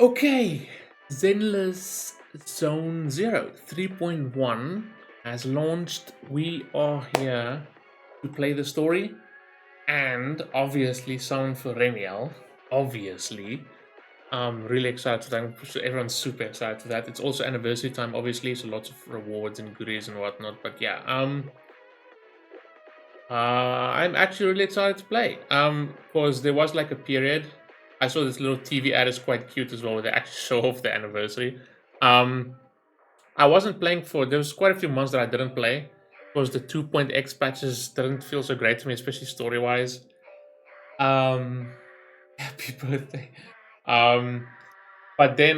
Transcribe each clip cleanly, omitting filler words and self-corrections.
Okay, Zenless Zone Zero 3.1 has launched. We are here to play the story and obviously sound for Remielle. Obviously, I'm really excited for that. I'm sure everyone's super excited for that. It's also anniversary time, obviously, so lots of rewards and goodies and whatnot. But yeah, I'm actually really excited to play. Because there was like a period. I saw this little TV ad is quite cute as well, where they actually show off the anniversary. Um, I wasn't playing for. There was quite a few months that I didn't play because the 2.x patches didn't feel so great to me, especially story wise. Um, happy birthday. Um, but then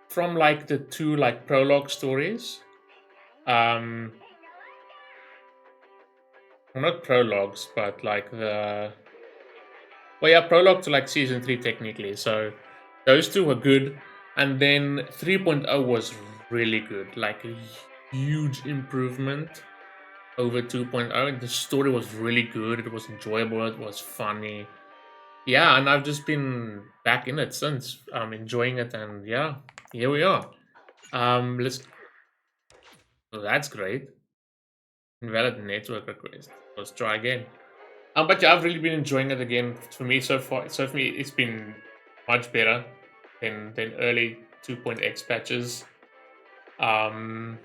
from like the two like prologue stories, um, well, not prologues, but like yeah, prologue to like season 3 technically. So those two were good. And then 3.0 was really good. Like a huge improvement over 2.0. And the story was really good. It was enjoyable. It was funny. Yeah, and I've just been back in it since. I'm enjoying it. And yeah, here we are. Let's. Oh, that's great. Invalid network request. Let's try again. But yeah, I've really been enjoying it again. For me, so far, so for me, it's been much better than early 2.x patches. Um,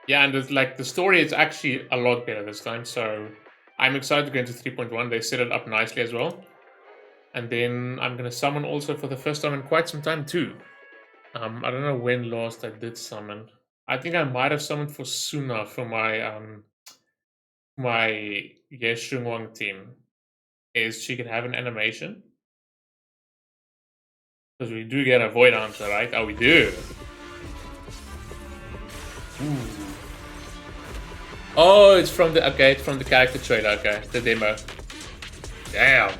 yeah, and it's like the story is actually a lot better this time. So I'm excited to go into 3.1. They set it up nicely as well. And then I'm gonna summon also for the first time in quite some time too. I don't know when last I did summon. I think I might have summoned for Suna for my Yes Wang team. Is she can have an animation. Because we do get a Void Hunter, right? Oh, we do. Ooh. Oh, it's from the it's from the character trailer. Okay, the demo. Damn.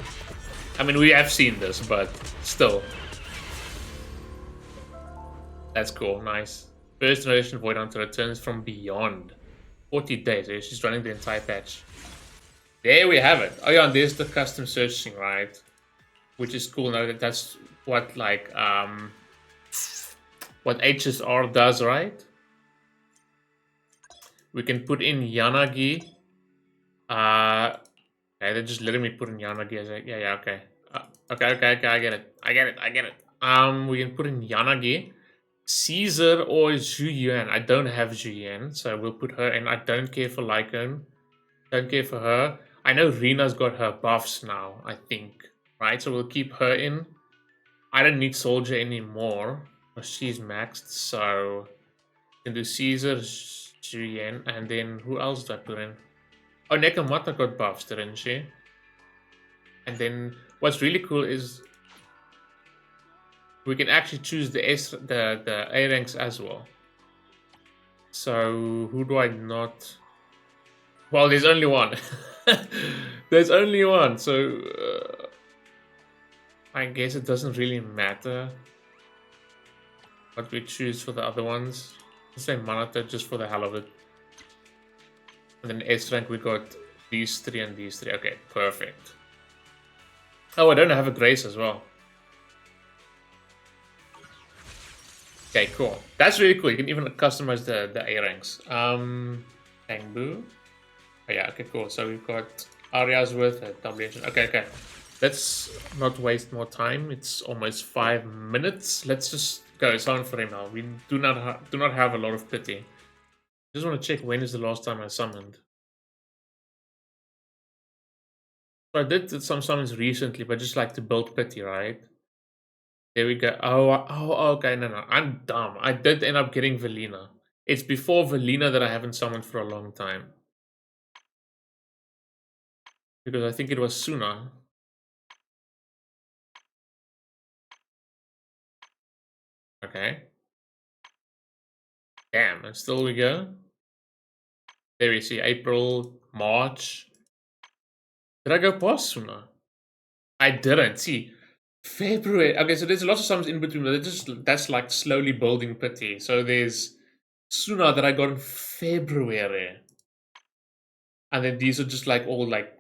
I mean, we have seen this, but still, that's cool. Nice. First generation Void Hunter returns from beyond. 40 days. Eh? She's running the entire patch. There we have it. Oh yeah, and there's the custom searching, right? Which is cool. Now that's what like what HSR does, right? We can put in Yanagi. Okay, they're just letting me put in Yanagi as yeah, okay. Okay, I get it. I get it. We can put in Yanagi, Caesar or Zhu Yuan. I don't have Zhu Yuan, so we'll put her in. I don't care for Lycon. Don't care for her. I know Rena's got her buffs now, I think. Right, so we'll keep her in. I don't need Soldier anymore. She's maxed, so can do Caesar, Zhu Yuan, and then who else do I put in? Oh, Nekomata got buffs, didn't she? And then what's really cool is we can actually choose the A ranks as well. So who do I not? Well, there's only one. There's only one, so I guess it doesn't really matter what we choose for the other ones. Let's say Manata just for the hell of it. And then S rank we got these three and these three. Okay, perfect. Oh, I don't have a Grace as well. Okay, cool. That's really cool. You can even customize the A ranks. Bangboo. Oh, yeah, okay, cool. So we've got Aria's worth a double engine. Okay. Let's not waste more time. It's almost 5 minutes. Let's just go. Summon for him now. We do not have a lot of pity. Just want to check when is the last time I summoned. So I did some summons recently, but just like to build pity, right? There we go. Okay. No. I'm dumb. I did end up getting Velina. It's before Velina that I haven't summoned for a long time. Because I think it was Suna. Okay. Damn, and still we go. There we see April, March. Did I go past Suna? I didn't. See, February. Okay, so there's lots of summons in between, but that's like slowly building pity. So there's Suna that I got in February. And then these are just like all like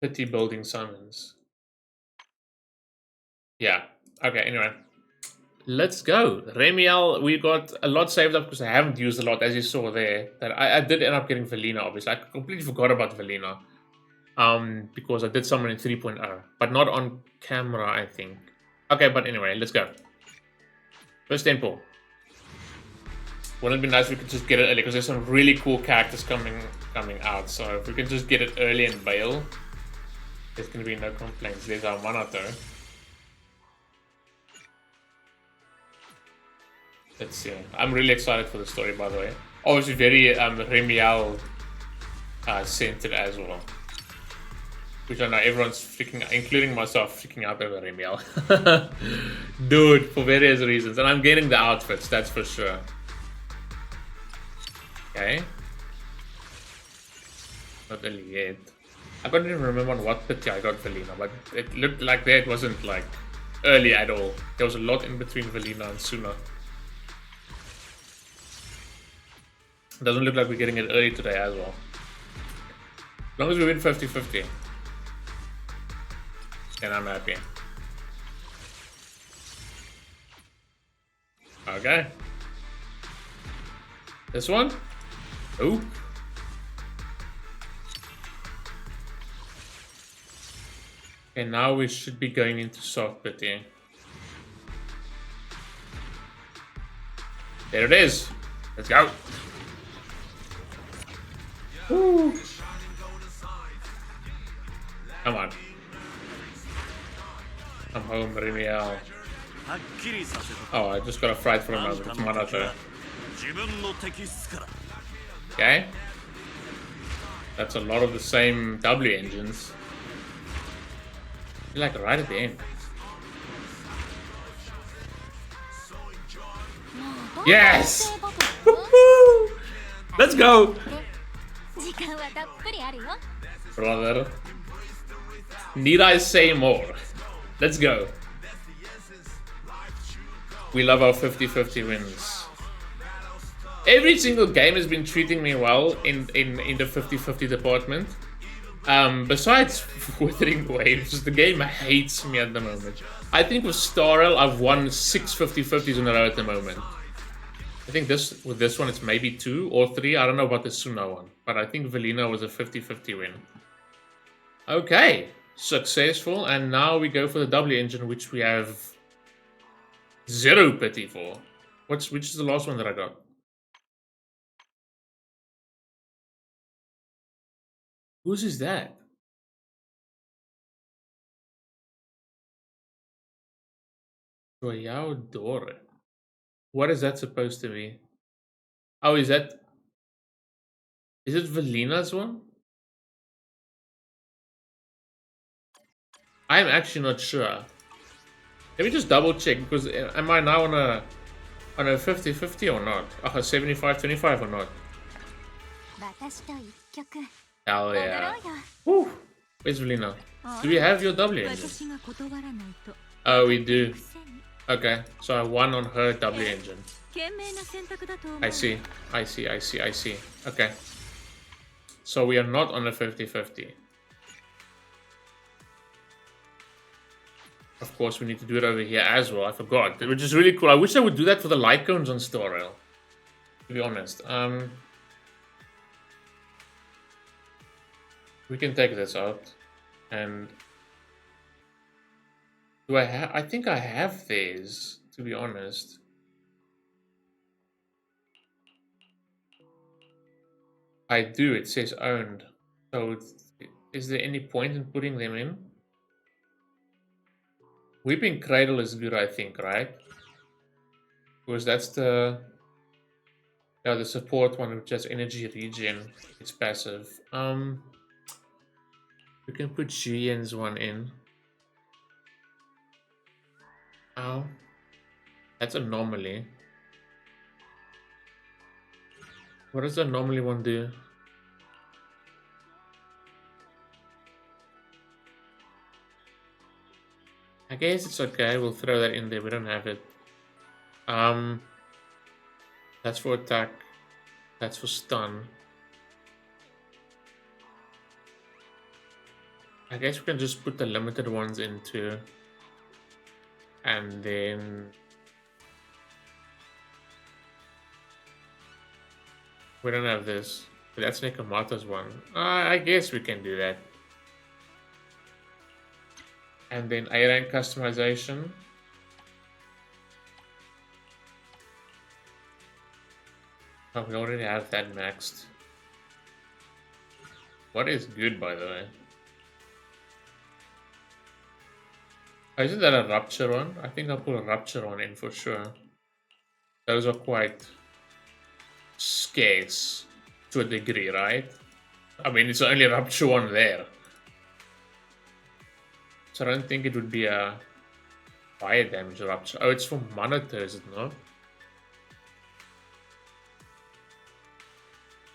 pity building summons. Yeah. Okay, anyway. Let's go. Remielle, we got a lot saved up because I haven't used a lot, as you saw there. That I did end up getting Velina, obviously. I completely forgot about Velina. Because I did summon in 3.0, but not on camera, I think. Okay, but anyway, let's go. First temple. Wouldn't it be nice if we could just get it early, because there's some really cool characters coming out. So if we can just get it early and bail, there's gonna be no complaints. There's our Manato. Let's see. I'm really excited for the story, by the way. Obviously, very Remielle centered as well. Which I know everyone's freaking, including myself, freaking out over Remielle. Dude, for various reasons. And I'm getting the outfits, that's for sure. Okay. Not really yet. I can't even remember on what pity I got Velina, but it looked like that it wasn't like early at all. There was a lot in between Velina and Suna. Doesn't look like we're getting it early today as well. As long as we win 50-50. And I'm happy. Okay. This one? Oh. Okay, now we should be going into soft pity. There it is. Let's go. Woo. Come on. I'm home, Remielle. Oh, I just got a fright for a moment. It's Manato. Okay. That's a lot of the same W engines. You're like right at the end. Yes! Let's go! Brother. Need I say more? Let's go. We love our 50-50 wins. Every single game has been treating me well in the 50-50 department. Besides Withering Waves, the game hates me at the moment. I think with Starrel, I've won 6 50-50s in a row at the moment. I think with this one, it's maybe 2 or 3. I don't know about the Suna one, but I think Velina was a 50-50 win. Okay, successful, and now we go for the W engine, which we have 0 pity for. Which is the last one that I got? Whose is that? Royale Dore. What is that supposed to be? Oh, is it Velina's one? I'm actually not sure. Let me just double check, because am I now on a 50-50 or not? Oh, 75-25 or not? Hell yeah. Woo! Where's Velina? Do we have your W engine? Oh, we do. Okay, so I won on her W engine. I see. Okay. So we are not on a 50-50. Of course, we need to do it over here as well. I forgot, which is really cool. I wish I would do that for the light cones on Star Rail, to be honest. We can take this out. And do I have? I think I have these, to be honest. I do. It says owned. So is there any point in putting them in? Weeping Cradle is good, I think, right? Because that's the support one, which has energy regen. It's passive. We can put Jian's one in. Oh, that's anomaly. What does the anomaly one do? I guess it's okay. We'll throw that in there. We don't have it. That's for attack. That's for stun. I guess we can just put the limited ones into. And then we don't have this. But that's Nekomata's one. I guess we can do that. And then A rank customization. Oh, we already have that maxed. What is good, by the way? Oh, isn't that a Rupture one? I think I'll put a Rupture one in for sure. Those are quite scarce to a degree, right? I mean, it's only a Rupture one there. So I don't think it would be a fire damage Rupture. Oh, it's for Monitor, is it not?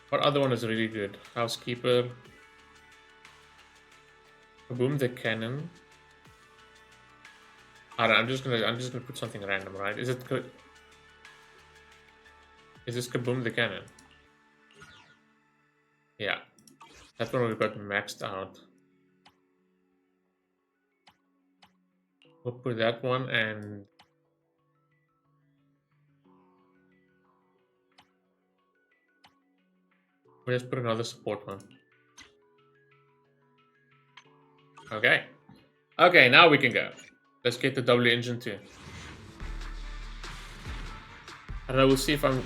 What other one is really good? Housekeeper. Boom the cannon. I don't know, I'm just gonna put something random, right? Is it good? Is this Kaboom the cannon? Yeah. That's one we got maxed out. We'll put that one and we'll just put another support one. Okay. Okay, now we can go. Let's get the W engine too. And I will see if I'm...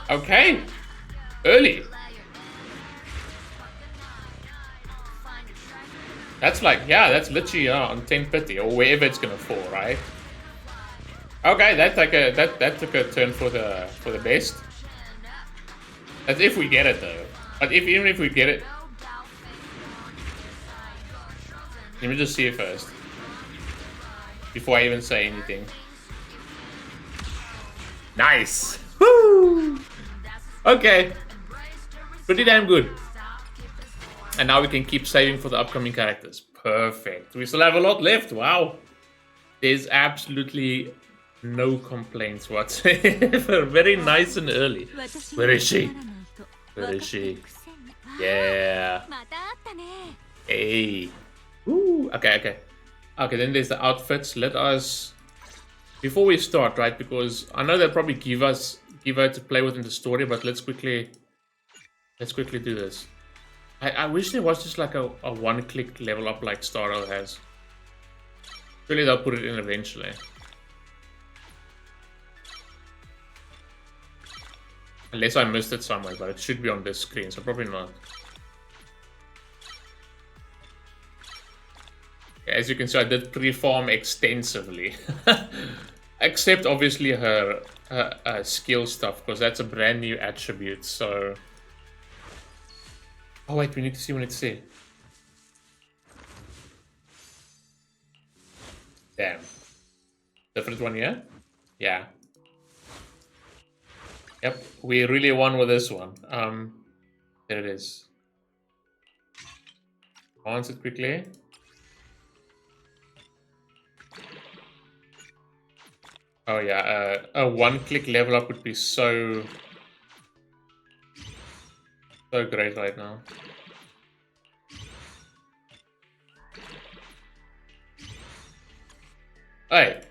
Okay. Early. That's like, yeah, that's literally on 1050 or wherever it's gonna fall, right? Okay, that took a turn for the best. That's if we get it though. But even if we get it, let me just see it first before I even say anything. Nice. Woo! Okay, pretty damn good. And now we can keep saving for the upcoming characters. Perfect. We still have a lot left. Wow. There's absolutely no complaints whatsoever. Very nice and early. Where is she? Where is she? Yeah. Hey. Ooh. Okay, okay. Okay, then there's the outfits. Let us... Before we start, right? Because I know they'll probably give her to play with in the story, but let's quickly do this. I wish there was just like a one-click level up like Starro has. Surely they'll put it in eventually. Unless I missed it somewhere, but it should be on this screen, so probably not. As you can see, I did pre-farm extensively. Except obviously her skill stuff, because that's a brand new attribute, so... Oh wait, we need to see when it's set. Damn. Different one here? Yeah. Yep, we really won with this one. There it is. Answer it quickly. Oh yeah, a one-click level up would be so great right now. Hey.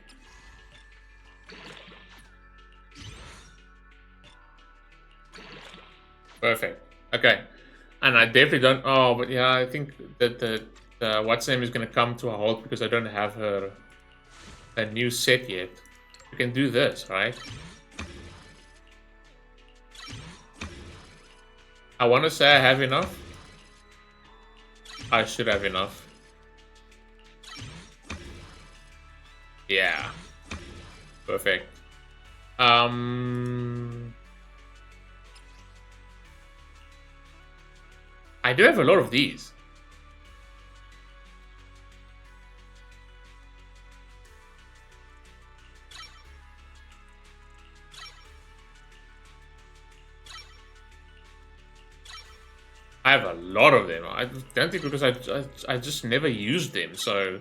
Perfect. Okay. And I definitely don't... Oh, but yeah, I think that the what's name is going to come to a halt because I don't have a new set yet. We can do this, right? I want to say I have enough. I should have enough. Yeah. Perfect. I do have a lot of these. I have a lot of them. I don't think because I just never used them, so...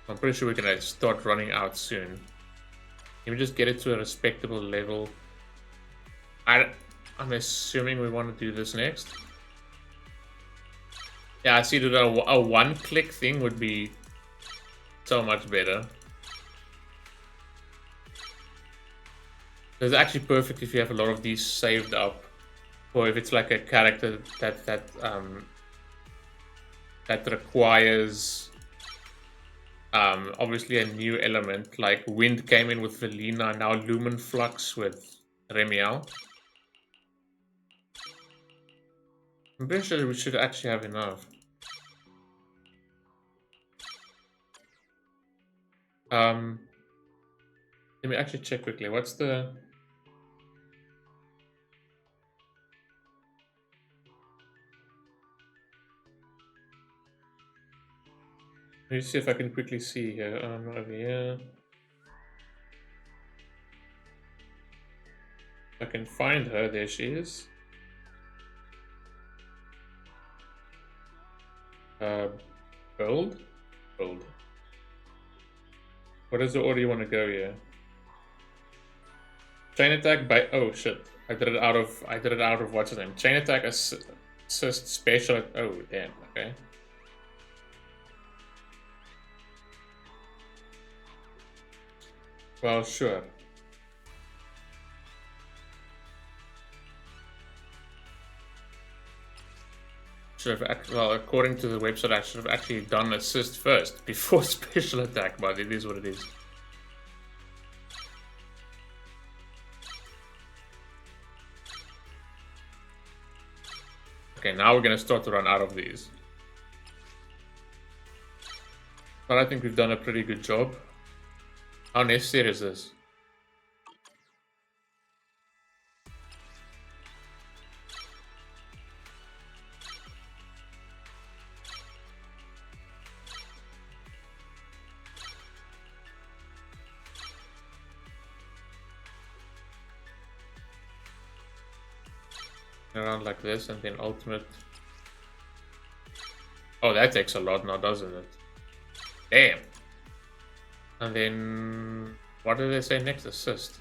I'm pretty sure we're gonna start running out soon. Can we just get it to a respectable level? I I'm assuming we want to do this next. Yeah, I see that a one-click thing would be so much better. It's actually perfect if you have a lot of these saved up, or if it's like a character that requires obviously a new element. Like Wind came in with Velina, now Lumenflux with Remielle. I'm pretty sure we should actually have enough. Let me actually check quickly. What's the... Let me see if I can quickly see here. Over here. I can find her. There she is. Gold? Gold. What is the order you want to go here? Chain attack by... Oh shit. I did it out of what's his name? Chain attack assist special... Oh damn, okay. Well, sure. Well, according to the website, I should have actually done assist first before special attack, but it is what it is. Okay, now we're gonna start to run out of these. But I think we've done a pretty good job. How necessary is this? Around like this, and then ultimate. Oh, that takes a lot now, doesn't it? Damn. And then what did they say next? Assist.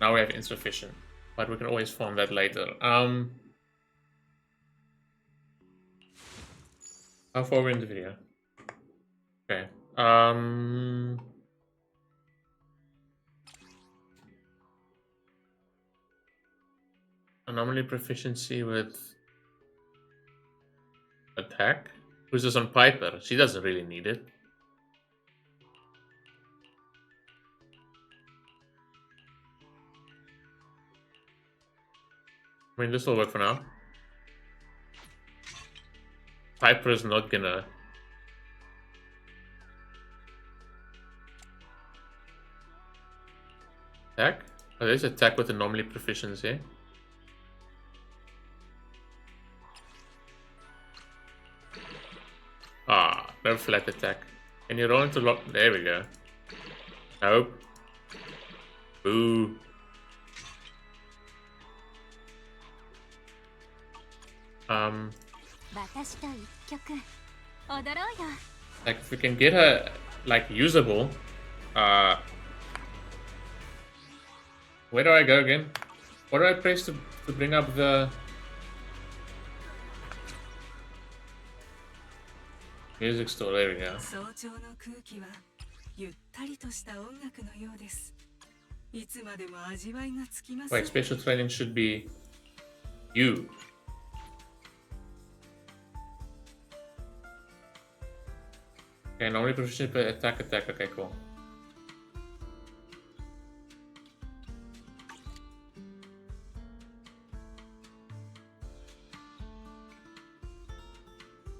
Now we have insufficient, but we can always farm that later. How far are we in the video? Okay. Anomaly proficiency with attack. Who's this on Piper? She doesn't really need it. I mean, this will work for now. Piper is not gonna... Attack? Oh, there's attack with anomaly proficiency. Ah, no flat attack. Can you roll into lock? There we go. Nope. Boo. Like if we can get her like usable. Where do I go again? What do I press to bring up the music store? There we go. Wait, special training should be you. Okay, normally proficient by attack. Okay, cool.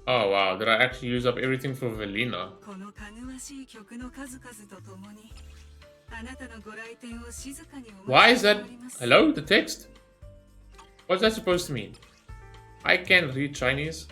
Oh wow, did I actually use up everything for Velina? Why is that? Hello? The text? What's that supposed to mean? I can't read Chinese.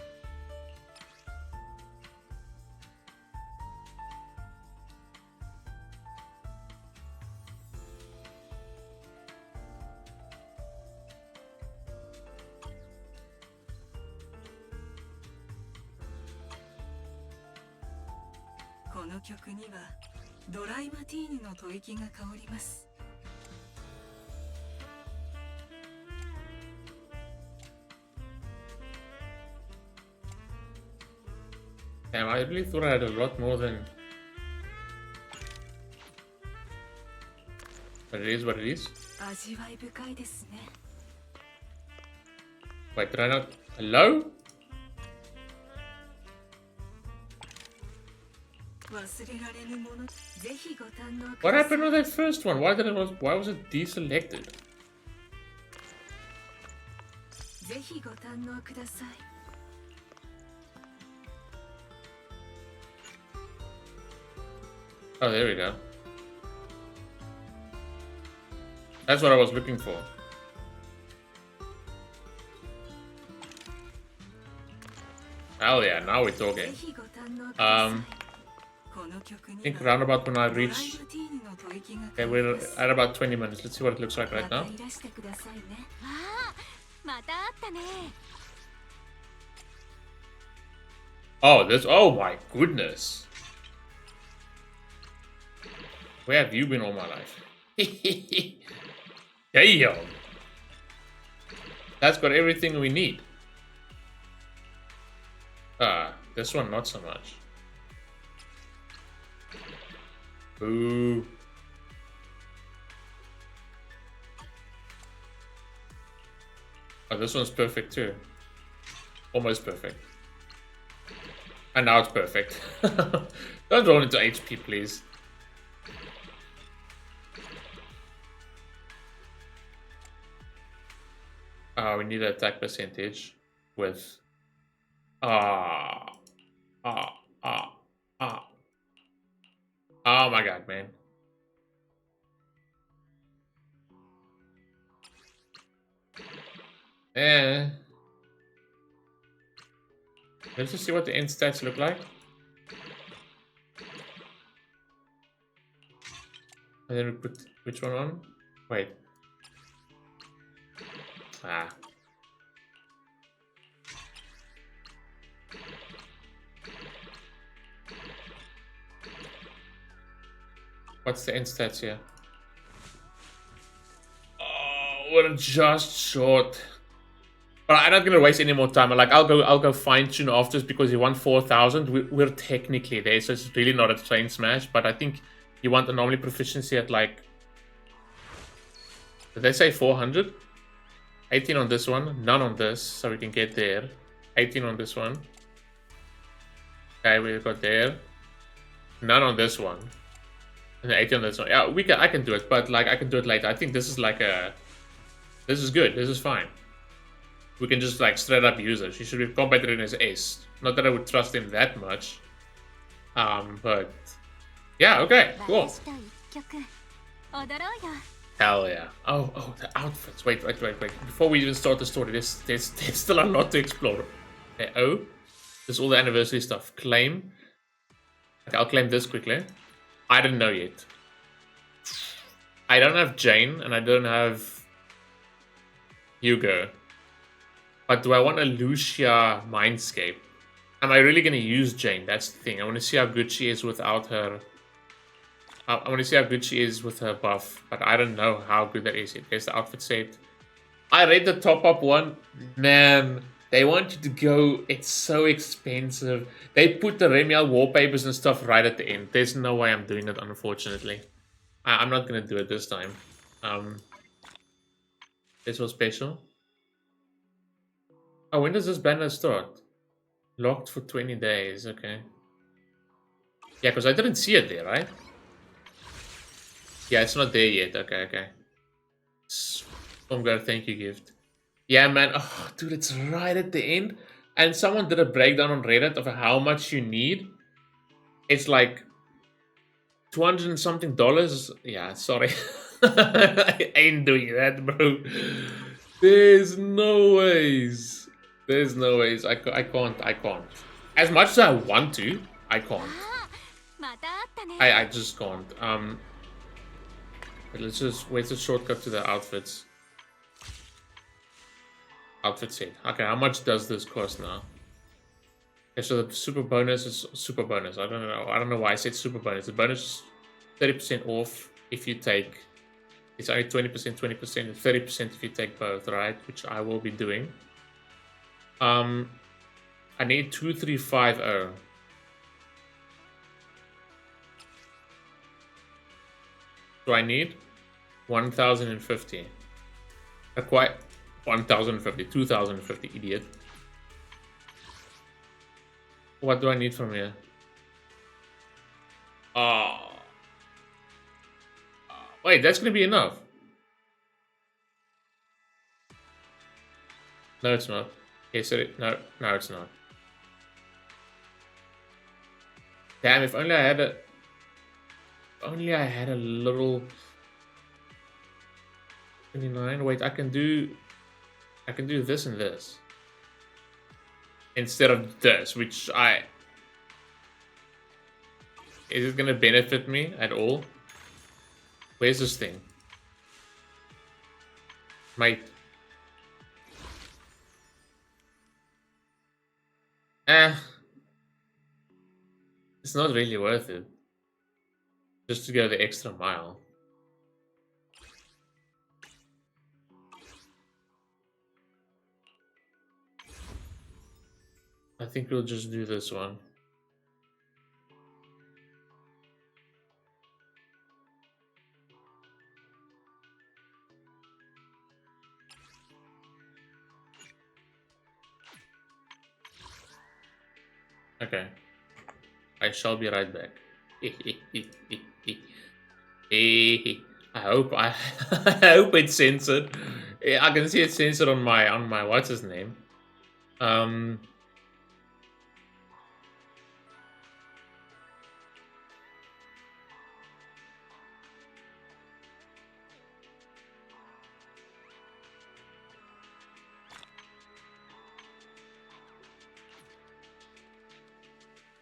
Damn, I really thought I had a lot more than... But it is what it is. Wait, did I not... Hello? What happened with that first one? Why was it deselected? Oh, there we go. That's what I was looking for. Hell yeah, now we're talking. I think round about when I reach... Okay, we're at about 20 minutes. Let's see what it looks like right now. Oh, this... Oh my goodness. Where have you been all my life? Damn. That's got everything we need. This one not so much. Boo. Oh, this one's perfect too. Almost perfect. And now it's perfect. Don't roll into HP, please. We need an attack percentage with... Oh my god, man. Let's just see what the end stats look like. And then we put which one on? Wait. What's the end stats here? Oh, we're just short. But I'm not gonna waste any more time. Like I'll go fine tune after this because you want 4,000. We're technically there, so it's really not a train smash. But I think you want anomaly proficiency at like. Did they say 400? 18 on this one, none on this, so we can get there. 18 on this one. Okay, we got there. None on this one. And 18 on this one. Yeah, I can do it, but like I can do it later. I think this is like a... This is good. This is fine. We can just like straight up use it. She should be combat ready as ace. Not that I would trust him that much. But... Yeah, okay, cool. Hell yeah. Oh, the outfits. Wait. Before we even start the story, there's still a lot to explore. Okay, there's all the anniversary stuff. Claim. Okay, I'll claim this quickly. I don't know yet. I don't have Jane, and I don't have Hugo. But do I want a Lucia Mindscape? Am I really going to use Jane? That's the thing. I want to see how good she is without her... I want to see how good she is with her buff, but I don't know how good that is yet. There's the outfit set. I read the top-up one. Man, they want you to go. It's so expensive. They put the Remielle wallpapers and stuff right at the end. There's no way I'm doing it, unfortunately. I'm not going to do it this time. This was special. Oh, when does this banner start? Locked for 20 days. Okay. Yeah, because I didn't see it there, right? Yeah, it's not there yet. Okay. I'm gonna thank you gift. Yeah, man. Oh, dude, it's right at the end. And someone did a breakdown on Reddit of how much you need. It's like $200 and something. Yeah, sorry. I ain't doing that, bro. There's no ways. I can't. As much as I want to, I can't. I just can't. Let's just wait a shortcut to the outfits. Outfit set. Okay, how much does this cost now? Okay, so the super bonus is super bonus. I don't know why I said super bonus. The bonus is 30% off if you take... It's only 20%, 20%, and 30% if you take both, right? Which I will be doing. I need 2350. do I need? 1,050. Quite 1,050, 2,050, idiot. What do I need from here? Oh. Wait, that's gonna be enough. No, it's not. Okay, so no, it's not. Damn, if only I had a... Only I had a little... 29. Wait, I can do this and this. Instead of this, which I... Is it gonna benefit me at all? Where's this thing? Mate. It's not really worth it. Just to go the extra mile. I think we'll just do this one. Okay. I shall be right back. I hope I hope it's censored. I can see it's censored on my what's his name.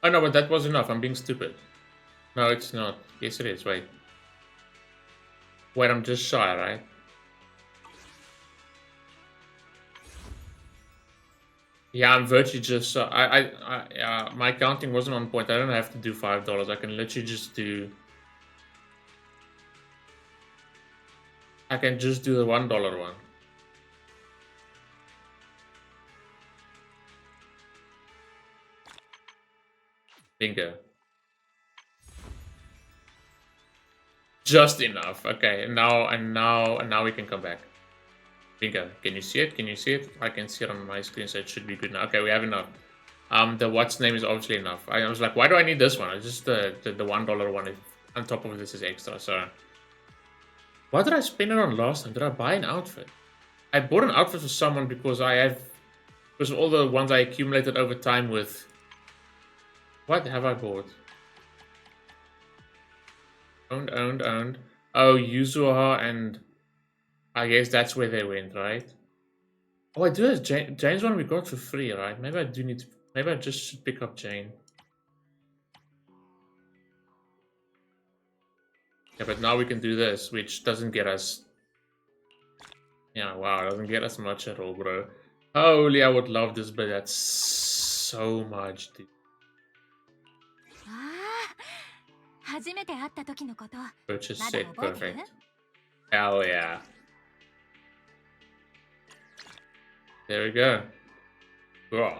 Oh no, but that was enough. I'm being stupid. No, it's not. Yes, it is. Wait. Wait, I'm just shy, right? Yeah, I'm virtually just. My counting wasn't on point. I don't have to do $5. I can literally just do. I can just do the $1 one. Bingo. Just enough. Okay, and now we can come back. Bingo. Can you see it? Can you see it? I can see it on my screen, so it should be good now. Okay, we have enough. The what's name is obviously enough. I was like, why do I need this one? It's just the $1 one. On top of this is extra. So, what did I spend it on last time? Did I buy an outfit? I bought an outfit for someone because because of all the ones I accumulated over time with. What have I bought? Owned. Oh, Yuzuha, and I guess that's where they went, right? Oh, I do have Jane's one we got for free, right? Maybe I do need to. Maybe I just should pick up Jane. Yeah, but now we can do this, which doesn't get us. Yeah, wow, it doesn't get us much at all, bro. Holy, I would love this, but that's so much, dude. Purchase set, perfect. Hell yeah. There we go. Bro.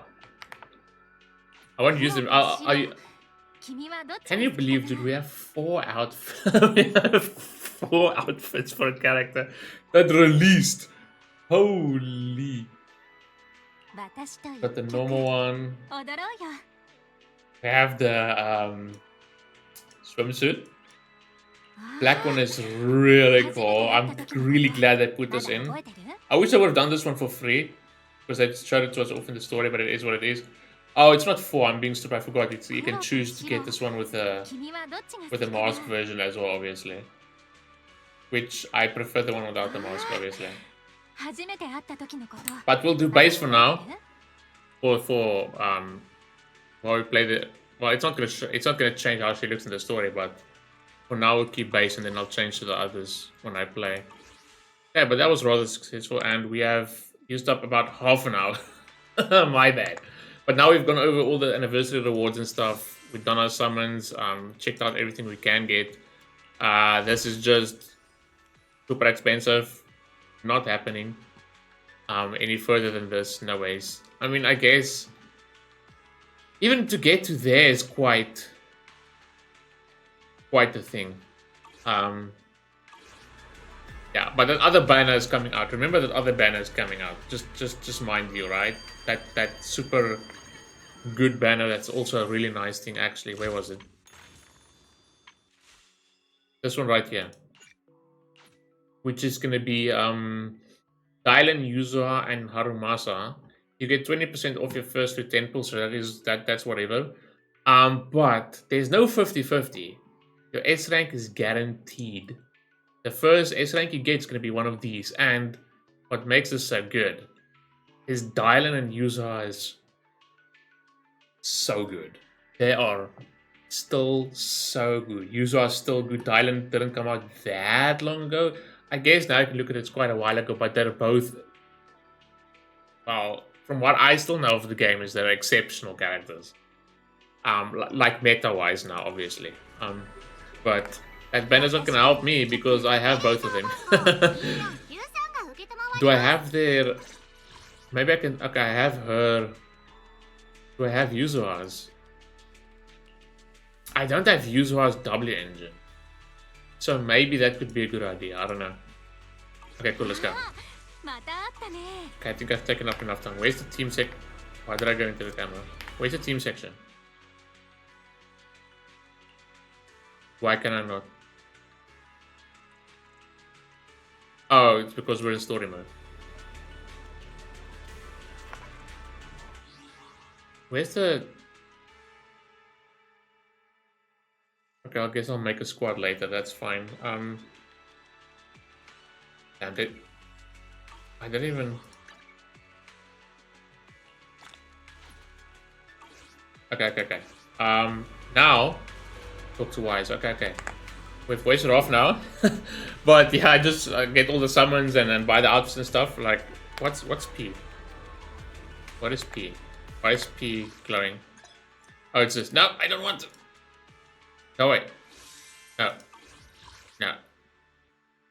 I want to use them. Can you believe, dude, we have 4 outfits. We have 4 outfits for a character that released. Holy. Got the normal one. We have the swimsuit. Black one is really cool. I'm really glad they put this in. I wish I would have done this one for free, because they showed it to us off in the story, but it is what it is. Oh, it's not 4. I'm being stupid. I forgot. You can choose to get this one with a mask version as well, obviously. Which I prefer the one without the mask, obviously. But we'll do base for now. While we play the. Well, it's not gonna change how she looks in the story, but for now we'll keep base and then I'll change to the others when I play. Yeah, but that was rather successful, and we have used up about half an hour. My bad. But now we've gone over all the anniversary rewards and stuff. We've done our summons, checked out everything we can get. This is just super expensive. Not happening any further than this, no ways. I mean, I guess even to get to there is quite the thing. Yeah, but that other banner is coming out. Remember that other banner is coming out. Just mind you, right? That super good banner. That's also a really nice thing, actually. Where was it? This one right here, which is gonna be Dylan, Yuzua, and Harumasa. You get 20% off your first 2 temples, so that's whatever. But there's no 50-50. Your S rank is guaranteed. The first S rank you get is gonna be one of these, and what makes this so good is Dylan and Yuzua is so good. They are still so good. Yuzua is still good. Dylan didn't come out that long ago. I guess now you can look at it, it's quite a while ago, but they're both, well, from what I still know of the game, is they're exceptional characters. Like meta-wise now, obviously. But that banner's not gonna help me because I have both of them. Do I have their... Maybe I can... Okay, I have her... Do I have Yuzua's? I don't have Yuzua's W engine. So maybe that could be a good idea. I don't know. Okay, cool, let's go. Okay, I think I've taken up enough time. Where's the team sec... Why did I go into the camera? Where's the team section? Why can I not? Oh, it's because we're in story mode. Where's the... Okay, I guess I'll make a squad later, that's fine. Damn it. I didn't even... Okay. Now... Talk to Wise, okay. We've wasted off now. But yeah, I just get all the summons and buy the outfits and stuff. Like, what's P? What is P? Why is P glowing? Oh, it's this. No, I don't want to. No, wait. No.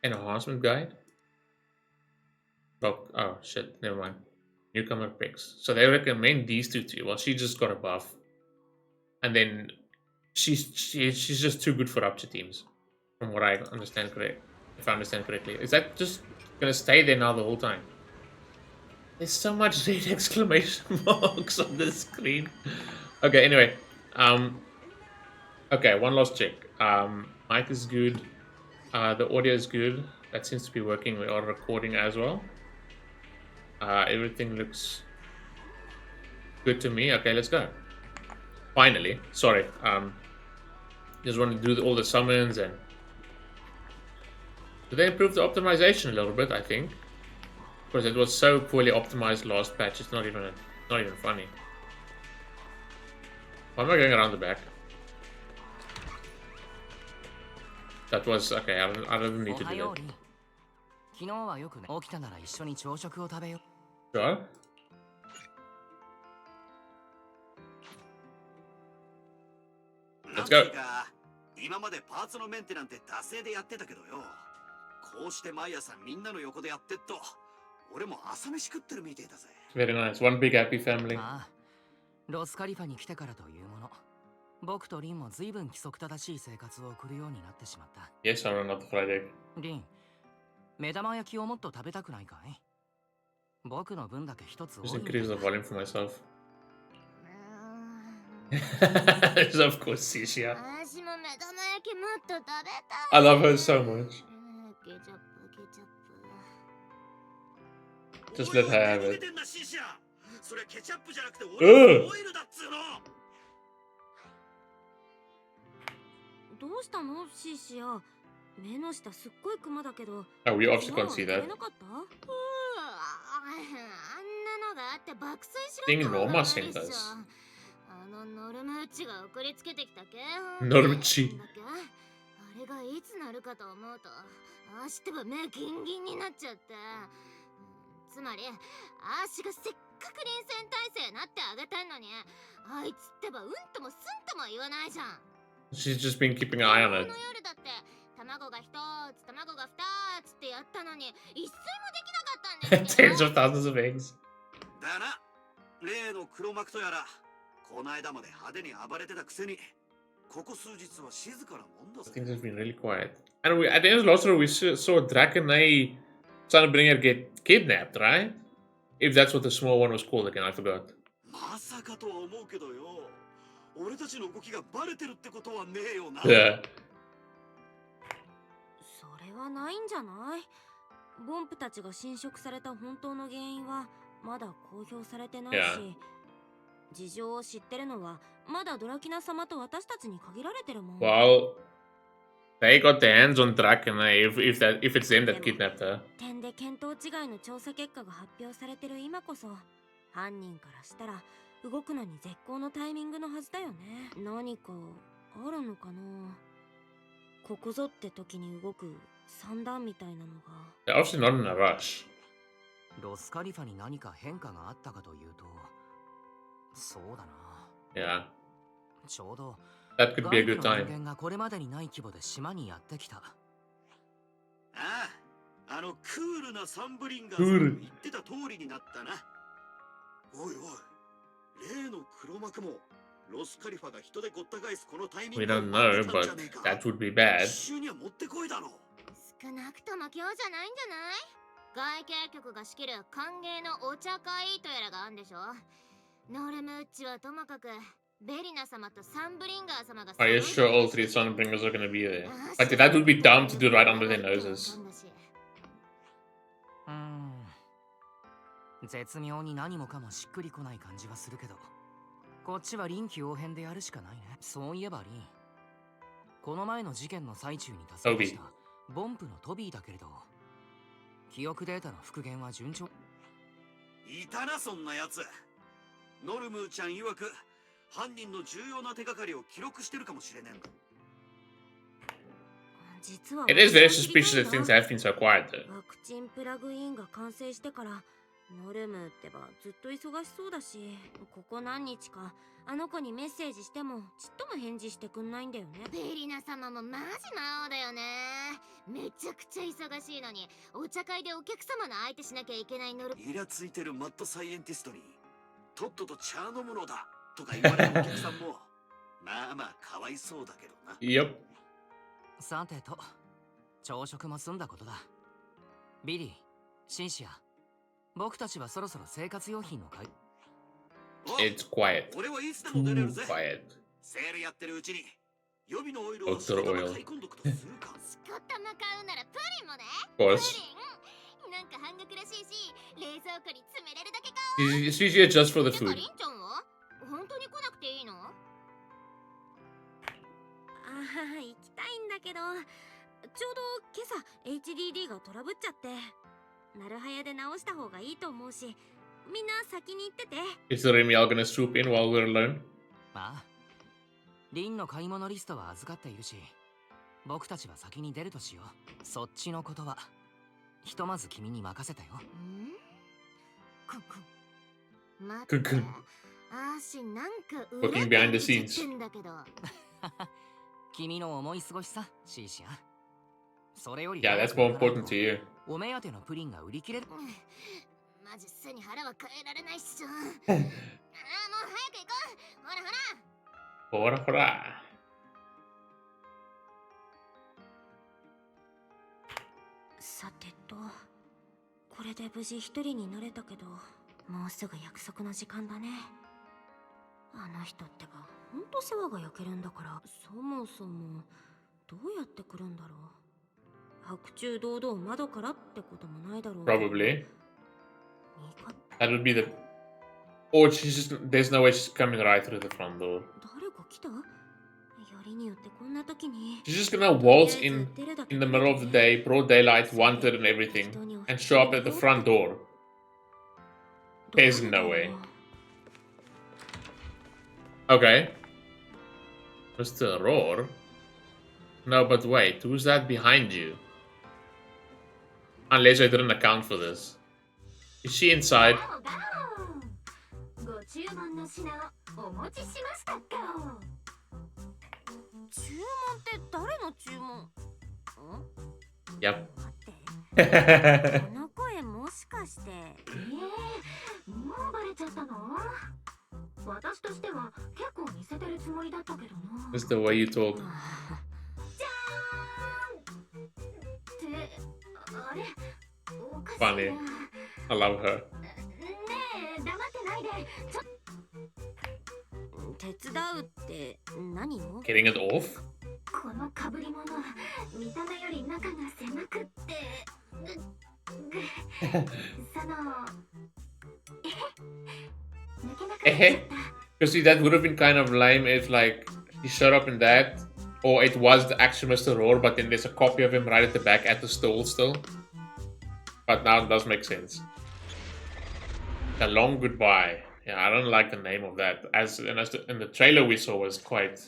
Enhancement guide? Oh, shit. Never mind. Newcomer picks. So they recommend these two to you. Well, she just got a buff. And then she's just too good for Rapture teams. From what I understand correct. If I understand correctly. Is that just gonna stay there now the whole time? There's so much red exclamation marks on the screen. Okay, anyway. Okay, one last check. Mic is good. The audio is good. That seems to be working. We are recording as well. Everything looks good to me. Okay, let's go. Finally. Sorry. Just want to do all the summons and... Did they improve the optimization a little bit, I think? Because it was so poorly optimized last patch, it's not even funny. Why am I going around the back? That was... Okay, I don't need to do that. Sure. Let's go. 今までパーツのメンテなんて惰性でやってたけどよ。こうして毎朝みんなの横でやってっと、俺も朝飯食ってるみてえだぜ。Very nice. One big happy family. ロスカリファに来てからというもの。僕とリンも随分規則正しい生活を送るようになってしまった。Yes, I'm not the Friday. リン、目玉焼きをもっと食べたくないかい？僕の分だけ一つ。Just increase the volume for myself. Of course, Sisha. I love her so much. Just let her have it. Ugh. どうしたのシシア。目の下すっごいクマだけど。Oh, we obviously can't see that. あんなのがあって爆睡しろ。Ding Norma sent us. ノルムーチが送りつけてきたけ。ノルムチ。あれがいつなるかと思うと、あしてば目ギンギンになっちゃって。つまり、あしがせっかく臨戦態勢なってあげてんのに、あいつってばうんともすんとも言わないじゃん。She's just been keeping an eye on it. この夜だって卵が一つ、卵が二つってやったのに、一睡もできなかったんですよ。Tens of thousands of eggs. だな、例の黒幕とやら、この間まで派手に暴れてたくせに、ここ数日は静かなもんだぜ。 Things have been really quiet. And at the end of last row, we saw Dracaene Sunbringer get kidnapped, right? If that's what the small one was called again, I forgot. まさかとは思うけどよ。俺たちの動きがバレてるってことはねえよな。Yeah. それはないんじゃない？ボンプたちが侵食された本当の原因はまだ公表されてないし、 Yeah. 事情を知ってるのはまだドラキナ様と私たちに限られてるもん。 Well, they got their hands on Dracaene if it's them that kidnapped her. 点で見当違いの調査結果が発表されてる今こそ、犯人からしたら動くのに絶好のタイミングのはずだよね。何かあるのかな。ここぞって時に動く三段みたいなのが。 They're obviously not in a rush. ロスカリファに何か変化があったかというと、そうだな。Yeah. ちょうど That could be a good 外部の time. 人間がこれまでにない規模で島にやってきた。ああ、クールなサンブリンガークールさんの言ってた通りになったな。おいおい、例の黒幕もロスカリファが人でごった返すこのタイミン We グ don't know, but that would be bad. 一周にはもってこいだろう。少なくとも今日じゃないんじゃない？外形局が仕切る歓迎のお茶会とやらがあんでしょ。ノルムッチはともかくベリナ様とサンブリンガー様が Are you sure all three Sunbringers are gonna be there? But that would be dumb to do right under their noses. 絶妙に何もかもしっくりこない感じはするけど、こっちは臨機応変でやるしかないね。そういえばリン、この前の事件の最中に助け出したボンプのトビーだけれど、記憶データの復元は順調？いたな、そんなやつ。ノルムーちゃん曰く犯人の重要な手がかりを記録してるかもしれねえんだ。実は It is very suspicious that things have been so quiet though. ワクチンプラグインが完成してからノルムってばずっと忙しそうだし、ここ何日かあの子にメッセージしてもちっとも返事してくんないんだよね。ベリナ様もマジ魔王だよね。めちゃくちゃ忙しいのにお茶会でお客様の相手しなきゃいけないノル。イラついてるマッドサイエンティストにとっとと茶飲むのだとか言われるお客さんもまあまあかわいそうだけどな。Yep. さてと、朝食も済んだことだ。ビリー、シンシア、僕たちはそろそろ生活用品の買い。It's quiet. 俺はいつでも出れ Too るぜ。 quiet. セールやってるうちに予備のオイルをドクターオイル買い込んどくとするか。しこたま買うならプリンもね。 Of プ course. リンなんか半額らしいし冷蔵庫に詰めれるだけか。 It's usually just for the てか food. リンちゃんは本当に来なくていいの？ああ、行きたいんだけど、ちょうど今朝 HDD がトラブっちゃって、なるはやで直した方がいいと思うし、みんな先に行ってて。 Is the Remielle gonna swoop in while we're alone? まあ、リンの買い物リストは預かっているし、僕たちは先に出るとしよう。そっちのことはひとまず君に任せたよ。くん待って。くんくんあーしなんか Looking behind the scenes 裏から見ちゃってんだけど。君の思い過ごしさ、シーシア。それより Yeah, that's more important to you. お目当てのプリンが売り切れる。マジ背に腹は変えられないっしょ。ああもう早く行こう。ほらほら。 Hora hora. さてと、これで無事一人になれたけど、もうすぐ約束の時間だね。あの人ってばほんと世話が焼けるんだから、そもそもどうやって来るんだろう。白昼堂々窓からってこともないだろうけど。 Probably. 味方 That would be the. Or she's just. There's no way she's coming right through the front door. 誰か来た？よりによってこんな時に。 She's just gonna waltz in the middle of the day, broad daylight, wanted and everything, and show up at the front door. There's no way. Okay. Mr. Roar? No, but wait, who's that behind you? Unless I didn't account for this. Is she inside? ご注文の品をお持ちしましたか。注文って誰の注文？ Yep. 待って。この声もしかして。もうバレちゃったの？私としては結構似せてるつもりだったけどな。Just the way you talk. じゃーんってあれおかしい Funny. な I love her. ねえ黙ってないでちょ手伝うって何を？ Getting it off? このかぶり物見た目より中が狭くってその抜けなくなっちゃった Because see, that would have been kind of lame if, like, he showed up in that, or it was the actual Mr. Roar, but then there's a copy of him right at the back at the stall still. But now it does make sense. A long goodbye. Yeah, I don't like the name of that. As in the trailer we saw was quite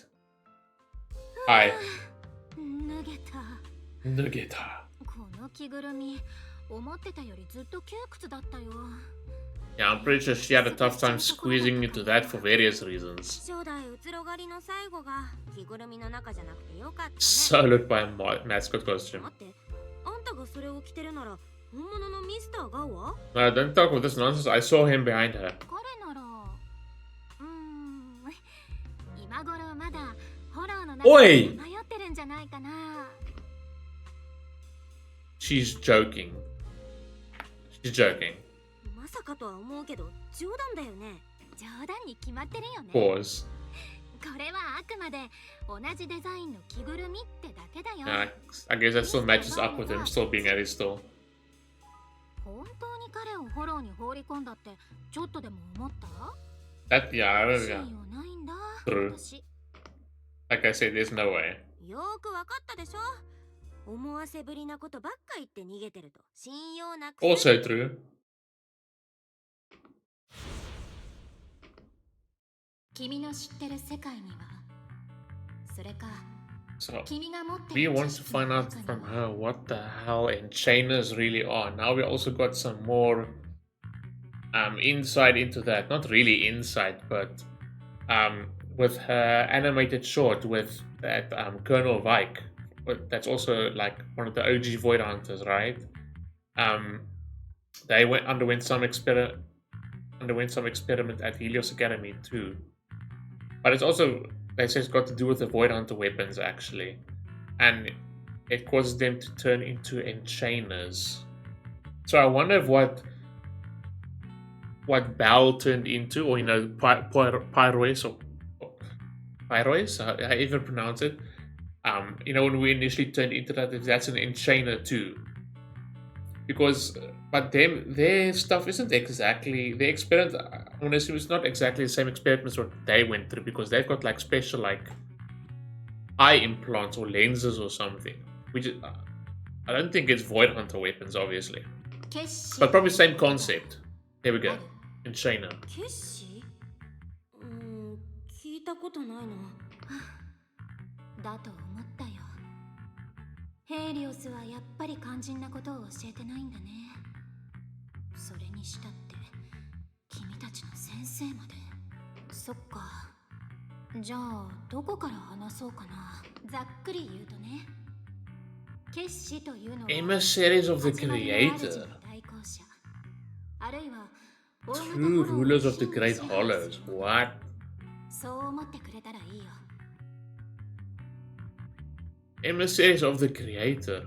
high. 脱げた Nugget. この着ぐるみ思ってたよりずっと窮屈だったよ Yeah, I'm pretty sure she had a tough time squeezing into that for various reasons. 初代うつろ狩りの最後が着ぐるみの中じゃなくてよかったね。 Soloed by a mascot costume. 待って、あんたがそれを着てるなら本物のミスターガウは？ No, don't talk with this nonsense. I saw him behind her. 彼なら今頃まだホローの中おいで迷ってるんじゃないかな She's joking. She's joking. まさかとは思うけど冗談だよね。冗談に決まってるよね Pause. これはあくまで同じデザインの着ぐるみってだけだよ I guess that still matches up with him still being at his store. 本当に彼をホローに放り込んだってちょっとでも思った That, yeah, 信 yeah. 用ないんだ True. 私 Like I said, there's no way. よーくわかったでしょ。思わせぶりなことばっか言って逃げてると信用なくせ Also true. 君の知ってる世界にはそれか So 君が持って we る want 知 to 識の find out 中に from は her what the hell enchainers really are. Now we also got some more insight into that. Not really insight, but with her animated short with that Colonel Vike. That's also like one of the OG Void Hunters, right? They underwent some experiment at Helios Academy too. But it's also, they say it's got to do with the Void Hunter weapons actually. And it causes them to turn into enchainers. So I wonder if what Bal turned into, or Pyrois, or Pyrois, how you even pronounce it. When we initially turned into that, if that's an enchainer too. Because, but their stuff isn't exactly, their experiment, I want to assume it's not exactly the same experiments what they went through, because they've got like special like eye implants or lenses or something. Which is, I don't think it's Void Hunter weapons, obviously. 決心 But probably same concept. There we go. Enchainer. 決死？聞いたことないな。だと思ったよヘイリオスはやっぱり肝心なことを教えてないんだねそれにしたって君たちの先生までそっかじゃあどこから話そうかなざっくり言うとね決死というのは Emissaries of the 始まりの Creator. 主の代行者あるいは True rulers of the Great Hollows. What? そう思ってくれたらいいよ Emissaries of the Creator.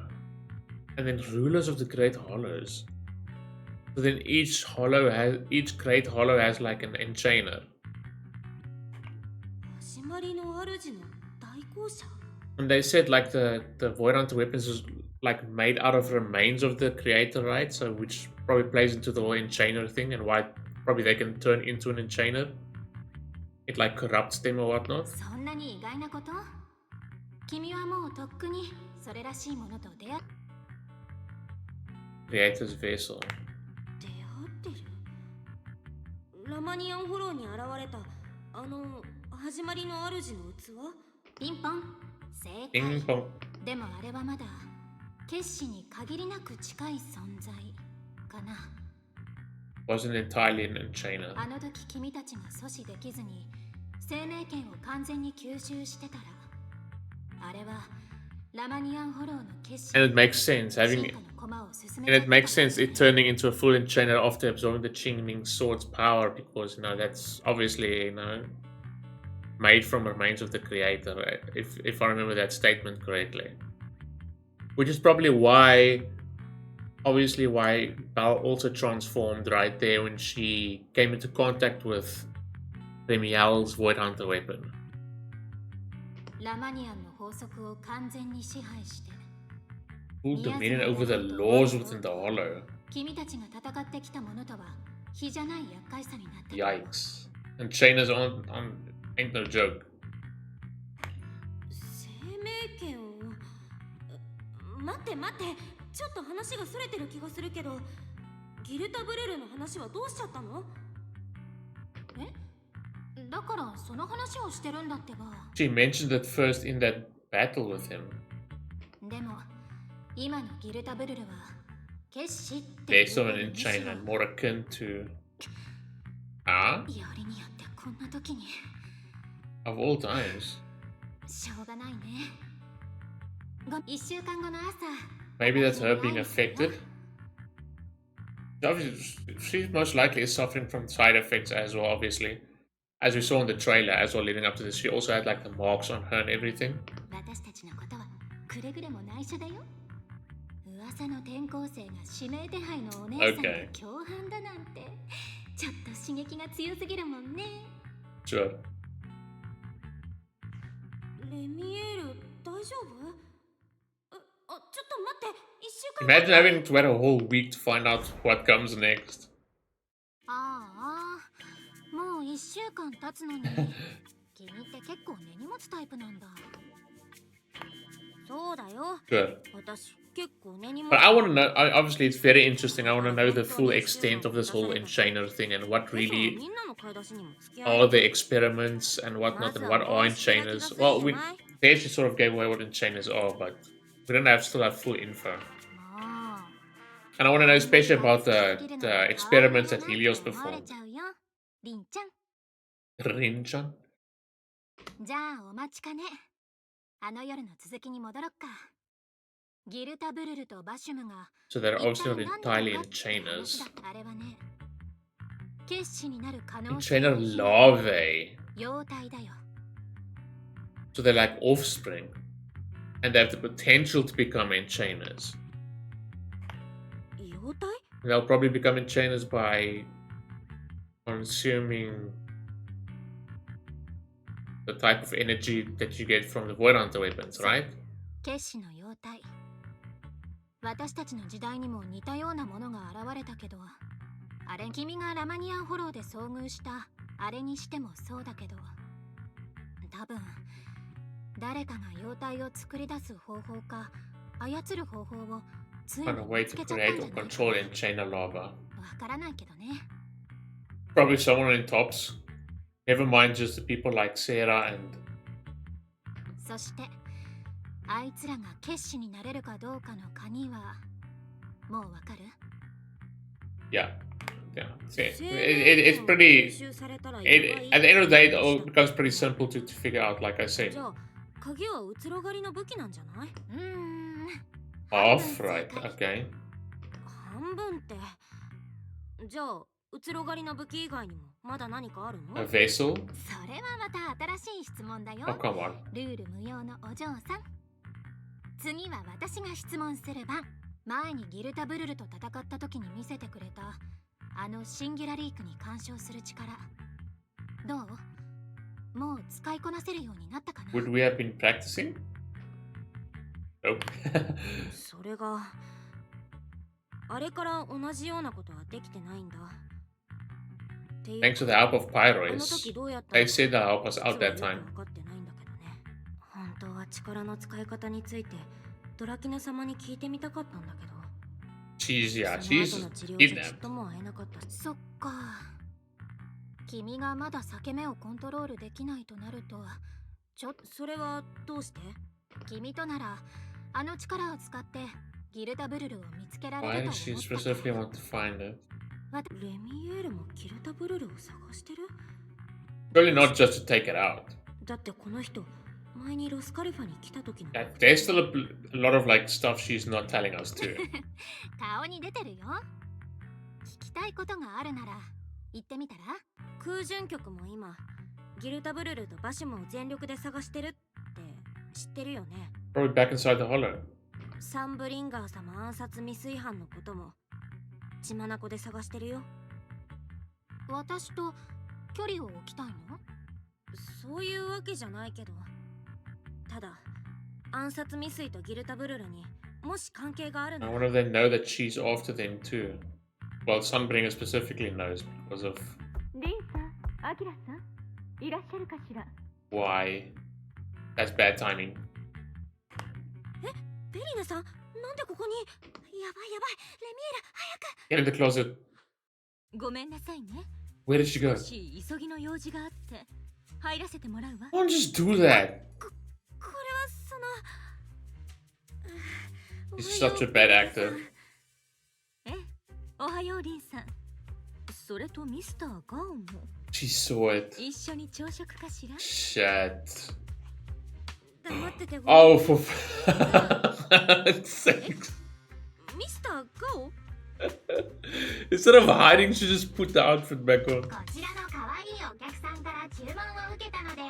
And then rulers of the Great Hollows. So then each Great Hollow has like an enchainer. 始まりの主の代行者？ And they said like the Void Hunter weapons is like made out of remains of the creator, right? So which probably plays into the whole enchainer thing and why probably they can turn into an enchainer. It like corrupts them or whatnot. そんなに意外なこと君はもうとっくにそれらしいものと出会っ Creator's vessel. 出会ってる？ラマニアンホローに現れた始まりの主の器？ピンポン正 Ping 解 pong. でもあれはまだ決死に限りなく近い存在かな Wasn't entirely an enchainer. あの時君たちが阻止できずに生命圏を完全に吸収してたらあれはラマニアンホローの決死 And it makes sense having 進化の駒を進め and it makes sense it turning into a full enchainer after absorbing the Qingming sword's power because that's obviously made from remains of the creator, if I remember that statement correctly. Which is probably why, obviously, why Belle also transformed right there when she came into contact with Remielle's Void Hunter weapon. ラマニアンの法則を完全に支配して Full dominion over the laws within the Hollow. 君たちが戦ってきたものとは比じゃない厄介さになってる。 Yikes. And trainers ain't no joke. 生命権を待ってちょっと話がそれてる気がするけどギルタブレルの話はどうしちゃったの？え？だからその話をしてるんだってば。 She mentioned it first in that battle with him. でも今のギルタブルルは決死っていう Based on an enchantment, more akin to... Ah? よりによってこんな時に Of all times. しょうがないね。1週間後の朝 Maybe that's her being affected. She most likely is suffering from side effects as well, obviously. As we saw in the trailer as well leading up to this, she also had like the marks on her and everything. 私たちのことはくれぐれも内緒だよ。噂の転校生が指名手配のお姉さんと共犯だなんて、ちょっと刺激が強すぎるもんね。 Sure. レミエール、大丈夫？ちょっと待って、1週間 Imagine having to wait a whole week to find out what comes next. ああ、もう1週間経つのに君って結構根に持つタイプなんだ。そうだよ。 Good. 私結構根に持つ。 But I want to know, obviously it's very interesting, I want to know the full extent of this whole enchainer thing and what really are the experiments and whatnot and what are enchainers. Well, they actually sort of gave away what enchainers are, but we don't still have full info. And I want to know especially about the experiments that Helios performed. リンちゃん。 Rin-chan? じゃあお待ちかね。あの夜の続きに戻ろっか。ギルタブルルとバシュムが So they're obviously not entirely enchainers. あれはね、決死になる可能性 Enchainer larvae. 幼体だよ。 So they're like offspring. And they have the potential to become enchainers. 幼体？ They'll probably become enchainers by consuming the type of energy that you get from the Void Hunter weapons, right? 決死の幼体。私たちの時代にも似たようなものが現れたけど、あれ君がラマニアンホローで遭遇したあれにしてもそうだけど、多分誰かが幼体を作り出す方法か操る方法をついに On a way 見つ to けちゃった create んじ or ゃない control enchainer larva. わからないけどね。 Probably someone in tops. Never mind just the people like Sarah and... そしてあいつらが決死になれるかどうかの鍵はもうわかる？ Yeah. Yeah. It's pretty... at the end of the day, it all becomes pretty simple to figure out, like I said. じゃあ鍵は移ろがりの武器なんじゃない？Half, right. Okay. 半分ってじゃあ移ろがりの武器以外にもまだ何かあるの？ A vessel? それはまた新しい質問だよ。 Oh, come on. ルール無用のお嬢さん。次は私が質問する番。前にギルタブルルと戦った時に見せてくれたあのシンギュラリークに干渉する力、どう？もう使いこなせるようになったかな？ Would we have been practicing? Nope. それがあれから同じようなことはできてないんだ。 Thanks to the help of Pyrois. They said they'll help us out that time. 本当は力の使い方についてドラキナ様に聞いてみたかったんだけど。She's kidnapped. そっか。君がまだ裂け目をコントロールできないとなると、ちょっとそれはどうして？君とならあの力を使ってギルタブルルを見つけられると Why 思っ does she た。 specifically want to find it? レミエールもギルタブルルを探してる？ Surely not just to take it out. だってこの人前にロスカリファに来た時の There's still a lot of like stuff she's not telling us too. 顔に出てるよ。聞きたいことがあるなら言ってみたら？空準局も今ギルタブルルとバシュムを全力で探してるって知ってるよね。 Probably back inside the hollow. サンブリンガー様暗殺未遂犯のことも血眼で探してるよ。私と距離を置きたいの？そういうわけじゃないけど、ただ暗殺未遂とギルタブルルにもし関係がある I なら。 wonder if they know that she's after them too. Well, Sunbringer specifically knows because of リンさん、アキラさん、いらっしゃるかしら。 why. That's bad timing. ベリナさん、なんでここに？やばいやばい、レミエール、早く。 Get in the closet. ごめんなさいね。 Where did she go? 急ぎの用事があって入らせてもらうわ。 Don't just do that. これはその He's such a bad actor. え、おはようリンさん。それとミスターガオも She saw it. 一緒に朝食かしら。 Shit. 黙っててごめん。 Oh, for fuck's sake. ミスターガオ？ Instead of hiding, she just put the outfit back on. こちらの可愛いお客さんから注文を受けたので、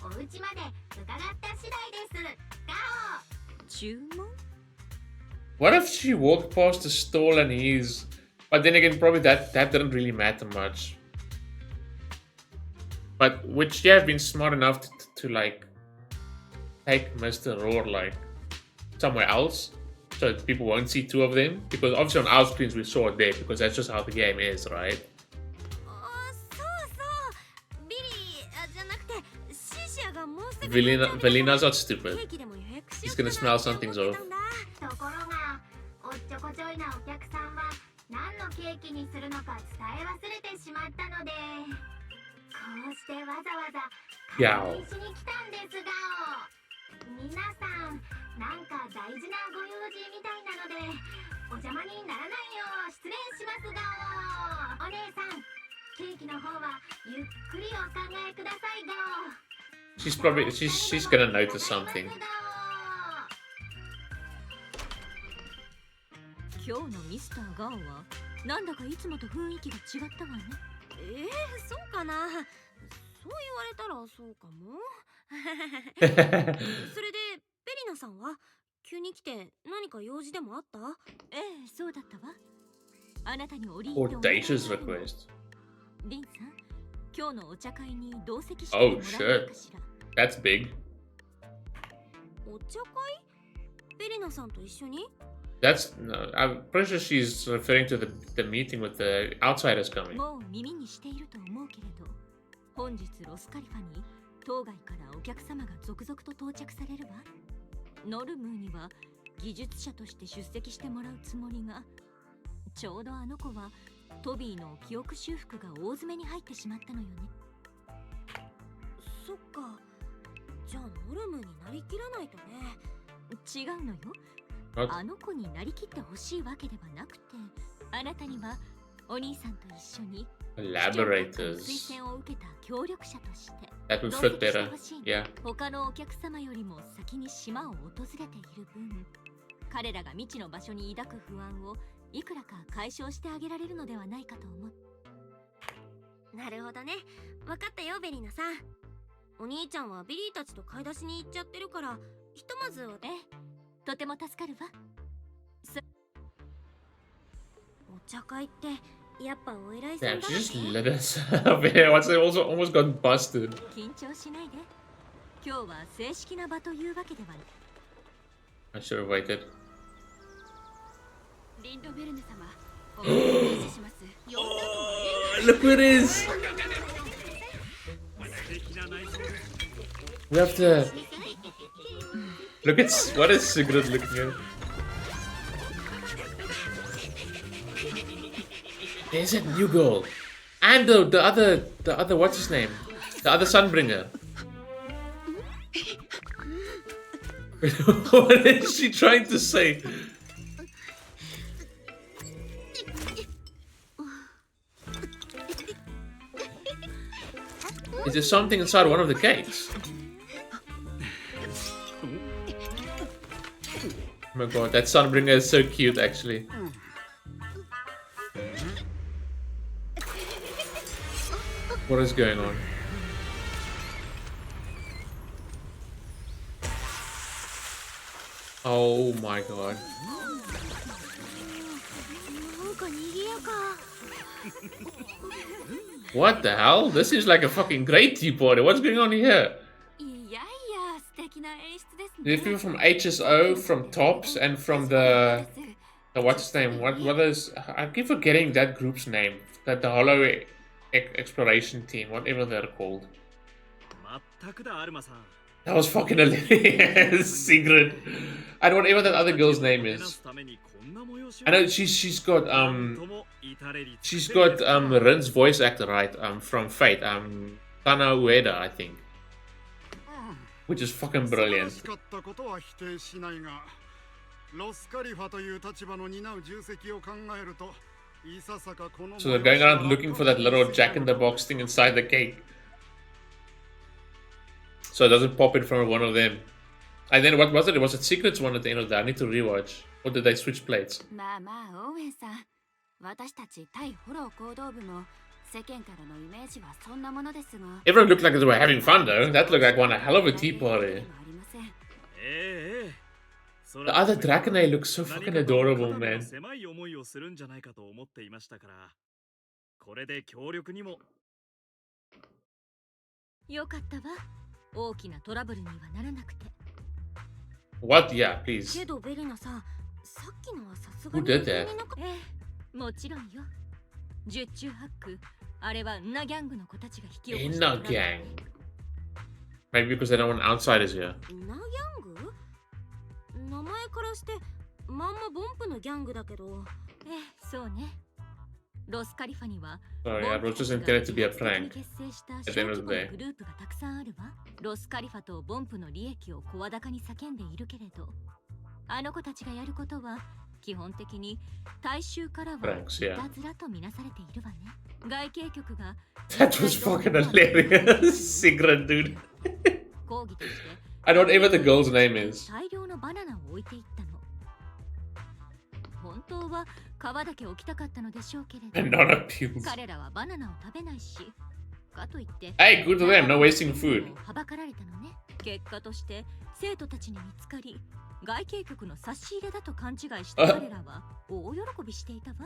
お家まで伺った次第です。ガオ。注文？ What if she walked past the stall and he's... But then again, probably that didn't really matter much. But would she have been smart enough to like take Mr. Roar like somewhere else so that people won't see two of them? Because obviously on our screens we saw it there because that's just how the game is, right? そうそう。ビリーじゃなくてシシアがもうすぐ Velina's not ケ stupid. ーキでも予約し He's よう gonna かな smell って something's 思っ off. てたんだ。ところが、おっちょこちょいなお客さんは何のケーキにするのか伝え忘れてしまったので、こうしてわざわざやお確認しに来たんですが、皆さんなんか大事なご用事みたいなのでお邪魔にならないよう失礼しますが、お姉さんケーキの方はゆっくりお考えくださいが。 She's gonna notice something. 今日のミスターガオはなんだかいつもと雰囲気が違ったわね。そうかな。そう言われたらそうかも。それでベリナさんは急に来て何か用事でもあった？ええ、そうだったわ。あなたに折り入ってお願い Audacious したいの。 request. リンさん、今日のお茶会に同席してもらえるかしら。 That's big. お茶会？ベリナさんと一緒に？ That's no, I'm pretty sure she's referring to the meeting with the outsiders coming. もう耳にしていると思うけれど、本日ロスカリファに当該からお客様が続々と到着されるわ。ノルムーには技術者として出席してもらうつもりが、ちょうどあの子はトビーの記憶修復が大詰めに入ってしまったのよね。そっか。じゃあノルムになりきらないとね。違うのよ。 What? あの子になりきってほしいわけではなくて、あなたにはお兄さんと一緒に Collaborators. 推薦を受けた協力者として That would 同 fit 席して better. ほしいの。 Yeah. 他のお客様よりも先に島を訪れている分、彼らが未知の場所に抱く不安をいくらか解消してあげられるのではないかと思う。なるほどね。わかったよベリナさん。お兄ちゃんはビリーたちと買い出しに行っちゃってるから、ひとまずええ、とても助かるわ。お茶会ってやっぱお偉いさん Damn, だ she ね。 just let us up here. What's it also almost got busted. 緊張しないで。今日は正式な場というわけではない。 I should have waited. リンドベルネ様、お願いします。 Look who it is! We have to look at what is Sigrid looking at? There's that new girl, and the other what's his name? The other Sunbringer. What is she trying to say? Is there something inside one of the cakes? Oh my god, that Sunbringer is so cute actually. What is going on? Oh my god. なんか賑やか。 What the hell? This is like a fucking great tea party. What's going on here? いやいや、素敵な演出ですね。 There's people from HSO, from Tops, and from the what's his name? What is? I keep forgetting that group's name. That the Hollow Exploration Team, whatever they're called. 全くだアルマさん。 That was fucking hilarious. Secret. And whatever that other girl's name is. I know she's got Rin's voice actor, right? From Fate. Tana Ueda, I think. Which is fucking brilliant. So they're going around looking for that little jack-in-the-box thing inside the cake. So it doesn't pop in front of one of them. And then what was it? It was a Secrets one at the end of that. I need to rewatch. Or did they switch plates? まあまあ、オーウェンさん。私たち対フォロー行動部も世間からのイメージはそんなものですが。 Everyone looked like they were having fun though. That looked like one hell of a tea party. The other Dracaene looks so fucking adorable, man. 狭い思いをするんじゃないかと思っていましたから。これで協力にも。よかったわ。大きなトラブルにはならなくて。 What? Yeah, please. けどベリナさん、さっきのはさすが Who に did 本当 that? になんか。ええ、もちろんよ。十中八九、あれはンナギャングの子たちが引き起こした In a gang. Maybe because they don't want outsiders here. ナギャング？名前からしてまんまボンプのギャングだけど。ええ、そうね。ロスカリファには So yeah, it was just intended to be a prank. 結成した At 小 the end 規 of 模 the な day. グループがたくさんあるわ。ロスカリファとボンプの利益を声高に叫んでいるけれど、あの子たちがやることは基本的に大衆からは Pranks, yeah. いたずらとみなされているわね。外景局が That was fucking hilarious. Secret, dude. 抗議として And whatever the girl's name is. 大量のバナナを置いていったの。本当は皮だけ置きたかったのでしょうけれ And ど、 not abused. 彼らはバナナを食べないし、かといって Hey, good to them. No wasting food. はばかられたのね。結果として生徒たちに見つかり、外景局の差し入れだと勘違いした彼らは大喜びしていたわ。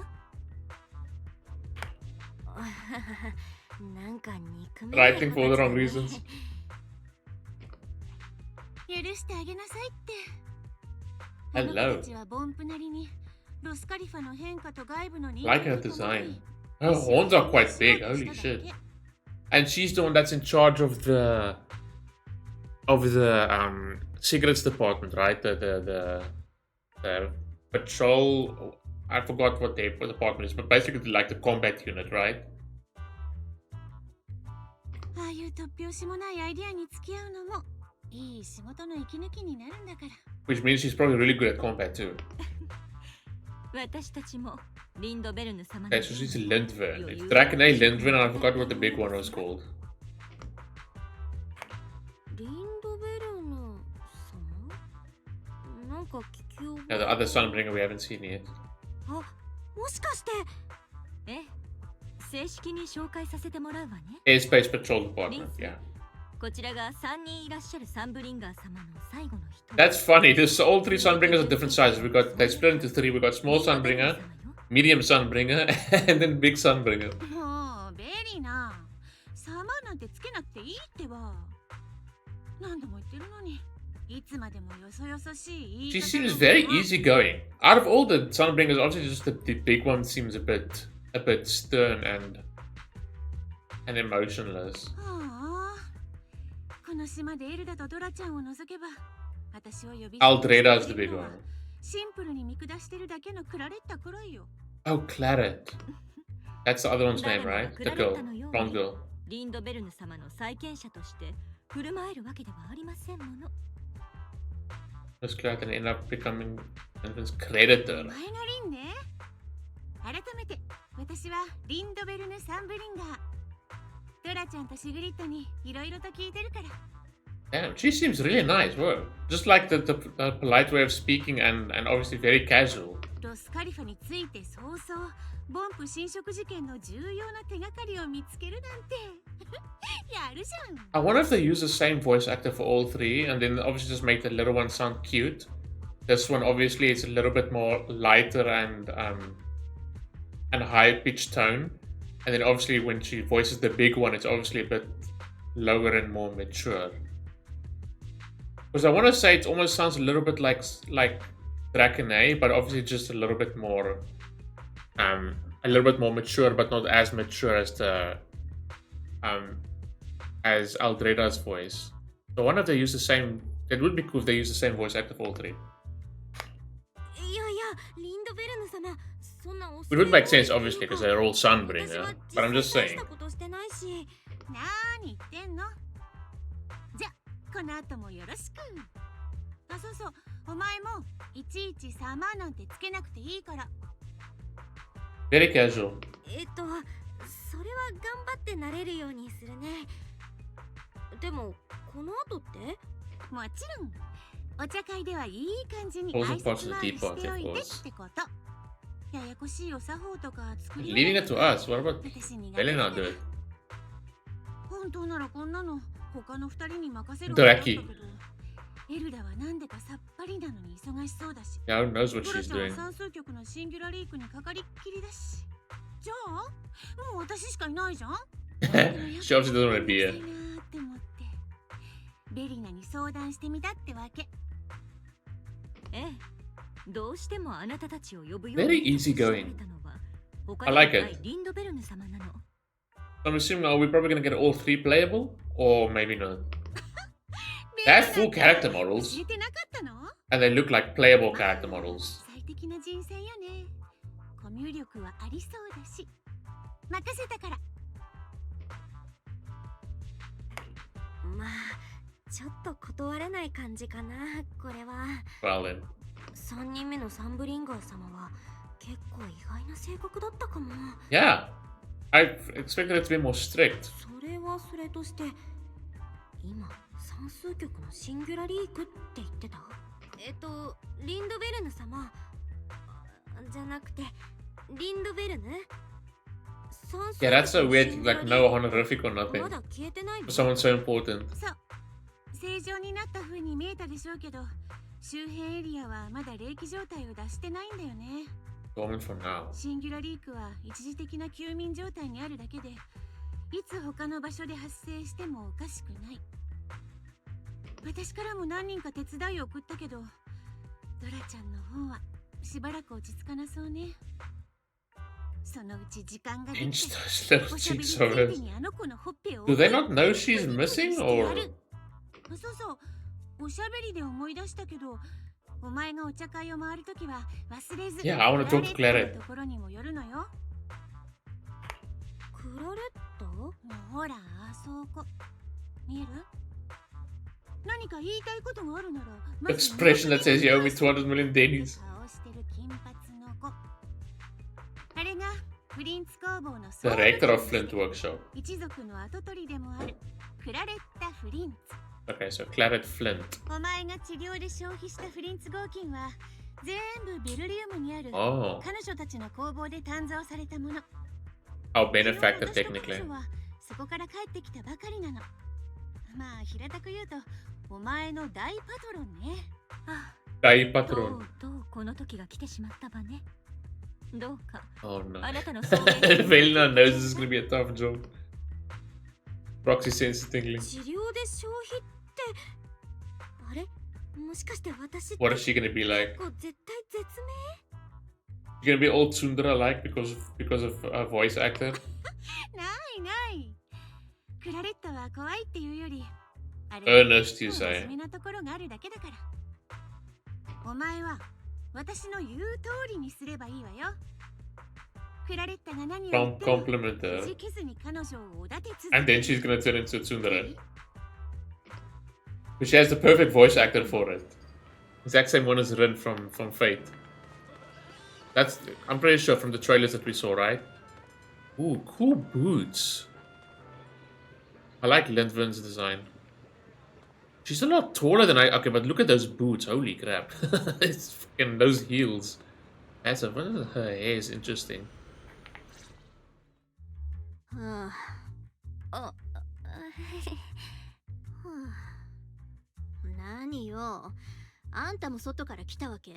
なんか憎め Writing for the wrong reasons. 許してあげなさいって。 Hello. たちはボンプなりにロスカリファの変化と外部の人 Like her design. Her horns are quite big. Holy shit. And she's the one that's in charge of the secrets department, right? The patrol. I forgot what the department is, but basically like the combat unit, right? ああいう突拍子もないアイディアに付き合うのもいい仕事の息抜きになるんだから。 Which means she's probably really good at combat too. 私たちもリンドベルヌ様の Okay, so she's Lindvern. It's Dracaene, Lindvern, and I forgot what the big one was called. リンドベルヌ様？なんか聞き覚 Yeah, the other Sunbringer we haven't seen yet. あ、もしかしてええ、正式に紹介させてもらうわね。 Airspace Patrol Department, yeah. こちらが3人いらっしゃるサンブリンガー様の最後の人。 That's funny. There's all three Sunbringers are different sizes. They split into three. We got small Sunbringer, medium Sunbringer, and then big Sunbringer. もうベリーな、サマーなんてつけなくていいってば。何度も言ってるのに、いつまでもよそよそしい。 She seems very easygoing. Out of all the Sunbringers, obviously just the big one seems a bit stern and emotionless. この島でエルダとドラちゃんを除けば、私を呼び Aldreda is the big one. シンプルに見下してるだけのクラレッタくらいよ。 Oh, Claret. That's the other one's name, right? The girl. Blonde girl. リンドベルヌ様の再建者として振る舞えるわけではありませんもの。 Does Claret and end up becoming Lindvern's creditor? 前のリンね。改めて、私はリンドベルヌ・サンブリンガー。ドラちゃんとシグリッドにいろいろと聞いてるから。 Damn, she seems really nice. Whoa. Just like the polite way of speaking and obviously very casual. ロスカリファについて早々、ボンプ侵食事件の重要な手がかりを見つけるなんて。やるじゃん。 I wonder if they use the same voice actor for all three and then obviously just make the little one sound cute. This one obviously is a little bit more lighter and high pitched tone, and then obviously when she voices the big one, it's obviously a bit lower and more mature. Because I want to say it almost sounds a little bit like Dracaene, but obviously just a little bit more mature, but not as mature as the as Aldreda's voice. So I wonder if they use the same. It would be cool if they use the same voice actor for all three. It would make sense, obviously, because they're all Sunbringer. But I'm just saying. なーに言ってんの？じゃ、この後もよろしく。あ、そうそう、お前もいちいちサマーなんてつけなくていいから。Very casual. それは頑張って慣れるようにするね。でも、この後って？もちろん。お茶会ではいい感じに挨拶回りしておいてってこと。ややこしいお作法とか作り。Leaving it to us. What about Elena do it? 本当ならこんなの他の二人に任せる。ドラキ。エルダはなんでかさっぱりなのに忙しそうだし。Yeah, who knows what she's ドラ doing? ちゃんは算数局のシンギュラリークにかかりっきりだし。じゃあ、もう私しかいないじゃん。She obviously doesn't want to be here. って思ってベリナに相談してみたってわけ。ええ、どうしてもあなたたちを呼ぶよう Very に easygoing. たのは I like it. リンドベルヌ様なの。I'm assuming, are we probably going to get all three playable? Or maybe not? They have full character models. 教えてなかったの？ And they look like playable character models. 最適な人選よね。コミュ力はありそうだし。任せたから。まあ、ちょっと断れない感じかな、これは。Well then. 3人目のサンブリンガー様は結構意外な性格だったかも。Yeah. I expected it to be more strict. それはそれとして、今、算数局のシンギュラリークって言ってた？リンドベルヌ様。じゃなくて、リンドベルヌ？ Yeah, that's so weird, like no honorific or nothing. まだ消えてないの？ For someone so important. そう。正常になった風に見えたでしょうけど、周辺エリアはまだ冷気状態を出してないんだよね。Dormant for now. シンギュラリークは一時的な休眠状態にあるだけで、いつ他の場所で発生してもおかしくない。私からも何人か手伝いを送ったけど、ドラちゃんの方はしばらく落ち着かなそうね。そのうち時間ができて、 Pinch those little おしゃべり cheeks つ of いで hers. にあの子のほっぺを Do they not know she's missing or? そうそう、おしゃべりで思い出したけど、お前がお茶会を回るときは忘れず Yeah, I wanna talk to Claret. ところにもよるのよ。クラレット？ほら、あそこ見える？何か言いたいことがあるなら、 Expression that says you owe me 200 million dennies. 顔してる金髪の子。あれがフリンツ工房の The rector of Flint Workshop. 一族の跡取りでもあるクラレッタ・フリンツ。 Okay, so Claret Flint. お前が治療で消費したフリンツ合金は全部ベルリウムにある Oh. 彼女たちの工房で鍛造されたもの。 Our benefactor, 昨日私と technically. 彼女はそこから帰ってきたばかりなの。まあ平たく言うとお前の大パトロンね。あ、 Dai と Patron. うとうこの時が来てしまったわね。どうか Oh no. あなたの送迎 Velena knows this is gonna be a tough job. Proxy sense tingling. 治療で消費って、あれ？もしかして私って What is she gonna be like? 結構絶対絶 She's gonna be all Tsundra like because of a voice actor? ないない。クラレッタは怖いっていうより、あれ Earnest, you 真 say. 面目なところがあるだけだから。お前は私の言う通りにすればいいわよ。クラレッタが何を言っても Compliment く her. じけずに彼女をおだて続 And け then る。 she's gonna turn into a Tsundere. But she has the perfect voice actor for it. Exact same one as Rin from Fate. That's, I'm pretty sure, from the trailers that we saw, right? Ooh, cool boots. I like Lindvin's design. She's a lot taller than I... Okay, but look at those boots. Holy crap. It's fucking those heels. That's a... Her hair is interesting. はあ、はあ、何よ。あんたも外から来たわけ？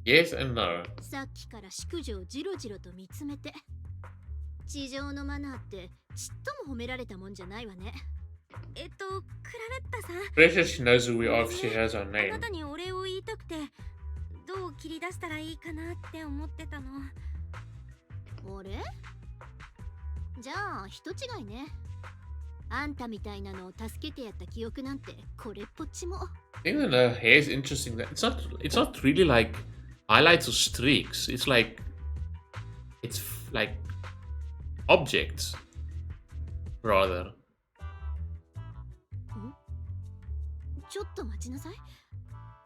Yes and no. さっきから淑女をじろじろと見つめて。地上のマナーってちっとも褒められたもんじゃないわね。クラレッタさん。 Pretty sure she knows who we are if she has our あ name. なたにお礼を言いたくて、どう切り出したらいいかなって思ってたの。あれ？じゃあ人違いね。あんたみたいなのを助けてやった記憶なんてこれっぽっちも。I think that her hair is interesting. It's not really like highlights or streaks. It's like objects rather. ちょっと待ちなさい。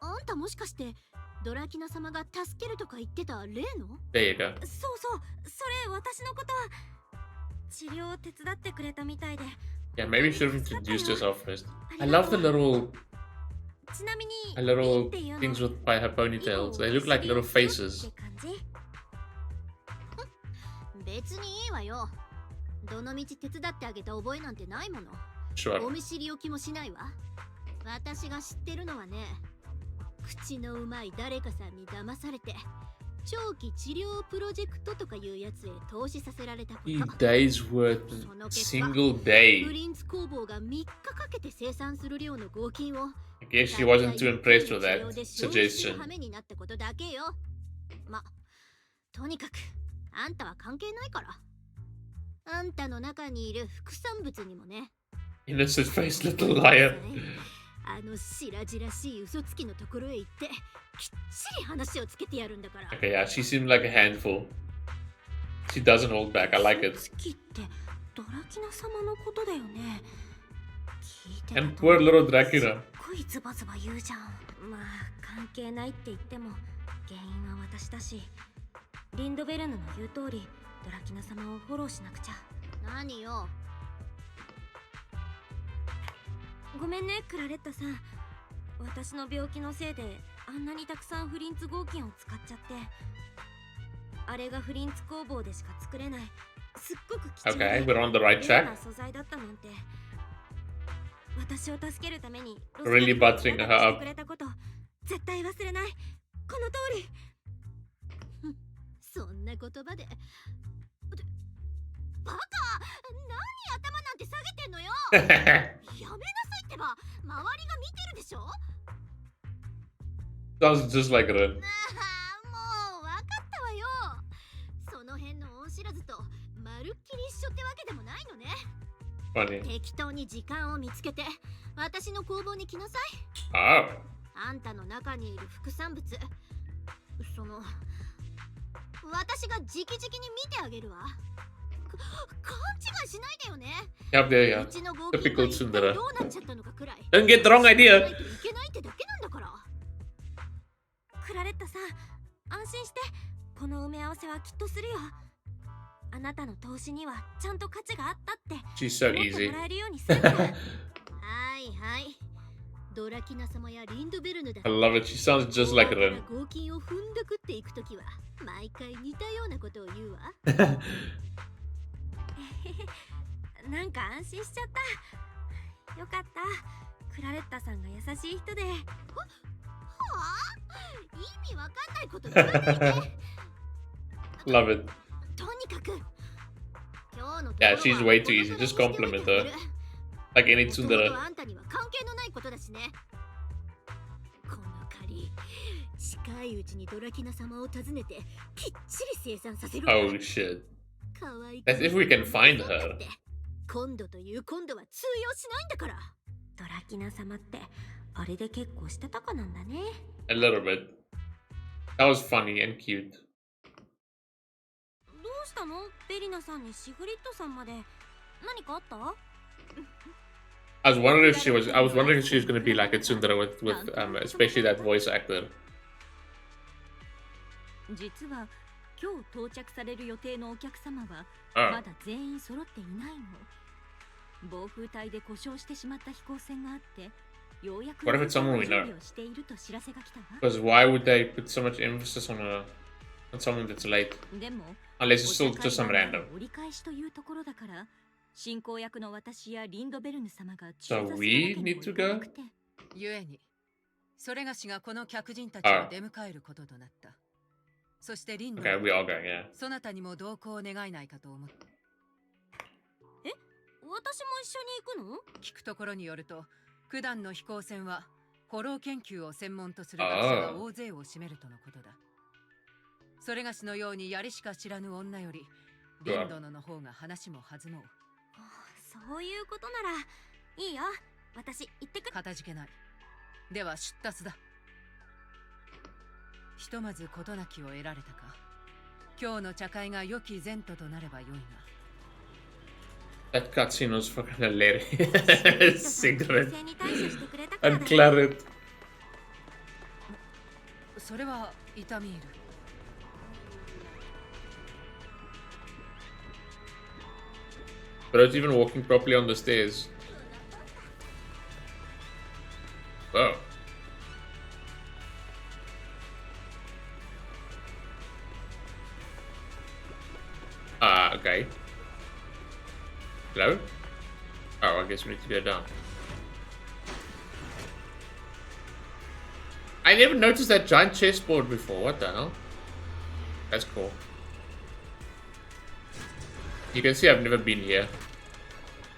あんたもしかしてドラキナ様が助けるとか言ってた例の？ There you go. そうそう、それ私のことは治療を手伝ってくれたみたいで。 Yeah, maybe you should have introduced yourself first. I love the little ちなみに little things with by her ponytails. They look like little faces. 別にいいわよ。どのみち手伝ってあげた覚えなんてないもの。 Sure. お見知りおきもしないわ。私が知ってるのはね、口のうまい誰かさんに騙されて長期治療プロジェクトとかいうやつへ投資させられたこと。 3 days worth single プ day. リンツ工房が3日かけて生産する量の合金を I guess she wasn't too impressed with that 治療 suggestion. 羽目になったことだけよ。とにかくあんたは関係ないから。あんたの中にいる副産物にもね。 Innocent faced little liar. あの白々しい嘘つきのところへ行ってきっちり話をつけてやるんだから。 Okay, yeah, she seemed like a handful. She doesn't hold back. I like it. 嘘つきってドラキナ様のことだよね。聞いて And poor little Dracaene. すっごいズバズバ言うじゃん。まあ関係ないって言っても原因は私だし、リンドベルヌの言う通りドラキナ様をフォローしなくちゃ。何よ。ごめんねクラレッタさん。私の病気のせいであんなにたくさんフリンツ合金を使っちゃって、あれがフリンツ工房でしか作れないすっごく貴重 Okay, で we're on the right レアな track. 素材だったなんて。私を助けるために Really buttering her して up. くれたこと絶対忘れない。この通り。そんな言葉でバカ、何頭なんて下げてんのよ。やめなさいってば、周りが見てるでしょ。 Sounds just like her. もう分かったわよ。その辺の恩知らずとまるっきり一緒ってわけでもないのね。 Funny. 適当に時間を見つけて私の工房に来なさい。 Oh. あんたの中にいる副産物、その私が直々に見てあげるわ。勘違いしないでよね。 Yep, there you う go. ちの合金が Typical 一体 Tsundere. どうなっちゃったのかくらい Don't get the wrong な idea. いといけないってだけなんだから。クラレッタさん、安心して。この埋め合わせはきっとするよ。あなたの投資にはちゃんと価値があったって She's so 思って easy. もらえるようにするから。はいはい。ドラキナ様やリンドベルヌだ。 I love it. She sounds just like her. 合金を踏んだくっていくときは毎回似たようなことを言うわ。なんか安心しちゃった。よかった。クラレッタさんが優しい人で。はあ？意味わかんないこと言わないで。Love it. とにかく今日の Yeah, she's way too easy. Just compliment her. Like any Tsundere. あんたには関係のないことだしね。この借り近いうちにドラキナ様を訪ねてきっちり生産させる。 Oh shit. 可愛い That's if we can find her. 今度という今度は通用しないんだから。ドラキナ様ってあれで結構してたかなんだね。 A little bit. That was funny and cute. どうしたのベリナさんにシグリッドさんまで。何かあった？ I was wondering if she was going to be like a Tsundere with especially that voice actor. 実は今日到着される予定のお客様は Oh. まだ全員揃っていないの。暴風帯で故障してしまった飛行船があって、ようやく What if it's someone we 準 know? 備をしていると知らせが来たわ。 Because why would they put so much emphasis on someone that's late? でも Unless it's お still 茶 just some 会は random. 折り返しというところだから、進行役の私やリンドベルヌ様が So we need to go? 故にそれがしがこの客人たちを出迎えることとなった。そしてリンド、Okay, we all going, yeah. そなたにも同行を願えないかと思った。え、私も一緒に行くの？聞くところによると、九段の飛行船はホロー研究を専門とする学者が大勢を占めるとのことだ。それがしのようにやりしか知らぬ女より、リンドの方が話も弾もう。そういうことならいいよ。私行ってくる。かたじけない。では出立だ。ひとまず事なきを得られたか。今日の茶会が良き前途となればよいが。That cutscene was fucking hilarious. Cigarette and claret. それは痛み入る。Without even walking properly on the stairs. Whoa. Okay. Hello? Oh, I guess we need to go down. I never noticed that giant chessboard before. What the hell? That's cool. You can see I've never been here.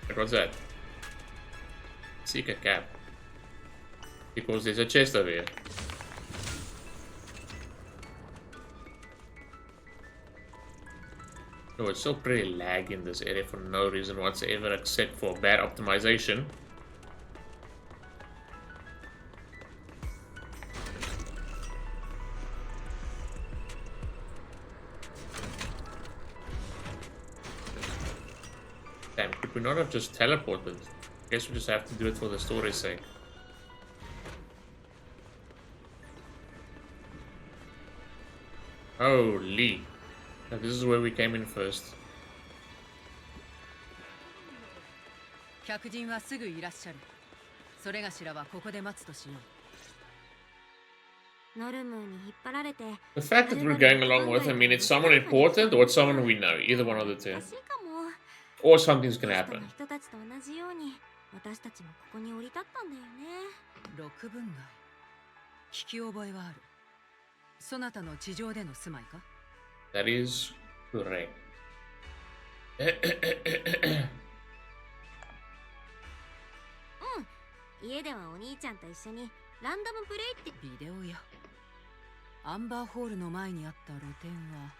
But what's that? Seek a cap. Because there's a chest over here. Oh, it's so pretty lag in this area for no reason whatsoever except for bad optimization. Damn, could we not have just teleported? Guess we just have to do it for the story's sake. Holy. Now this is where we came in first. 客人はすぐいらっしゃる。それがしらはここで待つとしよう。ノルムーに引っ張られて。The fact that we're going along with him means it's someone important or it's someone we know. Either one of the two. Or something's gonna happen. 人たちと同じように私たちもここに降り立ったんだよね。六分街。聞き覚えはある。そなたの地上での住まいか？ That is correct. 家ではお兄ちゃんと一緒にランダムプレイってビデオやアンバーホールの前にあった露店は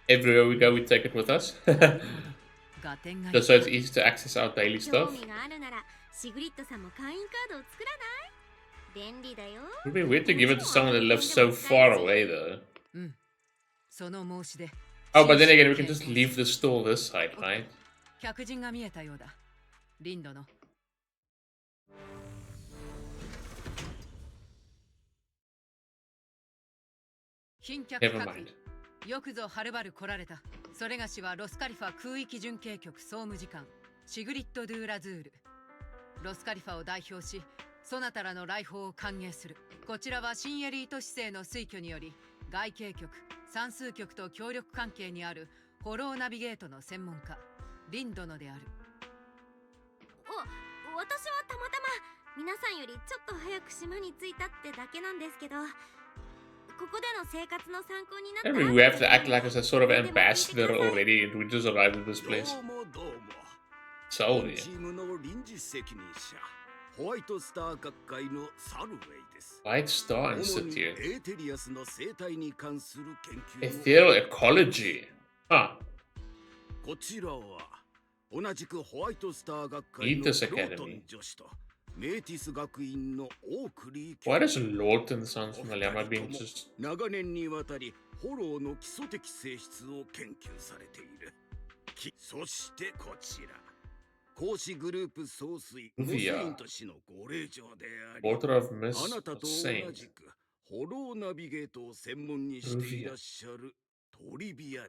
Everywhere we go, we take it with us. Just so it's easy to access our daily stuff. 興味があるならシグリッドさんも会員カードを作らない？便利だよ。 It would be weird to give it to someone that lives so far away, though. その申し出。 Oh, but then again, we can just leave the store this side, right? 客人が見えたようだ。リンドの。賓客各位、よくぞはるばる来られた。それがしはロスカリファ空域準計局総務次官シグリッド・ドゥーラズール。ロスカリファを代表し、そなたらの来訪を歓迎する。こちらは新エリート市政の推挙により、外計局、算数局と協力関係にあるホローナビゲートの専門家、リンドノである。私はたまたま皆さんよりちょっと早く島に着いたってだけなんですけど、ここでの生活の参考になったら。 I mean, we have to act like as a sort of ambassador already, and we just arrived at this place. So, yeah. ホワイトスター学会のサルウェイです。 White Star 主に Institute. エーテリアスの生態に関する研究。 Ethereal Ecology. Huh. こちらは同じくホワイトスター学会のロートン女子とメーティス学院のオークリー。 Why does Lawton sound familiar? Am I being just... 長年にわたりホローの基礎的性質を研究されている。そしてこちら。講師グループ総帥モセイント氏のご令嬢であり、 Daughter of Miss あなたと同 Saint. じくホローナビゲートを専門にしていらっしゃるトリビア。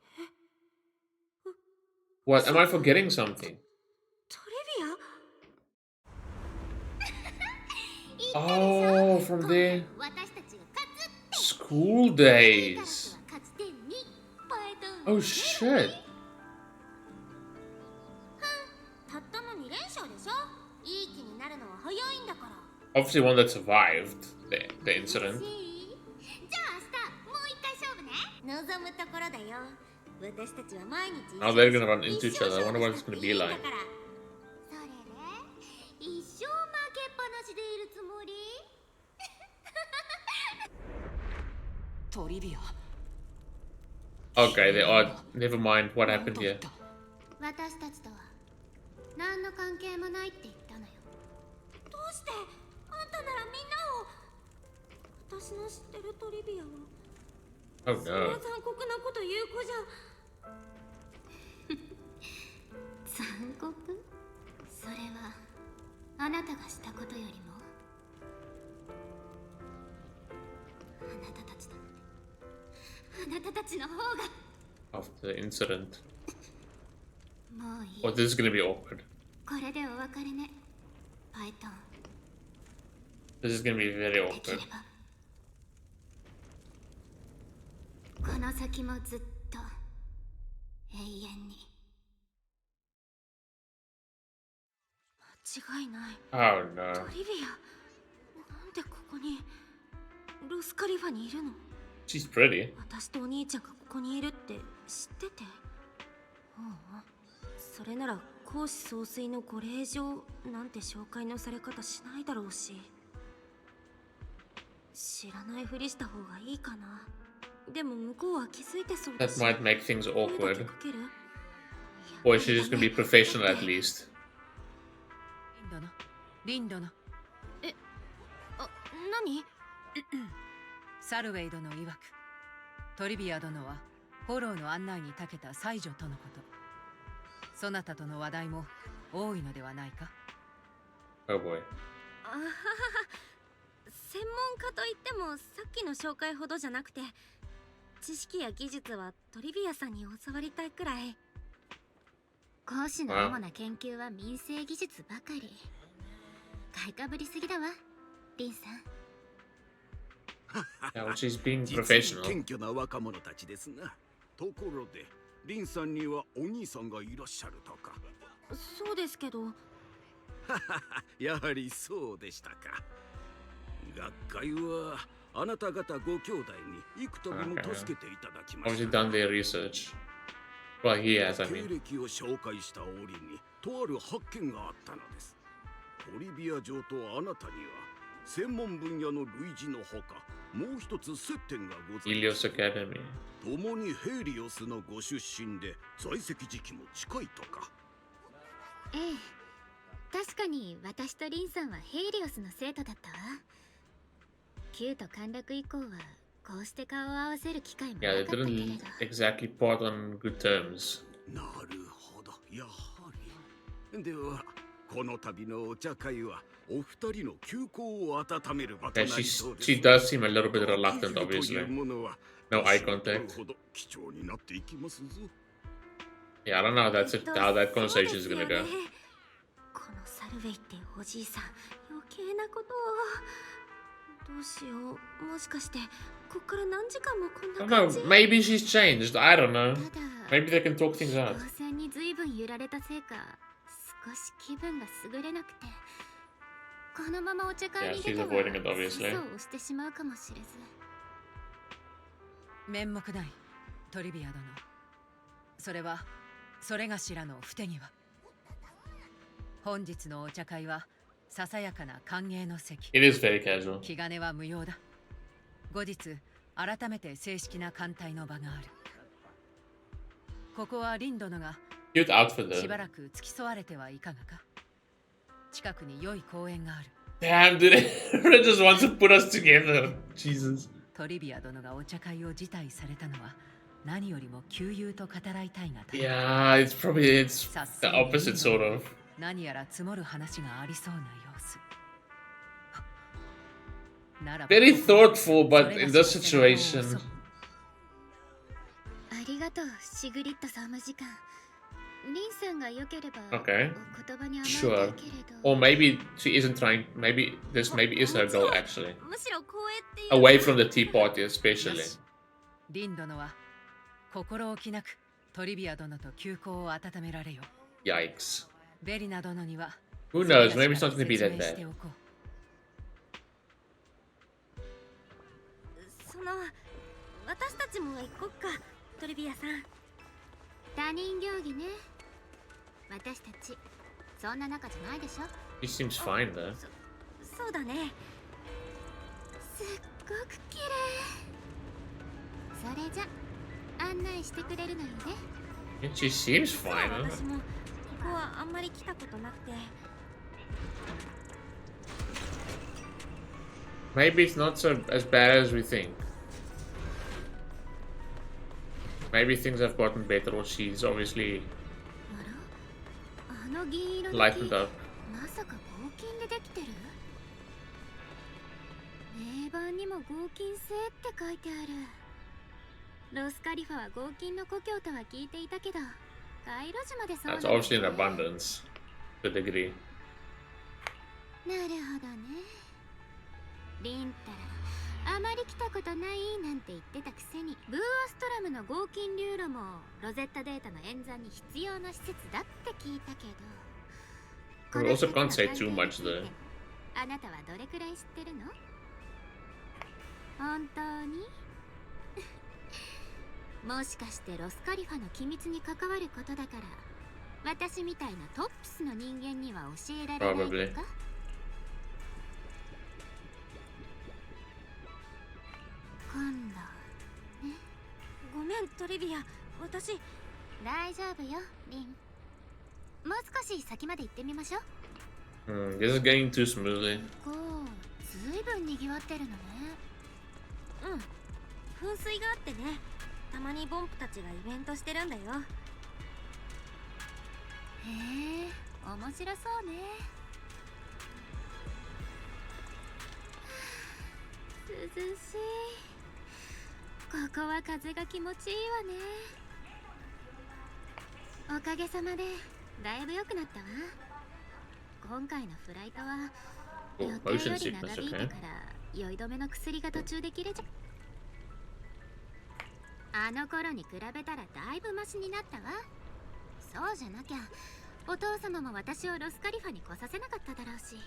What? Am I forgetting something? トリビア？ Oh, from the school days. Oh shit. たったの2連勝でしょ？いい気になるのは早いんだから。 Obviously one that survived the incident. じゃあ明日もう一回勝負ね。望むところだよ。私たちは毎日 Now they're gonna run into each other. I wonder what it's gonna be like. それで一生負けっぱなしでいるつもり？トリビア。 Okay, they are. Never mind what happened here. 私たちとは何の関係もないって言ったのよ。どうしてあんたならみんなを。私の知ってるトリビアは Oh そんな no. 残酷なこと言う子じゃ。残酷？それはあなたがしたことよりもあなたたちだってあなたたちの方が After the incident. もういい。 Oh, this is gonna be awkward. これでお別れねパイトン。 This is gonna be very できれ awkward. ばこの先もずっと永遠に。間違いない。 Oh no. トリビアなんでここにロスカリファにいるの？ She's pretty. 私とお兄ちゃんがここにいるって知ってて。ううん、それなら公私総帥のご令状なんて紹介のされ方しないだろうし、知らないふりした方がいいかな。でも向こうは気づいてそうだ That し。 might make things 声だけ awkward. かける？ Or she's just gonna be professional at least. リンドのあ、何？サルウェイ殿曰くトリビア殿はフォローの案内に長けた才女とのこと。そなたとの話題も多いのではないか？ Oh boy. あははは、専門家といってもさっきの紹介ほどじゃなくて、知識や技術はトリビアさんに教わりたいくらい。講師の主な研究は民生技術ばかり。買いかぶりすぎだわリンさん。 Yeah, well, she's being 実に professional. 謙虚な若者たちですな。ところでリンさんにはお兄さんがいらっしゃるとか。そうですけど。やはりそうでしたか。学会はあなた方ご兄弟に幾度も助けていただきまし Obviously た。 done their research. Well, he has, I 経 mean. 歴を紹介した折にとある発見があったのです。トリビア城とあなたには専門分野の類似のほかもう一つ接点がございます。 Helios Academy. 共にヘリオスのご出身で在籍時期も近いとか。ええ、確かに私とリンさんはヘイリオスの生徒だったわ。旧都陥落以降はこうして顔を合わせる機会もな Yeah, か they ったけれ didn't ど。 exactly part on good terms. なるほど、やはり。ではこの度のお茶会はお二人の休校を温める場と Yeah, なりそうです。 she does seem a little bit reluctant, とい obviously. うものは No eye 年を取る contact. ほど貴重になっていきますぞ。 Yeah, I don't know how that conversation is gonna go. このサルウェイっておじいさん余計なことを。どうしよう、もしかしてこっから何時間もこん I な don't 感じ。 know, maybe she's changed. I don't know. ただ Maybe they can talk things out. 当選に随分揺られたせいか少し気分が優れなくて、このままお茶会に出ては Yeah, she's avoiding it, obviously. 粗相をしてしまうかもしれず。面目ないトリビア殿。それはそれがしらの不手際。本日のお茶会はささやかな歓迎の席。 It is very casual. 気兼ねは無用だ。後日改めて正式な艦隊の場がある。ここはリン殿が Cute outfit しば though. らく付き添われてはいかがか。近くに良い公園がある。 Damn, dude. It just wants to put us together. Jesus. トリビア殿がお茶会を辞退されたのは何よりも旧友と語らいたいがため。 Yeah, it's probably the opposite sort of. 何やら積もる話がありそうな様子。ならば Very thoughtful, but in this situation. ありがとうシグリッド総務次官。リンさんが良ければ Okay. お言葉に甘え Sure. たいけれど。 Or maybe she isn't trying. Maybe this maybe is her goal actually. むしろ光栄っていう。 Away from the tea party, especially. リン殿は心置きなくトリビア殿と旧交を温められよ。 Yikes. ベリナ殿には Who knows? Maybe it's not going to be that 説明して bad. おこう。たちも行こっか、トリビアさん。他人行儀ね。私たちそんな仲じゃないでしょ。 He seems fine there. そうだね。すっごく綺麗。それじゃ案内してくれるのよね。 And she seems 実 fine, は huh? 私もここはあんまり来たことなくて。Maybe it's not so as bad as we think. Maybe things have gotten better, or she's obviously あら、あの銀色の木 lightened up. まさか合金でできてる？銘板にも合金製って書いてある。ロスカリファは合金の故郷とは聞いていたけど、街路樹までそうなん That's だね。 obviously in abundance, to a degree. なるほどね。リンタラ、あまり来たことないなんて言ってたくせに、ブーアストラムの合金流路もロゼッタデータの演算に必要な施設だって聞いたけど。 We also can't say too much though. あなたはどれくらい知ってるの？本当に？もしかしてロスカリファの機密に関わることだから、私みたいなトップスの人間には教えられないとか？今度ね。ごめんトリビア、私。大丈夫よ、リン。もう少し先まで行ってみましょう。This is getting too smoothly. こう、ずいぶん賑わってるのね。噴水があってね、たまにボンプたちがイベントしてるんだよ。へえ、面白そうね。涼しい。ここは風が気持ちいいわね。おかげさまでだいぶ良くなったわ。今回のフライトは予 Oh, 定よ motion り長 sickness, 引いた okay. から酔い止めの薬が途中で切れちゃあの頃に比べたらだいぶマシになったわ。そうじゃなきゃお父様も私をロスカリファに来させなかっただろうし。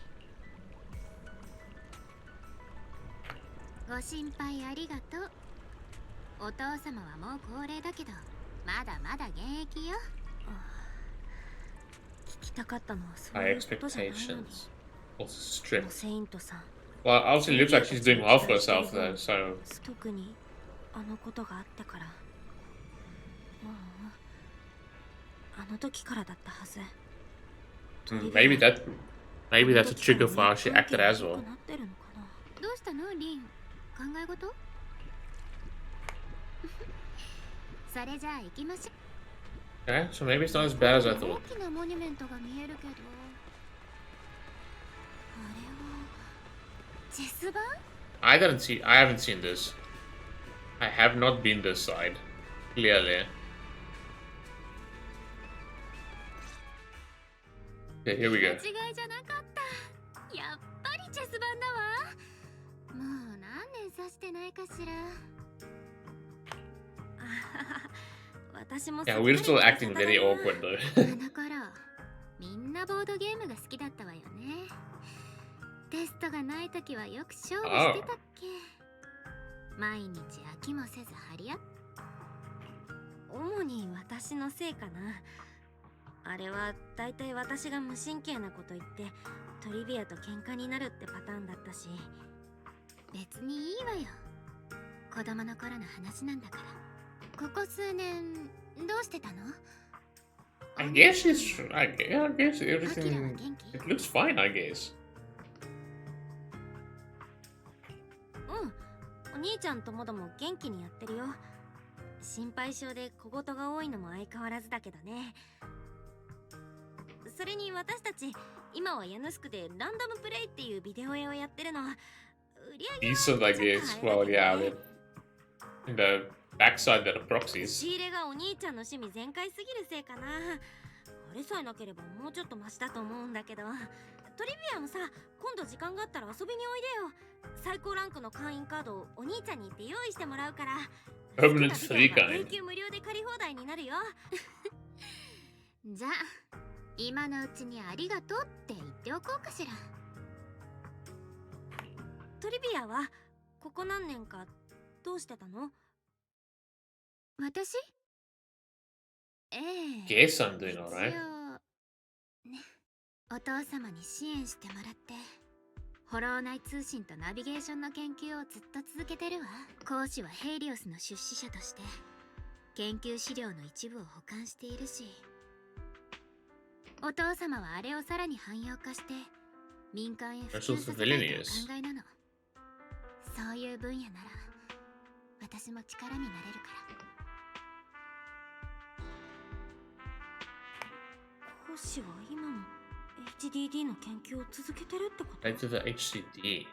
ご心配ありがとう。お父様はもう高齢だけどまだまだ現役よ。聞きたかったのはそう High いうことじゃないのに。 expectations. Also モ strict. セイントさん。 Well, obviously it looks like she's doing well for herself though, so 特にあのことがあってから。あの時からだったはず。maybe that's a trigger for how she acted as well. どうしたのリン？考え事？それじゃあ行きましょう。 Okay, so maybe it's not as bad as I thought. 大きなモニュメントが見えるけど、あれはチェス盤？ I haven't seen this. I have not been this side. Clearly. Okay, here we go. 間違いじゃなかった。やっぱりチェス盤だわ。もう何年指してないかしら。私も Yeah, we're still acting very awkward though. あの頃みんなボードゲームが好きだったわよね。テストがない時はよく勝負してたっけ。毎日飽きもせず張り合っ。主に私のせいかな。あれはだいたい私が無神経なこと言ってトリビアと喧嘩になるってパターンだったし。別にいいわよ。子供の頃の話なんだから。ここ数年どうしてたの？ I guess everything. It looks fine, I guess. お兄ちゃんともども元気にやってるよ。心配性で小言が多いのも相変わらずだけどね。それに私たち今はヤヌスクでランダムプレイっていうビデオ絵をやってるの。売り上げは Decent, I guess. Well, yeah, in the backside that are proxies. 仕入れがお兄ちゃんの趣味全開すぎるせいかな。あれさえなければもうちょっとマシだと思うんだけど。トリビアもさ、今度時間があったら遊びにおいでよ。最高ランクの会員カードをお兄ちゃんに言って用意してもらうから。 Permanent free 永 kind. 久無料で借り放題になるよ。じゃあ今のうちにありがとうって言っておこうかしら。トリビアはここ何年かどうしてたの？私ええ。 Guess I'm doing 一 alright. 応ね、お父様に支援してもらって、ホロー内通信とナビゲーションの研究をずっと続けてるわ。講師はヘイリオスの出資者として研究資料の一部を保管しているし、お父様はあれをさらに汎用化して民間へ普及させたいとお考えなの。そういう分野なら私も力になれるから。講師は今も HDD の研究を続けてるってこと？ Right to the HCD.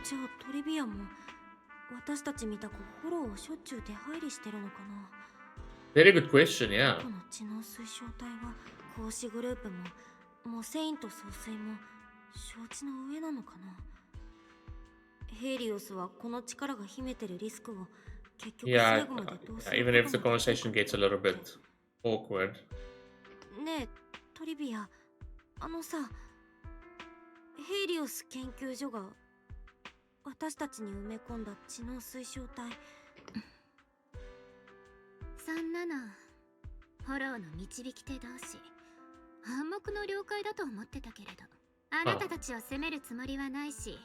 じゃあトリビアも私たちみたくフォローをしょっちゅう出入りしてるのかな？ Very good question, yeah. この知能推奨隊は講師グループもモセインと総帥も承知の上なのかな？ヘイリオスはこの力が秘めてるリスクを結局 Yeah, 最後までどうす even る if the conversation gets a little bit awkward. ねえトリビア、あのさ、ヘイリオス研究所が私たちに埋め込んだ知能推奨体、そんなのフォローの導き手同士暗黙の了解だと思ってたけれど、あなたたちを責めるつもりはないし、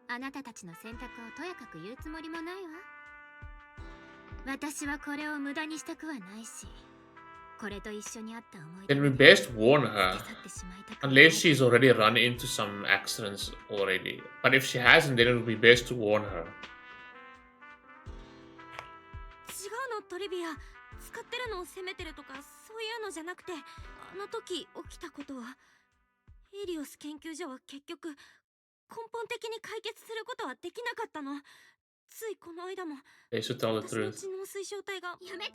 あなたたちの選択をとやかく言うつもりもないわ。私はこれを無駄にしたくはないし、これと一緒にあった思い出 Then we best warn her. 捨て去ってしまいたくない。 Unless she's already run into some accidents already. But if she hasn't, then it would be best to warn her. 違うのトリビア、使ってるのを責めてるとかそういうのじゃなくて、あの時起きたことはヘイリオス研究所は結局根本的に解決することはできなかったの。ついこの間も They should tell the 私の truth. 知能推奨体がやめて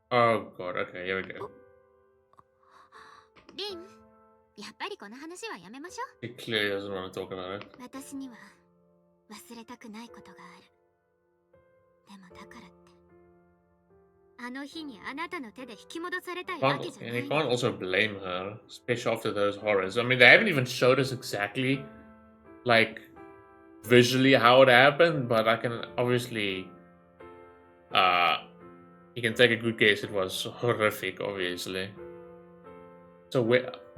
Oh god, okay, here we go. リン、やっぱりこの話はやめましょ She clearly doesn't want to talk about it. う。私には忘れたくないことがある。でもだからってあの日にあなたの手で引き戻されたいわけじゃ And な you い。 can't also blame her, especially after those horrors. I mean, they haven't even showed us exactly, like, visually how it happened, but I can obviously, you can take a good guess it was horrific, obviously. So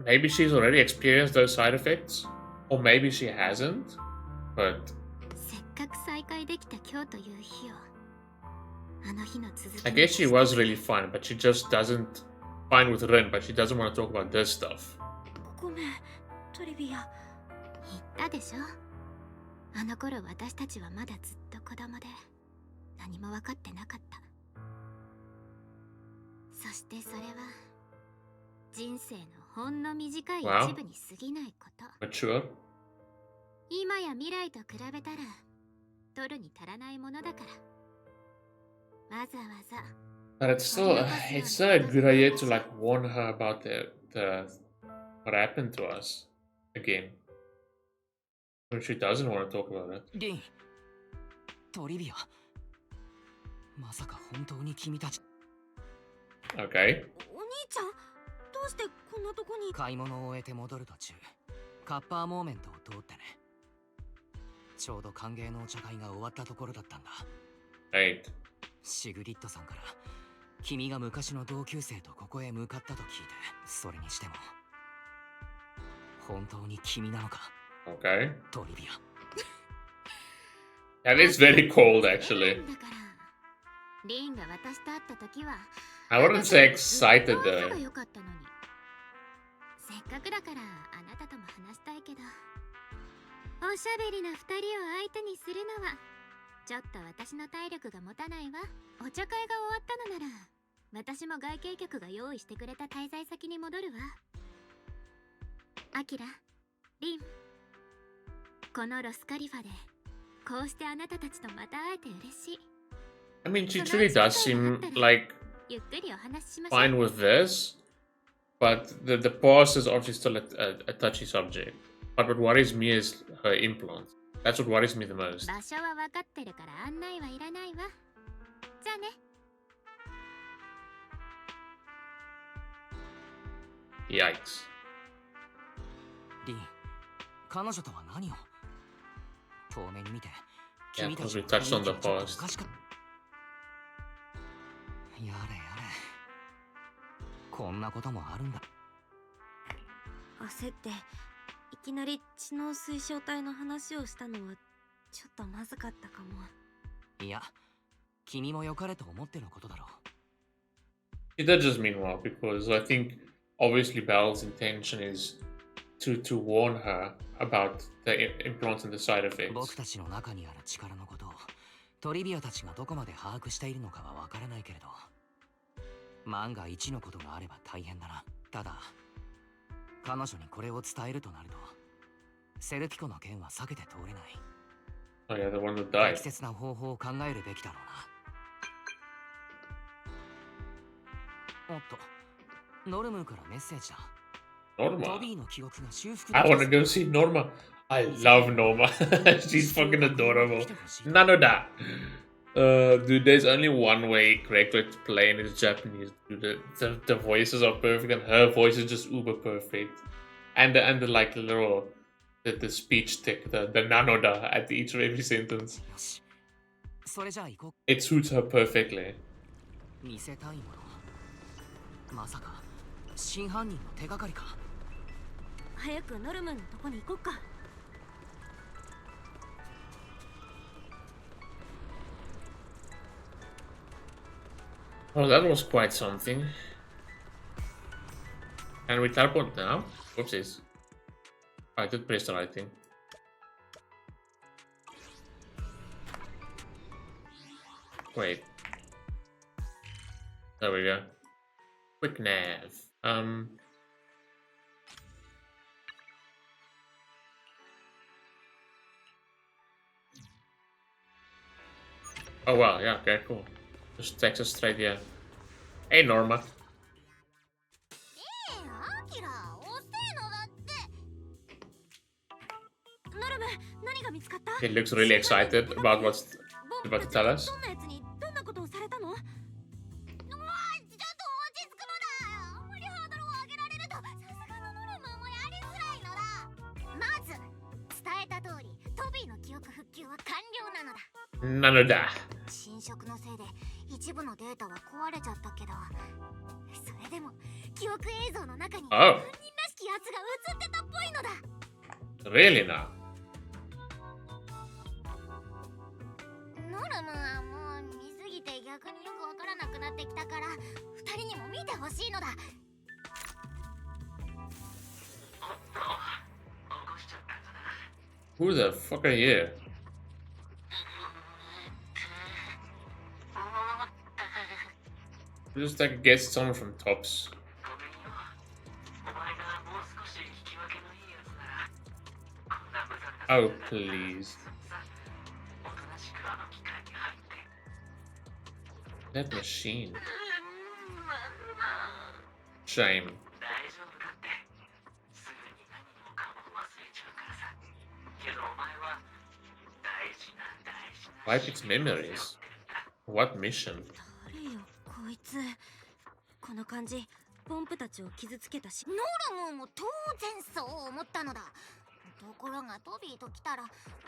maybe she's already experienced those side effects, or maybe she hasn't, but せっかく再会できた今日という日を、あの日の続き I guess she was really fine, but she just doesn't, fine with Ren, but she doesn't want to talk about this stuff. ごめんトリビア。言ったでしょ。あの頃私たちはまだずっと子供で何も分かってなかった。そしてそれは人生のほんの短い一部に過ぎないこと。 Mature? 今や未来と比べたら取るに足らないものだから。わざわざ But it's still a good idea to like warn her about what happened to us again. When she doesn't want to talk about it. リン、トリビア、まさか本当に君たち Okay. お兄ちゃん、どうしてこんなとこに？買い物を終えて戻る途中、カッパーモーメントを通ってね。ちょうど歓迎のお茶会が終わったところだったんだ。 Right. シグリッドさんから君が昔の同級生とここへ向かったと聞いて、それにしても本当に君なのか、 Okay. トリビア。 That is very cold, actually. だからリンが私と会った時は I wouldn't say excited ずっと though. が良かったのに。せっかくだからあなたとも話したいけど、おしゃべりな二人を相手にするのはちょっと私の体力が持たないわ。お茶会が終わったのなら私も外景客が用意してくれた滞在先に戻るわ。アキラ、リン、このロスカリファでこうしてあなたたちとまた会えて嬉しい。 I mean, she truly does seem like ゆっくりお話ししましょう。 fine with this, but the past is obviously still a touchy subject. But what worries me is her implant. That's what worries me the most. 場所は分かってるから案内はいらないわ。じゃあね。 Yikes. リン、彼女とは何を？遠目に見て Yeah, 君た because ち we の touched on the 雰囲気はちょっとお past. かしかっやれやれ。こんなこともあるんだ。焦っていきなり知能推奨体の話をしたのはちょっとまずかったかも。いや、君も良かれと思ってのことだろう。It does just mean well because I think obviously Belle's intention is to warn her about the implants and the side 僕 effects. たちの中にある力のことをトリビアたちがどこまで把握しているのかはわからないけれど、万が一のことがあれば大変だな。ただ彼女にこれを伝えるとなるとセルピコの件は避けて通れない。 Oh yeah, the one that 適 died. 切な方法を考えるべきだろうな。おっと、ノルムーからメッセージだ。ト Norma. ビーの記憶が修復 I でき want to go see Norma. I love Norma. She's fucking adorable. None of that. Dude, there's only one way correct way to play, and it's Japanese. Dude, the voices are perfect, and her voice is just uber perfect. And the like little the speech tick, the nanoda at each of every sentence. よし、それじゃあ行こ It suits her perfectly. う。見せたいもの、まさか真犯人の手がかりか。早くノルムのとこに行こっか。Oh, that was quite something. Can we teleport now? Whoopsies. I did press the right thing. Wait. There we go. Quick nav. Oh wow, yeah, okay, cool. Just takes us straight here. Hey Norma. アキラ遅えのだって。ノルム、何が見つかった？ He looks really excited about what's about to tell us. どんなやつにどんなことをされたの？おい、ちょっと落ち着くのだ。あんまりハードルを上げられるとさすがのノルマもやりづらいのだ。まず伝えた通りトビーの記憶復旧は完了なのだ。 None of that. 侵食のせいで一部のデータは壊れちゃったけど、それでも記憶映像の中に Oh. 本人らしきやつが映ってたっぽいのだ。 Really now? ノルムはもう見すぎて逆によくわからなくなってきたから二人にも見てほしいのだ。 Who the fuck are you? Just like guess someone from Tops. Oh please. That machine. Shame. Wipe its memories. What mission? 誰よこいつ。この感じ、ポンプたちを傷つけたし。ノルムも当然そう思ったのだ。ところがトビーと来たら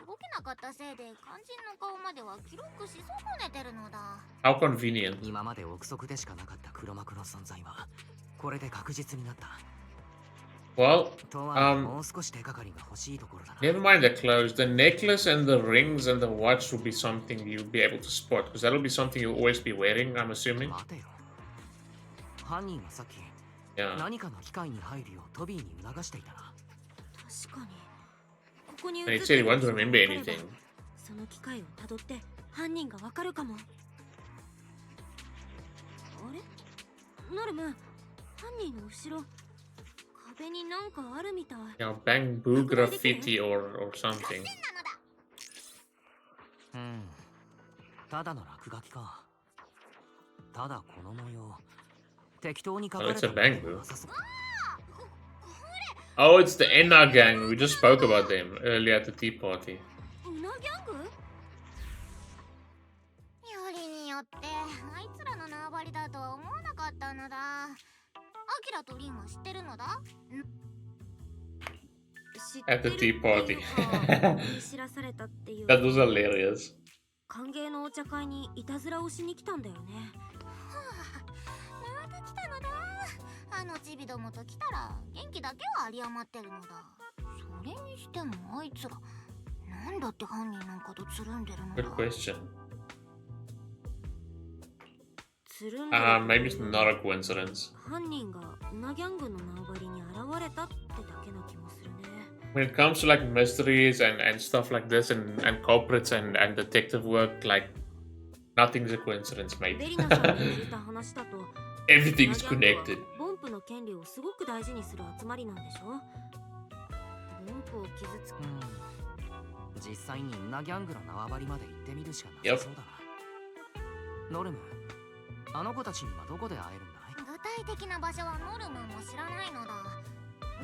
動けなかったせいで肝心の顔までは記録し損ねてるのだ。 How convenient. 今まで憶測でしかなかった黒幕の存在はこれで確実になった。 Well, とはもう少し手がかりが欲しいところだな。 never mind the clothes. The necklace and the rings and the watch will be something you'll be able to spot because that'll be something you'll always be wearing, I'm assuming. 待てよ。犯人はさっき Yeah. 何かの機械に入るようトビーに促していたな。確かに。ここに And 映 he っ said て he る wants 人 to が remember 分かれば anything. その機械をたどって犯人がわかるかも。あれ？ノルム、犯人の後ろ壁になんかあるみたい。 Yeah, Bangboo graffiti or something. うん。ただの落書きか。ただこの模様適当に書か Oh, れ it's た a もので Bangboo. はなさそう。 Oh, it's the Enna gang. We just spoke about them earlier at the tea party. ウナギャング？よりによってあいつらの縄張りだとは思わなかったのだ。アキラとリンは知ってるのだ。知っ At て the る tea ってい party. うか見知らされたっていうか That was hilarious. 歓迎のお茶会にいたずらをしに来たんだよね。他のチビどもと来たら元気だけは有り余ってるのだ。それにしてもあいつらなんだって犯人なんかとつるんでるのだ。 Good question. つるんでる Maybe it's not a coincidence. 犯人がナギャングの縄張りに現れたってだけな気もするね。 When it comes to like mysteries and stuff like this and culprits and detective work, like nothing's a coincidence, ベ mate. リナさんに聞いた話だと Everything's ナギャングは connected. ボンプの権利をすごく大事にする集まりなんでしょ。ボンプを傷つく。実際にナギャングの縄張りまで行ってみるしかな Yep. さそうだな。ノルム、あの子たちにはどこで会えるんだい？具体的な場所はノルマンも知らないのだ。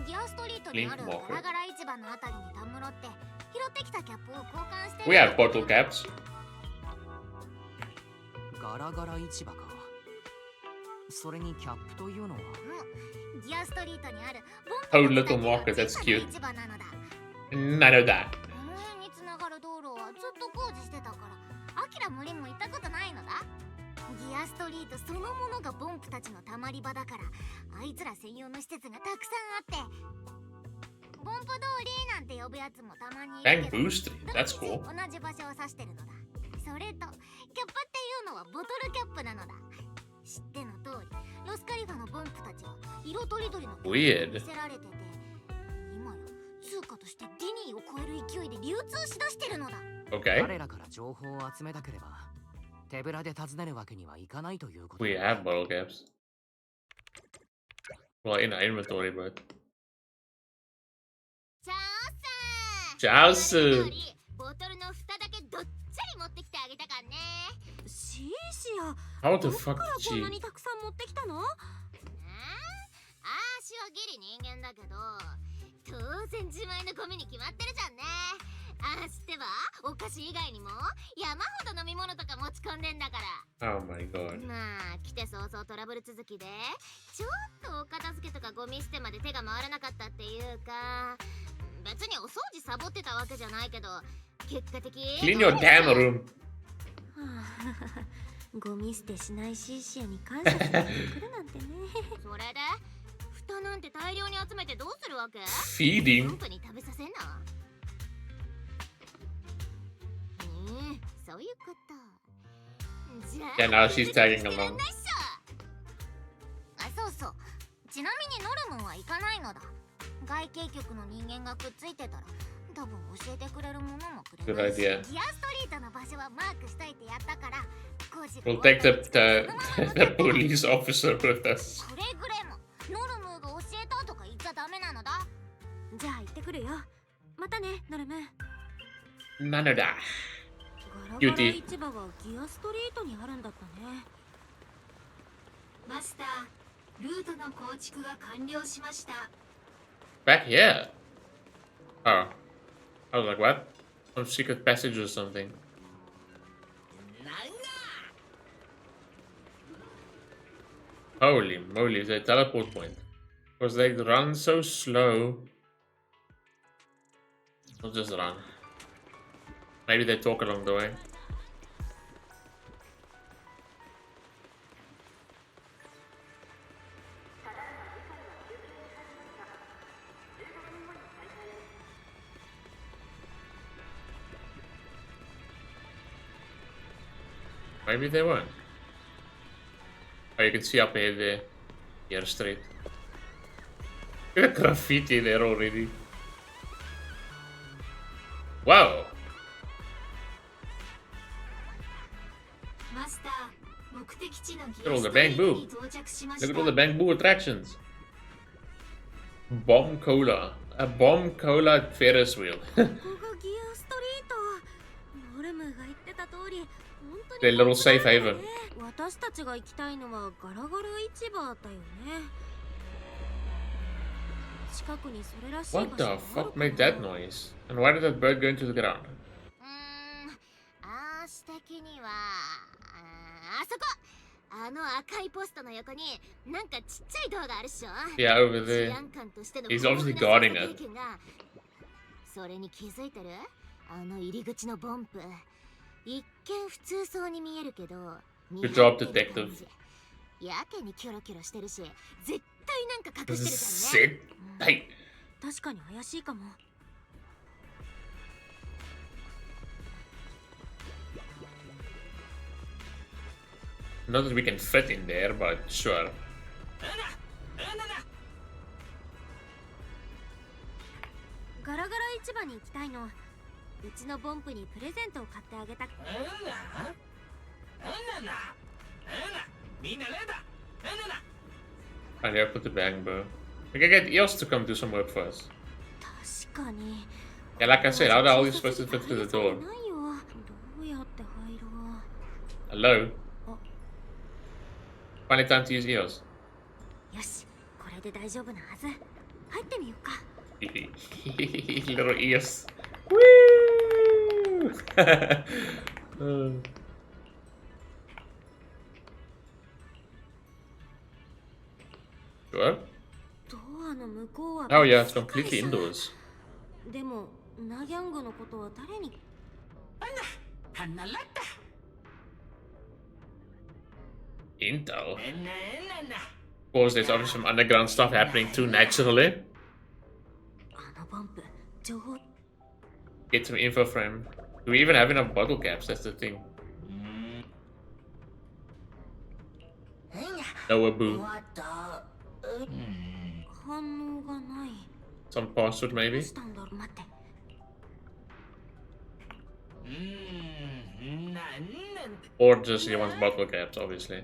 ギアストリートにある Link walker. ガラガラ市場のあたりにたむろって拾ってきたキャップを交換してる。 We have bottle caps. ガラガラ市場か。それにキャップというのは？ギアストリートにある Oh, little market, that's cute. 市場なのだ。 None of that. この辺につながる道路はずっと工事してたからアキラもリンも行ったことないのだ。ギアストリートそのものがボンプたちのたまり場だからあいつら専用の施設がたくさんあって、ボンプ通りなんて呼ぶやつもたまにいるけど、 Bangboo Street. That's cool. 同じ場所を指してるのだ。それとキャップっていうのはボトルキャップなのだ。知っての通りロスカリファのボンプたちは色とりどりのキャップを Weird. 見せられてて、今や通貨としてディニーを超える勢いで流通しだしてるのだ。 Okay. 彼らから情報を集めたければ手ぶらで訪ねるわけにはいかないということ We だ。 have bottle caps. Well, in our inventory, but. チャオスチャオスボトルの蓋だけどっちゃり持ってきてあげたかんね。シーシア、 How ど the っ fuck から did こんな she? にたくさん持ってきたの？あーしはギリ人間だけど当然自前のゴミに決まってるじゃんね。あーしってばお菓子以外にも山ほど飲み物とか持ち込んでんだから。 Oh my god. まあ来て早々トラブル続きでちょっとお片付けとかゴミ捨てまで手が回らなかったっていうか、別にお掃除サボってたわけじゃないけど結果的 Clean your damn room. ゴミ捨てしないシーシアに感謝する人が来るなんてね。それで蓋なんて大量に集めてどうするわけ？ Feeding. ボンプに食べさせんの？そういうこと。じゃあ Yeah, now she's tagging along. あ、そうそう。ちなみにノルムは行かないのだ。外形局の人間がくっついてたら多分教えてくれるものもくれないし。 Good idea. ギアストリートの場所はマークしといてやったから、工事が We'll 終わ take ったら the police officer with us. くれぐれもノルムが教えたとか言っちゃダメなのだ。じゃあ行ってくるよ。またね、ノルム。 None of that. ガラガラ市場はギアストリートにあるんだったね。マスター、ルートの構築が完了しました。 Back here. Oh. I was like, what? Some secret passage or something. Holy moly, it's a teleport point. Because they run so slow. Not just run. Maybe they talk along the way. Maybe they weren't. Oh, you can see up here the Air Street. Look at the graffiti there already. Wow! マスター、目的地のギ Look at all ア the ストリート Bangboo. に到着しま Look し at た。 all the Bangboo attractions. Bomb Cola. A Bomb Cola Ferris wheel. ここがギアストリート。ノルムが言ってた通り、本当に The little safe haven. 私たちが行きたいのはガラガラ市場だよね。近くにそれらしい場所 What the がある fuck かな made that noise? And why did that bird go into the ground? アーシ的にはあそこあの赤いポストの横になんかちっちゃいドアがあるっしょ。 Yeah, over 治 there. 安官としての He's 豊 obviously 富な guarding 捜査 it. 経験がそれに気づいてる？あの入り口のボンプ一見普通そうに見えるけど Good job, detective. やけにキョロキョロしてるし絶対なんか隠してるじゃんね。絶対。確かに怪しいかも。Not that we can fit in there, but sure. ガラガラ市場に行きたいの。うちのボンプにプレゼントを買ってあげたく。I have put the Bangboo. We can get Eos to come do some work for us. 確かに。 Yeah, like I said, how the hell are you supposed to fit through the door? ないよ。どうやって入ろう。 Hello? Finally time to use Eos. よし、これで大丈夫なはず。入ってみようか。Little Eos. Woo! Sure? ドアの向こうは。 Oh yeah, it's completely indoors. でも、ナギャングのことは誰に。 Intel? Of course, there's obviously some underground stuff happening too, naturally. あのボンプ、情報。 Get some info from him. Do we even have enough bottle caps? That's the thing. No boo. 反応がない。 Some password maybe? したんだろう。待って。 Or just he wants bottle caps, obviously.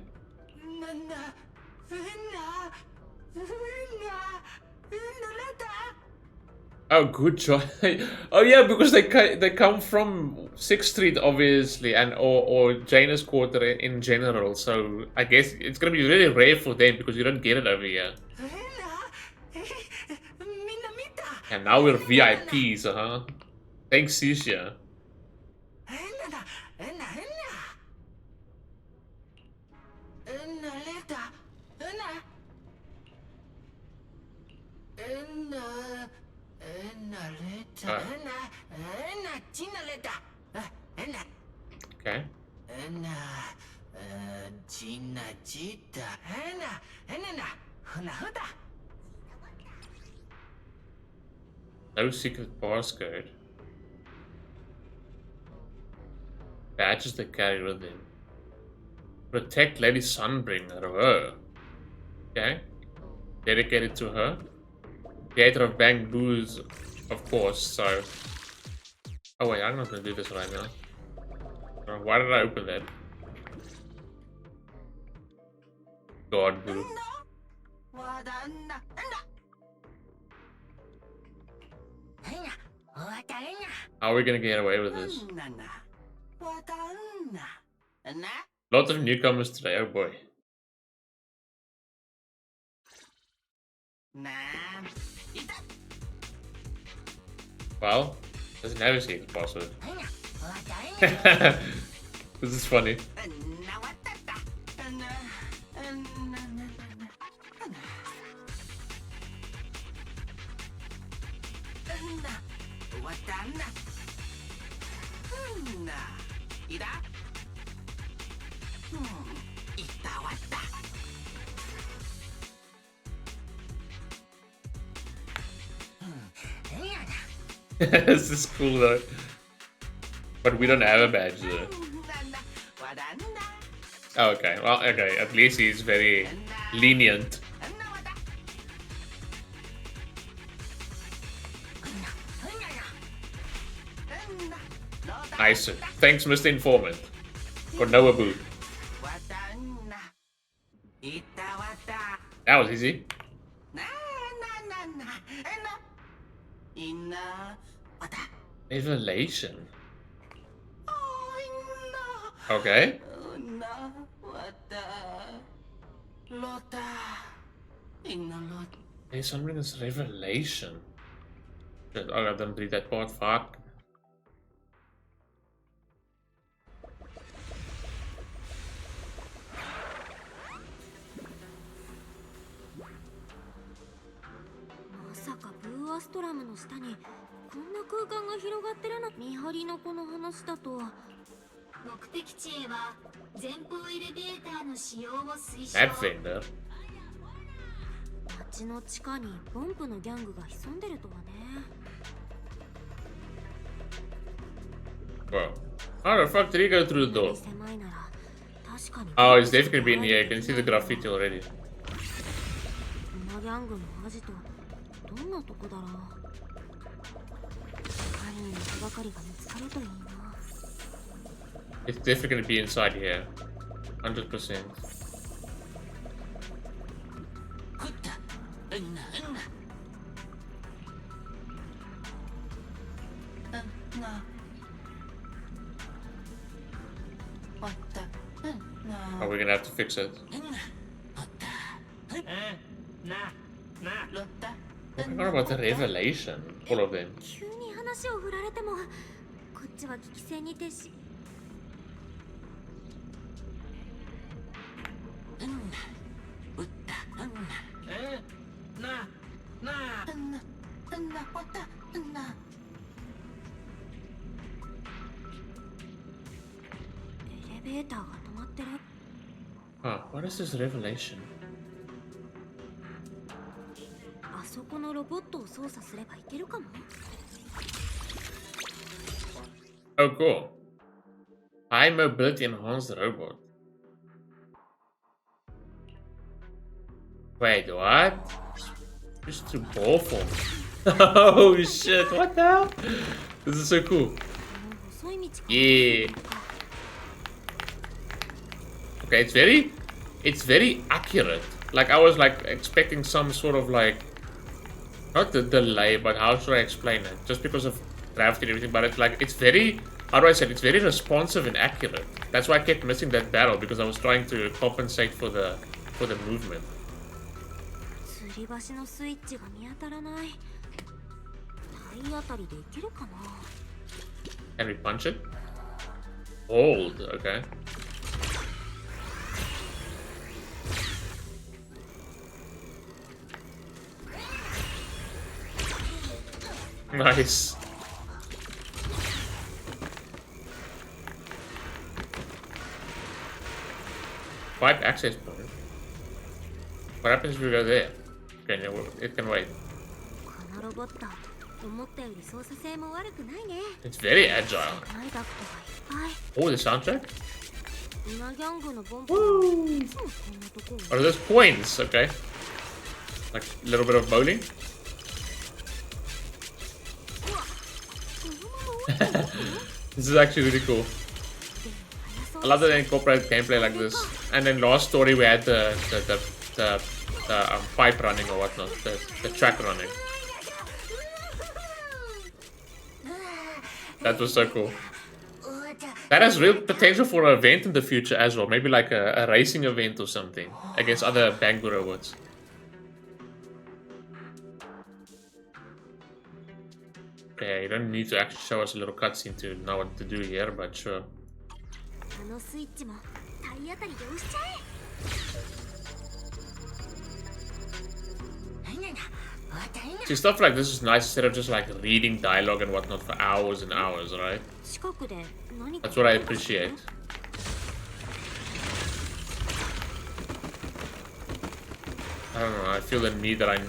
Oh, good choice. Oh yeah, because they come from 6th Street, obviously, and or Janus Quarter in general. So I guess it's gonna be really rare for them because you don't get it over here. And now we're VIPs, huh? Thanks, Sisha. Okay. No secret passcode. Badges they carry with them. Protect Lady Sunbringer. Oh. Okay. Dedicated to her. Creator of Bangboo's, of course, so... Oh wait, I'm not gonna do this right now. Why did I open that? God, boo. How are we gonna get away with this? Lots of newcomers today, oh boy. Well, doesn't have a secret password. This is funny. This is cool though. But we don't have a badge though. Oh, okay, well, okay, at least he's very lenient. Nice. Thanks, Mr. Informant. For Noah Boo. That was easy. Revelation. Okay. Hey, something is revelation. Shit, I didn't read that part. Fuck.ブーアストラムの下にこんな空間が広がってるの。見張りのこの話だと目的地へは前方エレベーターの使用を推奨。 That vendor. ちの地下にボンプのギャングが潜んでるとはね。Bro. How the fuck did he go through the door? 狭いなら確かに。Oh, he's definitely been here. You can see the graffiti already. このギャングのアジトどんなとこだろう。犯人の手がかりが見つかるといいな。 It's definitely gonna be inside here. 100%. Are we gonna have to fix it? I forgot about the revelation. All of them. 急に話を振られてもこっちは危機戦に徹し。エレベーターが止まってる。 Huh, what is this revelation? あそこのロボットを操作すればいけるかも。 Oh, cool. High mobility enhanced robot. Wait, what? Just to ball form. Oh shit, what the hell? This is so cool. Yeah. Okay, it's very accurate. Like I was like expecting some sort of like, not the delay, but how should I explain it? Just because of gravity and everything, but it's like, it's very, how do I say it? It's very responsive and accurate. That's why I kept missing that battle, because I was trying to compensate for the movement. 吊り橋のスイッチが見当たらない。体当たりでいけるかな。 Can we punch it? Hold, okay. Nice. Pipe access point. What happens if we go there? Okay, no, it can wait. このロボット、思ったより操作性も悪くないね。 It's very agile. ないダクトがいっぱい。 Oh, the soundtrack? 今ギャングのボンプはいつもこんなところ。 What are those coins? Okay. Like a little bit of bowling. This is actually really cool. I love that they incorporate gameplay like this. And then last story we had the pipe running or whatnot, the track running. That was so cool. That has real potential for an event in the future as well. Maybe like a racing event or something against other Bangboo robots. Okay, you don't need to actually show us a little cutscene to know what to do here, but sure. あのスイッチも体当たりで押しちゃえ。 See, stuff like this is nice instead of just like reading dialogue and whatnot for hours and hours, right? 近くで何か。 That's what I appreciate. I don't know, I feel the need that I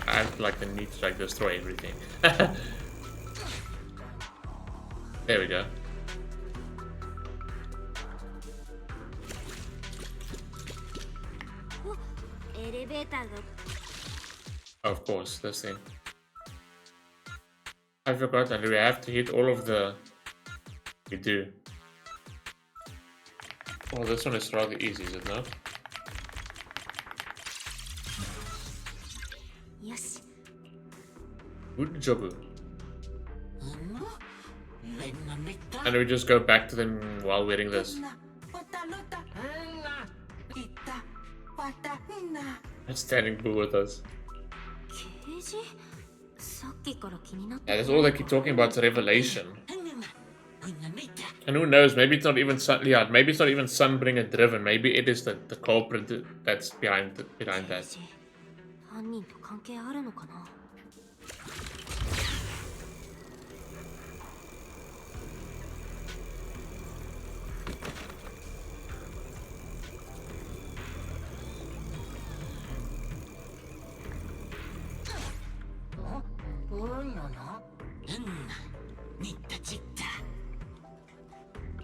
have like the need to like destroy everything. There we go. Of course, this thing. I forgot that we have to hit all of the... We do. Oh, this one is rather easy, is it not? Yes. Good job. And we just go back to them while wearing this. That's standing boo with us. Yeah, that's all they keep talking about, is revelation. And who knows, maybe it's not even sun, yeah, maybe it's not even Sunbringer driven, maybe it is the culprit that's behind that.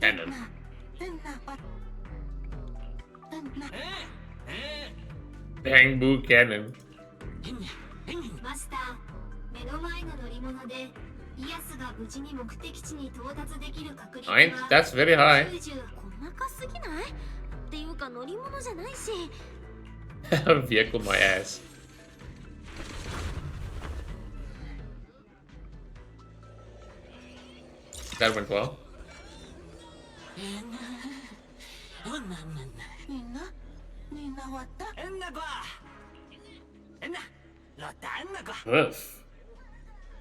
Cannon. Bangboo cannon. マスター、目の前の乗り物でイアスが無事に目的地に到達できる確率は Right? That's very high. 90。細かすぎないっていうか乗り物じゃないし。Vehicle my ass. That went well. Griff.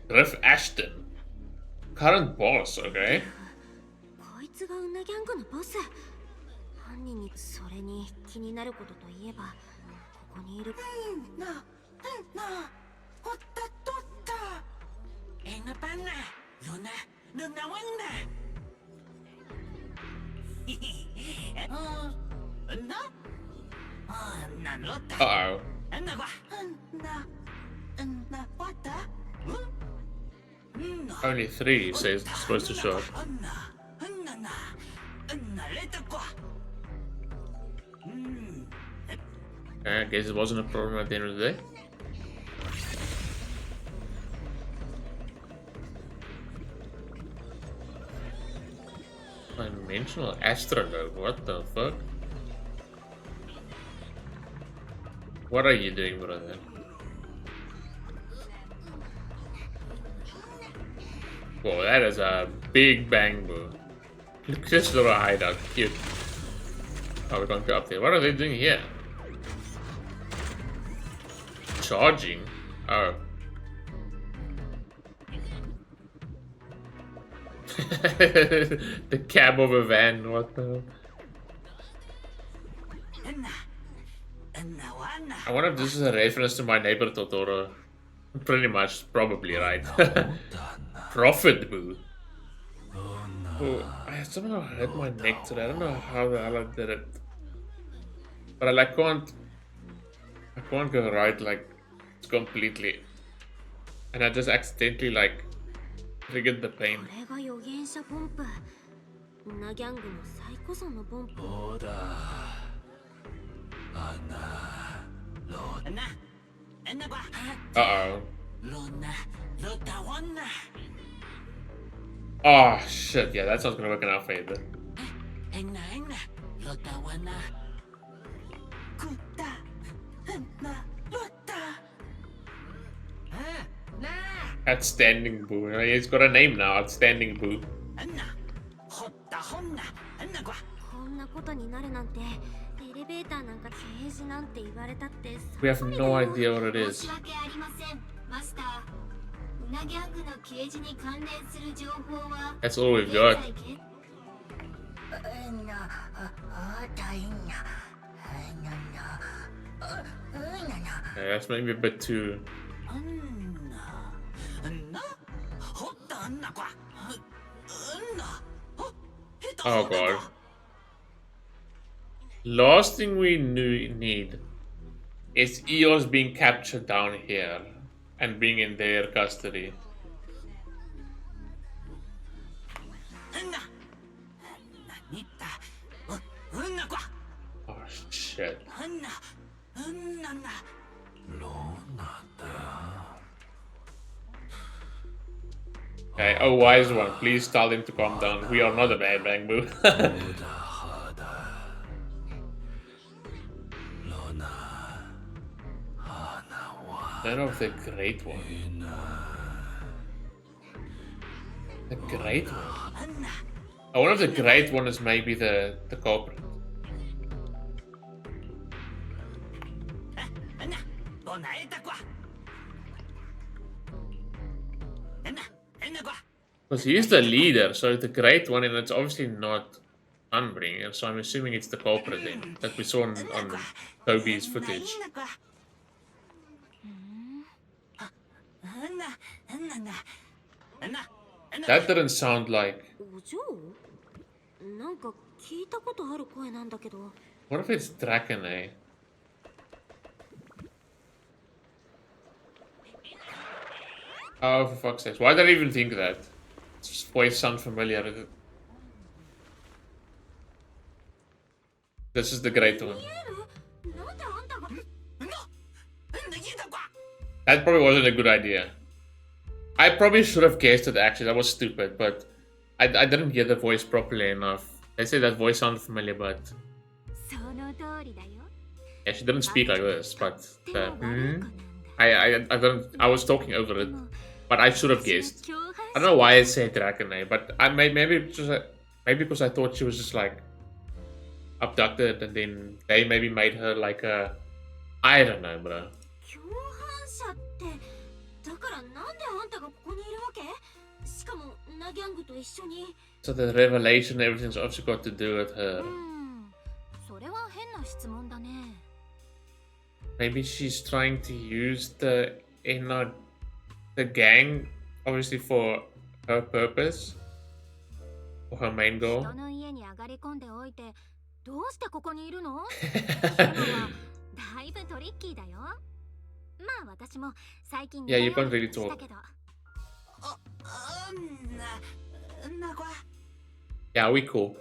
Griff Ashton. Current boss, okay. こいつがウナギャングのボス。犯人にそれに気になることといえばここにいる。Uh-oh. Only 3, you say, it's supposed to show up. Okay, I guess it wasn't a problem at the end of the day. Dimensional astronaut, what the fuck? What are you doing, brother? Whoa, that is a big Bangboo. Look at this little hideout, cute. Oh, we can't go up there. What are they doing here? Charging? Oh. The cab of a van, what the hell? I wonder if this is a reference to My Neighbor Totoro. Pretty much, probably, right? Profit Boo. Oh, I somehow hurt my neck today. I don't know how the hell I did it. But I can't go right like completely. And I just accidentally like triggered the pain. これが予言者ポンプ。ウナギャングの最古層のポンプ。 Uh-oh. Oh shit, yeah, that's not gonna work in our favor. Outstanding Boo. He's got a name now, Outstanding Boo. こんなことになるなんて。エレベーターなんかケージなんて言われたって。 We have no idea what it 申 is. し訳ありません、マスター。ウナギャングのケージに関連する情報は That's all we've got. Yeah, that's maybe a bit too. Oh god. Last thing we need is Eos being captured down here and being in their custody. Oh shit. Okay, oh wise one, please tell him to calm down. We are not a bad Bangboo. None of the great one. The great one? Oh, one of the great one is maybe the culprit. Because he's the leader, so the great one, and it's obviously not Unbringer, so I'm assuming it's the culprit then, that we saw on Toby's footage. That didn't sound like... What if it's Dracaene? Oh, for fuck's sake. Why did I even think that? This voice sounds familiar. This is the great one. That probably wasn't a good idea. I probably should have guessed it actually, that was stupid, but I didn't hear the voice properly enough. They say that voice sounded familiar, but... Yeah, she didn't speak like this, but... I was talking over it, but I should have guessed. I don't know why I said Dracaene, but maybe because I thought she was just like abducted, and then they maybe made her like a... I don't know, bro. So the revelation, everything's also got to do with her. Maybe she's trying to use the gang, obviously for her purpose, for her main goal. Yeah, you can't really talk. Yeah, we cool.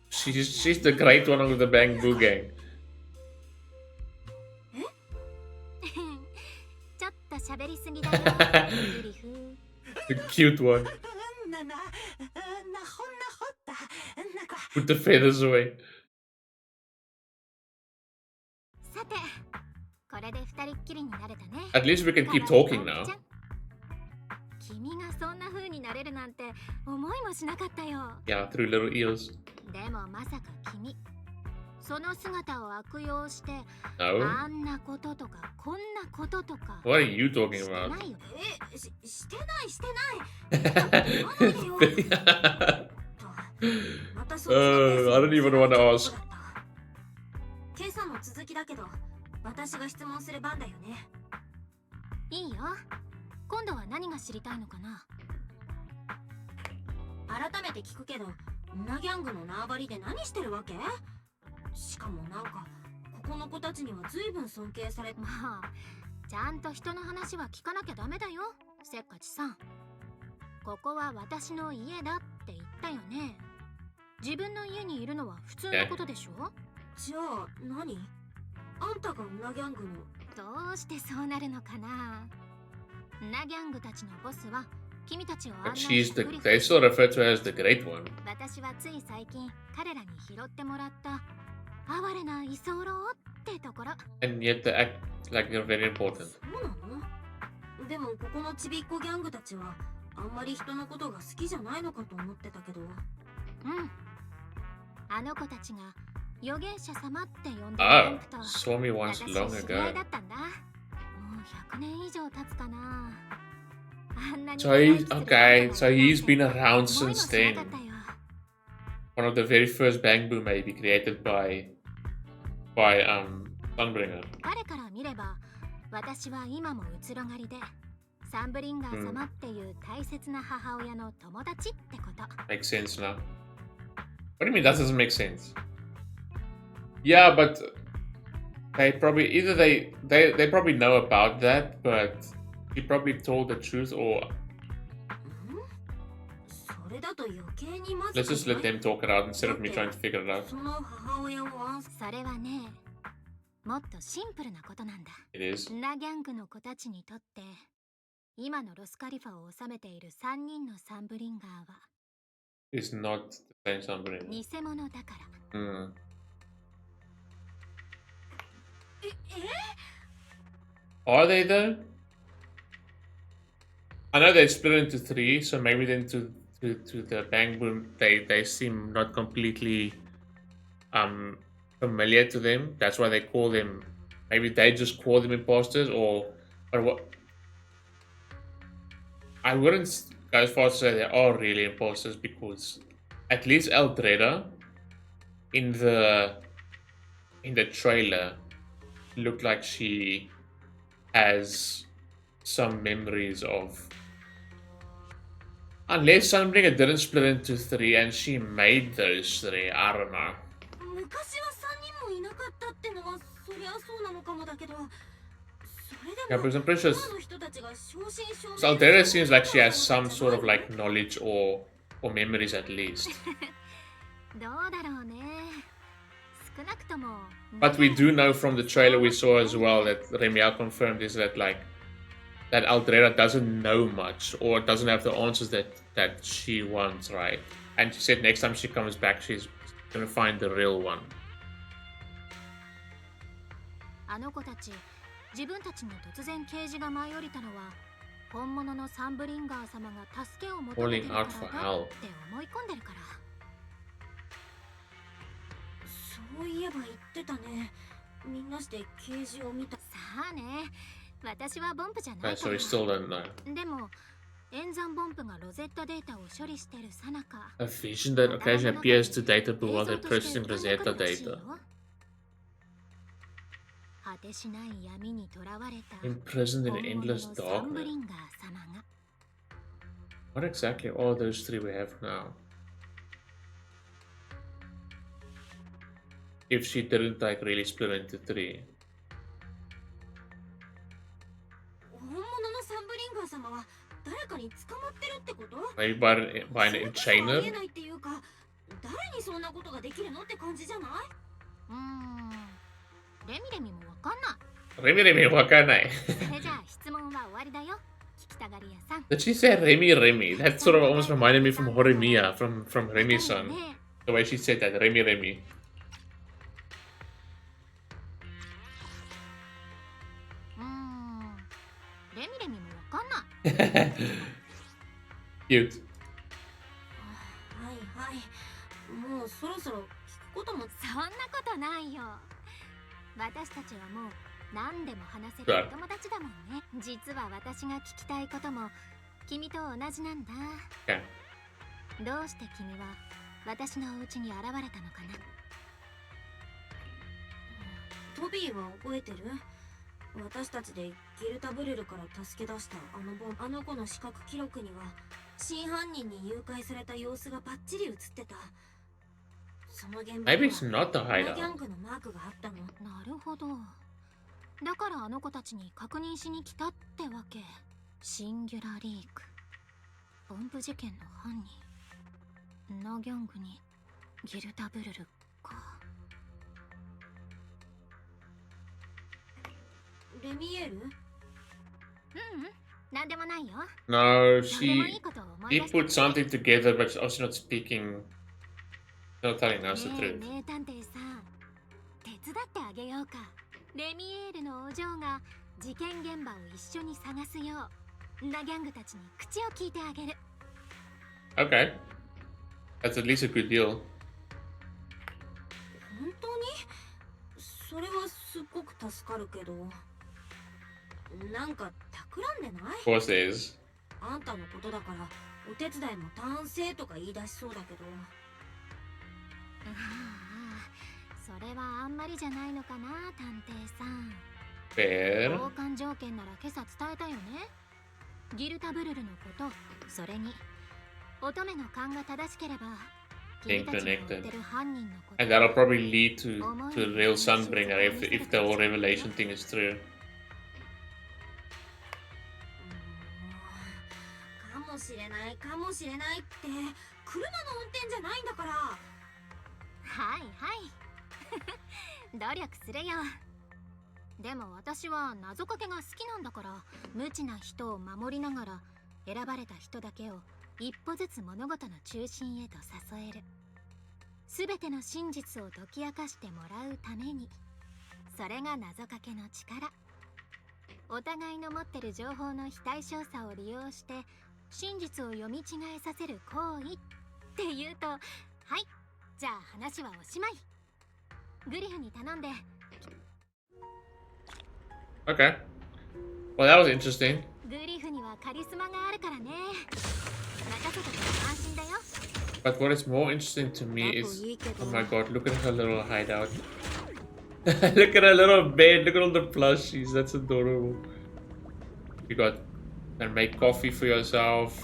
She's the great one of the Bangboo gang. The cute one. Put the feathers away. At least we can keep talking now. Yeah, through little ears. No. What are you talking about? I don't even want to ask. いいよ。今度は何が知りたいのかな。改めて聞くけど、女ギャングの縄張りで何してるわけ？しかもなんかここの子たちには随分尊敬され。まあ、ちゃんと人の話は聞かなきゃダメだよ、せっかちさん。ここは私の家だって言ったよね。自分の家にいるのは普通のことでしょ？じゃあ何？あんたが女ギャングの。どうしてそうなるのかな。女ギャングたちのボスは君たちを案内して。They still refer to her as the great one. 私はつい最近彼らに拾ってもらった哀れな居候ってところ。And yet they act like they're very important. そうなの？でもここのちびっこギャングたちはあんまり人のことが好きじゃないのかと思ってたけど。うん。あの子たちが預言者様って呼んでると。Saw me once long ago. だったんだ。もう100年以上経つかな。So he's been around since then. One of the very first Bangboo maybe created by Sunbringer. 彼から見れば私は今もうつろがりでサンブリンガー様っていう大切な母親の友達ってこと。Makes sense now. What do you mean that doesn't make sense? Yeah, but they probably either they probably know about that, but he probably told the truth, or let's just let them talk it out instead of me trying to figure it out. It is. ナギャングの子たちにとって今のロスカリファを治めている3人のサンブリンガーは It's not the same Sunbringer. 偽物だから。Are they though? I know they split into 3, so maybe then to the Bangboo they seem not completely familiar to them. That's why they call them. Maybe they just call them imposters, or what? I wouldn't go as far as to say they are really imposters, because at least Eldreda in the trailer looked like she has some memories of. Unless Sunbringer didn't split into 3 and she made those 3, I don't know. 昔は3人もいなかったってのはそりゃそうなのかもだけど、Yeah, because I'm pretty sure Aldera seems like she has some sort of like knowledge or memories at least. But we do know from the trailer we saw as well that Remielle confirmed is that like that Aldera doesn't know much or doesn't have the answers that she wants, right? And she said next time she comes back she's gonna find the real one. 自分たちに突然刑事が舞い降りたのは本物のサンブリンガー様が助けを求めてるからだって思い込んでるから。そういえば言ってたね。みんなして刑事を見た。さあね、私はボンプじゃないから。So we still don't know. でも演算ボンプがロゼッタデータを処理してるさなか。A vision that occasionally appears to data pool while they're processing Rosetta data. Imprisoned in endless darkness. What exactly are those three we have now? If she didn't like really split into three. Maybe by an enchainer? Remi, wakanai. Did she say Remi? That sort of almost reminded me from Horimiya, from Remi-san. The way she said that, Remi. Cute. もうそろそろ聞くことも。そんなことないよ。私たちはもう何でも話せるお友達だもんね。実は私が聞きたいことも君と同じなんだ。どうして君は私のお家に現れたのかな。トビーは覚えてる？私たちでギルタブルルから助け出したあの子の視覚記録には真犯人に誘拐された様子がバッチリ映ってた。その現場にはギャングのマークがあったの。なるほど。だからあの子たちに確認しに来たってわけ。シンギュラリーク、ボンプ事件の犯人、ナギャングにギルタブルルか。レミエール？なんでもないよ。No, he put something together, but she's also not speaking. Not telling us the truth. 名探偵さん、手伝ってあげようか。レミエールのお嬢が事件現場を一緒に探すよう、ナギャングたちに口を聞いてあげる。Okay. That's at least a good deal. 本当に？それはすっごく助かるけど。なんか企んでない？ Of course there is. あんたのことだからお手伝いも単性とか言い出しそうだけど。それはあんまりじゃないのかな、探偵さん。Fair. 交換条件なら今朝伝えたよね。ギルタブルルのこと、それに乙女の勘が正しければ君たちが追ってる犯人のこと。 And that'll probably lead to the real Sunbringer if the whole revelation thing is true. かもしれないって車の運転じゃないんだから。はい努力するよ。でも私は謎かけが好きなんだから、無知な人を守りながら選ばれた人だけを一歩ずつ物事の中心へと誘える。すべての真実を解き明かしてもらうために。それが謎かけの力。お互いの持ってる情報の非対称さを利用して真実を読み違えさせる行為っていうと、はい、じゃあ話はおしまい。グリフに頼んで。 Okay. Well, that was interesting. グリフにはカリスマがあるからね。任せてて安心だよ。 But what is more interesting to me is, oh my god, look at her little hideout. Look at her little bed, look at all the plushies, that's adorable. You can make coffee for yourself.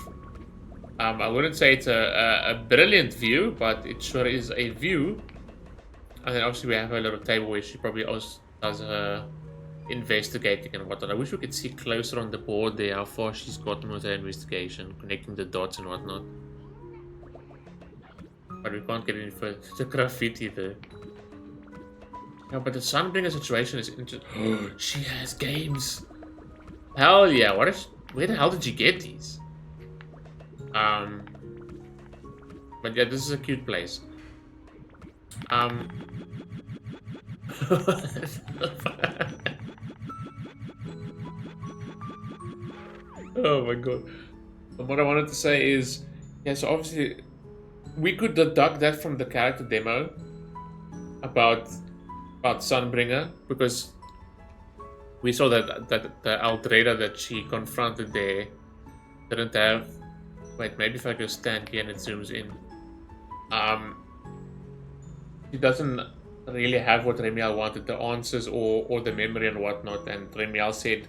I wouldn't say it's a brilliant view, but it sure is a view. And then obviously we have her little table where she probably also does her investigating and whatnot. I wish we could see closer on the board there how far she's gotten with her investigation, connecting the dots and whatnot. But we can't get any further. The graffiti there. Yeah, but the Sunbringer situation is interesting. She has games. Hell yeah! Where the hell did you get these? But yeah, this is a cute place. Oh my god. And what I wanted to say is, yeah, so obviously we could deduct that from the character demo about Sunbringer, because we saw that the Aldrada that she confronted there didn't have. Wait, maybe if I just stand here and it zooms in. She doesn't really have what Remielle wanted, the answers or the memory and whatnot. And Remielle said,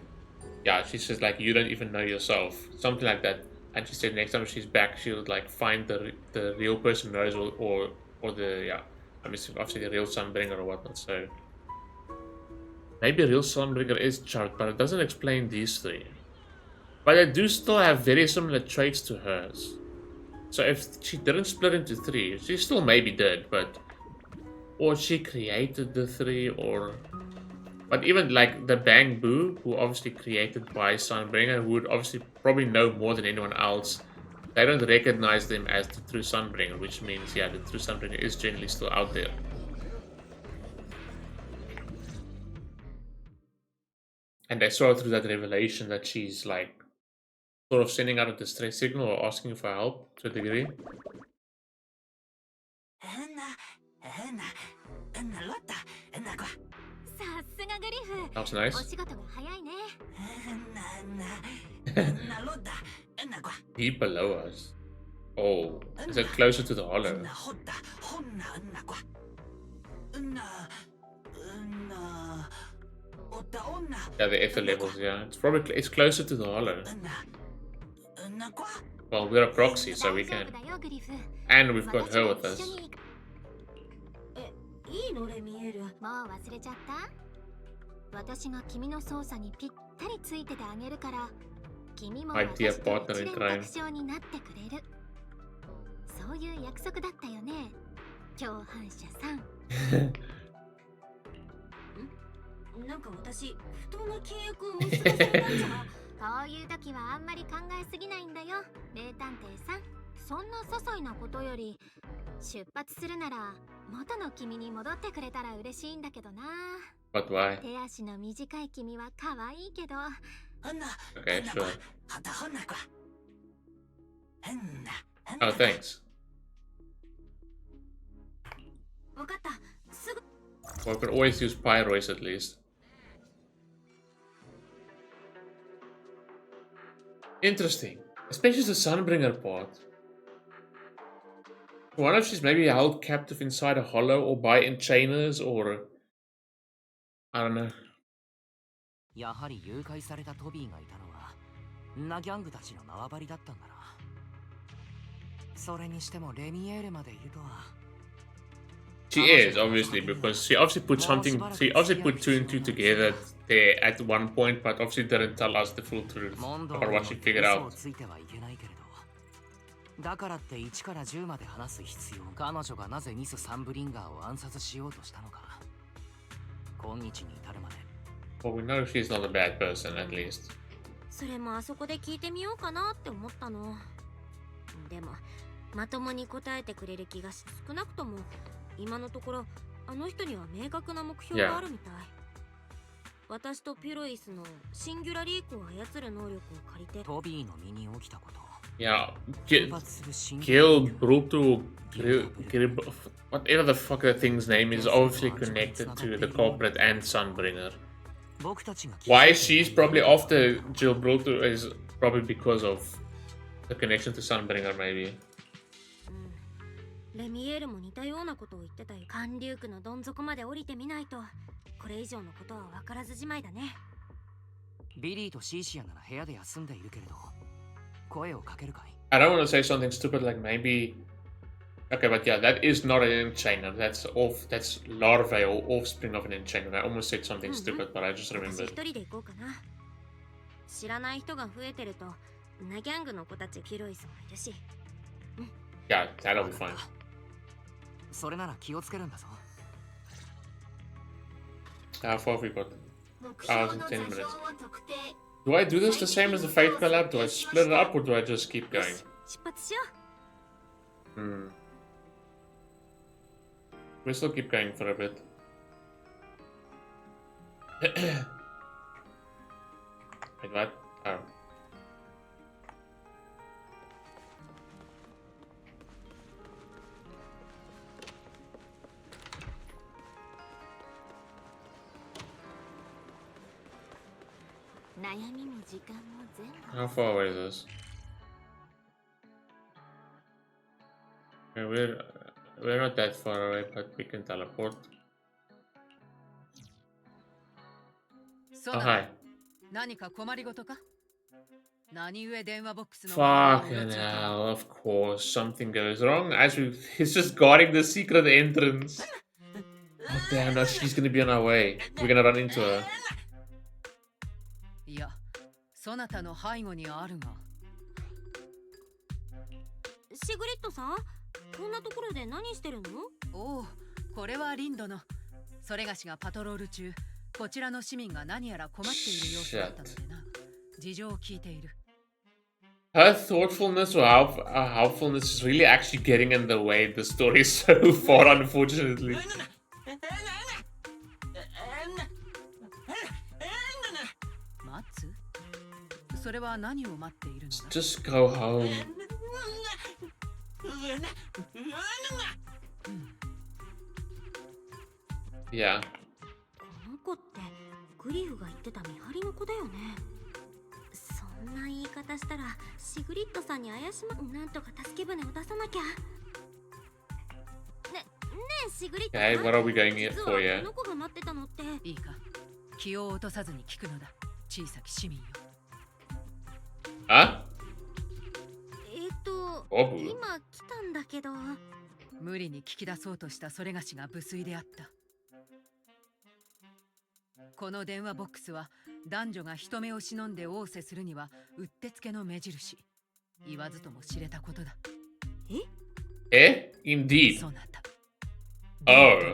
yeah, she says like, you don't even know yourself, something like that. And she said next time she's back, she'll like find the real person knows or the, yeah, I mean obviously the real Sunbringer or whatnot. So maybe a real Sunbringer is Chart, but it doesn't explain these three. But they do still have very similar traits to hers. So if she didn't split into three, she still maybe did, but or she created the three, or but even like the Bangboo, who obviously created by Sunbringer, who would obviously probably know more than anyone else, they don't recognize them as the true Sunbringer, which means yeah, the true Sunbringer is generally still out there. And they saw through that revelation that she's like sort of sending out a distress signal or asking for help to a degree. That was nice. Deep below us. Oh, is it closer to the hollow? Yeah, the ether levels, yeah. It's closer to the hollow. Well, we're a proxy, so we can. And we've got her with us. いいのレミエール。もう忘れちゃった？私が君の操作にぴったりついててあげるから、君も私と一連卓上になってくれる。そういう約束だったよね、共犯者さん。なんか私、不当な契約を結ばされたんじゃ。こういう時はあんまり考えすぎないんだよ、名探偵さん。そんな些細なことより、出発するなら元の君に戻ってくれたら嬉しいんだけどな。But why? 手足の短い君は可愛いけど。Okay, sure. Oh, thanks. わかった。すぐ。Well, we can always use Pyroids at least. Interesting. Especially the Sunbringer part. I wonder if she's maybe held captive inside a hollow or by enchainers or... I don't know. やはり誘拐されたトビーがいたのはンナギャングたちの縄張りだったんだな。それにしてもレミエールまでいるとは。She is, obviously, because she obviously put two and two together there at one point, but obviously didn't tell us the full truth about what she figured out. だからって1から10まで話す必要。彼女がなぜミス・サンブリンガーを暗殺しようとしたのか。今日に至るまで。Well, we know she's not a bad person, at least. それもあそこで聞いてみようかなって思ったの。でも、まともに答えてくれる気がし、少なくとも今のところあの人には明確な目標があるみたい。私とピロイスのシンギュラリークを操る能力を借りて。トビーの身に起きたこと。Yeah, Gil Bruto, whatever the fuck that thing's name is, obviously connected to the culprit and Sunbringer. Why she's probably after Gil Bruto is probably because of the connection to Sunbringer, maybe. レミエールも似たようなことを言ってたよ。寒流区のどん底まで降りてみないと、これ以上のことは分からずじまいだね。ビリーとシーシアなら部屋で休んでいるけれど。 I don't want to say something stupid like maybe Okay, but yeah, that is not an enchainer. That's larvae or offspring of an enchainer. I almost said something stupid, but I just remembered. 知らない人が増えてると、ナギャングの子たちキロイさんがいるし。Yeah, that'll be fine. それなら気をつけるんだぞ。How far have we got? 10 minutes. Do I do this the same as the Fate collab? Do I split it up or do I just keep going? 出発しよう。We'll still keep going for a bit. Wait, what? Oh. How far away is this? Okay, we're not that far away, but we can teleport. Oh, hi. Fucking hell, of course, something goes wrong. He's just guarding the secret entrance. Oh damn, no, she's gonna be on our way. We're gonna run into her. いや、そなたの背後にあるが。シグリッドさん、こんなところで何してるの？おお、これはリンドの。それがしがパトロール中、こちらの市民が何やら困っている様子だったのでな。事情を聞いている。Her thoughtfulness or helpfulness is really actually getting in the way of the story so far, unfortunately. Just go home. Yeah. この子ってグリフが言ってた見張りの子だよね。そんな言い方したらシグリッドさんに怪しまなんとか助け舟を出さなきゃ。ねえシグリッドさん。Okay, what are we going here for, yeah? この子が待ってたのって。いいか、気を落とさずに聞くのだ。小さき市民よ。あ？今来たんだけど。無理に聞き出そうとしたそれがしが無粋であった。この電話ボックスは男女が人目を忍んで仰せするにはうってつけの目印。言わずとも知れたことだ。Indeed. そなた。Oh.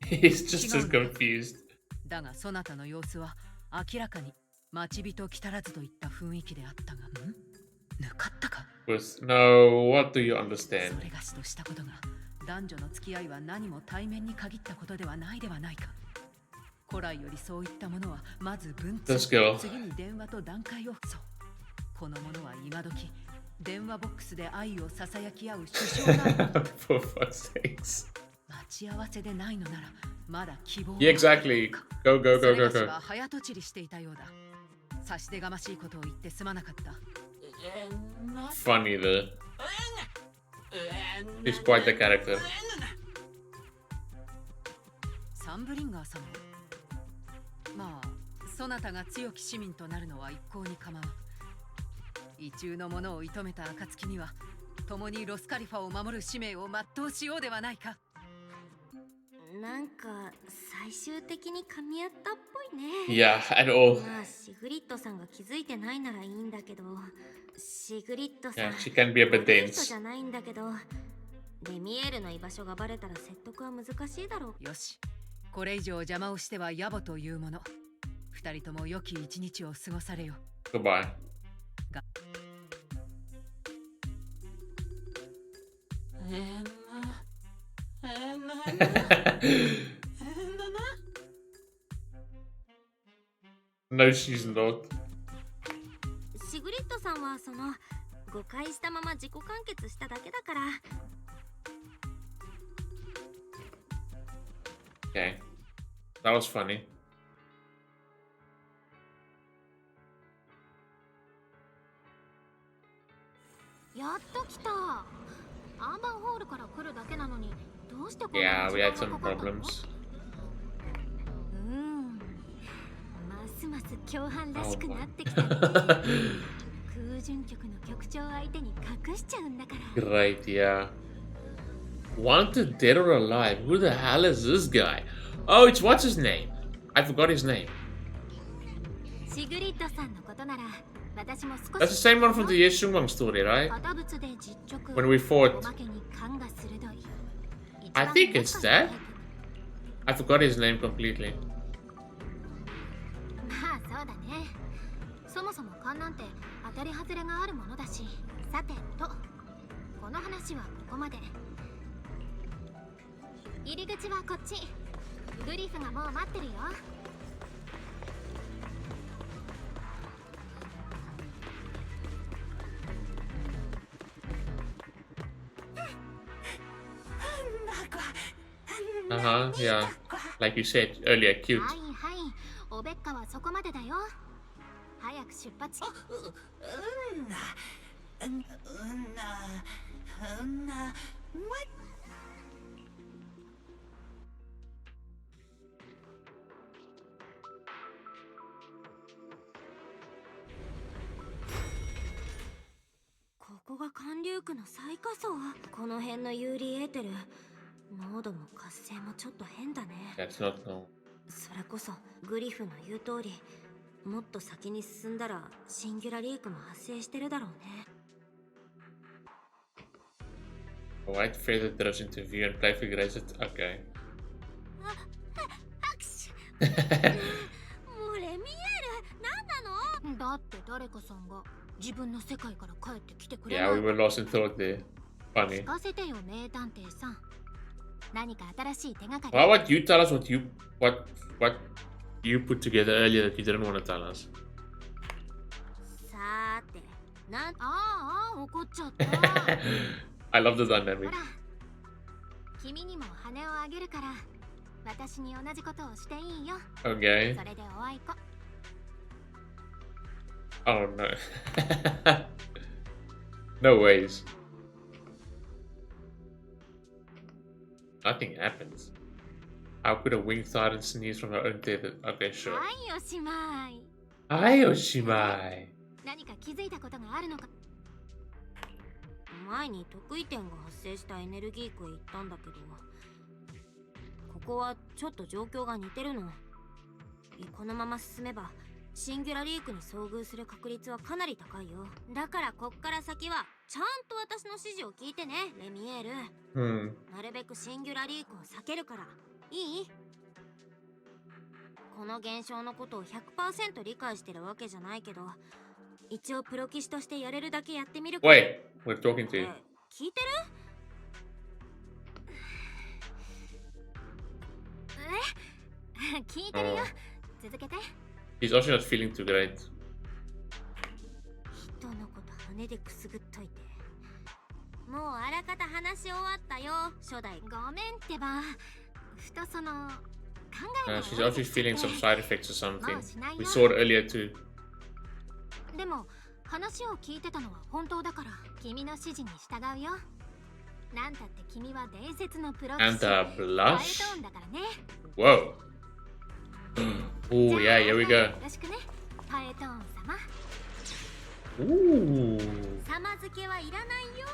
He's just as confused. だがそなたの様子は明らかに待ち人来たらずといった雰囲気であったが、抜かったか？ No, what do you understand? それがしとしたことが男女の付き合いは何も対面に限ったことではないではないか。古来よりそういったものはまず文通、次に電話と段階を。そう、このものは今時電話ボックスで愛をささやき合う首相なの。For fuck's sakes. 待ち合わせでないのならまだ希望。Yeah, exactly. Go, go, go, go, go. 早とちりしていたようだ。差し出がましいことを言ってすまなかった。Funny though. He's quite the character. サンブリンガー様。まあ、そなたが強き市民となるのは一向に構わん。異中の者を射止めた暁には、共にロスカリファを守る使命を全うしようではないか。なんか最終的に噛み合ったっぽいね。Yeah, at all. まあシグリッドさんが気づいてないならいいんだけど、シグリッドさん。Yeah, she can be a bit dense. じゃないんだけど、レミエールの居場所がバレたら説得は難しいだろう。よし、これ以上邪魔をしては野暮というもの。二人とも良き一日を過ごされよ。Goodbye. No, she's not. シグリッドさんはその誤解したまま自己完結しただけだから。Okay, that was funny. やっと来た。アーバンホールから来るだけなのにどうしてこんな Yeah, に we 時 had 間 some がかかったの？problems. ますます共犯らしくなってきたね。空準局の局長相手に隠しちゃうんだから。 Great, yeah. Wanted dead or alive? Who the hell is this guy? Oh, it's what's his name? I forgot his name. シグリッドさんのことなら私も少し。 That's the same one from the Yeshumang story, right? When we fought. I think it's that. I forgot his name completely. まあそうだね。そもそも勘なんて当たり外れがあるものだし。さてと、この話はここまで。入り口はこっち。グリフがもう待ってるよ。Yeah. Like you said earlier, cute. はいはい、おべっかはそこまでだよ。早く出発。ここが寒流区の最下層。この辺の有利エーテル、濃度も活性もちょっと変だね。 That's not known. それこそグリフの言う通り、もっと先に進んだらシンギュラリークも発生してるだろうね。 White faded drops into view and play figure it. Okay. もうレミエール、なんなの？だって誰かさんが自分の世界から帰ってきてくれ Yeah, ない。 we were lost in thought there. Funny. 聞かせてよ名探偵さん。何か新しい手がかり。 Why would you tell us what you put together earlier that you didn't want to tell us? さーて、ああ、怒っちゃった。I love the dynamic. ほら、君にも羽をあげるから、私に同じことをしていいよ。 Okay. それでおあいこ。 Oh no. No ways. Nothing happens. How could a winged titan sneeze from her own tether? Okay, sure. はい、おしまい。はい、おしまい。何か気づいたことがあるのか。前に得意点が発生したエネルギー区へ行ったんだけど、ここはちょっと状況が似てるの。このまま進めばシンギュラリークに遭遇する確率はかなり高いよ。だからこっから先はちゃんと私の指示を聞いてね、レミエール。なるべくシンギュラリークを避けるからいい？この現象のことを 100% 理解してるわけじゃないけど、一応プロ棋士としてやれるだけやってみるから。 Wait, we're talking to you. 聞いてる？聞いてるよ。続けて。 He's also not feeling too great. 人のこと羽でくすぐっといて。もうあらかた話し終わったよ、初代。ごめんってば。ふとその考え She's also feeling some side effects or something. We saw it earlier too. でも話を聞いてたのは本当だから、君の指示に従うよ。なんたって君は伝説のプロ棋士。 And a blush? パエトーンだからね。 Whoa. Oh yeah, here we go. よろしくね、パエトーン様。 Ooh. 様付けはいらないよ。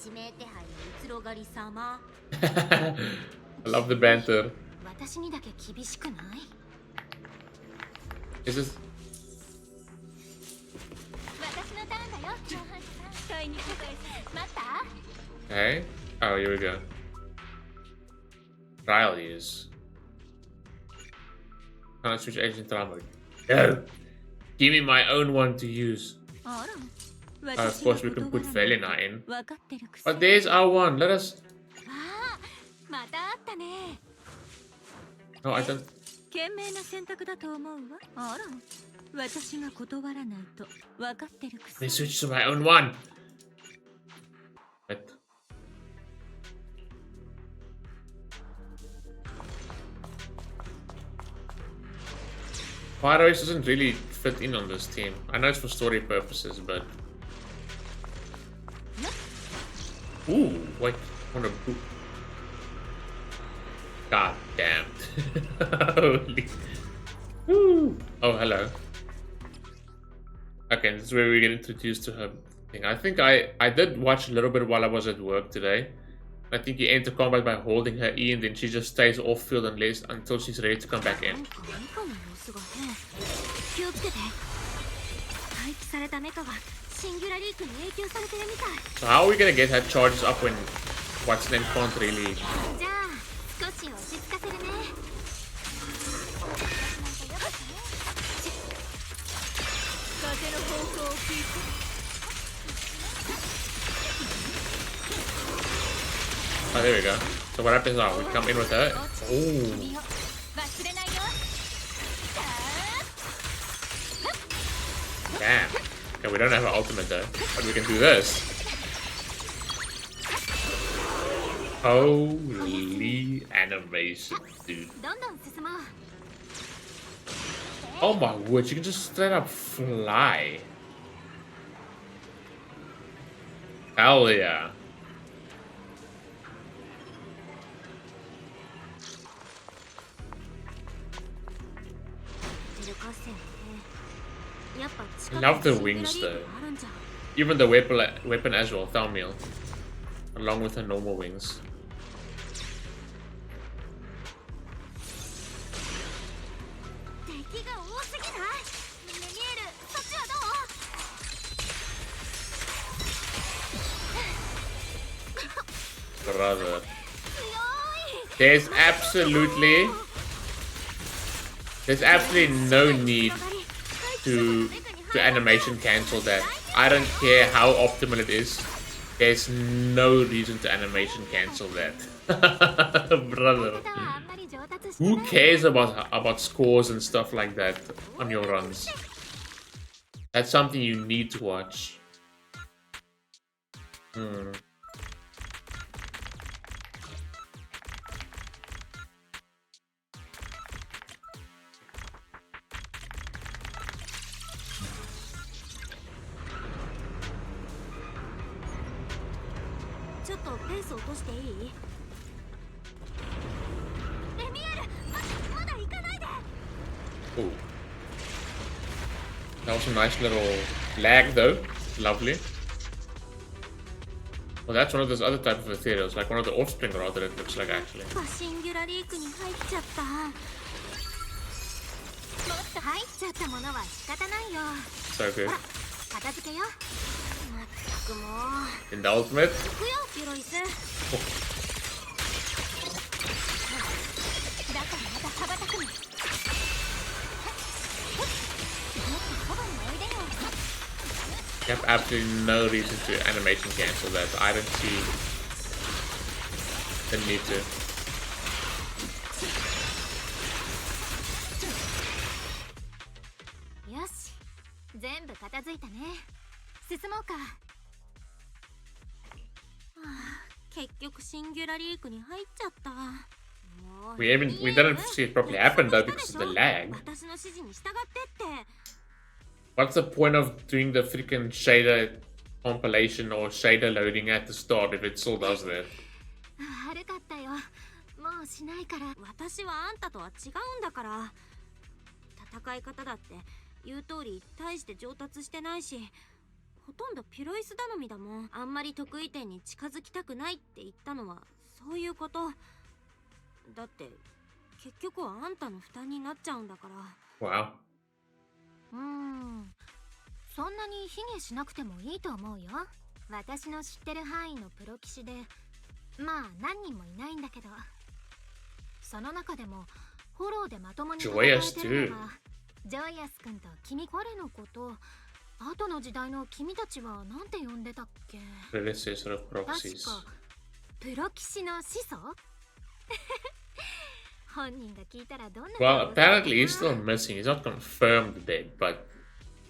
指名手配のうつろがり様。I love the banter. 私にだけ厳しくない？ Is this? 私のターンだよ、共犯者さん。買いに来た。待った？ Okay. Oh, here we go. Trial use. Can't switch agent trial mode. No! Give me my own one to use. Of course, we can put Velina in. But there's our one. Let us. またあったね。 No, I don't. 賢明な選択だと思うわ。あら、私が断らないと分かってるくせ They switched to my own one. What? Fire Race doesn't really fit in on this team. I know it's for story purposes, but. Ooh, wait, what a boot. God damn. Holy. Ooh. Oh, hello. Okay, this is where we get introduced to her thing. I think I did watch a little bit while I was at work today. I think you enter combat by holding her E, and then she just stays off field until she's ready to come back in. So how are we gonna get her charges up when what's name can't really? Oh, there we go. So what happens now? We come in with her. Oh. Damn. Okay, we don't have an ultimate though, but we can do this. Holy animation, dude. Oh my word, you can just straight up fly. Hell yeah. I love the wings though. Even the weapon as well, thumbnail. Along with the normal wings. Brother. There's absolutely no need to animation cancel that. I don't care how optimal it is. There's no reason to animation cancel that. Brother. Who cares about scores and stuff like that on your runs? That's something you need to watch. Ooh. That was a nice little lag though. Lovely. Well, that's one of those other type of ethereals, like one of the offspring rather, it looks like actually. So good. In the ultimate. Oh. You have absolutely no reason to animation cancel that. I don't see the need to. We didn't see it properly happen though because of the lag. What's the point of doing the freaking shader compilation or shader loading at the start if it still does that? Wow. そんなに卑下しなくてもいいと思うよ。私の知ってる範囲のプロ棋士で、まあ何人もいないんだけど、その中でもフォローでまともに戦えてるのはジョイアス君と君。彼のこと、後の時代の君たちはなんて呼んでたっけ？確かプロ棋士の始祖？本人が聞いたらどんな？ Well, apparently he's still missing. He's not confirmed dead, but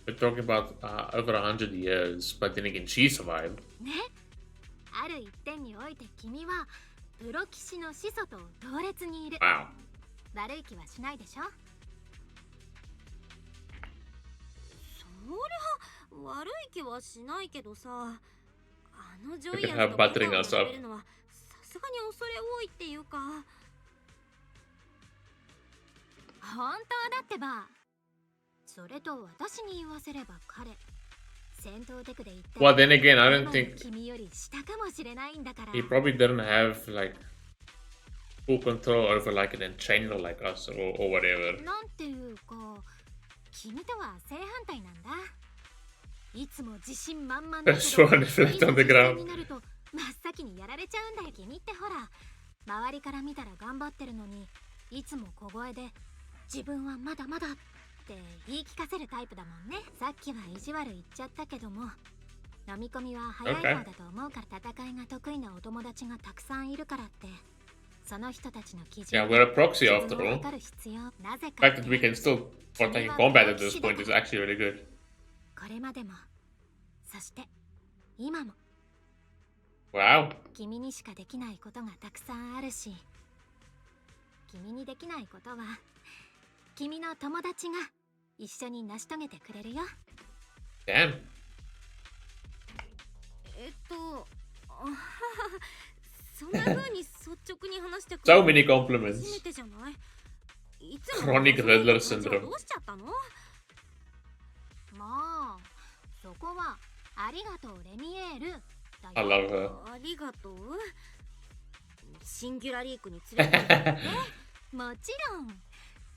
we're talking about over 100 years. But then again, she survived. ね、ある一点において君はプロ棋士の始祖と同列にいる。Wow. 悪い気はしないでしょ？そりゃ悪い気はしないけどさ、あのジョイアンとバトルがさ、さすがに恐れ多いっていうか。本当だってば。それと私に言わせれば彼 Well, then again, I don't think he probably didn't have like full control over like an enchainer like us or whatever. 君とは正反対なんだ。いつも自信満々 Just throw a reflect on the ground. になると真っ先にやられちゃうんだよ。君ってほら、周りから見たら頑張ってるのに、いつも小声で自分はまだまだって言い聞かせるタイプだもんね。さっきは意地悪言っちゃったけども、飲み込みは早い方だと思うから、戦いが得意なお友達がたくさんいるからって。Yeah, we're a proxy after all. The fact that we can still partake in combat at this point is actually really good. これまでも、そして今も Wow. 君にしかできないことがたくさんあるし、君にできないことは君の友達が一緒に成し遂げてくれるよ。Damn. そんな風に率直に話してく So many compliments. 初めてじゃない？いつも Chronic Riddler syndrome. どうしちゃったの？まあ、そこはありがとうレミエールだよ。I love her. ありがとう。シンギュラリークに連れて行ってね。もちろん。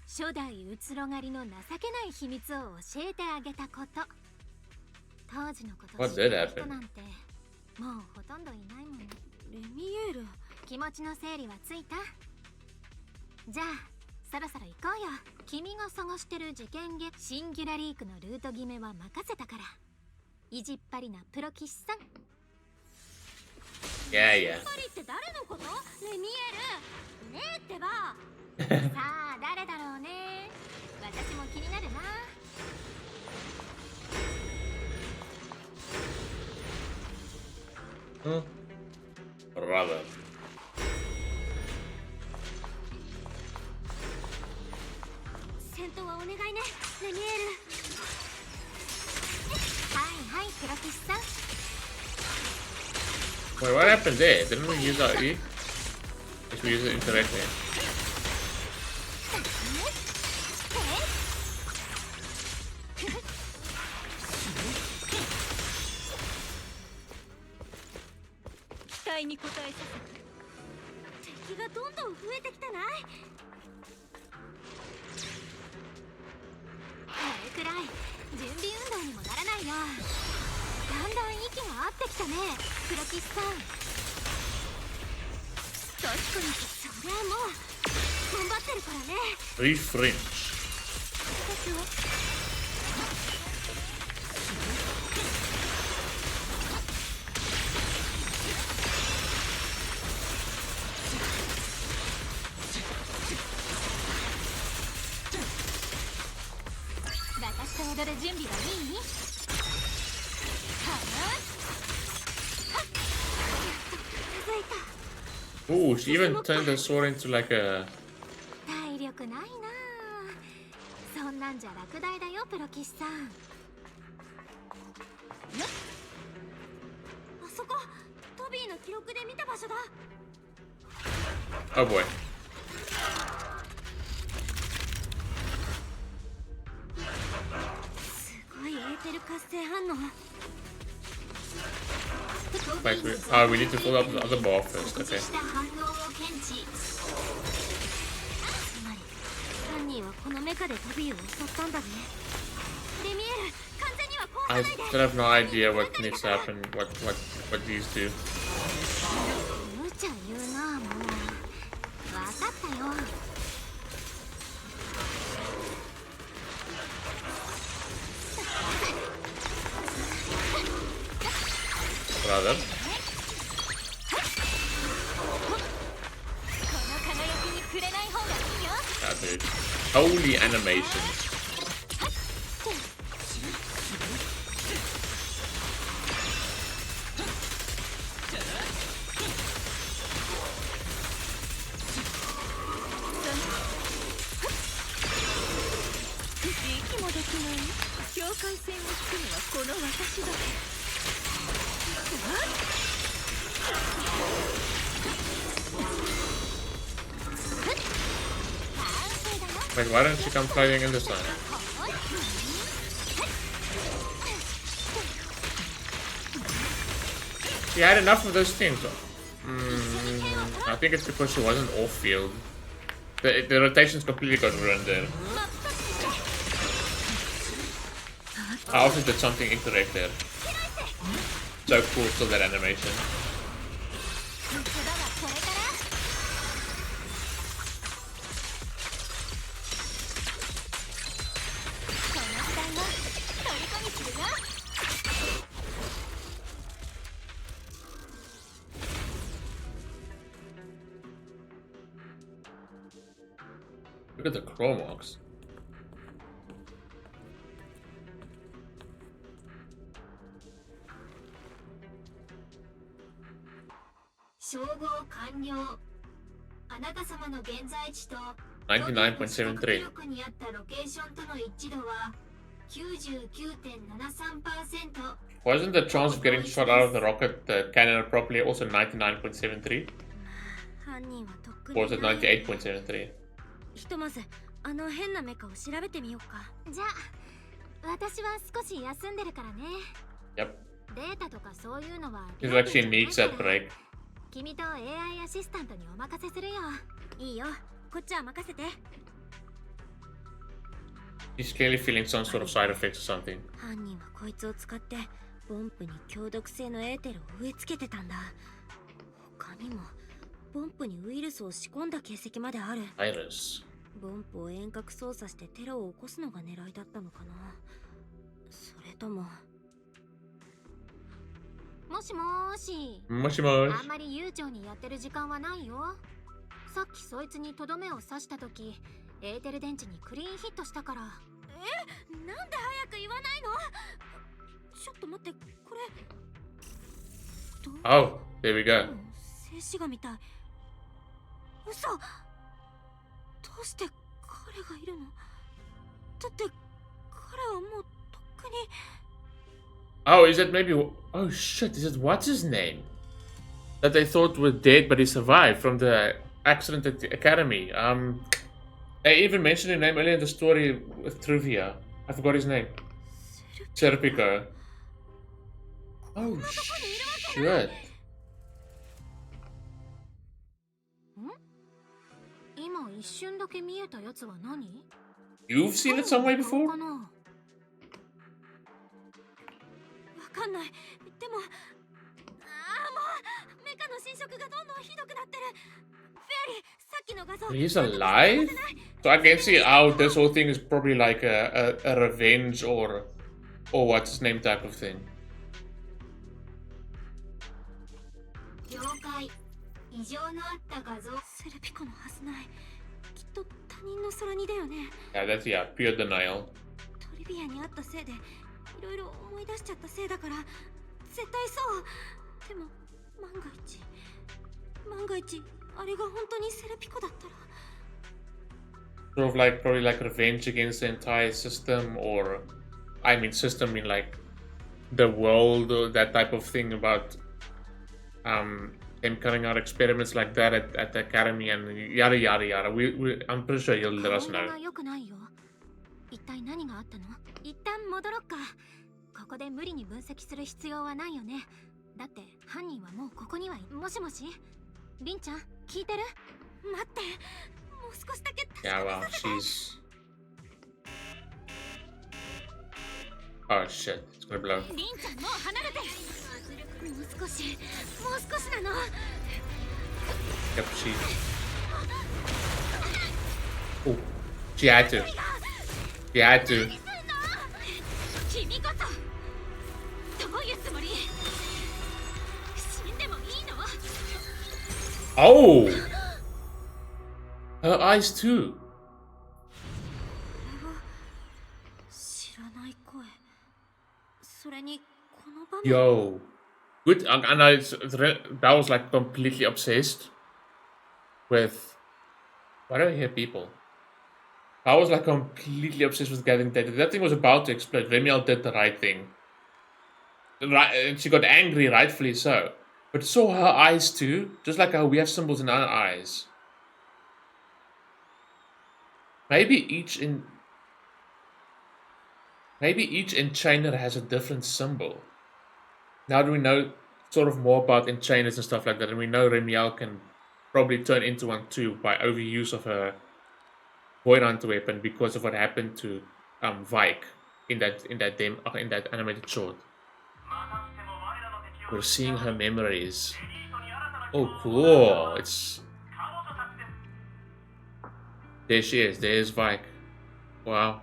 初代うつろ狩りの情けない秘密を教えてあげたこと。当時のことを知ってる人なんてもうほとんどいないもんね。レミエール、気持ちの整理はついた？じゃあそろそろ行こうよ。君が探してる事件現シンギュラリークのルート決めは任せたから。意地っ張りなプロ騎士さん。Yeah, yeah. パリって誰のこと？レミエールねえってば。さあ誰だろうね。私も気になるな。Brother. 戦闘はお願いね、レミエール。はいはい、プロ騎士さん。 Wait, what happened there? Didn't we use our E? If we use it incorrectly. 期待に応えさせて。敵がどんどん増えてきたない？これくらい準備運動にもならないよ。だんだん息が合ってきたね、プロ騎士さん。確かにそりゃもう頑張ってるからね。Refrench. 私は私と踊る準備はいい？ Ooh, she even turned her sword into like a... 体力ないな。そんなんじゃ落第だよ、プロ騎士さん。あそこ、トビーの記録で見た場所だ。 Oh boy. すごいエーテル活性反応。 Like we need to pull up the other bar first, okay. つまり犯人はこのメカでトビーを襲ったんだね。レミエール、完全には壊さ I ないで。 still have no idea what needs to happen, what these do. 無茶言うな、もう。わかったよ。 Brother. この輝きに触れない方がいいよ。 Yeah, dude. Holy animations. 息もできない。境界線を引くのはこの私だ。 Wait, why don't you come flying in this time? She had enough of those things. I think it's because she wasn't off field. The rotations completely got ruined there. I also did something incorrect there. So cool, still that animation. Look at the claw marks.照合完了。あなた様の現在地と99.73. 記録にあったロケーションとの一致度は 99.73%。 Wasn't the chance of getting shot out of the rocket the cannon properly also 99.73? 犯人はとっく Or に was it 98.73? ひとまずあの変なメカを調べてみようか。じゃあ私は少し休んでるからね。 Yep. データとかそういうのは He actually needs that break. 君と AI アシスタントにお任せするよ。いいよ、こっちは任せて。 He's clearly feeling some sort of side effects or something. 犯人はこいつを使ってボンプに強毒性のエーテルを植え付けてたんだ。他にもボンプにウイルスを仕込んだ形跡まである。 Virus. ボンプを遠隔操作してテロを起こすのが狙いだったのかな。それとも。もしもーし。もしもし。あんまり悠長にやってる時間はないよ。さっきそいつにとどめを刺したとき、エーテル電池にクリーンヒットしたから。なんで早く言わないの？ちょっと待って、これ。Oh, there we go. 静止画みたい。嘘。どうして彼がいるの？だって彼はもうとっくに。Oh, is it maybe? Oh shit! Is it what's his name? That they thought was dead, but he survived from the accident at the academy. They even mentioned his name earlier in the story with trivia. I forgot his name. Serpico. Oh shit! 今一瞬だけ見えたやつは何？ You've seen it somewhere before? かな？わかんない。でも、もうメカの侵食がどんどんひどくなってる。フェアリー、さっきの画像。 He's alive? So I can see how this whole thing is probably like a revenge or what's his name type of thing. 了解。異常のあった画像。セルピコのはずない。きっと他人の空似だよね。Yeah, that's pure denial. トリビアにあったせいで、いろいろ思い出しちゃったせいだから、絶対そう。でも万が一、あれが本当にセルピコだったら。Sort of like probably like revenge against the entire system, or I mean system in like the world or that type of thing about him carrying out experiments like that at the academy and yada yada yada. I'm pretty sure he'll let us know. 一体何があったの？一旦戻ろっか。ここで無理に分析する必要はないよね。だって犯人はもうここにはい。もしもし？リンちゃん、聞いてる？待って、もう少しだけ。Yeah, well, she's. Oh shit, it's gonna blow. リンちゃん、もう離れて。もう少しなの。Yep, she. Oh, she had to. She had to. 君こそどういうつもり？死んでもいいの？Oh! Her eyes too. 知らない声。それにこの場面。 Yo. Good. And that was like completely obsessed with. Why do I hear people? I was like completely obsessed with gathering data. That thing was about to explode. Remielle did the right thing. Right, and she got angry, rightfully so. But saw her eyes too, just like how we have symbols in our eyes. Maybe each enchainer has a different symbol. Now do we know sort of more about enchainers and stuff like that, and we know Remielle can probably turn into one too by overuse of her Void Hunter weapon because of what happened to Vike in that animated short. We're seeing her memories. Oh, cool! There she is. There's Vike. Wow.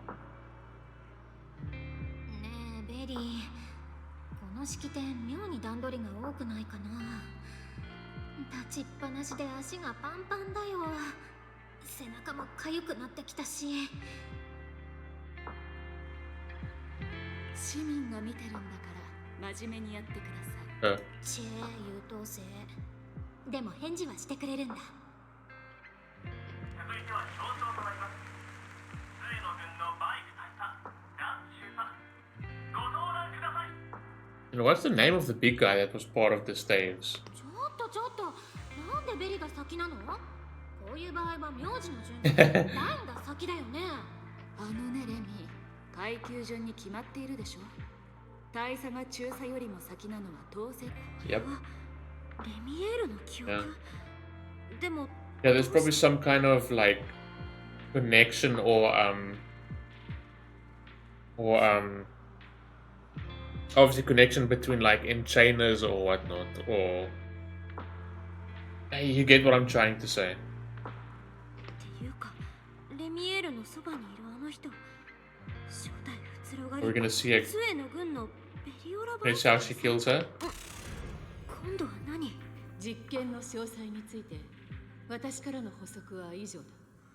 ねえベリー、この式典妙に段取りが多くないかな。立ちっぱなしで足がパンパンだよ。背中も痒くなってきたし。市民が見てるんだから真面目にやってください。チェー優等生。でも返事はしてくれるんだ。続いては表彰となります。末野軍のバイク大佐ダン中佐、ご登壇ください。And what's the name of the big guy that was part of the staves? ちょっと、なんでベリが先なの？こういう場合は名字の順でラインが先だよね。あのねレミー、階級順に決まっているでしょ。大佐が中佐よりも先なのは当然。Yep. レミエールの記憶。でも。Yeah, there's probably some kind of like connection or obviously connection between like enchainers or whatnot, or you get what I'm trying to say. っていうか、レミエールのそばにいるあの人、正体不都合が We're gonna see it. 末の軍のベリオラバ Let's see how she kills her. 今度は何？実験の詳細について私からの補足は以上だ。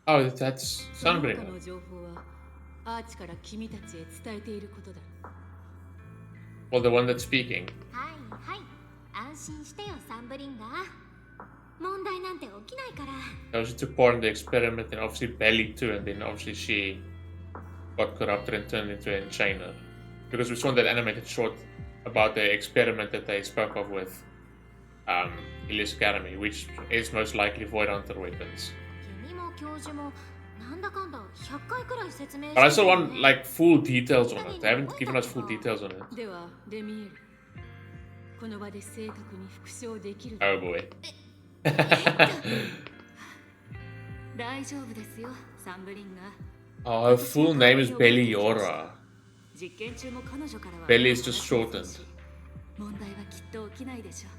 Oh, that's Sunbringer. その他の情報はアーチから君たちへ伝えていることだ。Well, the one that's speaking. はいはい、安心してよサンブリンガー。問題なんて起きないから。She took part in the experiment and obviously Belly too, and then obviously she got corrupted and turned into an enchainer. Because we saw in that animated short about the experiment that they spoke of with Ilias Academy, which is most likely Void Hunter weapons. 君も教授もなんだかんだ100回くらい説明して But I still want like full details on it. They haven't given us full details on it. ではレミエール、この場で正確に復唱できる。 Oh boy. 大丈夫ですよ、サンブリンガー。 Oh, her full name is Beliora. 実験中も彼女からは Belly is just shortened. 問題はきっと起きないでしょ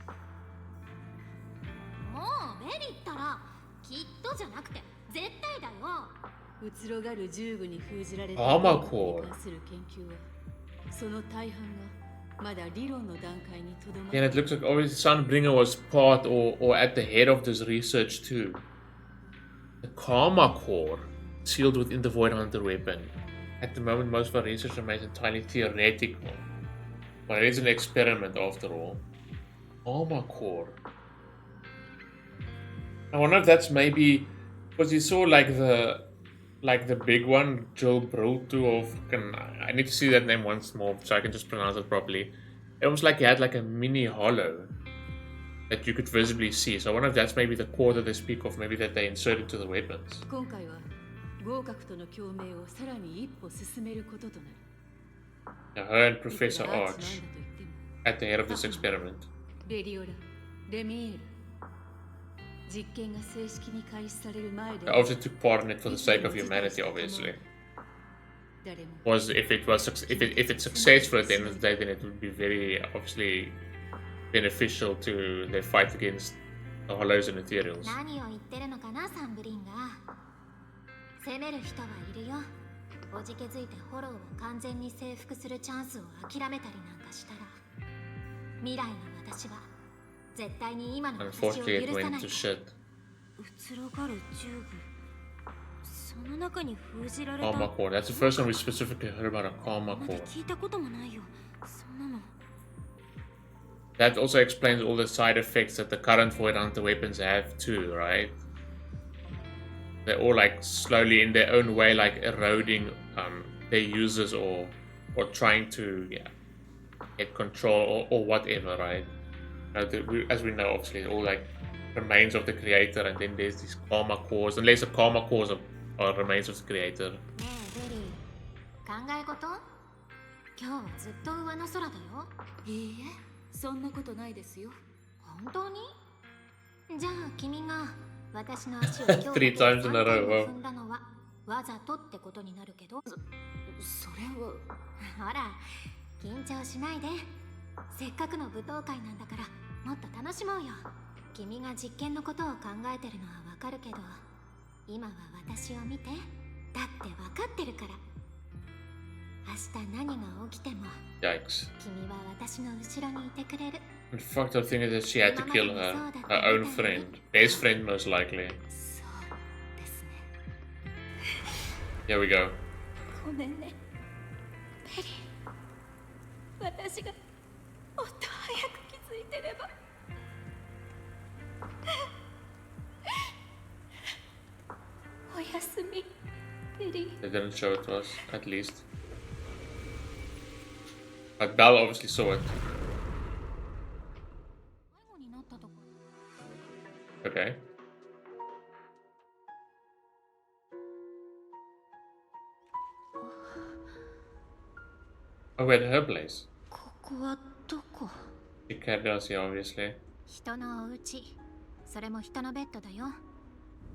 う。もうベリったらきっとじゃなくて絶対だよ。移ろがる銃具に封じられたアーマーコアに関する研究はその大半がまだ理論の段階にとどま Yeah, and it looks like obviously Sunbringer was part or at the head of this research too. The Karma Core, sealed within the Void Hunter weapon. At the moment, most of our research remains entirely theoretical. But it is an experiment after all. Karma Core. I wonder if that's maybe because you saw like the big one, Joe Bruto of I need to see that name once more so I can just pronounce it properly. It was like he had like a mini hollow that you could visibly see. So I wonder if that's maybe the core that they speak of, maybe that they inserted to the weapons. 今回は合格との共鳴をさらに一歩進めることとなる。 Now, her and Professor Arch at the head of this experiment. ベリオラ、レミエール。実験が正式に開始される前で They obviously took part in it for the sake of humanity, obviously. Was if it's successful at the end of the day, then it would be very obviously beneficial to their fight against the hollows and materials. 何を言ってるのかなサンブリンガー。攻める人はいるよ。おじけづいてフォローを完全に征服するチャンスを諦めたりなんかしたら、未来の私は絶対に今の私を許 Unfortunately, it さ went ない。 to shit. 移ろがる銃具。その中に封じられた。 Karma Core. That's the first time we specifically heard about a Karma まだ Core. 聞いたこともないよ。そんなの。 That also explains all the side effects that the current Void Hunter weapons have too, right? They're all like slowly in their own way, like eroding their users or trying to get control or whatever, right? As we know, obviously, all like remains of the creator, and then there's these karma cores, unless the karma cores are remains of the creator. ねえベリー、考え事？今日はずっと上の空だよ。いいえ、そんなことないですよ。本当に？じゃあ君が私の足を今日だけ Three times in a 3回 row, も wow. 踏んだのはわざとってことになるけど、それはほら緊張しないで。せっかくの舞踏会なんだからもっと楽しもうよ。君が実験のことを考えてるのはわかるけど、今は私を見て。だってわかってるから。明日何が起きても Yikes. 君は私の後ろにいてくれる。 The fucked up thing is that she had to kill her own friend. Best friend, most likely. そうですね。 Here we go. ごめんねペリー。私がもっと早く気づいてれば。おやすみペリー。 They didn't show it to us, at least. But Belle obviously saw it. 迷子になったとこ。 Okay. Oh, we're at her place. ここはどこ？ She carried us here, obviously. 人のお家。それも人のベッドだよ。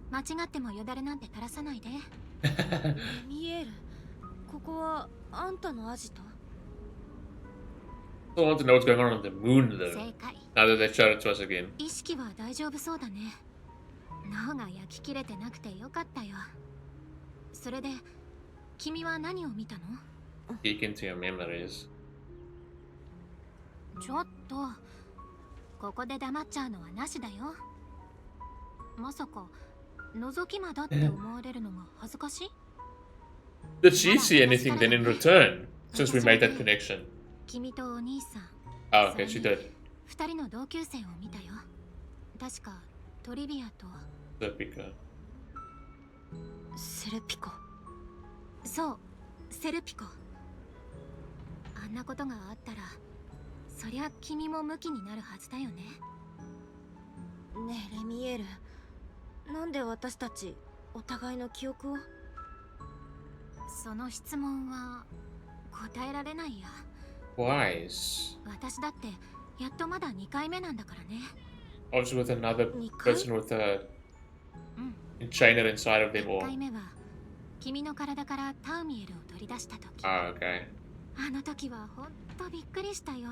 間違ってもよだれなんて垂らさないで。ミエル、ここはあんたのアジト？ I want to know what's going on the moon, though. 正解。 Now that they showed it to us again. 意識は大丈夫そうだね。脳が焼き切れてなくてよかったよ。それで君は何を見たの？ Peek into your memories. ちょっとここで黙っちゃうのはなしだよ。まさか覗き魔だって思われるのが恥ずかしい？ Did she see anything then in return? Since we made that connection. 君とお兄さん Oh, okay, she did. 二人の同級生を見たよ。確かトリビアと Typical. セルピコ。そう、セルピコ。あんなことがあったらそりゃ君もムキになるはずだよね。ねえレミエル、なんで私たちお互いの記憶を？その質問は答えられないや。 Wise. 私だってやっとまだ2回目なんだからね。 Obviously with another person with a trainer inside of them 1 all. 回目は君の体からタウミエルを取り出した時。 Oh, okay. あの時はほんとびっくりしたよ。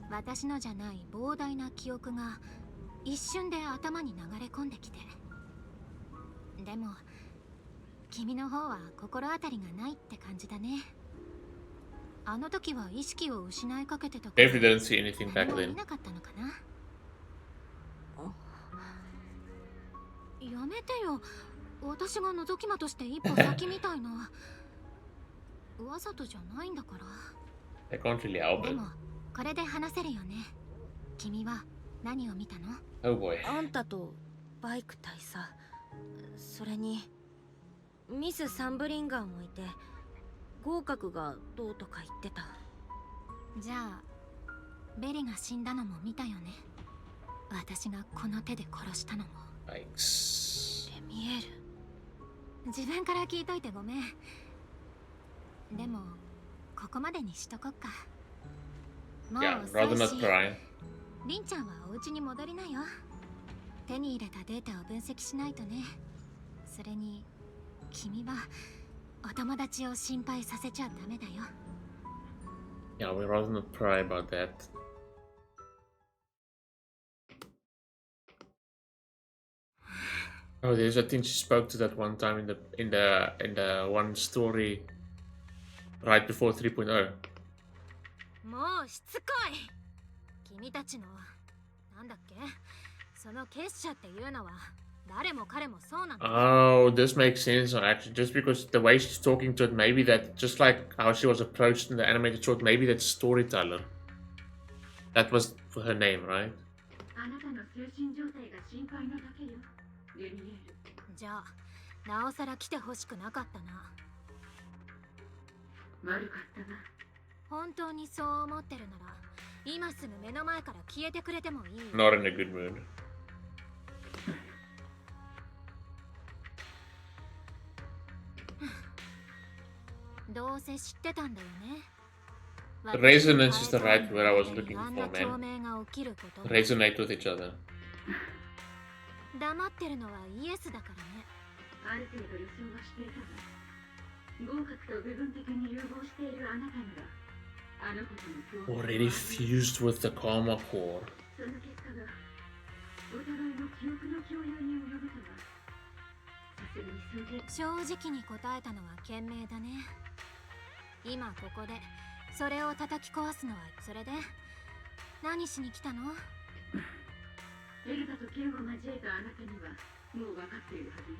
私のじゃない膨大な記憶が一瞬で頭に流れ込んできて。でも君の方は心当たりがないって感じだね。あの時は意識を失いかけてたから Definitely didn't see anything back 何も then. 見なかったのかな。やめてよ。私が覗き魔として一歩先みたいな。わざとじゃないんだから。 They can't really help で it. もこれで話せるよね。君は何を見たの？ Oh boy. あんたとバイク大佐、それにミス・サンブリンガーもいて、合格がどうとか言ってた。じゃあベリが死んだのも見たよね。私がこの手で殺したのも。 Yikes. レミエル、自分から聞いといてごめん。でもここまでにしとこっか。もう Yeah, 遅 rather い not し、 cry. リンちゃんはお家に戻りなよ。手に入れたデータを分析しないとね。それに君はお友達を心配させちゃダメだよ。 Yeah, we'd rather not cry about that. Oh, there's I think she spoke to that one time in the one story right before 3.0. もうしつこい。君たちのなんだっけ、その結社っていうのは誰も彼もそうなの。 Oh, this makes sense actually. Just because the way she's talking to it, maybe that just like how she was approached in the animated short, maybe that's storyteller. That was for her name, right? あなたの精神状態が心配なだけよ、レミエル。じゃあなおさら来てほしくなかったな。悪かったな。本当にそう思ってるなら今すぐ目の前から消えてくれてもいいよ。 Not in a good mood. どうせ知ってたんだよね。Resonance is the right word I was looking for, man. Resonate with each other. 黙ってるのはイエスだからね。ある程度予想はしていたが、合格と部分的に融合しているあなたなら、あのことの共 Already fused with the karma core. その結果がお互いの記憶の共有に及ぶとは、さすがに正直に答えたのは賢明だね。今ここでそれを叩き壊すのはそれで何しに来たの？エルダと剣を交えたあなたにはもう分かっているはずね。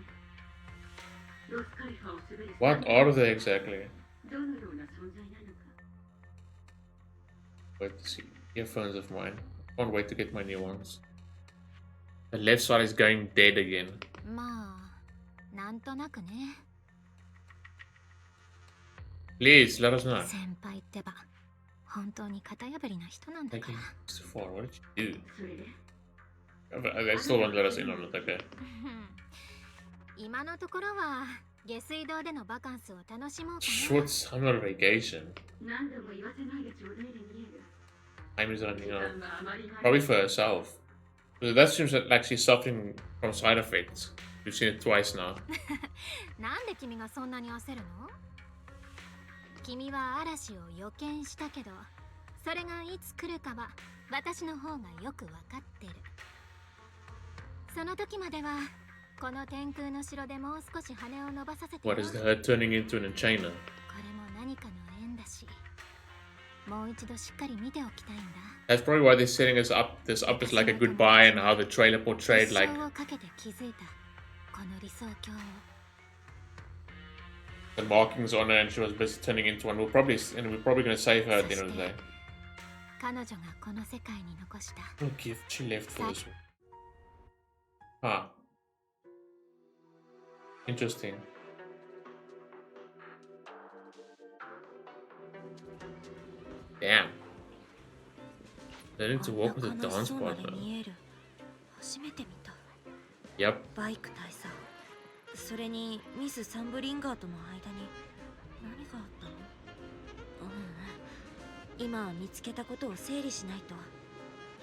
ロスカリファを滑り What are they exactly? どのような存在なのか。 Wait to see. Earphones of mine. Can't wait to get my new ones. The left side is going dead again. まあ、なんとなくね。Please, let us know. 先輩ってば、本当に型破りな人なんだか Taking ら。 too far. What did you do? それで They still won't let us in on it, okay. 今のところは下水道でのバカンスを楽しもうか Short summer vacation. な。何度も言わせないでちょうだいで見える。 Time is running 時 out. 間はあまりない。 Probably for herself. But that seems like she's suffering from side effects. We've seen it twice now. なんで君がそんなに焦るの？君は嵐を予見したけど、それがいつ来るかは私の方がよくわかってる。その時まではこの天空の城でもう少し羽を伸ばさせてよ。 What is her turning into an enchainer? これも何かの縁だし、もう一度しっかり見ておきたいんだ。 That's probably why they're setting us up this up as like a goodbye and how the trailer portrayed 一 like 生をかけて築いたこの理想郷を。 the markings on her and she was busy turning into one. We're probably gonna save her at the end of the day. 彼女がこの世界に残した What gift she left for this one? Huh. Interesting. Damn. Learning to walk with a dance partner. 初めて見た。 Yep. バイク大佐、それにミス・サンブリンガーとの間に何があったの？今見つけたことを整理しないと。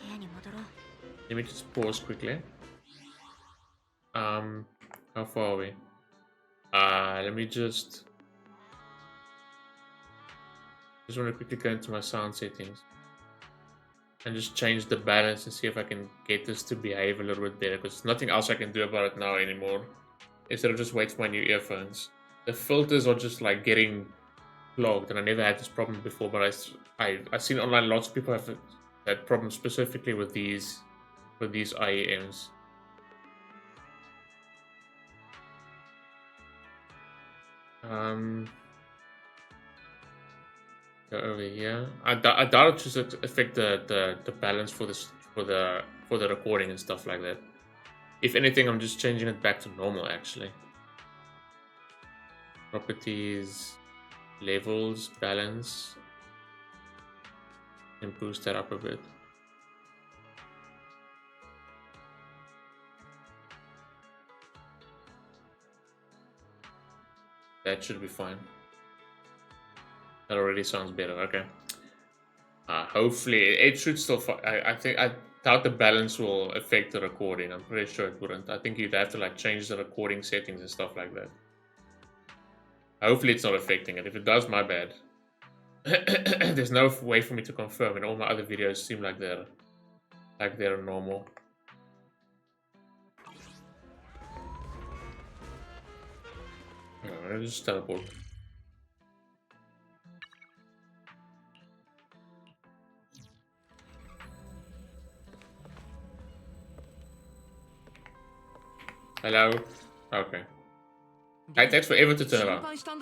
部屋に戻ろう。 Let me just pause quickly. How far are we? Let me just want to quickly go into my sound settings and just change the balance and see if I can get this to behave a little bit better, because there's nothing else I can do about it now anymore. Instead of just wait for my new earphones. The filters are just like getting clogged, and I never had this problem before, but I've seen online lots of people have that problem specifically with these IEMs. Go over here. I doubt it just affect the balance for this for the recording and stuff like that. If anything, I'm just changing it back to normal actually. Properties, levels, balance, and boost that up a bit. That should be fine. That already sounds better. Okay. Hopefully, it should still. I doubt the balance will affect the recording. I'm pretty sure it wouldn't. I think you'd have to like change the recording settings and stuff like that. Hopefully, it's not affecting it. If it does, my bad. There's no way for me to confirm, and all my other videos seem like they're normal. I'll just teleport. Hello? Okay. It takes forever to turn around. どうした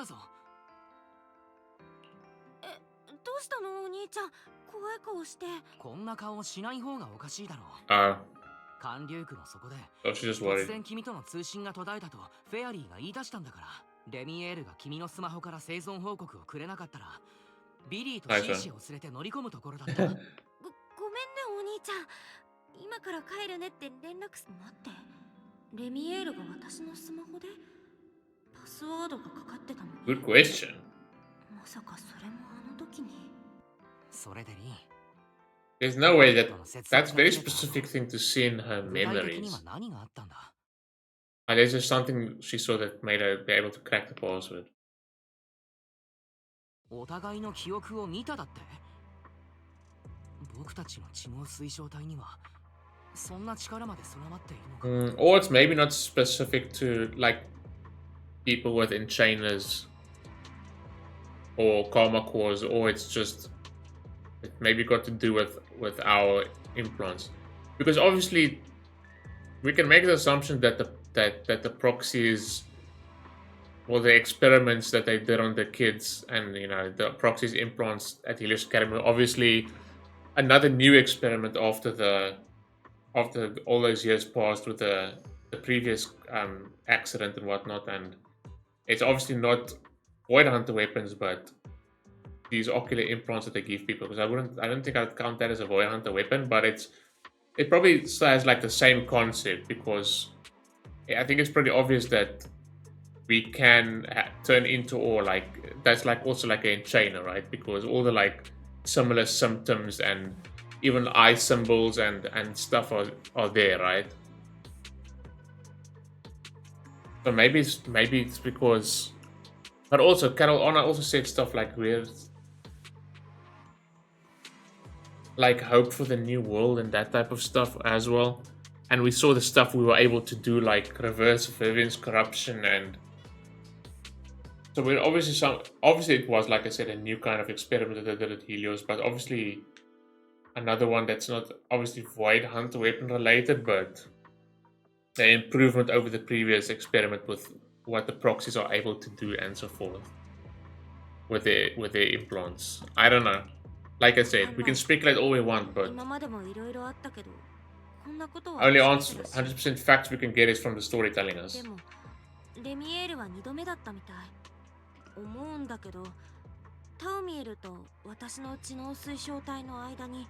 のお兄ちゃん、怖い顔して。こんな顔しない方がおかしいだろう。寒流区の底で Oh, she's just 突 worried. 然君との通信が途絶えたとフェアリーが言い出したんだから。レミエールが君のスマホから生存報告をくれなかったらビリーとシーシーを連れて乗り込むところだった。ごめんねお兄ちゃん、今から帰るねって連絡待って。レミエールが私のスマホでパスワードがかかってたの。 Good question. まさかそれもあの時に。There's no way that's a very specific thing to see in her memories. Unless there's something she saw that made her be able to crack the password. お互いの記憶を見ただって。僕たちの知能推奨体にはそんな力まで備わっているのか。Or it's maybe not specific to like people with enchainers or karma cores, or it's just it maybe got to do with our implants, because obviously we can make the assumption that the proxies or the experiments that they did on the kids and the proxies implants at Helios Academy, obviously another new experiment after all those years passed with the previous accident and whatnot, and it's obviously not Void Hunter weapons, but these ocular implants that they give people. Because I don't think I'd count that as a Void Hunter weapon, but it probably has like the same concept, because I think it's pretty obvious that we can turn into, or like that's like also like an enchainer, right? Because all the like similar symptoms and even eye symbols and stuff are there, right? So maybe it's because, but also Carol Honor also said stuff like weird, like hope for the new world and that type of stuff as well. And we saw the stuff we were able to do, like reverse Vivian's corruption, and so we're obviously it was, like I said, a new kind of experiment that they did at Helios, but obviously another one that's not obviously Void Hunter weapon related, but an improvement over the previous experiment with what the proxies are able to do and so forth with their implants. I don't know. Like I said, we can speculate all we want, but only 100% facts we can get is from the story telling us. レミエールは2度目だったみたい。思うんだけど、タウミエルと私の知能推奨体の間に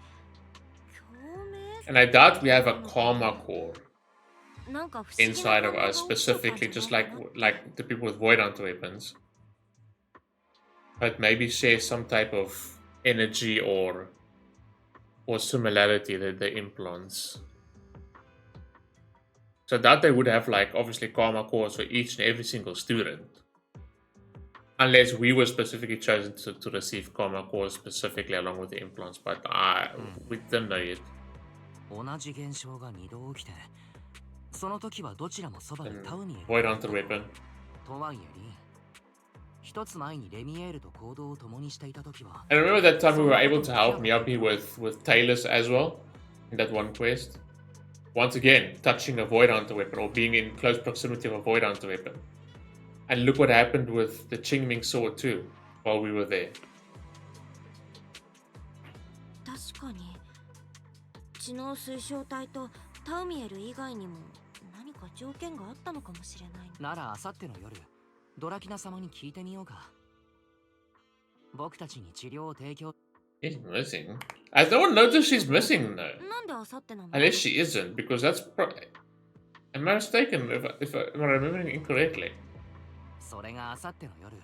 共鳴。And I doubt we have a karma core inside of us specifically, just like the people with Void Hunter weapons, but maybe share some type of energy or similarity that the implants. So that they would have like obviously karma cores for each and every single student, unless we were specifically chosen to receive karma cores specifically along with the implants, but we don't know yet. 同じ現象が2度起きて、その時はどちらもそばにタウミエル。Void Hunter weapon. とはいえり、一つ前にレミエールと行動を共にしていた時は。And remember that time we were able to help Miyabi with Taylor's as well in that one quest. Once again, touching a Void Hunter weapon or being in close proximity of a Void Hunter weapon. And look what happened with the Qingming sword too while we were there. 確かに知能推奨体とタウミエル以外にも何か条件があったのかもしれない。なら明後日の夜、ドラキナ様に聞いてみようか。僕たちに治療を提供。She's missing. Has no one noticed she's missing though? なんで明後日なの？ Unless she isn't, because that's am I mistaken if I'm remembering incorrectly? それが明後日の夜、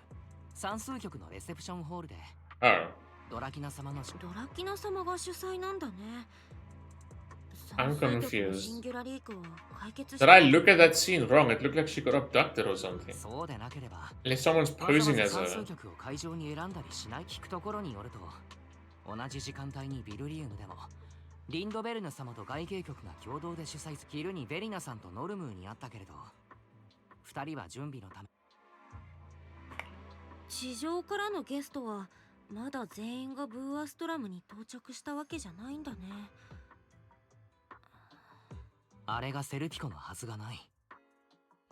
算数局のレセプションホールで。Oh. ドラキナ様の。ドラキナ様が主催なんだね。I'm confused. Did I look at that scene wrong? It looked like she got abducted or something. Unless someone's posing as her. 同じ時間帯にビルリウムでもリンドベルヌ様と外警局が共同で主催する。昼にベリナさんとノルムーに会ったけれど、二人は準備のため。地上からのゲストはまだ全員がブーアストラムに到着したわけじゃないんだね。あれがセルピコのはずがない。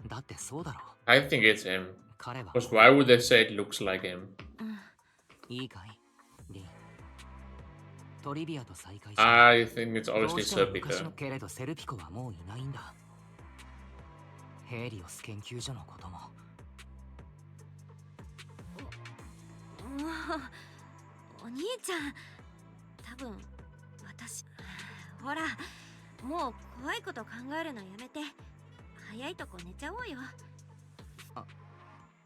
だってそうだろ。I think it's him. Because why would they say it looks like him? いいかい、リン。トリビアと再会し。I think it's obviously Serpico. けれどセルピコはもういないんだ。ヘリオス研究所のことも。お兄ちゃん、多分私、ほら。もう怖いこと考えるのやめて、早いとこ寝ちゃおうよ。あ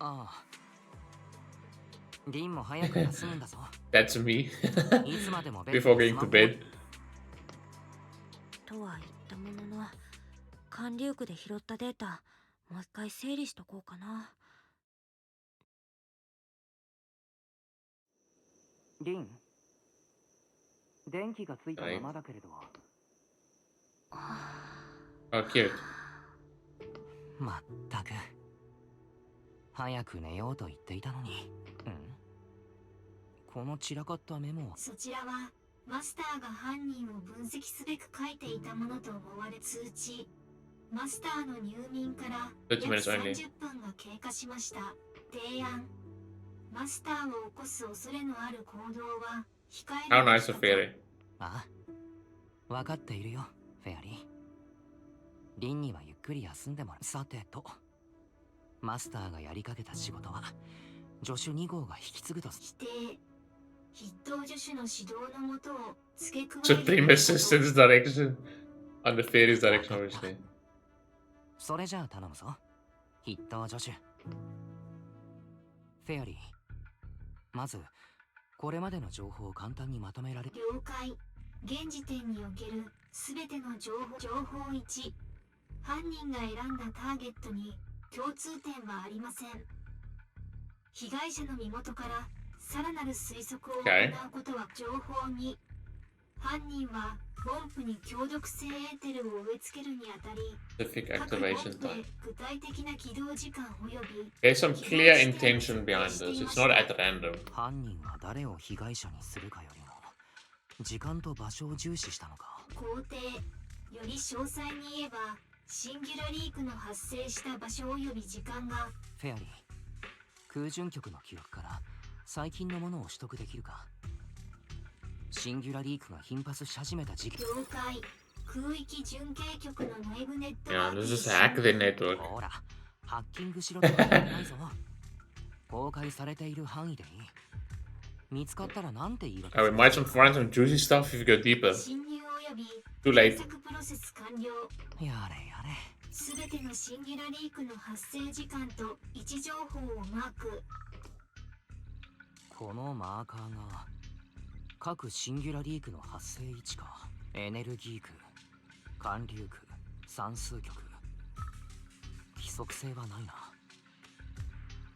あ。リンも早く休むんだぞ。That's me. いつまでもベッ Before ドで going ス to マホ bed. とは言ったものの、管理区で拾ったデータもう一回整理しとこうかな。リン、電気がついたままだけれど。Oh, cute. まったく。早く寝ようと言っていたのに。この散らかったメモは。そちらはマスターが犯人を分析すべく書いていたものと思われ通知。マスターの入眠から約30分が経過しました。提案。マスターを起こす恐れのある行動は控え How るべ nice き of だ Fairy. ああ、分かっているよ、フェアリー。リンにはゆっくり休んでもらう。さてと、マスターがやりかけた仕事は助手2号が引き継ぐと。否定。筆頭助手の指導のもとを付け加え Supreme Assistant's direction. On the Fairy's direction, obviously. それじゃあ頼むぞ、筆頭助手。フェアリー、まずこれまでの情報を簡単にまとめられる。了解。現時点におけるすべての情報1。犯人が選んだターゲットに共通点はありません。被害者の身元からさらなる推測を行うことは情報2。犯人はボンプに強毒性エーテルを植え付けるにあたり、 Specific 各 activation ボン time. プで具体的な起動時間および There's some clear intention behind this. It's not at random. 犯人は誰を被害者にするかよりも時間と場所を重視したのか。肯定。より詳細に言えば、シンギュラリークの発生した場所および時間が。フェアリー、空準局の記録から最近のものを取得できるか。シンギュラリークが頻発し始めた時期。了解。空域準計局の内部ネット Yeah, ワーク let's に just hack the network. ほら、ハッキングしろとは言ってないぞ。公開されている範囲でいい。見つかったらなんて言い訳 Oh, we might find some juicy stuff if we go deeper. 侵入および Too 検 late. 索プロセス完了。やれやれ。すべてのシンギュラリークの発生時間と位置情報をマーク。このマーカーが各シンギュラリークの発生位置か。エネルギー区、環流区、算数局。規則性はないな。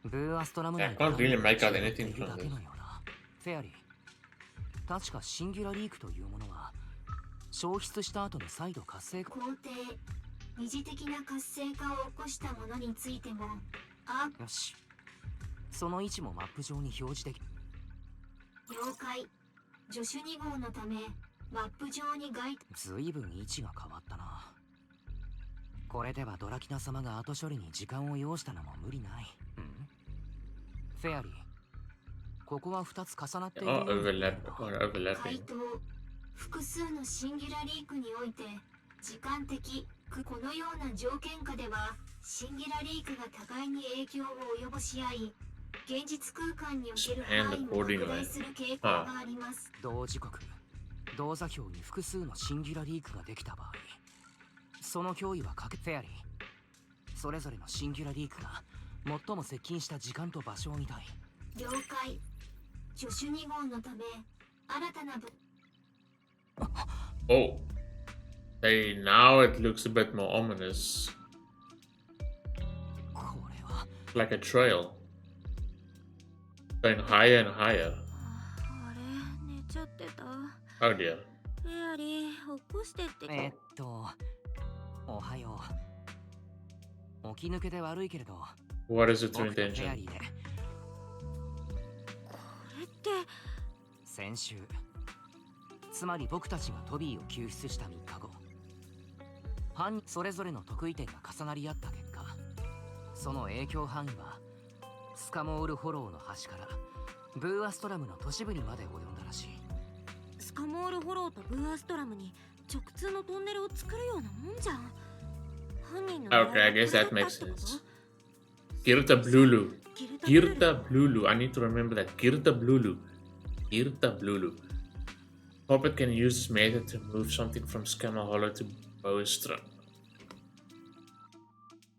ブーアストラム Yeah, I can't really make out anything from だけ this. のような。フェアリー、確かシンギュラリークというものは消失した後に再度活性化。肯定。二次的な活性化を起こしたものについても。よし、その位置もマップ上に表示できる。了解。助手2号のためマップ上にずいぶん位置が変わったな。これではドラキナ様が後処理に時間を要したのも無理ない。フェアリー、ここは2つ重なっている。 Oh, overlapping. 回答。複数のシンギュラリークにおいて時間的このような条件下ではシンギュラリークが互いに影響を及ぼし合い、現実空間における範囲も拡大する傾向があります。同時刻、同座標に複数のシンギュラリークができた場合、その脅威はフェアリー、それぞれのシンギュラリークが最も接近した時間と場所を見たい。了解。助手2号のため新たなOh. Hey, now it looks a bit more ominous. これは Like a trail. Going higher and higher. あれ、寝ちゃってた。 Oh dear. フェアリー、起こしてって。おはよう。起き抜けで悪いけれど、 What is its 僕とフェア intention? リーでこれって先週、つまり僕たちがトビーを救出した3日後、それぞれの得意点が重なり合った結果、その影響範囲はスカモールホローの端からブーアストラムの都市部にまで及んだらしい。スカモールホローとブーアストラムに直通のトンネルを作るようなもんじゃん。犯人の Okay, I guess that makes sense. Girta Blulu. Girta Blulu. I need to remember that. Girta Blulu. Girta Blulu. Puppet can use this method to move something from Scamall Hollow to Bowstrom.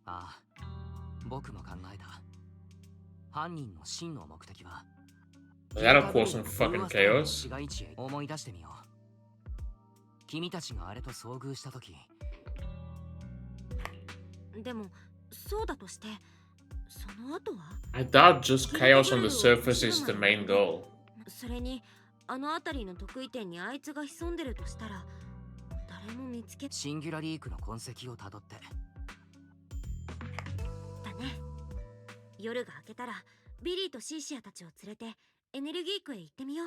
ああ、僕も考えた。犯人の真の目的は That'll cause some fucking chaos. 思い出してみよう。君たちがあれと遭遇したとき。でもそうだとしてその後は I doubt just chaos on the surface is the main goal. それにあの辺りの得意点にあいつが潜んでるとしたら誰も見つけシンギュラリークの痕跡をたどってだね。夜が明けたらビリーとシーシアたちを連れてエネルギー区へ行ってみよ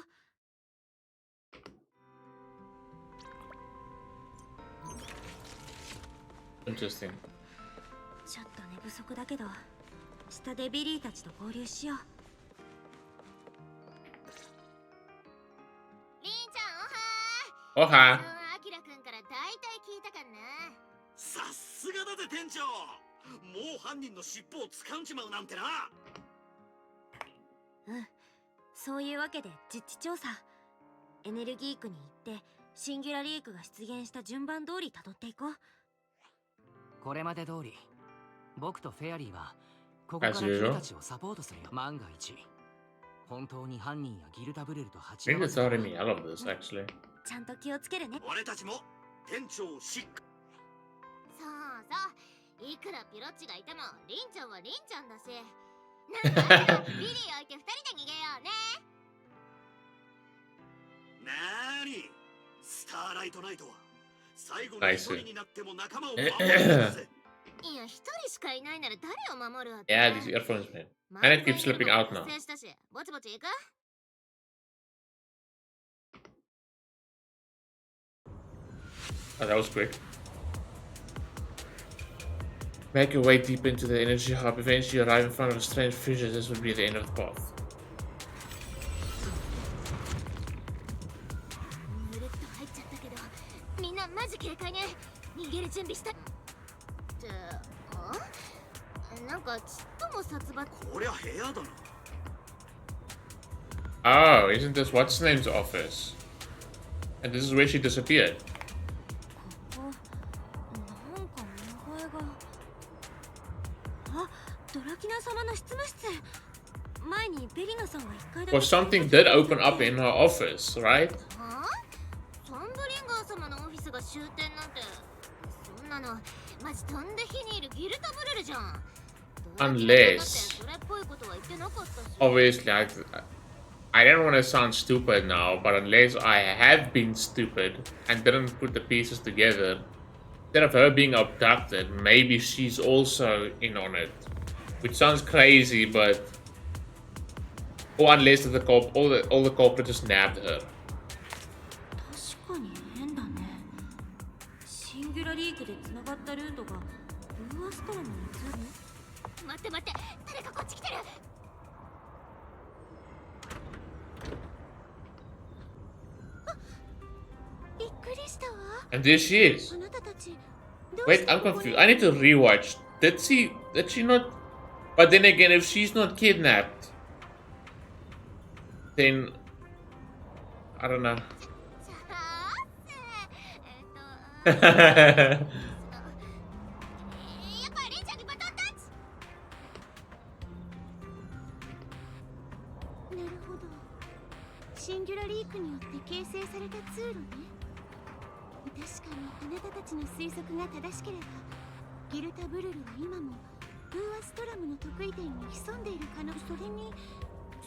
う。Interesting. ちょっと寝不足だけど下でビリーたちと合流しよう。リンちゃんおはーい。おはアキラくんから大体聞いたかな。さすがだぜ店長。もう犯人の尻尾を掴んじまうなんてな。うん、そういうわけで実地調査。エネルギー区に行ってシンギュラリークが出現した順番通り辿っていこう。これまで通り僕とフェアリーはここから君たちをサポートするよ。万が一本当に犯人やギルタブレルと I think it's already me. I love this actually. ちゃんと気をつけるね。俺たちも店長をしっかそうそう。いくらピロッチがいてもリンちゃんはリンちゃんだし。なんかビリー置いて2人で逃げようね。なーにスターライトナイトは最後の一人になっても仲間を守るぜ。いや、一人しかいないなら誰を守るわけ。 Yeah, these earphones, man. And it keeps slipping out now. ぼちぼち行く。 Oh, that was quick. Make your way deep into the energy hub. Eventually arrive in front of a strange fissure. This would be the end of the path. ぬるっと入っちゃったけど、みんなマジ警戒ね。逃げる準備した。なんかちっとも殺伐。こりゃ部屋だな。Oh, isn't this what's his name's office? And this is where she disappeared. ここなんか名前があ、ドラキナ様の執務室。前にベリナさんが1階だ。 Or something did open up in her office, right? はあ？サンドリンガー様のオフィスが終点なんて、そんなのマジ飛んで火にいるギルタブレルじゃん。 Unless, obviously, I don't want to sound stupid now, but unless I have been stupid and didn't put the pieces together, instead of her being abducted, maybe she's also in on it. Which sounds crazy, but or unless the all the culprits just nabbed her. 確かに変だね。シンギュラリークで繋がったルートがブーアストラムに通る。待って待って、誰かこっち来てる。びっくりしたわ。 And there she is. Wait, I'm confused. I need to rewatch. Did she not? But then again, if she's not kidnapped, then I don't know. シンギュラリークによって形成された通路ね。確かにあなたたちの推測が正しければ、ギルタブルルは今もブーアストラムの得意点に潜んでいる可能。それに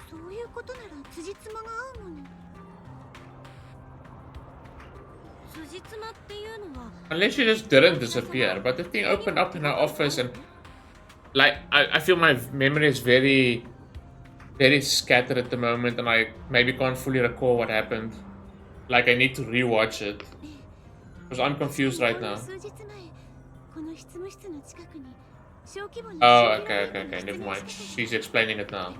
そういうことなら辻褄が合うもの。辻褄っていうのは Unless she just didn't disappear, but the thing opened up in her office and like I feel my memory is very scattered at the moment and I maybe can't fully recall what happened. Like I need to rewatch it. Because I'm confused right now. Oh, okay, never mind. She's explaining it now.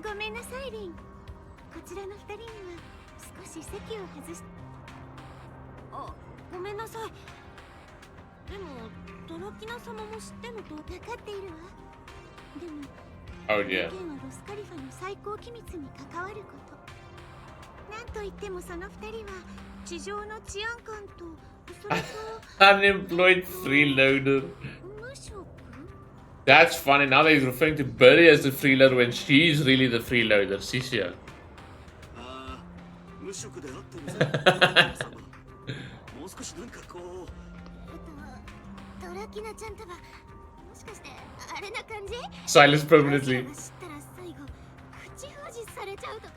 ごめんなさいリン。こちらの2人には少し席を外し。あ、ごめんなさい。でもドラキナ様も知ってのと分かっているわ。でも Oh yeah. この件はロスカリファの最高機密に関わること。なんといってもその2人は地上の治安官と Unemployed freeloader. That's funny. Now that he's referring to Birdie as the freeloader when she's really the freeloader. Cisia. 無職であってもさもう少しなんかこうドラキナちゃんとはもしかしてあれな感じ Silence permanently. 知ったら最後口封じされちゃうとか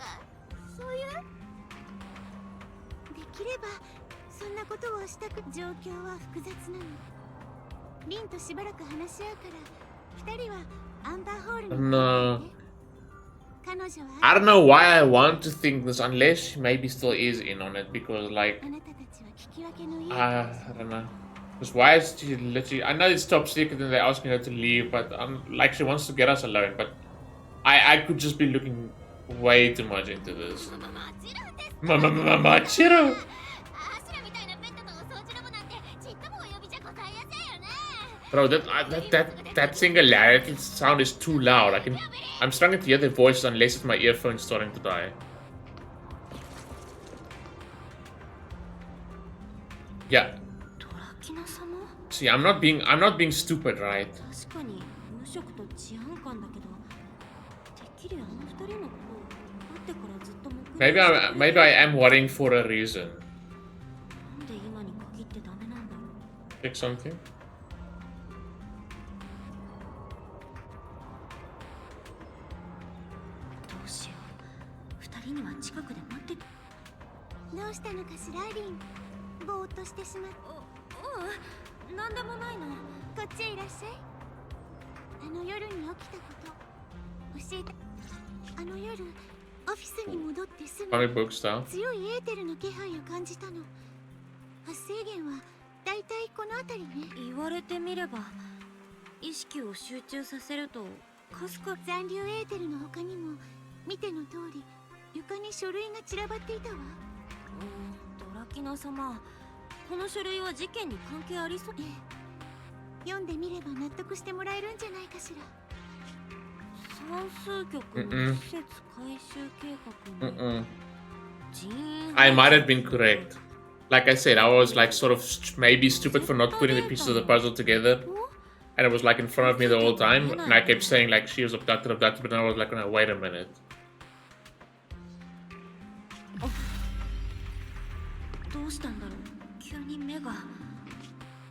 そういうできればそんなことをしたく状況は複雑なのリンとしばらく話し合うから二人はアンバーホールに No. 彼女は I don't know why I want to think this unless she maybe still is in on it because like あなたたちは聞き分けのいい I don't know. Because why is she literally I know it's top secret and they're asking her to leave, but like she wants to get us alone, but I could just be looking way too much into this. Machiro! Bro, that singularity sound is too loud. I'm struggling to hear their voices unless it's my earphones starting to die. Yeah. See, I'm not being stupid, right? Maybe I am worrying for a reason. Pick something. Comic book style. 強いエーテルの気配を感じたの。発生源はだいたいこの辺りね。言われてみれば意識を集中させるとかすか残留エーテルの他にも見ての通り床に書類が散らばっていたわ。ドラキナ様、この書類は事件に関係ありそう？読んでみれば納得してもらえるんじゃないかしら。算数局の施設改修計画に。I might have been correct. Like I said, I was like sort of maybe stupid for not putting the pieces of the puzzle together. And it was like in front of me the whole time. And I kept saying like she was abducted, but then I was like, no, wait a minute. どうしたんだろう、急に目が。っ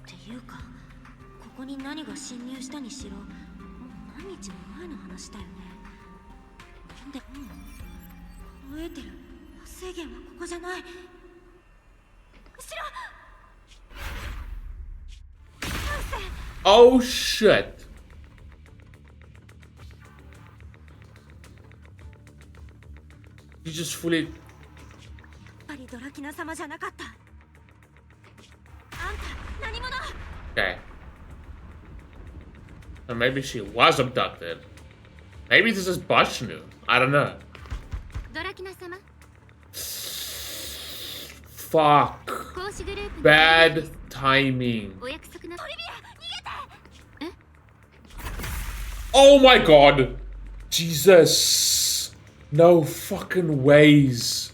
ていうか、ここに何が侵入したにしろ、もう何日も前の話だよね。で、このエーテル、発生源はここじゃない。後ろ！Oh shit! You just fully. やっぱりドラキナ様じゃなかった。あんた何者？ Okay. Or maybe she was abducted. Maybe this is Bashnu. I don't know. ドラキナ様。Fuck. Bad timing. Oh my god. Jesus. No fucking ways.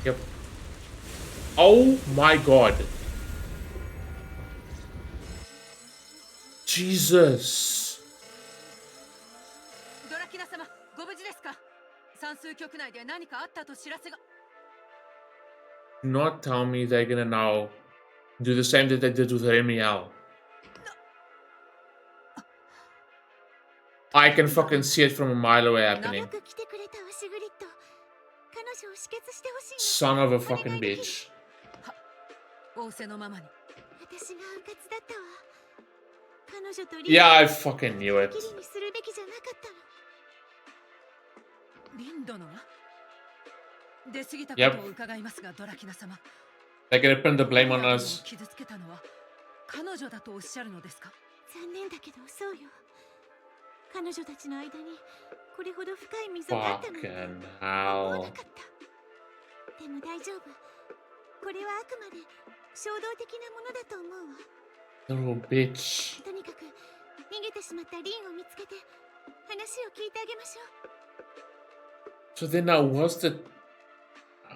Yep. Oh my god. Jesus. ドラキナ様、ご無事ですか？算数局内で何かあったと知らせが。Do not tell me they're gonna now do the same that they did with Remielle. I can fucking see it from a mile away happening. Son of a fucking bitch. 仰せのままに。 Yeah, I fucking knew it. リン殿が出過ぎたことを伺いますが、ドラキナ様。They're gonna pin the blame on us. 傷つけたのは彼女だとおっしゃるのですか？残念だけどそうよ。彼女たちの間にこれほど深い溝があったのに思わなかった。でも大丈夫。これはあくまで衝動的なものだと思うわ。Little bitch. とにかく逃げてしまったリンを見つけて話を聞いてあげましょう。 So then now was the...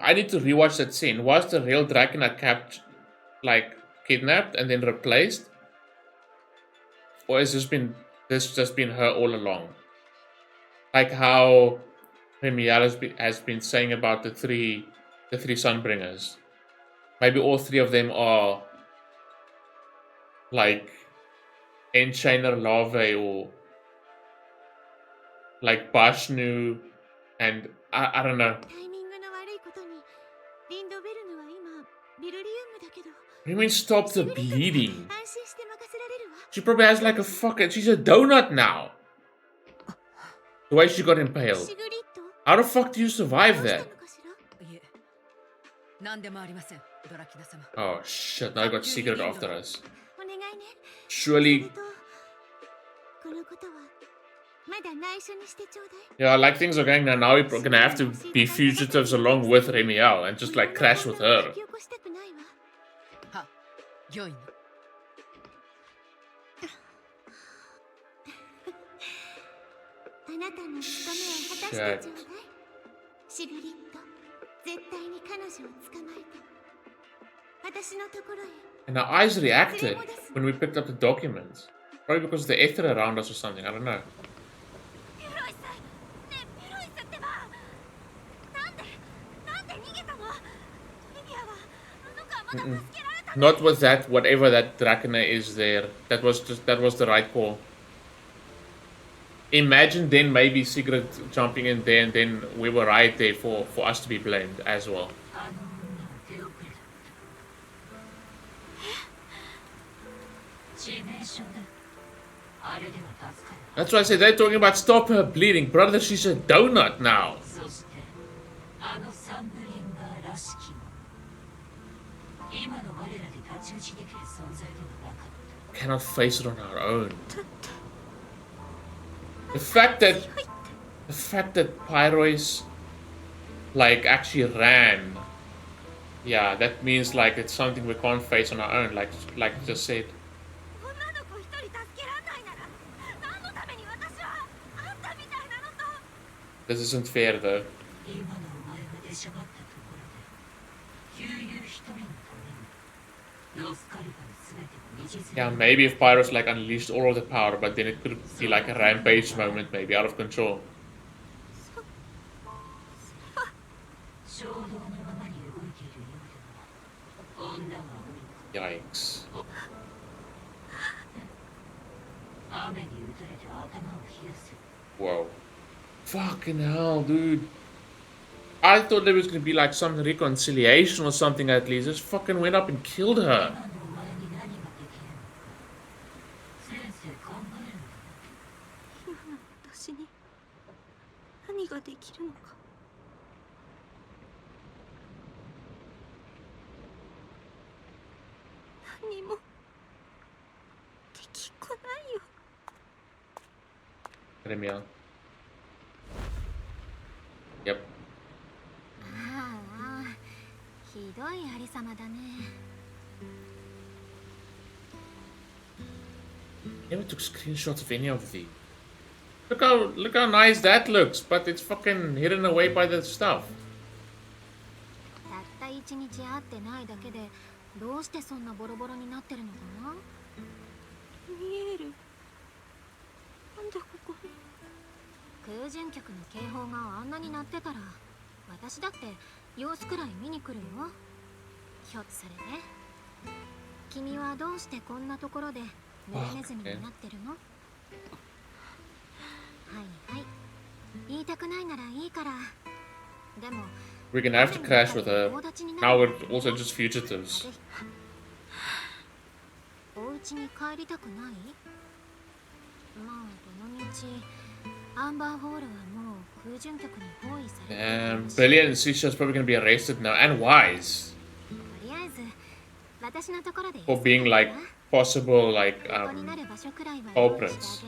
I need to rewatch that scene. Was the real Dracaene captured, like kidnapped and then replaced? Or has this just been her all along? Like how Remielle has been saying about the three Sunbringers. Maybe all three of them are like Enchainer larvae or like Bashnu and I don't know. タイミングの悪いことにリンドベルヌは今ビルリウムだけど What do you mean stop the bleeding? 安心して任せられるわ。 She probably has like a fucking... She's a donut now. The way she got impaled. シグリッド How the fuck do you survive どうした that? のかしら。いえ、何でもありません、ドラキナ様。 Oh shit, now I got secret after us. お願いね。 Surely... このことはまだ内緒にしてちょうだい。 Yeah, like things are going now. Now we're gonna have to be fugitives along with Remielle and just like crash with her. 起こしたくないわ。は、御意に。あなたの務めを果たしてちょうだい。シグリッド、絶対に彼女を捕まえて私のところへ。 And our eyes reacted when we picked up the documents. Probably because of the ether around us or something. I don't know. ピュロイス、ねえピュロイスってば、なんで逃げたの？リビアはあの子はまだ助けられたの？ Not with that, whatever that Dracaene is there. That was the right call. Imagine then maybe Sigrid jumping in there and then we were right there for us to be blamed as well. That's why I said they're talking about stop her bleeding. Brother, she's a donut now. Cannot face it on our own. The fact that Pyrois like actually ran, yeah, that means like it's something we can't face on our own, like you just said. This isn't fair though. Yeah, maybe if Pyros like unleashed all of the power, but then it could be like a rampage moment, maybe out of control. Yikes. Whoa. Fucking hell, dude. I thought there was gonna be like some reconciliation or something at least. Just fucking went up and killed her. Remielle. Yep. ああ、ひどいありさまだね。 Never took screenshots of any of these. Look how nice that looks, but it's fucking hidden away by the stuff. たった一日会ってないだけでどうしてそんなボロボロになってるのかな。見える。なんでここに？空準局の警報があんなに鳴ってたら私だって様子くらい見に来るよ。ひょっそれで君はどうしてこんなところで濡れネズミになってるの？はいはい、言いたくないならいいから。でも We're gonna have to crash with her. Now we're also just fugitives. お家に帰りたくない？まあどのみちアンバーホールはもう空準局に包囲されてる。Billy and Sisha's probably gonna be arrested now, and wise とりあえず私のところで for being like possible like culprits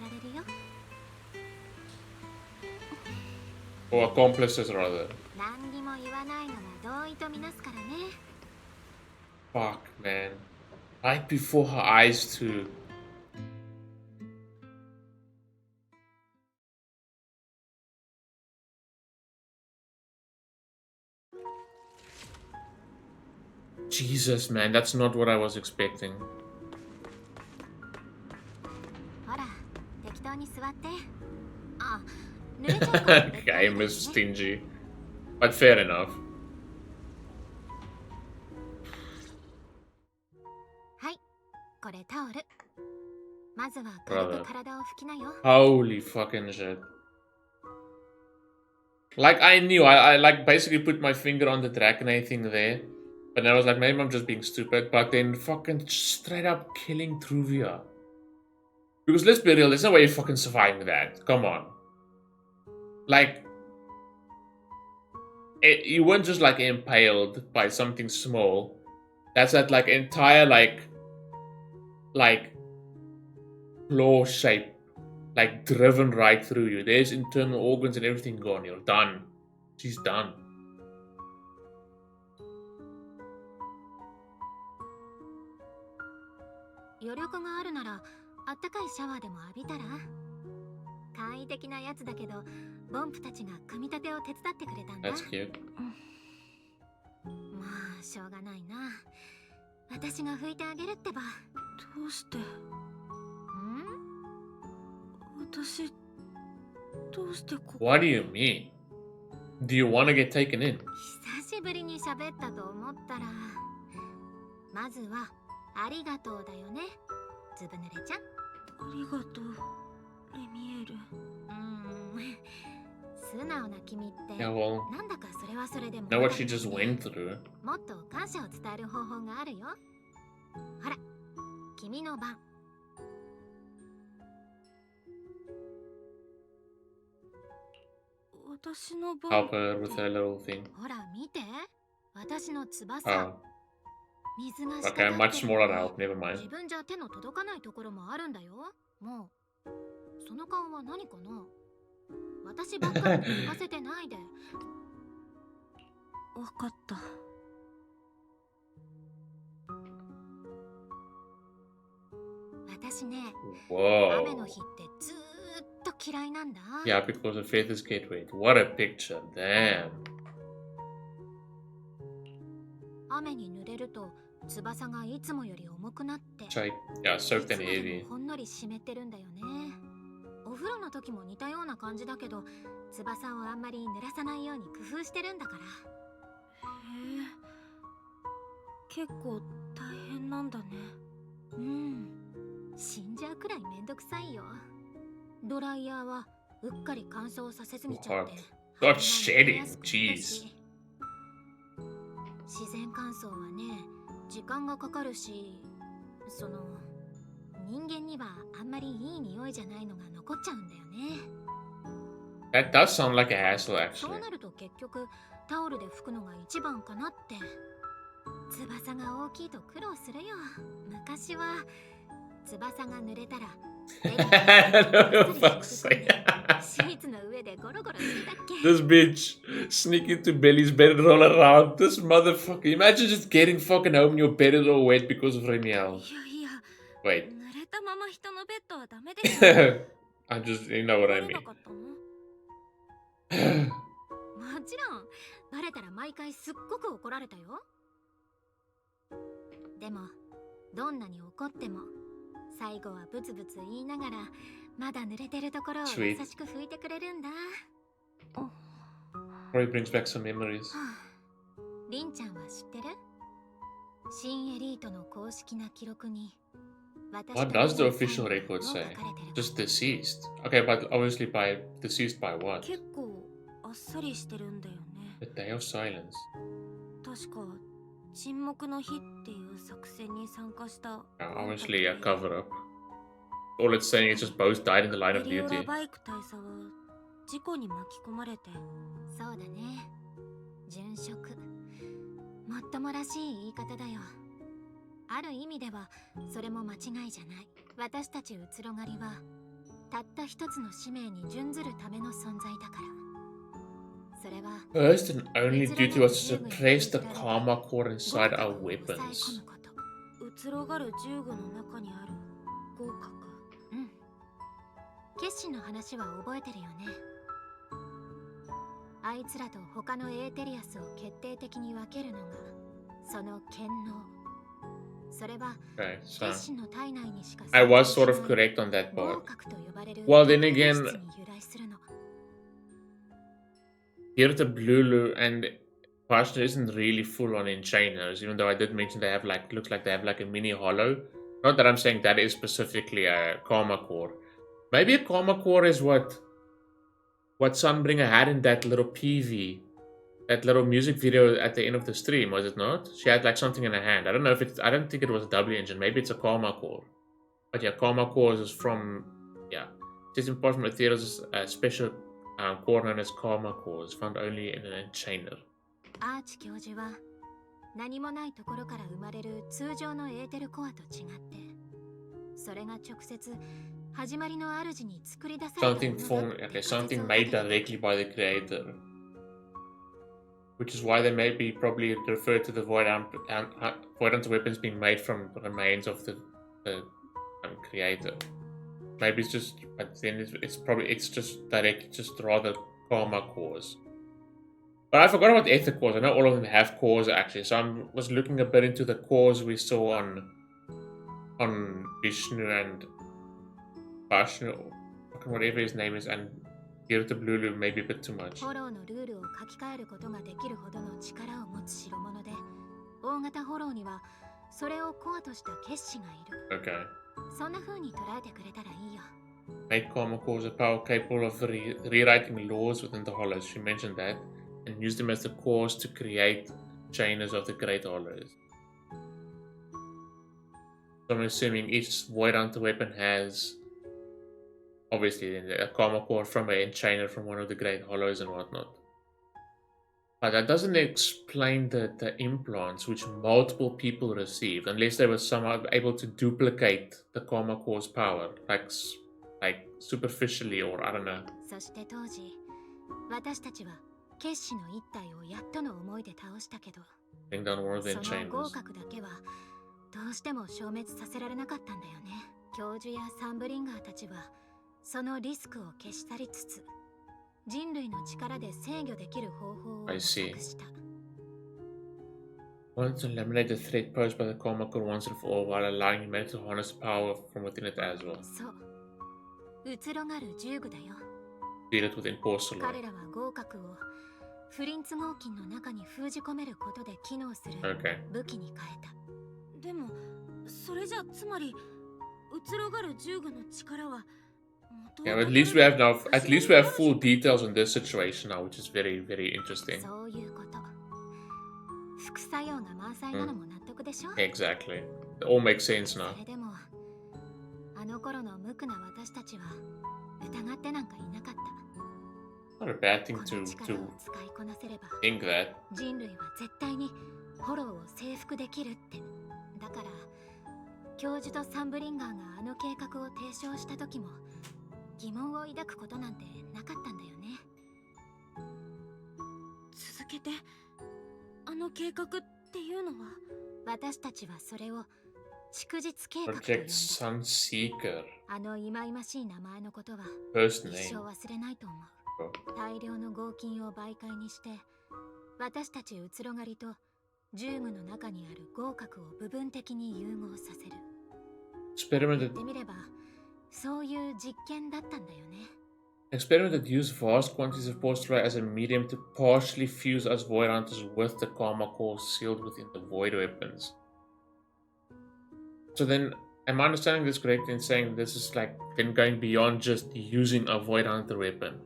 or accomplices rather. 何にも言わないのが同意とみなすからね。 Fuck man, right before her eyes too. Jesus, man, that's not what I was expecting. ほら、適当に座って。あ、濡れちゃうから Game is stingy. But fair enough. はい、これタオル。まずは軽く体を拭きなよ。Holy fucking shit. Like, I knew, I like basically put my finger on the Dracaene thing there. But then I was like, maybe I'm just being stupid. But then fucking straight up killing Truvia. Because let's be real, there's no way you're fucking surviving that. Come on. Like, you weren't just like impaled by something small. That's that like entire like claw shape, like driven right through you. There's internal organs and everything gone. You're done. She's done. 余力があるなら、あったかいシャワーでも浴びたら。簡易的なやつだけど、ボンプたちが組み立てを手伝ってくれたんだ。That's cute. まあ、しょうがないな。私が拭いてあげるってば。どうして？私、どうしてここ？ What do you mean? Do you want to get taken in? 久しぶりに喋ったと思ったら、まずはありがとうだよね、ずぶ濡れちゃん。ありがとう、レミエール。素直な君って、Yeah, well, なんだかそれはそれでも。know what she just went through. もっと感謝を伝える方法があるよ。ほら、君の番。私の番。 Help her with her little thing. ほら、見て。私の翼。Oh. 水が Okay, much smaller now. Never mind. 自分じゃ手の届かないところもあるんだよ。もう、その顔は何かな？私ばっかり浮かせてないで。わかった。私ね、雨の日ってずーっと嫌いなんだ。Yeah, because the feathers get wet. What a picture. Damn. 雨に濡れると翼がいつもより重くなって、Yeah, soaked and heavy. ほんのり湿ってるんだよね。お風呂の時も似たような感じだけど、翼をあんまり濡らさないように工夫してるんだから。へえ、結構大変なんだね。死んじゃうくらいめんどくさいよ。ドライヤーはうっかり乾燥させすぎちゃって。Not shedding, jeez. 自然乾燥はね、時間がかかるし、人間にはあんまりいい匂いじゃないのが残っちゃうんだよね。That does sound like a hassle, そう actually. なると結局タオルで拭くのが一番かなって。翼が大きいと苦労するよ。昔は翼が濡れたらシーツの上でゴロゴロしてたっけ。 This bitch sneak into Belly's bed and roll around. This motherfucker. Imagine just getting fucking home and your bed is all wet because of Remielle. Wait. 濡れたまま人のベッドはダメですよ。I just, you know what I mean. もちろんバレたら毎回すっごく怒られたよ。でもどんなに怒っても最後はブツブツ言いながらまだ濡れてるところを優しく拭いてくれるんだ。Probably brings back some memories. リンちゃんは知ってる？新エリートの公式な記録に What does the official record say? Just deceased. Okay, but obviously by deceased by what? 結構あっさりしてるんだよね。The Day of Silence. 確か沈黙の日っていう作戦に参加した。Obviously a cover up. All it's saying is just both died in the line of duty. バイク大佐は事故に巻き込まれて。そうだね。殉職。もっともらしい言い方だよ。ある意味ではそれも間違いじゃない。私たちうつろがりはたった一つの使命に準ずるための存在だから。それは First and only duty was to suppress the karma core inside our weapons. うつろがる銃具の中にある合格。決心の話は覚えてるよね。あいつらと他のエーテリアスを決定的に分けるのがその権能。それは Okay, so 決心の体内にしか I was 存 sort 在 of しない correct on that 合 part. 格と呼ばれる Well, then 特異 again, 物質に由来するの。 here at the Blue and Passion isn't really full on enchainers, even though I did mention they have like, looks like they have like a mini hollow. Not that I'm saying that is specifically a Karma Core. Maybe a Karma Core is what Sunbringer had in that little PV, that little music video at the end of the stream, was it not? She had like something in her hand. I don't know if it's, I don't think it was a W engine. Maybe it's a Karma Core. But yeah, Karma Cores is from, yeah, system parts materials, a special core known as Karma Cores, found only in an enchainer. アーチ教授は何もないところから生まれる通常のエーテルコアと違って、それが直接始まりの主に作り出されたものだ Something って formed, 仮 okay, 説を something 立 made てた。 directly by the creator. Which is why they may be probably referred to the Void Hunter weapons being made from the remains of the creator. Maybe it's just, but then it's probably, it's just direct, just rather Karma Cores. But I forgot about Ether Cores. I know all of them have cores actually, so I was looking a bit into the cores we saw on Vishnu and Vashnu, or whatever his name is, and here to Blue maybe a bit too much. フォローのルールを書き換えることができるほどの力を持つ代物で、大型フォローにはそれをコアとした結子がいる。 Okay. そんな風に捉えてくれたらいいよ。 Made Karma Cores a power capable of rewriting laws within the hollows. She mentioned that, and used them as the cores to create chainers of the great hollows. So I'm assuming each Void Hunter weapon has, obviously, a Karma Core from an enchainer from one of the great hollows and whatnot. But that doesn't explain the implants which multiple people received, unless they were somehow able to duplicate the Karma Core's power, like superficially, or I don't know. そして当時、私たちは結子の一体をやっとの思いで倒したけど、 Bring down one of the その合 enchainers. 格だけはどうしても消滅させられなかったんだよね。教授やサンブリンガーたちはそのリスクを消し去りつつ、人類の力で制御できる方法を模索した。 Wanted to eliminate the threat posed by the Karma Core once and for all, while allowing humanity to harness power from within it as well. そう、移ろがる銃具だよ。 Feel it within porcelain. 彼らは合格をフリンツ合金の中に封じ込めることで機能する Okay. 武器に変えた。 でもそれじゃつまり移ろがる銃具の力は Yeah, but at least we have now, at least we have full details on this situation now, which is very, very interesting. そういうこと。副作用が満載なのも納得でしょ？ Exactly. It all makes sense now. それでもあの頃の無垢な私たちは疑ってなんかいなかった。 Not a bad thing こ to の力を使いこなせれば think that. 人類は絶対にフォローを征服できるって。だから教授とサンブリンガーがあの計画を提唱した時も疑問を抱くことなんてなかったんだよね。続けてあの計画っていうのは私たちはそれを祝日計画と呼ん Project だ。 Sunseeker. あの忌々しい名前のことは First 一生 name. 忘れないと思う。大量の合金を媒介にして私たち移ろ狩りと銃具の中にある合格を部分的に融合させる。 Experiment 言っ that, てみればそういう実験だったんだよね。 experiment that used vast quantities of porcelain as a medium to partially fuse us Void Hunters with the Karma Core sealed within the Void weapons. So then, am I understanding this correctly in saying this is like then going beyond just using a Void Hunter weapon?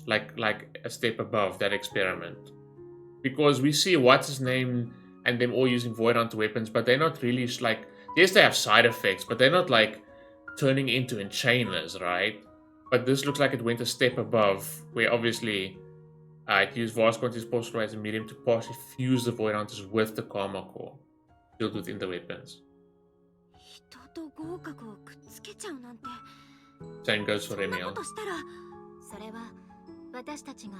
Like a step above that experiment. Because we see what's his name and them all using Void Hunter weapons, but they're not really like, yes, they have side effects, but they're not like turning into enchainers, right? But this looks like it went a step above, where obviously it used vast quantities of porcelain as a medium to partially fuse the Void Hunters with the Karma Core sealed within the weapons. 人と合格をくっつけちゃうなんて Same goes for そんな Remielle. ことしたらそれは私たちが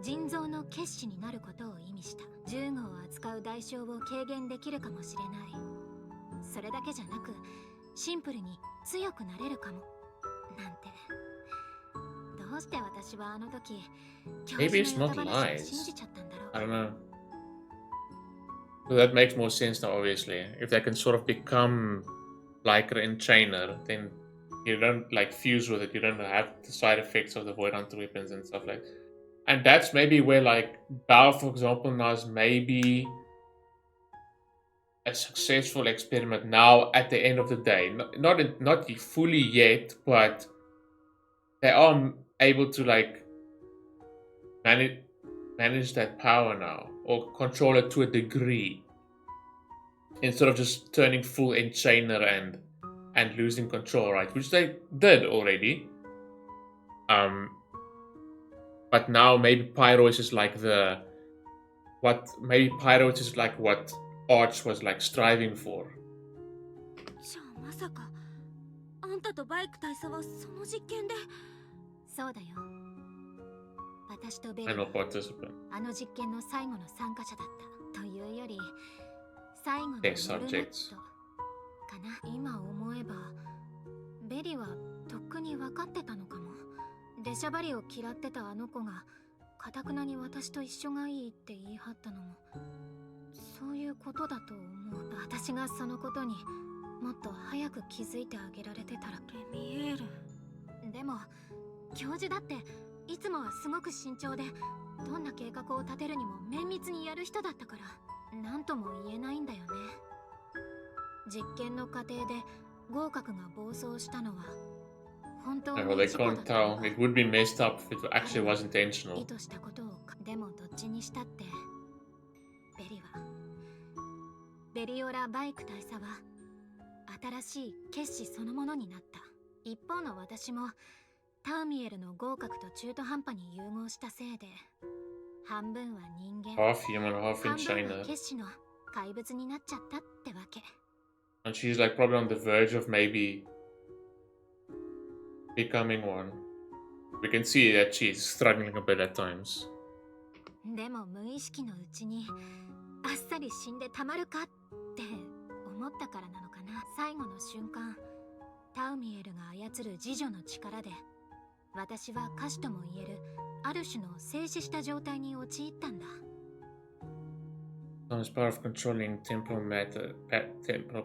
人造の結子になることを意味した。銃具を扱う代償を軽減できるかもしれない。それだけじゃなくシンプルに強くなれるかもなんて。どうして私はあの時教 Maybe 授 it's の not 歌話を lies. 信じちゃったんだろう。 I don't know. So that makes more sense now, obviously. If they can sort of become like an enchainer, then you don't like fuse with it. You don't have the side effects of the Void Hunter weapons and stuff like that. And that's maybe where like Bao, for example, now is maybe a successful experiment now at the end of the day. Not fully yet, but they are able to like manage that power now or control it to a degree instead of just turning full enchainer and losing control, right? Which they did already. But now maybe Pyros is like what Arch was like striving for. じゃあまさかあんたとバイク大佐はその実験で。そうだよ。私とベリ And は no participant. あの実験の最後の参加者だったというより最後のモル Test モッ subjects. トかな。今思えばベリはとっくに分かってたのかも。出しゃばりを嫌ってたあの子がかたくなに私と一緒がいいって言い張ったのもそういうことだと思う。私がそのことにもっと早く気づいてあげられてたら。レミエール。でも教授だっていつもはすごく慎重でどんな計画を立てるにも綿密にやる人だったから何とも言えないんだよね。実験の過程で合格が暴走したのは本当 Well, に they 事故だ can't ったの tell. か It would be messed up if it actually was 意 intentional. 図したことをでもどっちにしたってベリオラ・バイク大佐は新しい決死そのものになった。一方の私もタウミエルの合格と中途半端に融合したせいで半分は人間 Half human, half 半分は enchainer. 決死の怪物になっちゃったってわけ。 And she's like probably on the verge of maybe becoming one. We can see that she's struggling a bit at times. でも無意識のうちにあっさり死んでたまるかって思ったからなのかな。最後の瞬間タウミエルが操る自助の力で私は歌手とも言えるある種の静止した状態に陥ったんだ。As part of controlling temporal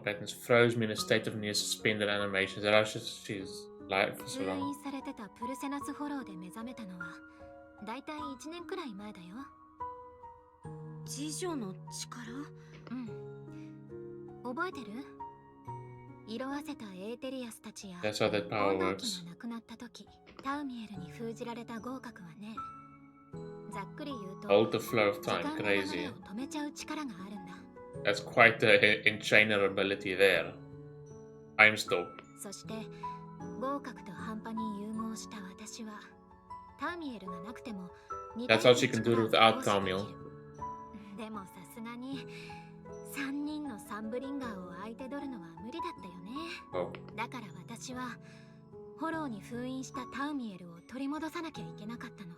patterns froze me in a state of near suspended animation. That was just she's alive for 封 so long. 印されてたプルセナスフォローで目覚めたのはだいたい1年くらい前だよ。自助の力。うん。覚えてる？色あせたエーテリアスたちや That's how that 黄 power 金期 works. がなくなった時タウミエルに封じられた合格はね、ざっくり言うと Hold the flow of 時 time, 間の流れ crazy. を止めちゃう力があるんだ。 That's quite the enchainer ability there. Time stop. そして合格と半端に融合した私はタウミエルがなくても似た That's よ how う she な can 力 do を it without 行使できる。 Tamil. でもさすがに3人のサンブリンガーを相手取るのは無理だったよね。 Oh. だから私はフォローに封印したタウミエルを取り戻さなきゃいけなかったの。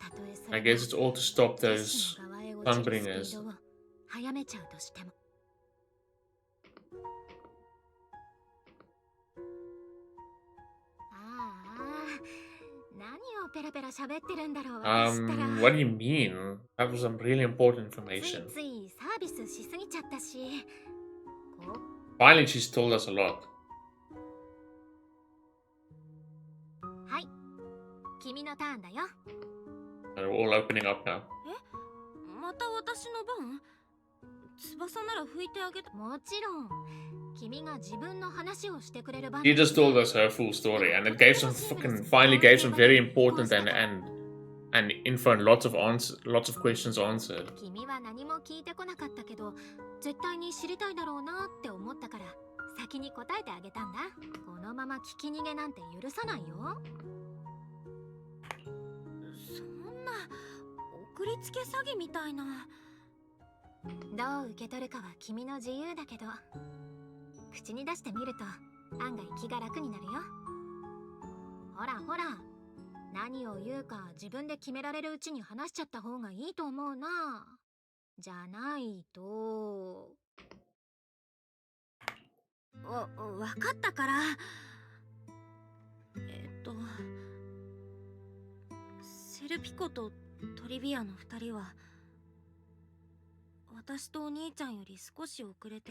たとえそ I れ guess it's all to stop 決 those 死の側へ落ちるスピ Sunbringers. ードを早めちゃうとしても。ああ、何をペラペラ喋ってるんだろう私ったら。 What do you mean? That was some really important つい information. ついサービスしすぎちゃったし。こう Finally, she's told us a lot. はい、君のターンだよ。 And we're all opening up now. また私の番。翼なら拭いてあげた。もちろん、君が自分の話をしてくれる番。 She just told us her full story, and it gave some finally gave some very important and info and lots of questions answered. 君は何も聞いてこなかったけど、絶対に知りたいだろうなって思ったから先に答えてあげたんだ。このまま聞き逃げなんて許さないよ。そんな送りつけ詐欺みたいな。どう受け取るかは君の自由だけど、口に出してみると案外気が楽になるよ。ほらほら、何を言うか自分で決められるうちに話しちゃった方がいいと思うな。じゃないと。わかったから。セルピコとトリビアの2人は私とお兄ちゃんより少し遅れて、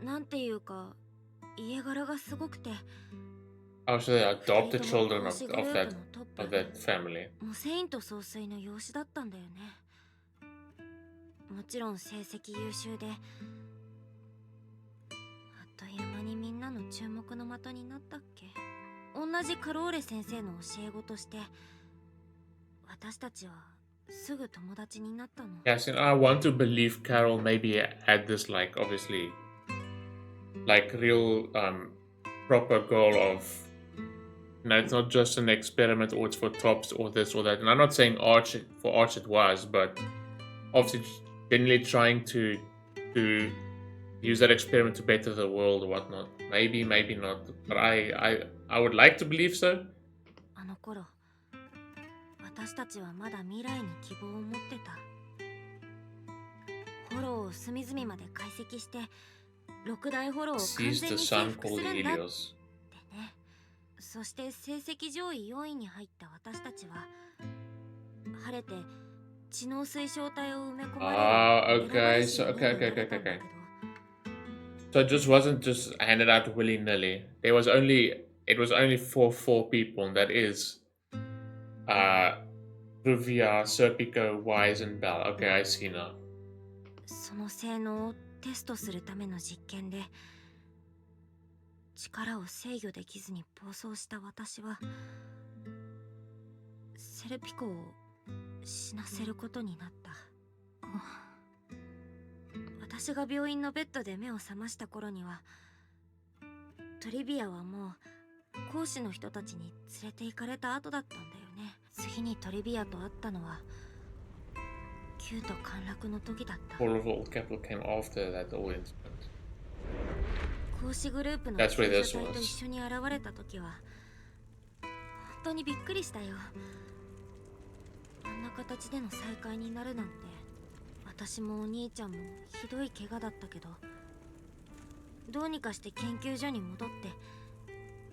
なんていうか家柄がすごくて。Oh, so they adopt the children of that family. もうセイント総帥の養子だったんだよね。もちろん成績優秀で、あっという間にみんなの注目の的になったっけ。同じカローレ先生の教え子として私たちはすぐ友達になったの。Yes, and I want to believe Carol maybe had this, like, obviously, like, real proper goal of, you know, it's not just an experiment or it's for tops or this or that. And I'm not saying for Arch it was, but obviously generally trying to use that experiment to better the world or whatnot. Maybe, maybe not. But I would like to believe so. あの頃私たちはまだ未来に希望を持ってた。ホローを隅々まで解析して6大ホローを完全に征服するんだってね。そして成績上位4位に入った私たちは晴れて知能推奨体を埋め込まれる。Okay. So it just wasn't just handed out willy-nilly. It was only for 4 people, and that is Ruvia, Serpico, Wise, and Bell. Okay, I see now. その性能をテストするための実験で力を制御できずに暴走した私はセルピコを死なせることになった。私が病院のベッドで目を覚ました頃にはトリビアはもう講師の人たちに連れて行かれた後だったんだよね。次にトリビアと会ったのはキュート陥落の時だった。All of all capital came after that all incident. 講師グループの救助隊と一緒に現れた時は本当にびっくりしたよ。あんな形での再会になるなんて。私もお兄ちゃんもひどい怪我だったけどどうにかして研究所に戻って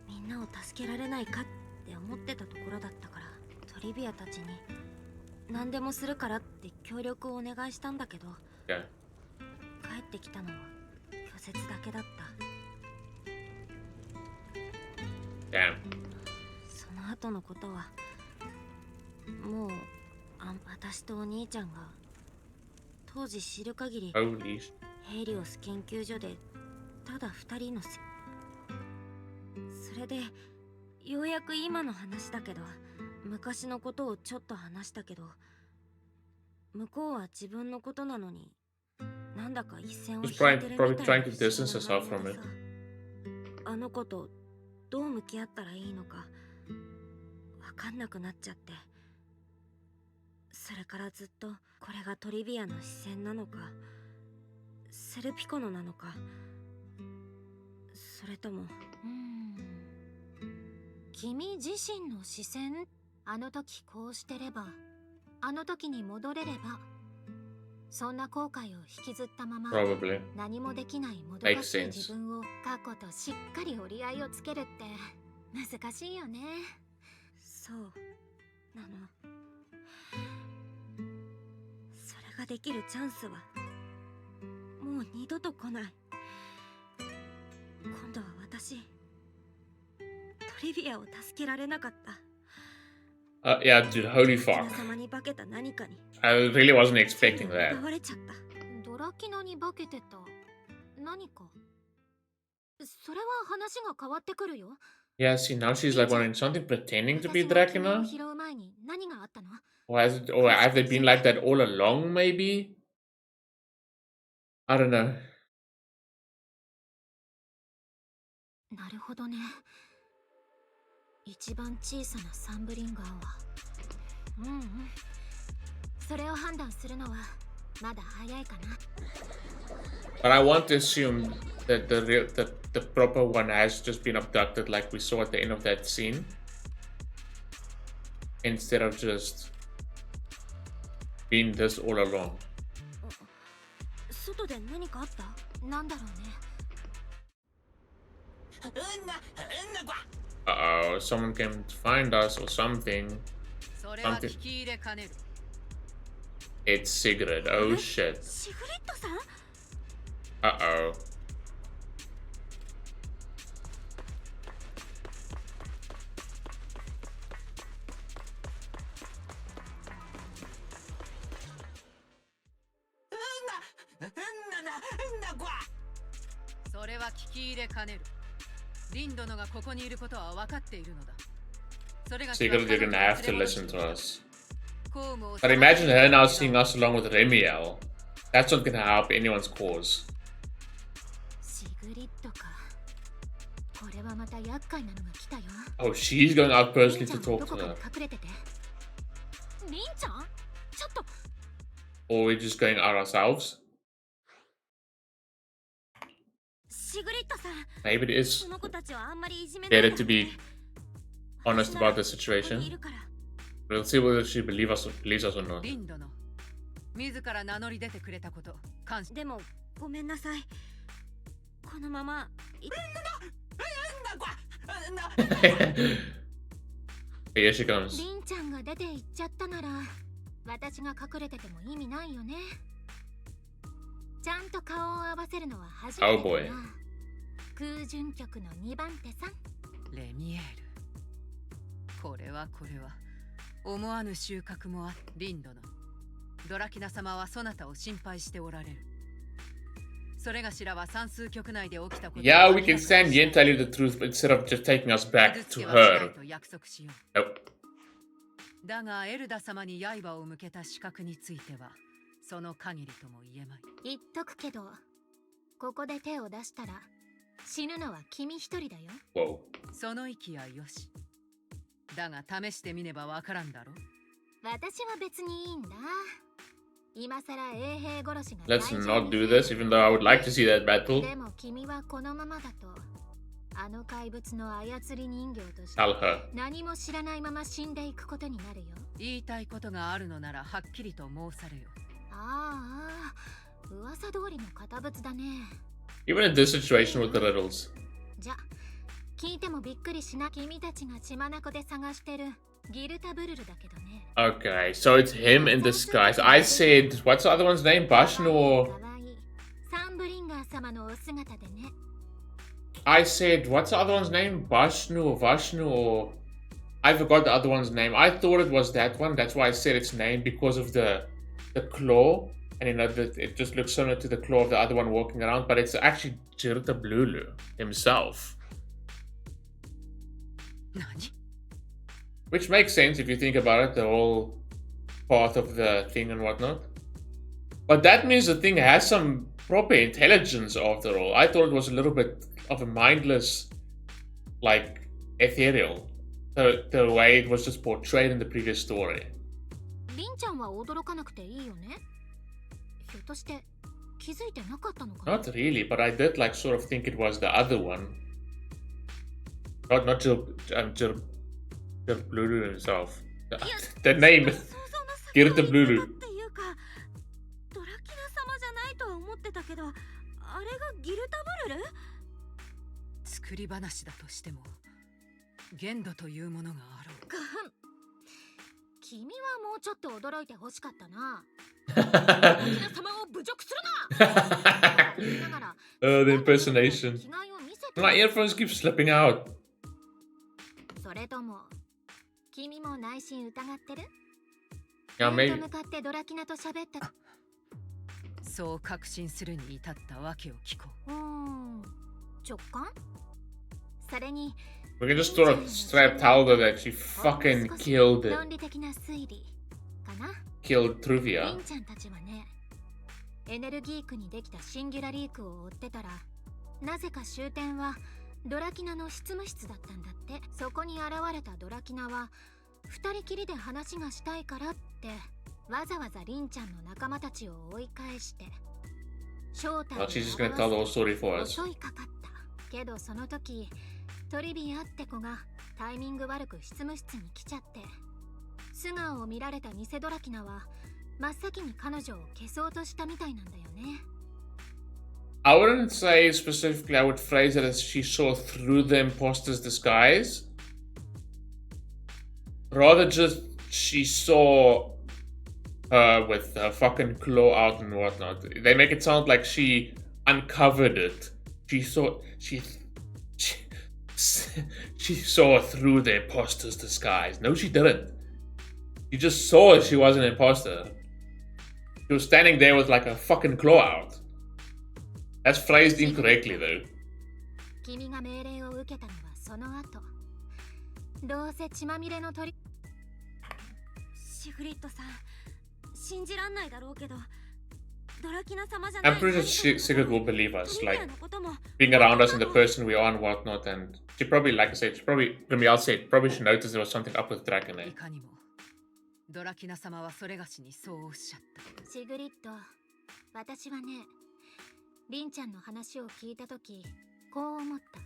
みんなを助けられないかって思ってたところだったからトリビアたちに何でもするからって協力をお願いしたんだけど、帰ってきたのは拒絶だけだった。その後のことはもう私とお兄ちゃんが当時知る限りヘリオス研究所でただ2人のそれでようやく今の話だけど昔のことをちょっと話したけど向こうは自分のことなのになんだか一線を引いてるみたいな不思議な反応でさ。あの子とどう向き合ったらいいのかわかんなくなっちゃって。それからずっとこれがトリビアの視線なのかセルピコのなのかそれとも君自身の視線。あの時こうしてればあの時に戻れればそんな後悔を引きずったまま何もできないもどかしい自分を過去としっかり折り合いをつけるって難しいよね。そうなの。ができるチャンスはもう二度と来ない。今度は私トリビアを助けられなかった。Yeah, dude, holy fuck. I really wasn't expecting that. ドラキナに化けてた何か。それは話が変わってくるよ。Yeah, see, now she's like wanting something pretending to be Dracena? Or have they been like that all along, maybe? I don't know. なるほどね。一番小さなサンブリンガーは。それを判断するのはまだ早いかな。But I want to assume that the proper one has just been abducted like we saw at the end of that scene. Instead of just being this all along. 外で何かあった？なんだろうね。Uh-oh, someone came to find us or something. It's Sigrid. Oh shit. シグリッドさん Uh-oh. Sigrid, you're gonna have to listen to us. But imagine her now seeing us along with Remielle. That's not gonna help anyone's cause. シグリッドか。これはまた厄介なのが来たよ。 Oh, she's going out リン personally ちゃ to ん talk ど to こかに her. 隠れてて。リンちゃんちょっと。 Or we're just going out ourselves. シグリッドさん Maybe it is この子たちはあんまりいじめない better to be honest about the situation. We'll see whether she believes us or not. リンドの自ら名乗り出てくれたこと感謝。でもごめんなさい。このまま Here she comes. リンちゃんが出て行っちゃったなら、私が隠れてても意味ないよね。ちゃんと顔を合わせるのは初めて Oh boy. だな。空準局の2番手さん。レミエール。これは思わぬ収穫もあっリンドのドラキナ様はそなたを心配しておられる。それがしらは算数局内で起きたこと。 Yeah, we can stand here and tell you the truth instead of just taking us back to her. Nope. だがエルダ様に刃を向けた資格についてはその限りとも言えまい。言っとくけど、ここで手を出したら死ぬのは君一人だよ。 Whoa. その息はよし。だが試してみねばわからんだろ。私は別にいいんだ。今さら衛兵殺しが。 Let's not do this, even though I would like to see that battle. でも君はこのままだと、あの怪物の操り人形として Tell her. 何も知らないまま死んでいくことになるよ。言いたいことがあるのならはっきりと申されよ。ああ、噂通りの堅物だね。 Even in this situation with the riddles. じゃ、聞いてもびっくりしな。君たちが血眼で探してるギルタブルルだけどね。 Okay, so it's him in disguise. I said, what's the other one's name? Bashnu or... 可愛いサンブリンガー様のお姿でね。 I said, what's the other one's name? Bashnu or Vashnu or... I forgot the other one's name. I thought it was that one. That's why I said its name, because of the claw. And you know, it just looks similar to the claw of the other one walking around. But it's actually Jirtablulu himself. 何? Which makes sense if you think about it, the whole path of the thing and whatnot. But that means the thing has some proper intelligence after all. I thought it was a little bit of a mindless, like, ethereal. The way it was just portrayed in the previous story. リンちゃんは驚かなくていいよね。ひょっとして気づいてなかったのかな? Not really, but I did like sort of think it was the other one. Not Jirtablulu himself. The name. Jirtablulu. ドラキナ様じゃないとは思ってたけど、あれがギルタブルル？作り話だとしても限度というものがあろう。君はもうちょっと驚いてほしかったな。ドラキナ様を侮辱するな。The impersonation. My earphones keep slipping out. それとも君も内心疑ってる? Yeah, maybe. 向かってドラキナと喋った。そう確信するに至ったわけを聞こう。直感? それに We can just sort of straight tell her that she fucking killed Truvia. リンちゃんたちはね、エネルギー区にできたシンギュラリークを追ってたら、なぜか終点はドラキナの執務室だったんだって。そこに現れたドラキナは二人きりで話がしたいからってわざわざリンちゃんの仲間たちを追い返して正体を現す襲いかかった。けどその時トリビアって子がタイミング悪く執務室に来ちゃって、素顔を見られた偽ドラキナは真っ先に彼女を消そうとしたみたいなんだよね。I wouldn't say specifically, I would phrase it as she saw through the imposter's disguise. Rather just she saw with her fucking claw out and whatnot. They make it sound like she uncovered it. She saw through the imposter's disguise. No, she didn't. She just saw she was an imposter. She was standing there with like a fucking claw out. That's phrased incorrectly though. 君が命令を受けたのはその後。どうせ血まみれの鳥。シグリッドさん、信じらんないだろうけど、ドラキナ様じゃない。 I'm pretty sure Sigurd will believe us, like being around us and the person we are and whatnot. And she probably, like I said, Remielle said, probably she noticed there was something up with Dracaene. いかにもドラキナ様はそれがしにそうおっしゃった。シグリッド、私はね、リンちゃんの話を聞いたとき、こう思った。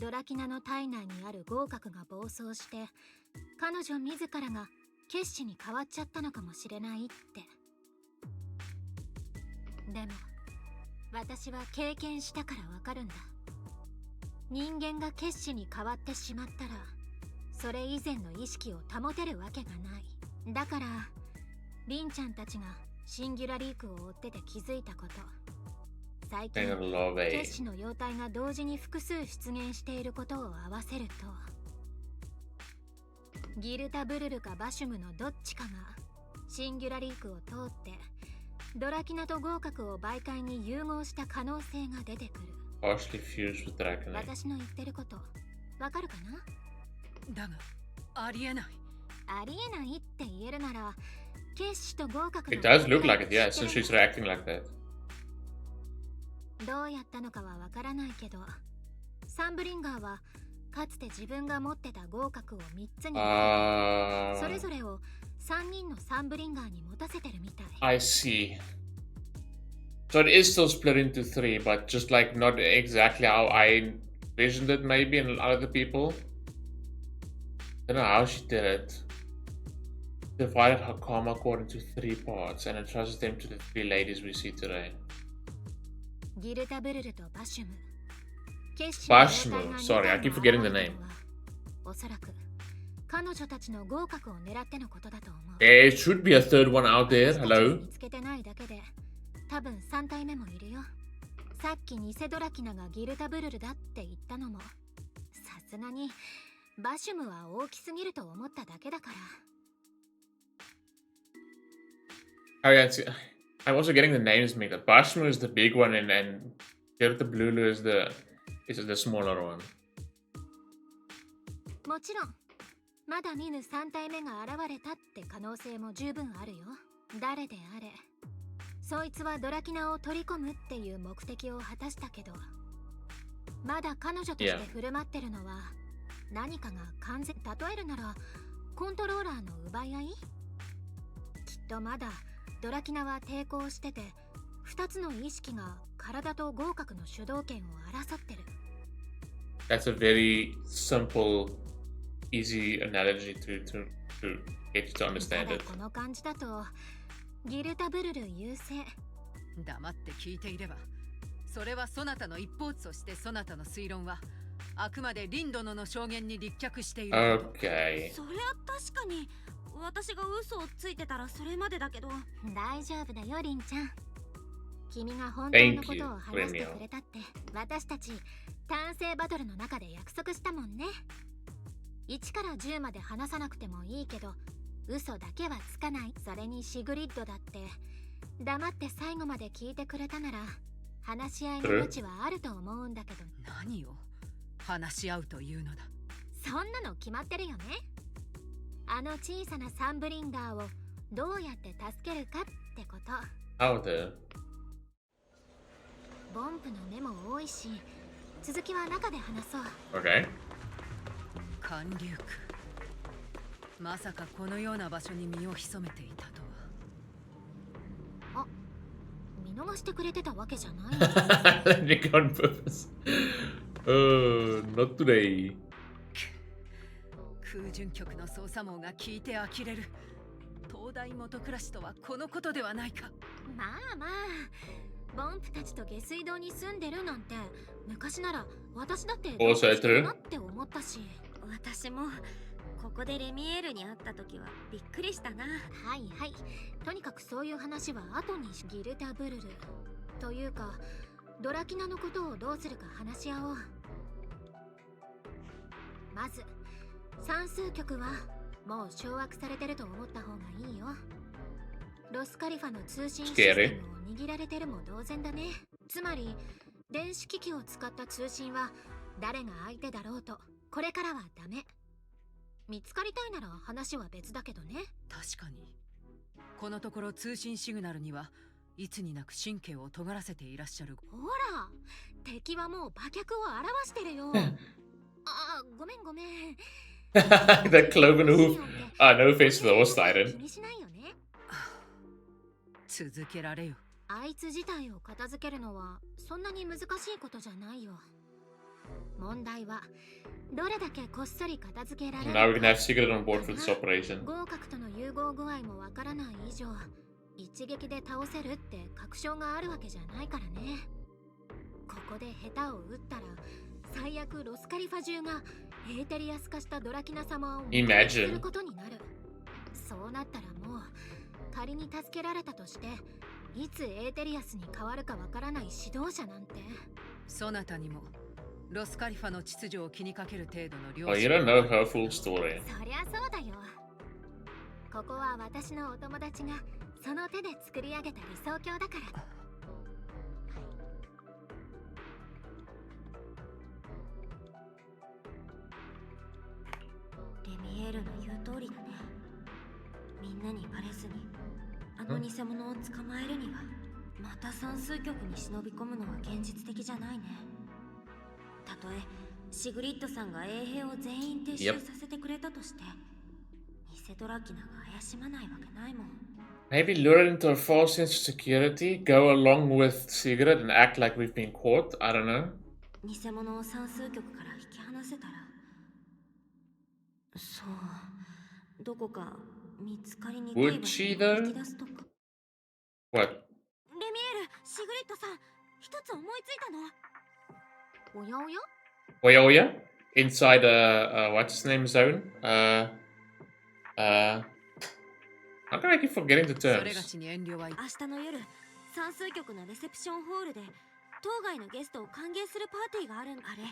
ドラキナの体内にある合格が暴走して、彼女自らが決死に変わっちゃったのかもしれないって。でも、私は経験したからわかるんだ。人間が決死に変わってしまったら、それ以前の意識を保てるわけがない。だから、リンちゃんたちがシンギュラリークを追ってて気づいたこと。最近、決死の妖体が同時に複数出現していることを合わせると、ギルタブルルかバシュムのどっちかがシンギュラリークを通ってドラキナと合格を媒介に融合した可能性が出てくる。私の言ってることわかるかな？だがありえない。ありえないって言えるなら、決死と合格の It does look like it, yeah, since she's reacting like that. どうやったのかはわからないけど、サンブリンガーはかつて自分が持ってた合格を3つに分けて、それぞれを3人のサンブリンガーに持たせてるみたい。I see. So it is still split into 3, but just like not exactly how I envisioned it maybe and other people. I don't know how she did it. Divided her karma cord into 3 parts and entrusted them to the 3 ladies we see today. ギルタブルルとバシュム。Bashmu, sorry, I keep forgetting the name. おそらく彼女たちの合格を狙ってのことだと思う。There should be a third one out there. Hello? 見つけてないだけで、多分3体目もいるよ。さっき偽ドラキナがギルタブルルだって言ったのも、さすがにバシュムは大きすぎると思っただけだから。Oh yeah, I'm also getting the names mixed up. Bashmu is the big one and Dirta Blulu is the smaller one. もちろん、まだ見ぬ3体目が現れたって可能性も十分あるよ。誰であれ、そいつはドラキナを取り込むっていう目的を果たしたけど、まだ彼女として振る舞ってるのは何かが完全。例えるならコントローラーの奪い合い？きっとまだドラキナは抵抗してて、2つの意識が体と合格の主導権を争ってる。That's a very simple, easy analogy to get you to understand it. この感じだとギルタブルル優勢。黙って聞いていれば、それはそなたの一方としてそなたの推論はあくまでリン殿の証言に立脚している。Okay. そりゃ確かに私が嘘をついてたらそれまでだけど、大丈夫だよリンちゃん。君が本当のことを話してくれたって私たち単性バトルの中で約束したもんね。1から10まで話さなくてもいいけど嘘だけはつかない。それにシグリッドだって黙って最後まで聞いてくれたなら話し合いの余地はあると思うんだけど。何を話し合うというのだ。そんなの決まってるよね。あの小さなサンブリンガーをどうやって助けるかってこと。How the? ボンプのメモ多いし、続きは中で話そう。Okay. 寒流区。まさかこのような場所に身を潜めていたとは。あ、見逃してくれてたわけじゃない。Let me go on purpose. Not today. 空準局の捜査網が聞いて呆れる。東大元暮らしとはこのことではないか。まあまあ、ボンプたちと下水道に住んでるなんて昔なら私だってどうしてるなって思ったし。私もここでレミエールに会った時はびっくりしたな。はいはい、とにかくそういう話は後にし。ギルタブルルというかドラキナのことをどうするか話し合おう。まず算数局はもう掌握されてると思った方がいいよ。ロスカリファの通信システムを握られてるも同然だね。つまり電子機器を使った通信は誰が相手だろうとこれからはダメ。見つかりたいなら話は別だけどね。確かにこのところ通信シグナルにはいつになく神経を尖らせていらっしゃる。ほら、敵はもう馬脚を表してるよ。あ、ごめんごめん。The cloven hoof. No offense to the horse 気 titan. にしないよね。続けられよ。あいつ自体を片付けるのはそんなに難しいことじゃないよ。問題はどれだけこっそり片付けられるか。 Now we can have Sigurd on board for this operation. 合格との融合具合もわからない以上一撃で倒せるって確証があるわけじゃないからね。ここで下手を打ったら最悪ロスカリファ中がエーテリアス化したドラキナ様を目撃することになる。そうなったらもう仮に助けられたとしていつエーテリアスに変わるかわからない指導者なんて。そなたにもロスカリファの秩序を気にかける程度の量。 Oh, you don't know her full story. そりゃそうだよ。ここは私のお友達がその手で作り上げた理想郷だから。レミエールの言う通りだね。みんなにバレずにあの偽物を捕まえるにはまた算数局に忍び込むのは現実的じゃないね。たとえシグリッドさんが衛兵を全員撤収させてくれたとして、偽ドラキナが怪しまないわけないもん。 Maybe lure it into a false sense of security, go along with Sigurd and act like we've been caught. I don't know. 偽物を算数局から引き離せたら、そう、どこか見つかりにくい場所に引き出すとか。 What? レミエール、シグリッドさん、一つ思いついたの。おやおや Oya Oya? Inside what's his name zone? How can I keep forgetting the それが terms? しに遠慮はい。明日の夜、算数局のレセプションホールで当該のゲストを歓迎するパーティーがあるん。あれ、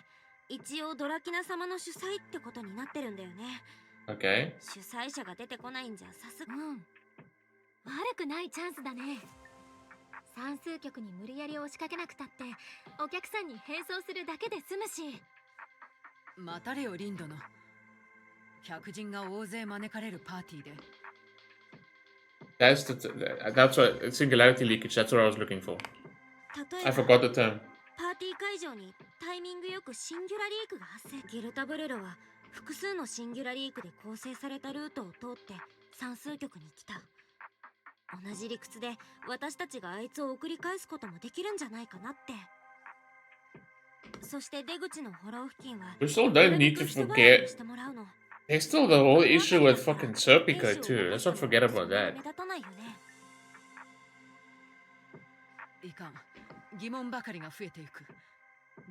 一応ドラキナ様の主催ってことになってるんだよね。 Okay. 主催者が出てこないんじゃさすが。悪くないチャンスだね。算数局に無理やり押しかけなくたってお客さんに変装するだけで済むし。待たれよリンドの。客人が大勢招かれるパーティーで。That's what singularity leakage. That's what I was looking for. 例え I ば forgot the term. パーティー会場にタイミングよくシンギュラリークが発生。ギルタブルルは複数のシンギュラリークで構成されたルートを通って算数局に来た。同じ理屈で私たちがあいつを送り返すこともできるんじゃないかなって。そして出口のホロー付近は We still don't need to forget. There's still the whole issue with fucking Serpico too. Let's not forget about that. いかん、疑問ばかりが増えていく。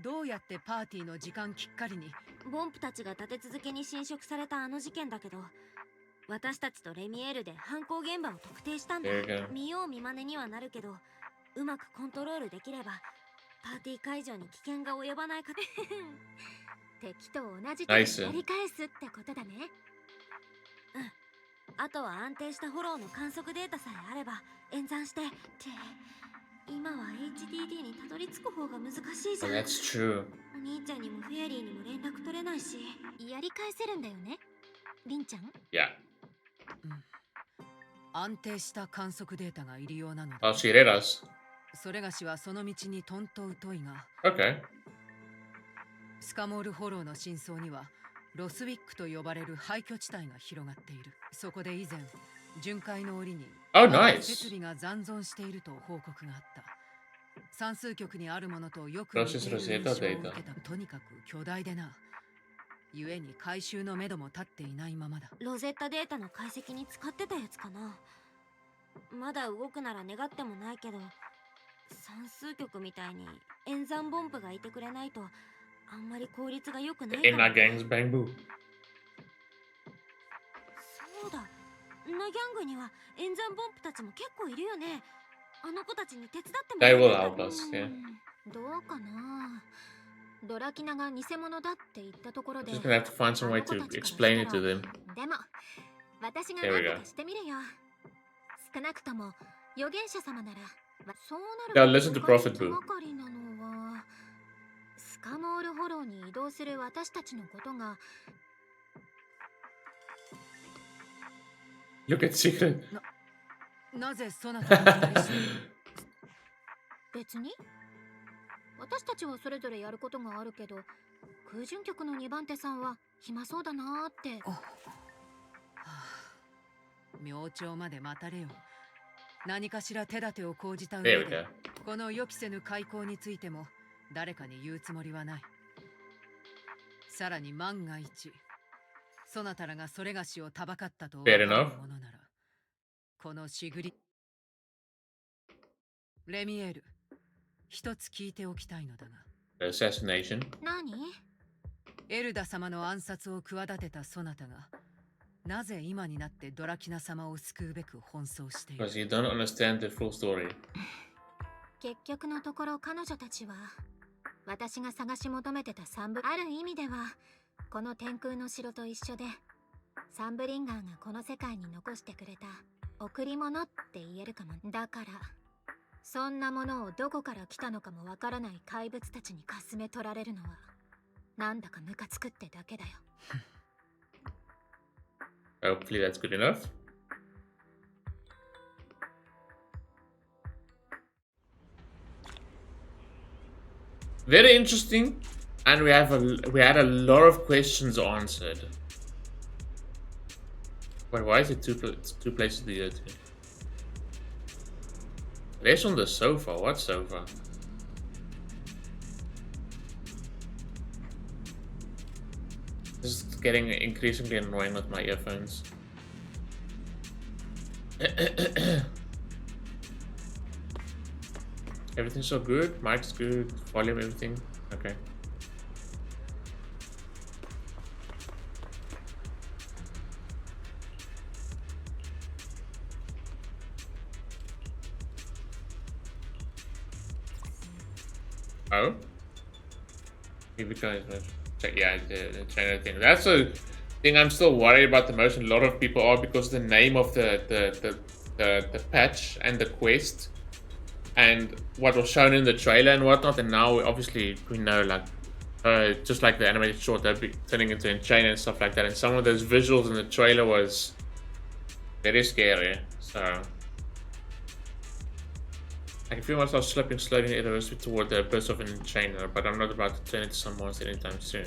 どうやってパーティーの時間きっかりに。ボンプたちが立て続けに侵食されたあの事件だけど、私たちとレミエールで犯行現場を特定したんだ。見よう見まねにはなるけど、うまくコントロールできればパーティー会場に危険が及ばないか。敵と同じ手でやり返すってことだね。うん。あとは安定したフォローの観測データさえあれば演算して。って今は HDD にたどり着く方が難しいじゃん。 That's true. お兄ちゃんにもフェアリーにも連絡取れないし。やり返せるんだよね、リンちゃん。Yeah. 安定した観測データが入りようなので。Oh, she read us. それがしはその道にとんと疎いが。Okay. スカモールホローの真相にはロスウィックと呼ばれる廃墟地帯が広がっている。そこで以前巡回の折に設備が残存していると報告があった。算数局にあるものとよく似ている印象を受けた。とにかく巨大でな。故に回収のめども立っていないままだ。ロゼッタデータの解析に使ってたやつかな。まだ動くなら願ってもないけど、算数局みたいに演算ボンプがいてくれないとあんまり効率が良くないかも。In our gang's Bangboo. そうだ。ナギャングには演算ボンプたちも結構いるよね。あの子たちに手伝ってもら They え will ないか。 help us, yeah. どうかな。ドラキナが偽物だって言ったところで、 Just gonna have to find some way to explain it to them. でも私が There 何 we と go. かしてみるよ。少なくとも預言者様ならそうなる They'll listen to 他に Prophet 手 Boo. がかりなのはスカモールホローに移動する私たちのことが Look at Secret. なぜそなたが二人して別に私たちはそれぞれやることがあるけど空準局の2番手さんは暇そうだなーって。明朝まで待たれよ。何かしら手立てを講じた There 上 we で go. この予期せぬ開口についても誰かに言うつもりはない。さらに万が一そなたらがそれがしをたばかったと思う Fair も enough. のならこのしぐりレミエール一つ聞いておきたいのだが The assassination. 何？エルダ様の暗殺を企てたそなたがなぜ今になってドラキナ様を救うべく奔走している。 Because you don't understand the full story. 結局のところ彼女たちは私が探し求めてたサンブある意味ではこの天空の城と一緒でサンブリンガーがこの世界に残してくれた贈り物って言えるかも。だからそんなものをどこから来たのかもわからない怪物たちにかすめ取られるのはなんだかムカつくってだけだよ。Hopefully that's good enough. Very interesting, and we had a lot of questions answered. Wait, why is it two places to go to? There's on the sofa. What sofa? This is getting increasingly annoying with my earphones. Everything's so good. Mic's good. Volume, everything. Okay. Oh? Maybe try check. Yeah, the China thing. That's a thing I'm still worried about the most. And a lot of people are because the name of the patch and the quest and what was shown in the trailer and whatnot. And now obviously we know like just like the animated short, they'll be turning into Enchainer and stuff like that. And some of those visuals in the trailer was very scary. So I can feel myself slipping slowly irreversibly toward the abyss of an Enchainer, but I'm not about to turn into some monster anytime soon.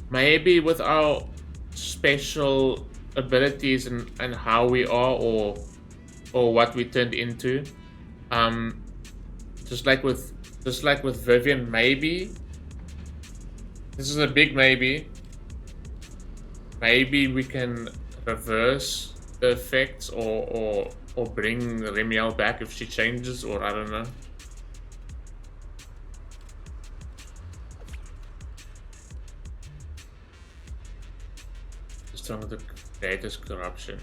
Maybe with our special abilities and how we are or what we turned into. Just like with Vivian, maybe. This is a big maybe. Maybe we can reverse the effects or bring Remielle back if she changes, or I don't know. Some of the greatest corruption.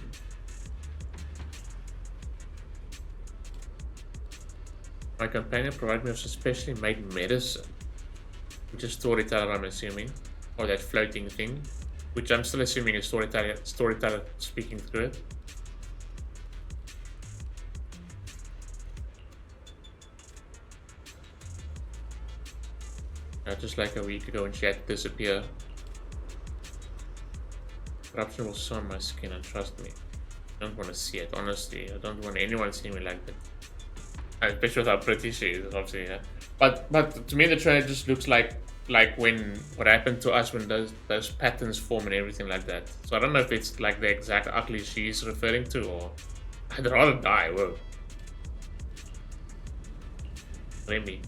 My companion provided me with some specially made medicine, which is storyteller, I'm assuming, or that floating thing, which I'm still assuming is storyteller speaking through it. Just like a week ago when she had to disappear. Corruption will show on my skin, and trust me, I don't want to see it, honestly. I don't want anyone seeing me like that. Especially with how pretty she is, obviously, yeah. But to me the trailer just looks like when what happened to us when those patterns form and everything like that. So I don't know if it's like the exact ugly she's referring to, or I'd rather die, whoa. Remy.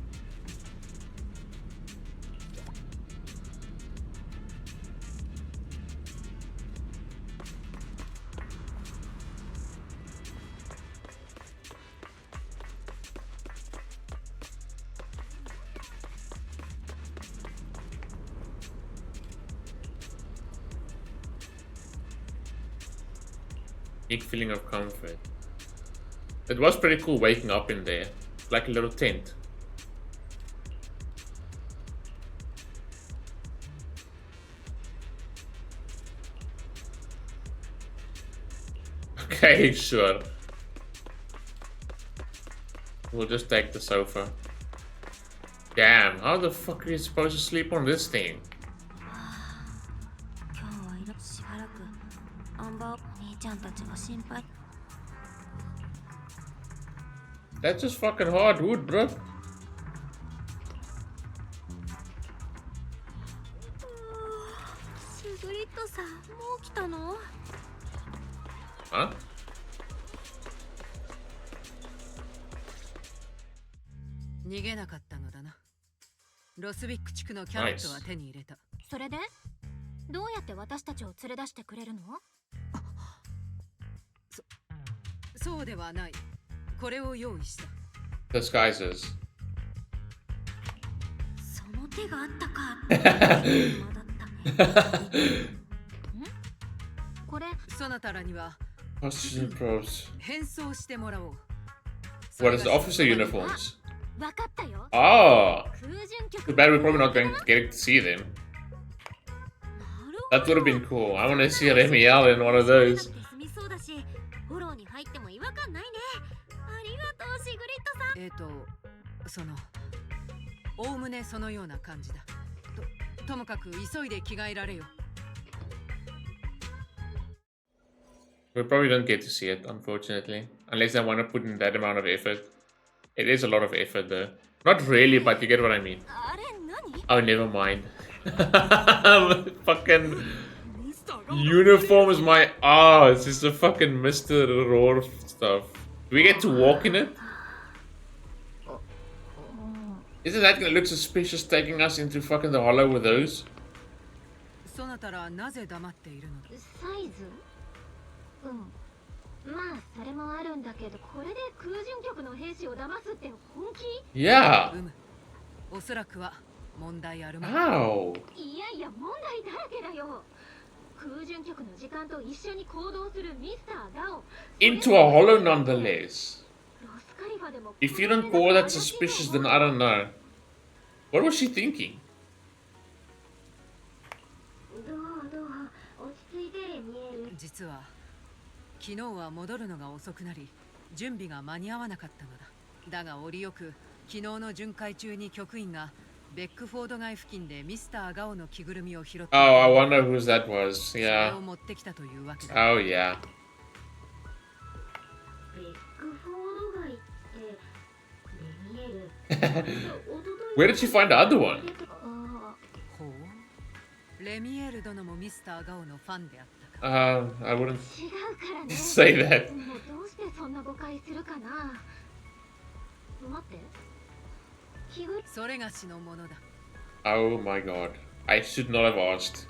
Big feeling of comfort. It was pretty cool waking up in there. Like a little tent. Okay, sure. We'll just take the sofa. Damn, how the fuck are you supposed to sleep on this thing? That's just fucking hardwood, bro. Huh? 逃げなかったのだな。ロスビック地区のキャロットは手に入れた。それでどうやって私たちを連れ出してくれるの？そうではない。これを用意した。Disguises. その手があったか。これそなたらには Costume probes. 変装してもらおう。 What is the officer uniforms? わかったよ。Oh! 空準局 Too bad we're probably not going to get to see them. That would have been cool. I want to see Remielle in one of those. フォローに入っても違和感ないね。ありがとうシグリットさん。そのおおむねそのような感じだ。ともかく急いで着替えられよ。We probably don't get to see it, unfortunately. Unless I want to put in that amount of effort. It is a lot of effort though. Not really, but you get what I mean. Oh, never mind. Fucking uniform is my... Oh, it's just the fucking Mr. Roar stuff. Do we get to walk in it? Isn't that gonna look suspicious taking us into fucking the hollow with those? そなたらなぜ黙っているのだ。サイズ？まあそれもあるんだけど、これで空準局の兵士を騙すって本気？ Yeah. おそらくは問題あるまい。Ow. いやいや問題だらけだよ。空準局の時間と一緒に行動するミスターガオ。 Into a hollow nonetheless. If you don't call that suspicious, then I don't know. What was she thinking? どう落ち着いてレミエル。実は昨日は戻るのが遅くなり準備が間に合わなかったのだ。だが折よく昨日の巡回中に局員がベックフォード街付近でミスターガオの着ぐるみを拾って、 Oh, I wonder whose that was. それ Yeah. を持ってきたというわけだ。 Oh, yeah. ベックフォード街ってレミエル。Where did she find the other one? ほう。レミエル殿もミスターガオのファンであったか。I wouldn't 違うからね。 say that. もうどうしてそんな誤解するかな。待って。それがしのものだ。 Oh my god. I should not have asked.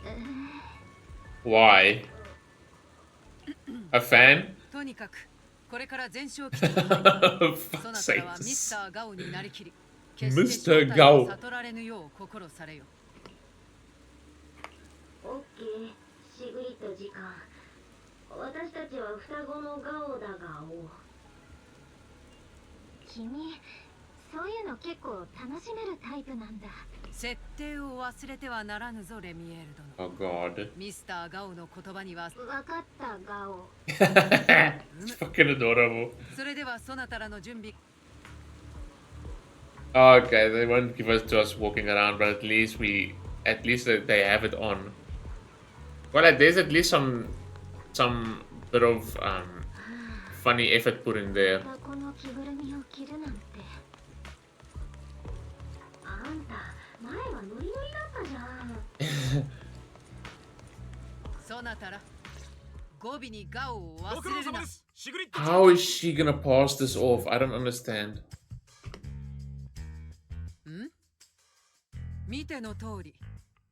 Why? A fan? とにかくこれから全勝期間 Fuck's そなたらはミ sakes. スターガオになりきり Mr. Gao. 悟られぬよう心されよ。オッケー、シグリット時間。私たちは双子のガオだがお。君、そういうの結構楽しめるタイプなんだ。設定を忘れてはならぬぞレミエール Oh 殿。 god. ミスターガオの言葉にはわかったガオ。 It's fucking adorable. それではそなたらの準備。 Okay, they won't give us to us walking around, but at least they have it on. Well, there's at least some bit of funny effort put in there. この着ぐるみを着るなんて。あんた前はノリノリだったじゃん。そなたら語尾にガオを忘れるな。 How is she gonna pass this off? I don't understand. ん？見ての通り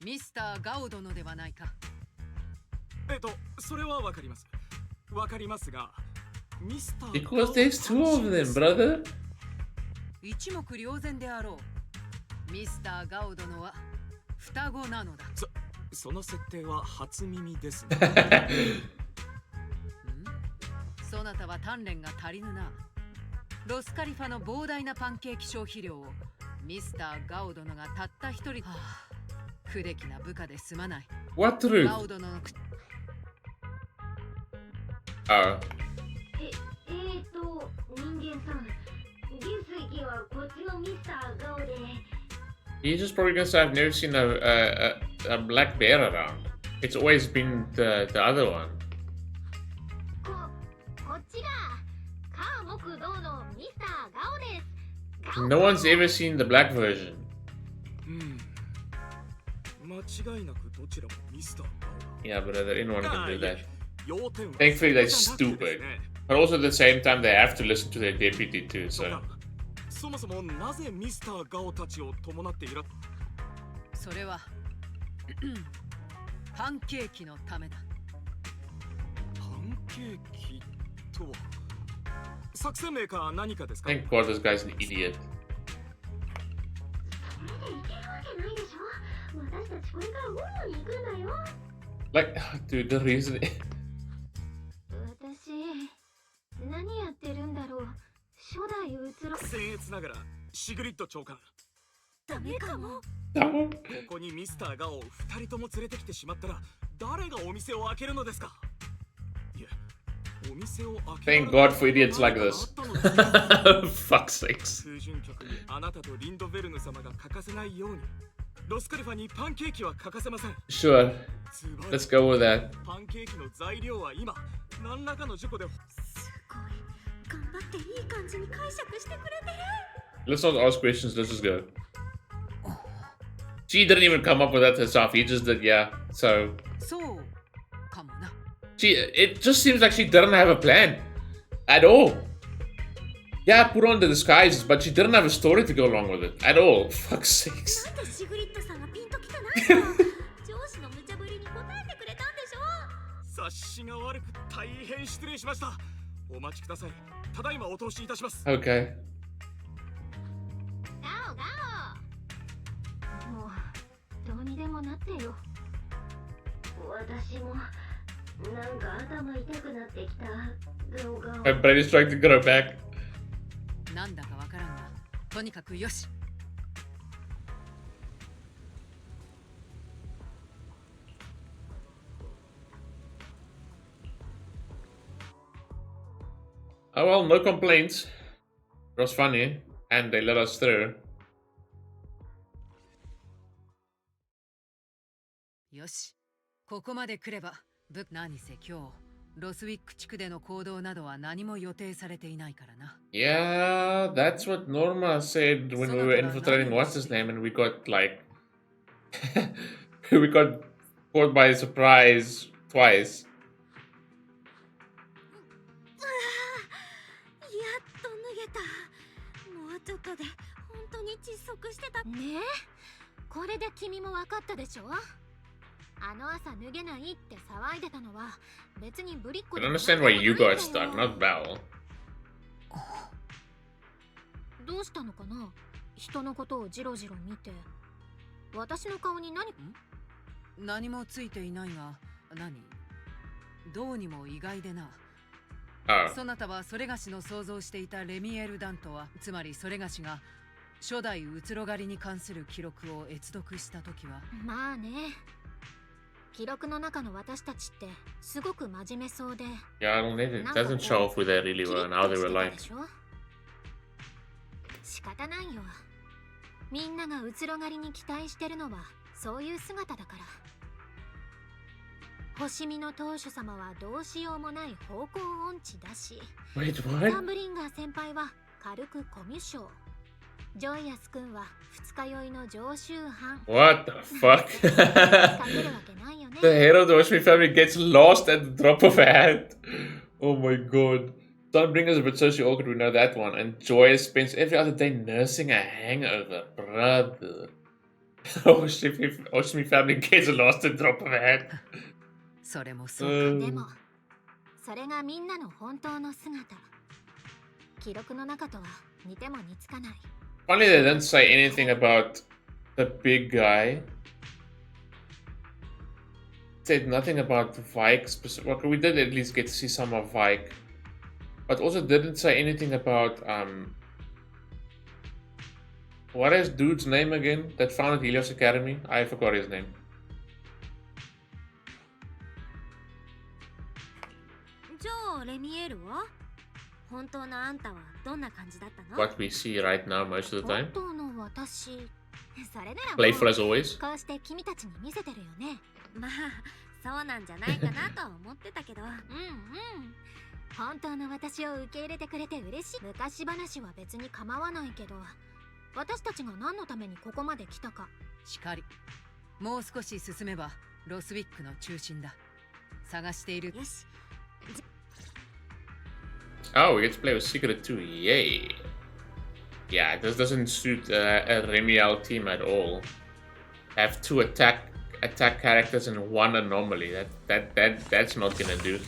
ミスターガオ殿ではないか。それはわかります。わかりますが、ミスター Because there's two of them, brother. 一目瞭然であろう。ミスターガオ殿は双子なのだ。その設定は初耳ですね。そなたは鍛錬が足りぬな。ロスカリファの膨大なパンケーキ消費量をミスター・ガオ殿がたった一人、不出来な部下ですまない。 What truth? ガオ殿の口 Oh. 人間さん、元帥はこっちのミスターガオで。 He's just probably gonna say I've never seen a black bear around. It's always been the other one. こっちがカーモク堂のミスターガオです。 No one's ever seen the black version. 間違いなくどちらもミスターガオ。 Yeah, but anyone can do that. 要点は Thankfully, they're stupid. But also at the same time, they have to listen to their deputy too, so. そもそもなぜミスターガオたちを伴っている？それはパンケーキのためだ。パンケーキとは作戦名か何かですか？ Thank God this guy's an idiot. それでいけるわけないでしょ。私たちこれからウォに行くんだよ。 Like, dude, the reason. 私何やってるんだろう。初代うつろ。僭越ながらシグリッド長官。ダメかも。ここにミスターガオを2人とも連れてきてしまったら誰がお店を開けるのですか？いや、お店を開ける。 Thank God for idiots like this. Fuck's sakes. 通順局にあなたとリンドベルヌ様が欠かせないように、ロスカリファにパンケーキは欠かせません。 Sure. Let's go with that. パンケーキの材料は今何らかの事故で。すごい頑張っていい感じに解釈してくれてる。 Let's not ask questions, let's just go. She didn't even come up with that herself, he just did, yeah. So. そうかもな。 It just seems like she didn't have a plan. At all. Yeah, put on the disguises, but she didn't have a story to go along with it. At all. Fuck's sakes. なんでシグリッドさんがピンときてないの？上司の無茶ぶりに答えてくれたんでしょ。察しが悪く大変失礼しました。お待ちください。ただいまお通しいたします。 Okay. ガオガオ。もうどうにでもなってよ。私もなんか頭痛くなってきた。ガオガオ。 My brain is trying to grow back. なんだかわからんが、とにかくよし。Oh well, no complaints. It was funny, and they let us through. よし、ここまで来れば、何せ今日、ロスウィック地区での行動などは何も予定されていないからな。Yeah, that's what Norma said when we were infiltrating what's his name, and we got like we got caught by surprise twice. やっと脱げた。もうちょっとで本当に窒息してた。ねえ、これで君も分かったでしょ。あの朝脱げないって騒いでたのは別にぶりっ子 I で don't も understand why you got stuck, not Val. どうしたのかな。人のことをジロジロ見て私の顔に何もついていないが、どうにも意外でな。そなたはそれがしの想像していたレミエル・ダンとは、つまりそれがしが初代うつろ狩りに関する記録を閲読したときは。まあね、記録の中の私たちってすごく真面目そうで。 Yeah, I don't know. It doesn't show off who they really were and how they were like. 仕方ないよ。みんながうつろ狩りに期待してるのはそういう姿だから。星見の当主様はどうしようもない方向音痴だし、 Wait, サン what? ブリンガー先輩は軽くコミュ障、ジョイアス君は二日酔いの常習犯。 What the fuck? かけるわけないよね。 The head of the Oshmi family gets lost at the drop of a hat. Oh my god. Sunbring is a bit socially awkward, we know that one. And Joy spends every other day nursing a hangover. Brother. Oshmi family gets lost at the drop of a hat. それもそう。でもそれがみんなの本当の姿。記録の中とは似ても似つかない。 Funny they didn't say anything about the big guy. Said nothing about Vike specific. Well, we did at least get to see some of Vike. But also didn't say anything about what is dude's name again that founded Helios Academy? I forgot his name. じゃあレミエールは本当のあんたはどんな感じだったの？ What we see right now most of the 本 time. 当の私それならもう Playful as always. こうして君たちに見せてるよね。まあそうなんじゃないかなとは思ってたけど。うんうん。本当の私を受け入れてくれて嬉しい。昔話は別に構わないけど、私たちが何のためにここまで来たか。しかり。もう少し進めばロスウィックの中心だ。探している。よし。Oh, we get to play with Secret too. Yay. Yeah, this doesn't suit a Remielle team at all. Have two attack characters and one anomaly. That's not gonna do.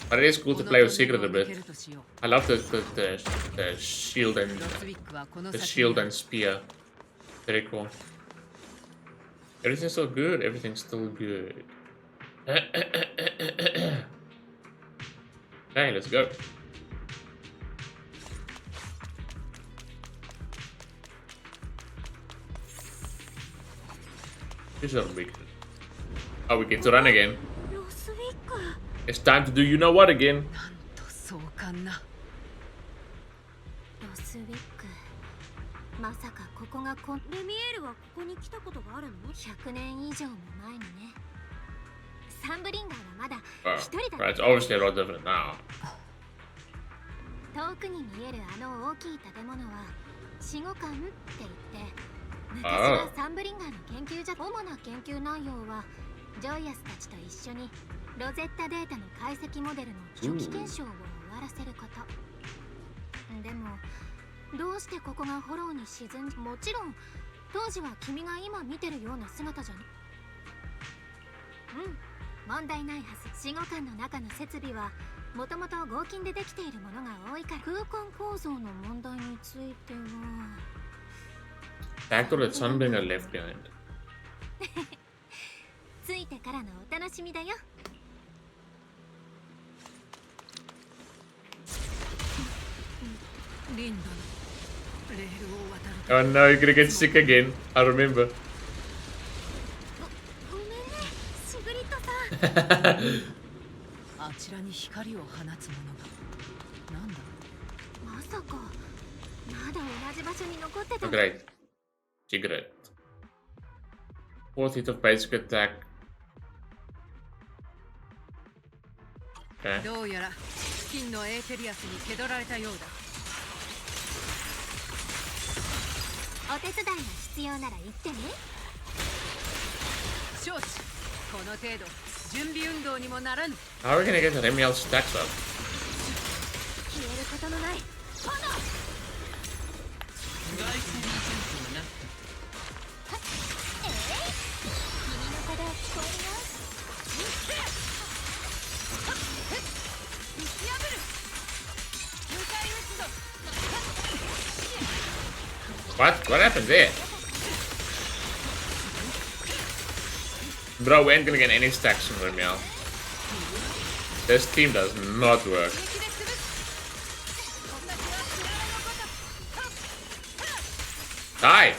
But it is cool to play with Secret a bit. I love the shield and the shield and spear. Very cool. Everything's still good. Everything's still good. Okay, let's go. This is big. Oh, we get to run again. It's time to do you know what again. なんと壮観な。ロスウィック。まさかここがレミエールはここに来たことがあるの ?100 年以上も前にね。サンブリンガーはまだ一人だ。Right, it's obviously a lot different now. 遠くに見えるあの大きい建物は死後館って言って昔はサンブリンガーの研究所。主な研究内容はジョイアスたちと一緒にロゼッタデータの解析モデルの初期検証を終わらせること。でもどうしてここがホローに沈んで、もちろん当時は君が今見てるような姿じゃね。問題ないはず。死後館の中の設備はもともと合金でできているものが多いから、空間構造の問題についてはFactor that Sunbringer left behind. ついてからのお楽しみだよ。リンドのレールを渡る。 Oh no, you're gonna get sick again. I remember. ごめんね、シグリッドさん。あちらに光を放つものが。なんだ。まさかまだ同じ場所に残ってた。 Great. Secret. 4th hit of basic attack. Okay. どうやら付近のエーテリアスに蹴取られたようだ。お手伝いが必要なら言ってね。承知。この程度準備運動にもならぬ。 How are we gonna get Remielle stacks up? 消えることのない炎。君の声が聞こえるよ。 What happened there? Bro, we ain't gonna get any stacks from Remielle. This team does not work. Die!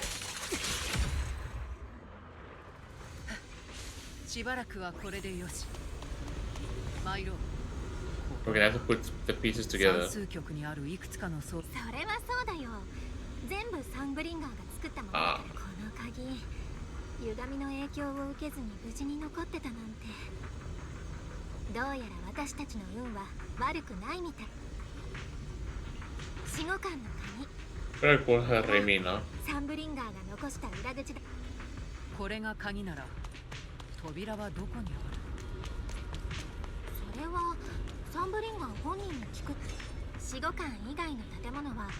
しばらくはこれでよし。参ろう。 We're gonna have to put the pieces together. 算数局にあるいくつかの装置。それはそうだよ。全部サンブリンガーが作ったものだから。この鍵、歪みの影響を受けずに無事に残ってたなんて。どうやら私たちの運は悪くないみたい。死後館の鍵。 Very cool, Remi now. サンブリンガーが残した裏口だ。これが鍵なら扉はどこにある？それはサンブリンガー本人に聞く。死後館以外の建物は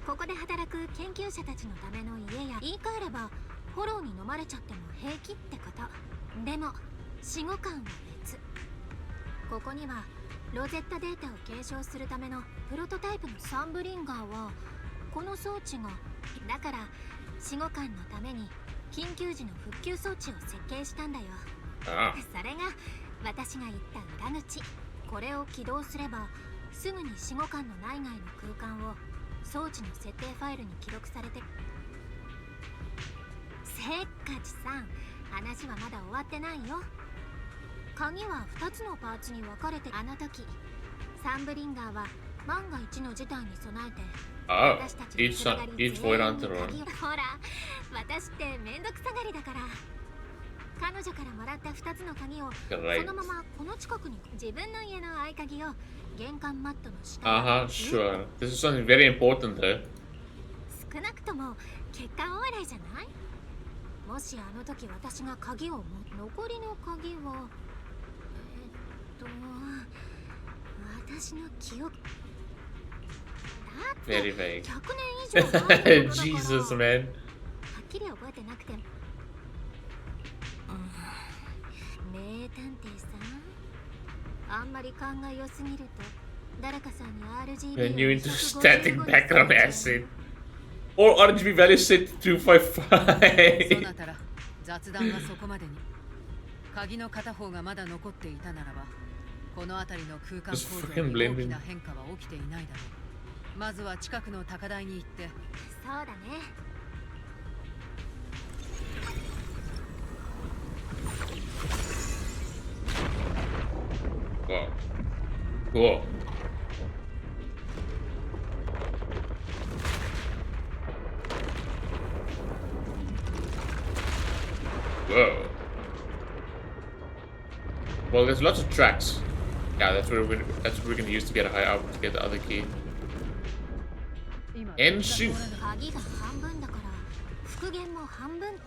ここで働く研究者たちのための家や、言い換えればフォローに飲まれちゃっても平気ってこと。でも死後館は別。ここにはロゼッタデータを継承するためのプロトタイプのサンブリンガーはこの装置が、だから死後館のために緊急時の復旧装置を設計したんだよ。それが私が言った裏口。これを起動すればすぐに守護官の内外の空間を装置の設定ファイルに記録されて。せっかちさん、話はまだ終わってないよ。鍵は2つのパーツに分かれて、あの時サンブリンガーは万が一の事態に備えて、Oh, 私たち each void on their own. ほら、私ってめんどくさがりだから、彼女からもらった2つの鍵をそのままこの近くに、自分の家の合鍵を玄関マットの下。Sure. This is something very important though. 少なくとも結果オーライじゃない？もしあの時私が鍵を残りの鍵を私の記憶。Very vague. 100年以上前のことだから。Jesus, man. はっきり覚えてなくても。名探偵さん、あんまり勘が良すぎると誰かさんに RGB When you into static background acid. Or RGB value set to 255. そなたら雑談はそこまでに。鍵の片方がまだ残っていたならば、この辺りの空間構造に大きな変化は起きていないだろう。まずは近くの高台に行って。そうだね。Wow. Cool. Whoa. Well, there's lots of tracks. Yeah, that's what we're gonna use to get a high up to get the other key. And shoot. 鍵が半分だから復元も半分。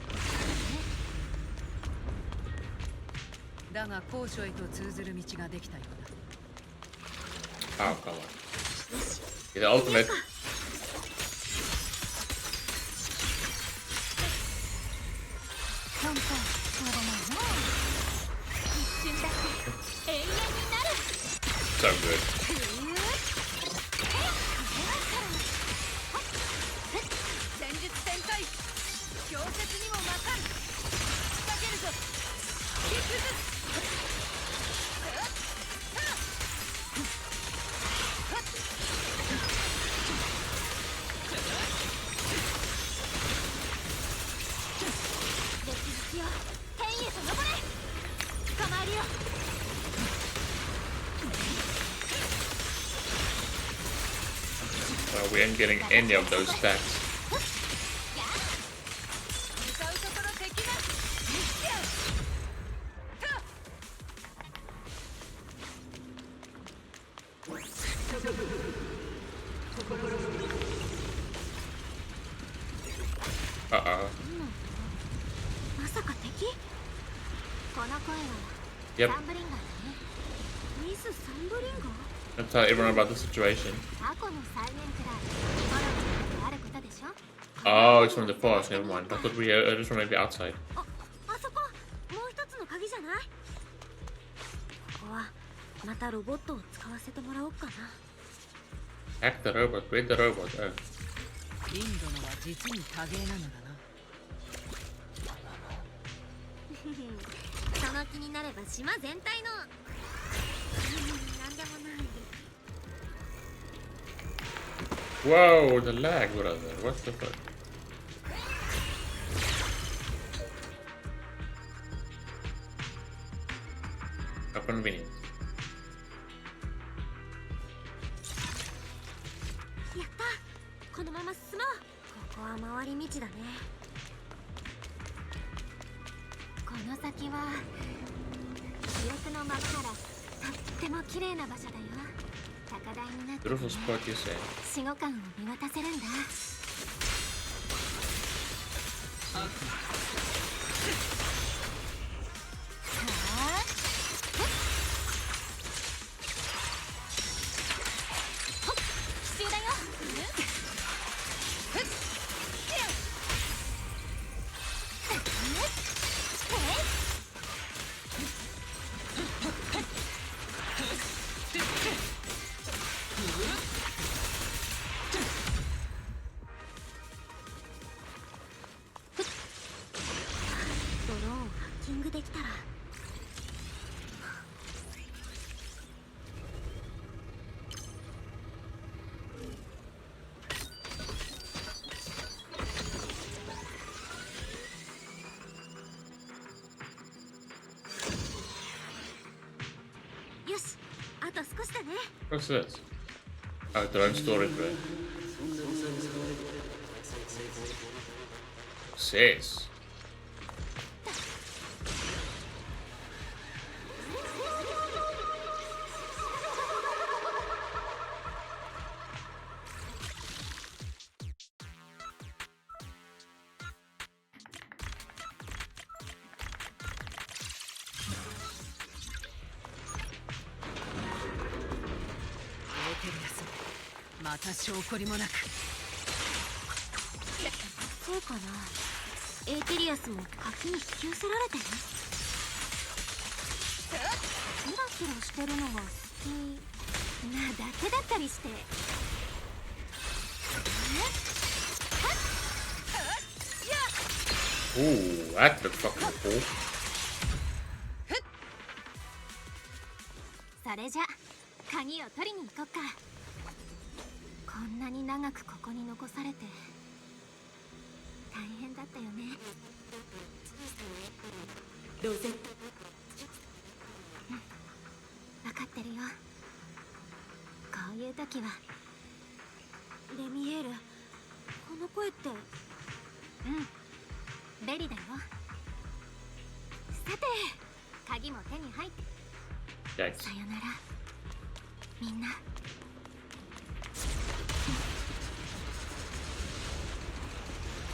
だが高所へと通ずる道ができたようだ。Oh, come on. The ultimate. 永遠になる。 So good. 戦術展開。氷雪にも勝る。仕掛けるぞ。キックズ。We ain't getting any of those stacks. Uh-oh. Yep. I'll tell everyone about the situation. Oh, it's from the forest. Never mind. I thought we heard it from maybe outside. Hack the robot. Where'd the robot? Oh. インドのは実に多芸なのだな。その気になれば島全体のなんでもない。 Whoa, the lag, brother. What the fuck? How convenient. やった。このまま進もう。ここは回り道だね。この先は記憶の幕からとっても綺麗な場所だよ。高台になって、ね、Beautiful spot, you say. 守護官を見渡せるんだ。What's this? Oh, their own story, bro. Says.証拠りもなくそうかな。エーテリアスも柿に引き寄せられてる。キラキラしてるのが好きなだけだったりして。Ooh, that looks fucking cool. それじゃ鍵を取りに行こっか。こんなに長くここに残されて大変だったよね。ロゼッ分かってるよ。こういう時はレミエール、この声って。ベリだよ。さて鍵も手に入って。さよならみんな。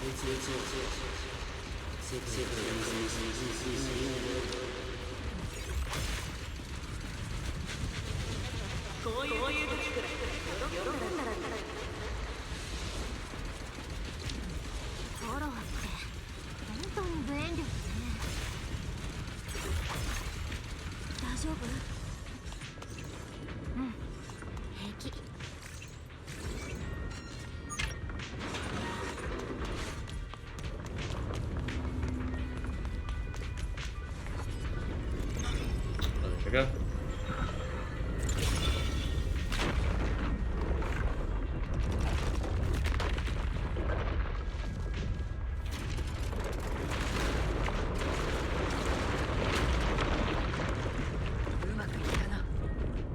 こういう時くらい喜んだらフォローって本当に無遠慮だね。大丈夫？平気。There we go.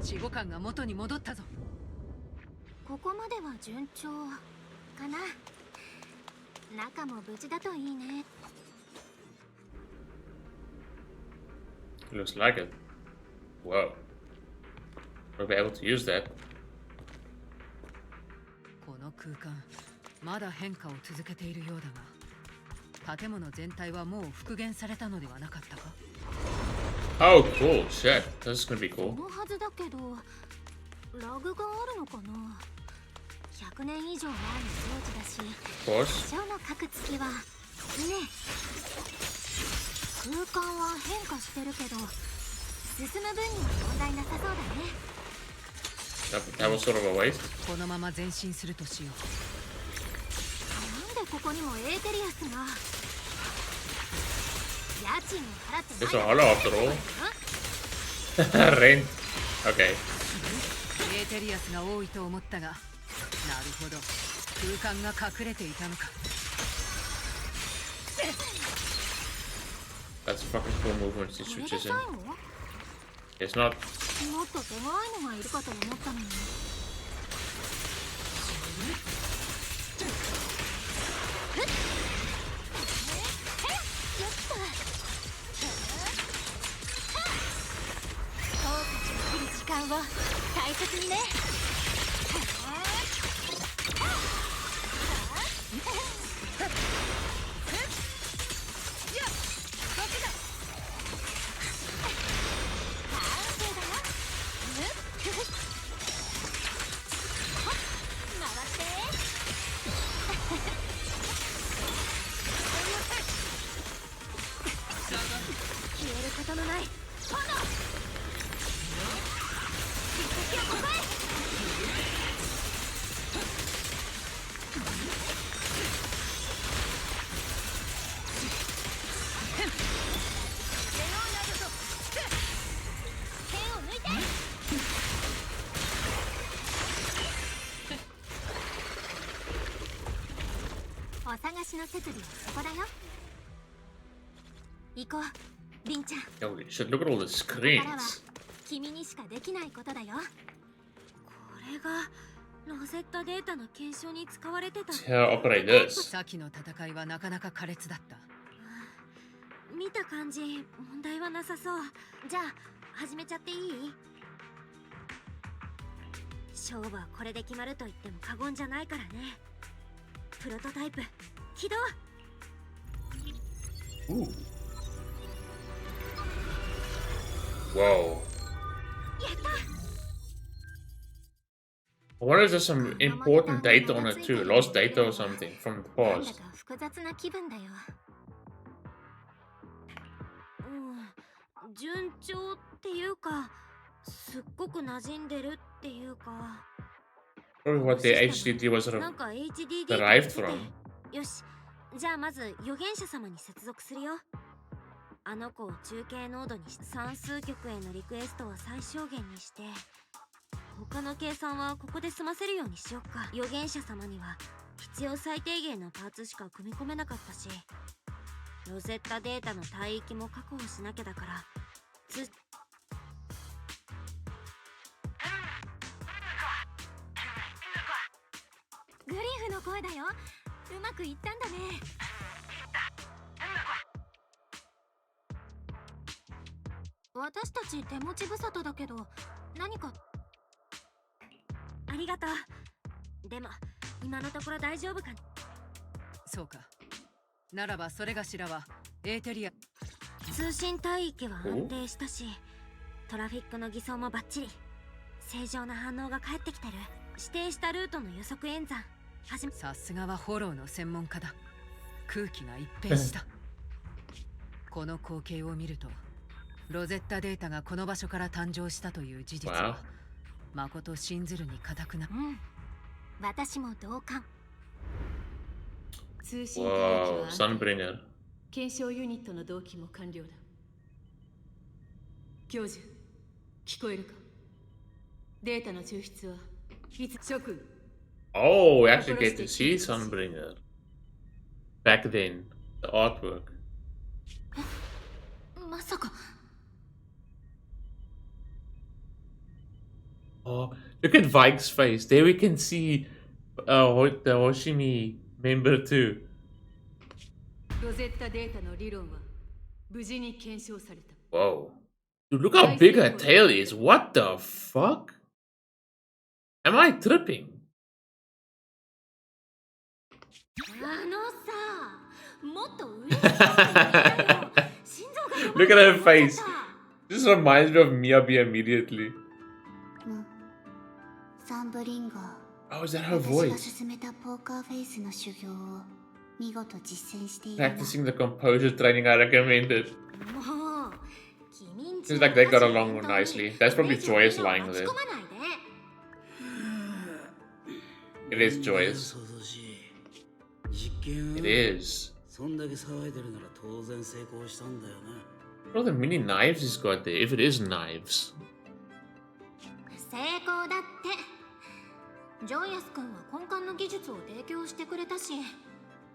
Chigo感が元に戻ったぞ。ここまでは順調かな。中も無事だといいね。Looks like it. Whoa. We'll be able to use that. この空間、まだ変化を続けているようだが、建物全体はもう復元されたのではなかったか？ Oh, cool. Shit. This is gonna be そ cool. のはずだけど、ラグがあるのかな。100年以上前の装置だし、 Of course. 多少のカクつきはね。空間は変化してるけど、進む分には問題なさそうだね。That was sort of a waste. このまま前進するとしよう。なんでここにもエーテリアスが。家賃を払ってない。 It's a hollow after all. Rent. Okay. エーテリアスが多いと思ったが、なるほど、空間が隠れていたのか。That's a fucking cool movement he switches in. It's not. もっと手強いのがいるかと思ったのに。時間を大切にね。消えることのない炎。お探しの設備はそこだよ。行こう、リンちゃん。 Holy shit, look at all the ここからは screens. 君にしかできないことだよ。れがロゼッタデータの検証に使われてた。How operate this? 先の戦いはなかなか苛烈だった。見た感じ問題はなさそう。じゃあ始めちゃっていい？勝負はこれで決まると言っても過言じゃないからね。プロトタイプ起動。Ooh. Whoa. やった。I wonder if there's some important data on it too. Lost data or something from the なんだ past. か複雑な気分だよ。順調っていうか、すっごく馴染んでるっていうか。Probably what the HDD was なんか HDD derived from. よし、じゃあまず預言者様に接続するよ。あの子を中継ノードにし、算数局へのリクエストは最小限にして、他の計算はここで済ませるようにしよっか。預言者様には必要最低限のパーツしか組み込めなかったし、ロゼッタデータの帯域も確保しなきゃだから。グリフの声だよ。うまくいったんだね。私たち手持ち無沙汰だけど、何か。ありがとう。でも今のところ大丈夫か。そうか。ならばそれがしらはエーテリア。通信帯域は安定したし、トラフィックの偽装もバッチリ。正常な反応が返ってきてる。指定したルートの予測演算。さすがはフォローの専門家だ。空気が一変した。この光景を見ると、ロゼッタデータがこの場所から誕生したという事実は、まこと信ずるに固くな。私も同感。通信帯域は Sunbringer. 検証ユニットの同期も完了だ。教授、聞こえるか？データの抽出はいつ諸君。Oh, we actually get to see Sunbringer. Back then, the artwork. まさか。 Oh, look at Vike's face. There we can see the Hoshimi member too. ロゼッタデータの理論は無事に検証された。 Whoa. Dude, look how big her tail is. What the fuck? Am I tripping? もっと上に行ったよ。心臓が Look at her face. This reminds me of Miyabi immediately. サンブリンガー。 Oh, is that her 私が voice? 進めたポーカーフェイスの修行を見事実践している。 Practicing the composure training I recommended. もう、君んち Seems like they got along nicely. That's probably Joyous lying there. It is Joyous. It is. そんだけ騒いでるなら当然成功したんだよな。 What are the mini knives he's got there? If it is knives. 成功だって。ジョイアス君は根幹の技術を提供してくれたし、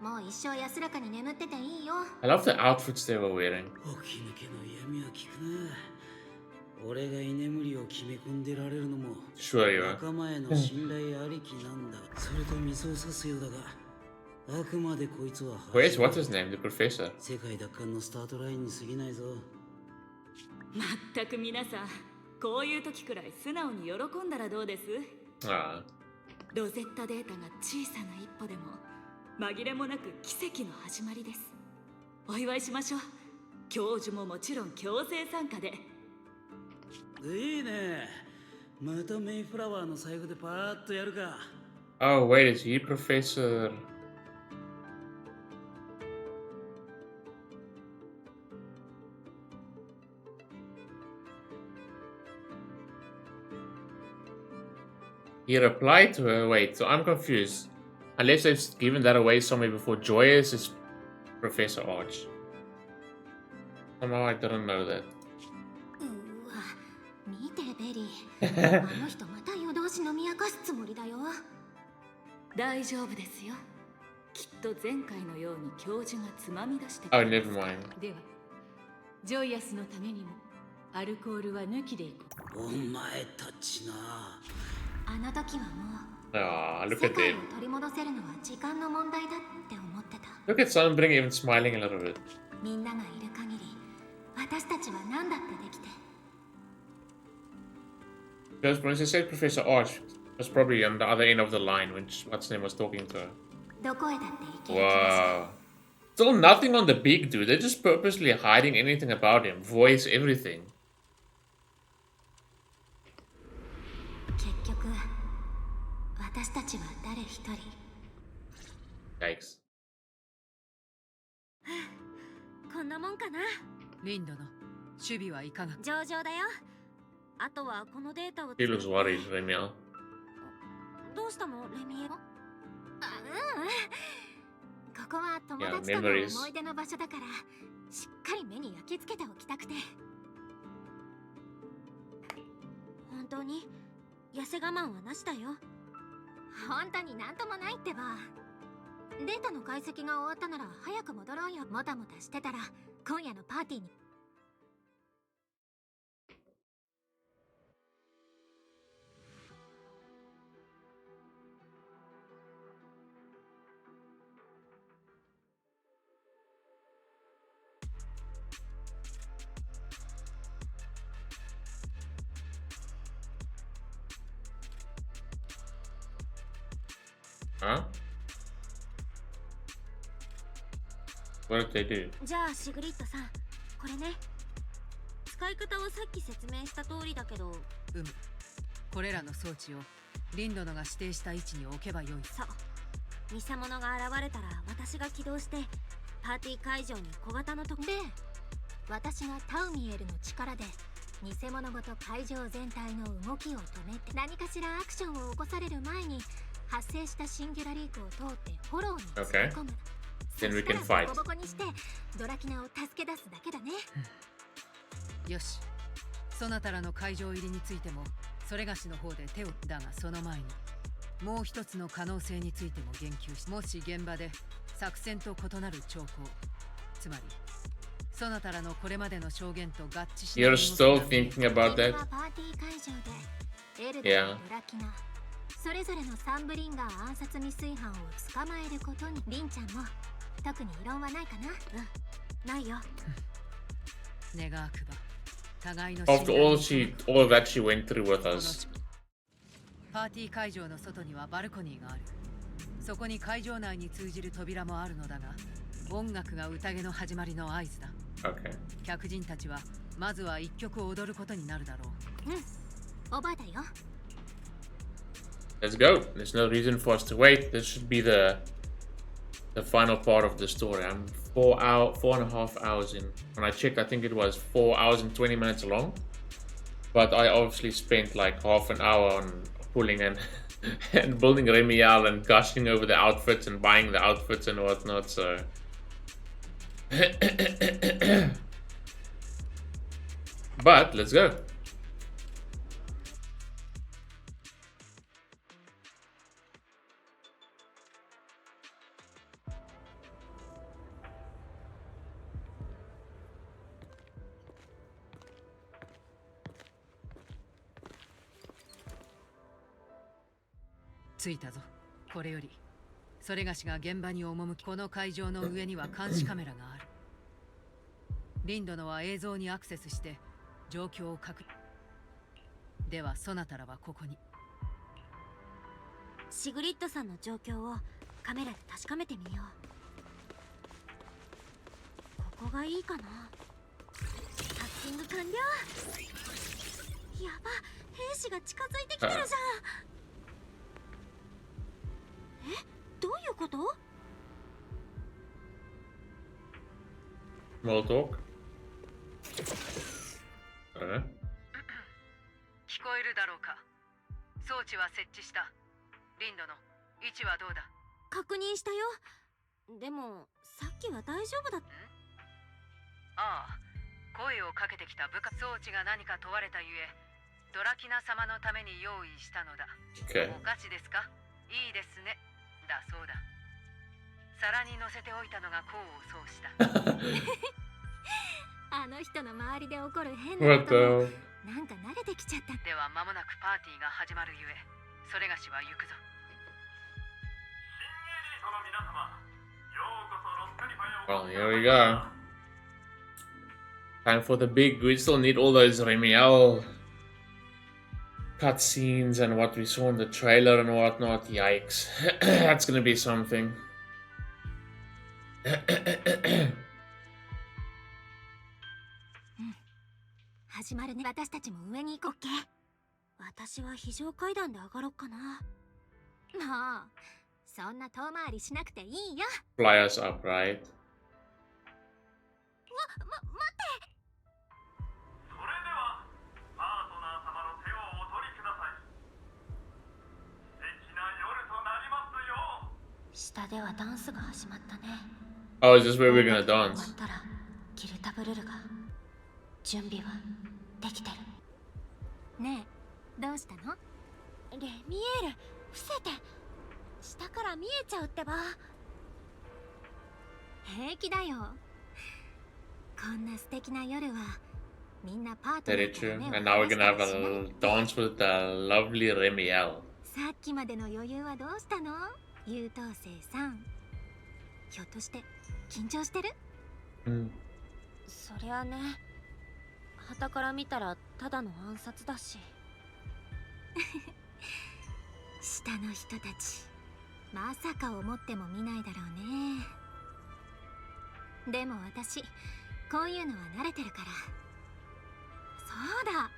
もう一生安らかに眠ってていいよ。 I love the outfits they were wearing. 起き抜けの嫌味は聞くな。俺が居眠りを決め込んでられるのも Sure you are. 仲間への信頼ありきなんだ。それと水を差すようだが、あくまでこいつは Where's what's his name? The professor. 世界奪還のスタートラインに過ぎないぞ。まったく皆さん、こういう時くらい素直に喜んだらどうです？ Ah. ロゼッタデータが小さな一歩でも紛れもなく奇跡の始まりです。お祝いしましょう。教授ももちろん強制参加で。いいね。またメイフラワーの財布でパーッとやるか。 Oh, wait, is he Professor? He replied to her. Wait, so I'm confused. Unless they've given that away somewhere before. Joyous is Professor Arch. Somehow I didn't know that. うわ、見てベリー。あの人また夜通し飲み明かすつもりだよ。大丈夫ですよ。きっと前回のように教授がつまみ出してく Oh, れます。 never mind. では、ジョイアスのためにもアルコールは抜きでいこう。お前たちな。Ah, look at them. 取り戻せるのは時間の問題だって思ってた。 Look at Sunbring even smiling a little bit. みんながいる限り、私たちは何だってできて。 Because when she said Professor Arch was probably on the other end of the line when what's name was talking to her. どこへだって行ける気が Wow. Still nothing on the big dude. They're just purposely hiding anything about him. Voice, everything. す。結局、私たちは誰一人。 Yikes. こんなもんかな。リンドの守備はいかが？上々だよ。あとはこのデータを。 He looks worried, Remielle. どうしたの、レミエ？ここは友 Yeah, 達との memories. 思い出の場所だから、しっかり目に焼き付けておきたくて。本当に痩せ我慢はなしだよ。本当になんともないってば。データの解析が終わったなら早く戻ろうよ。もたもたしてたら今夜のパーティーに。Huh? What did they do? じゃあシグリッドさん、これね。使い方をさっき説明した通りだけど。これらの装置をリンドのが指定した位置に置けばよい。そう。偽物が現れたら私が起動してパーティー会場に小型のとこで、私がタウミエルの力で偽物ごと会場全体の動きを止めて、何かしらアクションを起こされる前に発生したシンギュラリークを通ってフォローに突っ込む。 Then we can fight. ボコボコにしてドラキナを助け出すだけだね。よし。そなたらの会場入りについてもそれがしの方で手をだが、その前にもう一つの可能性についても言及し、もし現場で作戦と異なる兆候、つまりそなたらのこれまでの証言と合致しない。 You're still thinking about that? パーティー会場でエルダ Yeah. とドラキナ、それぞれのサンブリンガー暗殺未遂犯を捕まえることに、リンちゃんも特に異論はないかな。ないよ。願わくば互いの After all that she went through with us. パーティー会場の外にはバルコニーがある。そこに会場内に通じる扉もあるのだが、音楽が宴の始まりの合図だ。 Okay. 客人たちはまずは一曲踊ることになるだろう。覚えたよ。 Let's go. There's no reason for us to wait. This should be the final part of the story. I'm 4.5 hours in. When I checked, I think it was 4 hours and 20 minutes long. But I obviously spent like half an hour on pulling and and building Remielle and gushing over the outfits and buying the outfits and whatnot. So. But let's go.「着いたぞ。これよりそれがしが現場に赴き、この会場の上には監視カメラがある。リンドのは映像にアクセスして状況を確認。ではそなたらはここに。シグリッドさんの状況をカメラで確かめてみよう。ここがいいかな。ハッキング完了。やば、兵士が近づいてきてるじゃん。どういうこと？ Small talk. Okay. 聞こえるだろうか。装置は設置した。リンドの位置はどうだ？確認したよ。でもさっきは大丈夫だった。ああ、声をかけてきた部下。装置が何か問われたゆえ、ドラキナ様のために用意したのだ。Okay. お菓子ですか？いいですね。だそうだ。皿に乗せておいたのが功を奏した。あの人の周りで起こる変なこともなんか慣れてきちゃった。では間もなくパーティーが始まるゆえ、それがしは行くぞ。Well, here we go. Time for the big. We still need all those Remielle cutscenes and what we saw in the trailer and whatnot. Yikes. That's gonna be something. 始まるね。私たちも上に行こう。私は非常階段で上がろうかな。もうそんな遠回りしなくていいよ。Fly us up, right? 待って。それではパートナー様の手をお取りください。素敵な夜となりますよ。下ではダンスが始まったね。Oh, is this where we're gonna dance? 終わったらギルタブルルが準備はできてる。ねえ、どうしたの？レミエール、伏せて。下から見えちゃうってば。平気だよ。こんな素敵な夜はみんなパートナ Very ーから true. 目を And now we're 離 gonna have したりしない a dance with the lovely Remielle. さっきまでの余裕はどうしたの？優等生さん。ひょっとして緊張してる？そりゃね。傍から見たらただの暗殺だし。下の人たちまさか思っても見ないだろうね。でも私こういうのは慣れてるから。そうだ、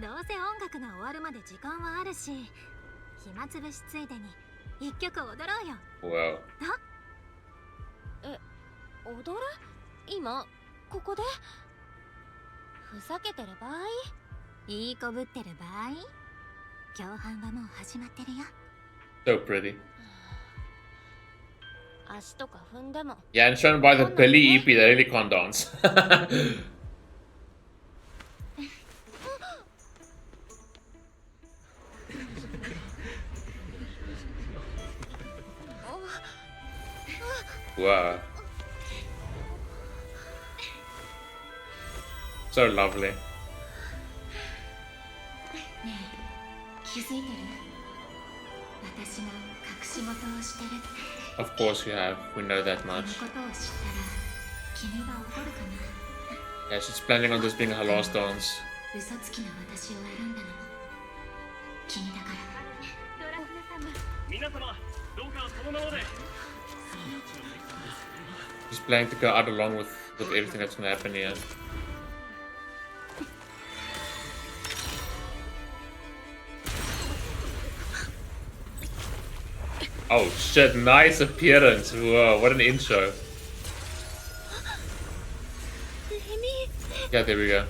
どうせ音楽が終わるまで時間はあるし、暇つぶしついでに一曲踊ろうよ。 Wow. 踊る？今ここで？ふざけてる場合？いい子ぶってる場合？共犯はもう始まってるよ。 So pretty. 足とか踏んでも。 Yeah, and shown by the Billy EP, they really can't dance. Wow. So lovely. ねえ、気づいてる？私が隠し事をしてるって。 Of course you have. We know that この much. ことを知ったら君は怒るかな？ Yeah, she's planning on this being her last dance. 嘘つきな私を選んだのも君だから。ドラクネ様。皆様、どうかそのままで。 She's planning to go out along with everything that's gonna happen here. Oh shit, nice appearance. Whoa, what an intro. Yeah, there we go.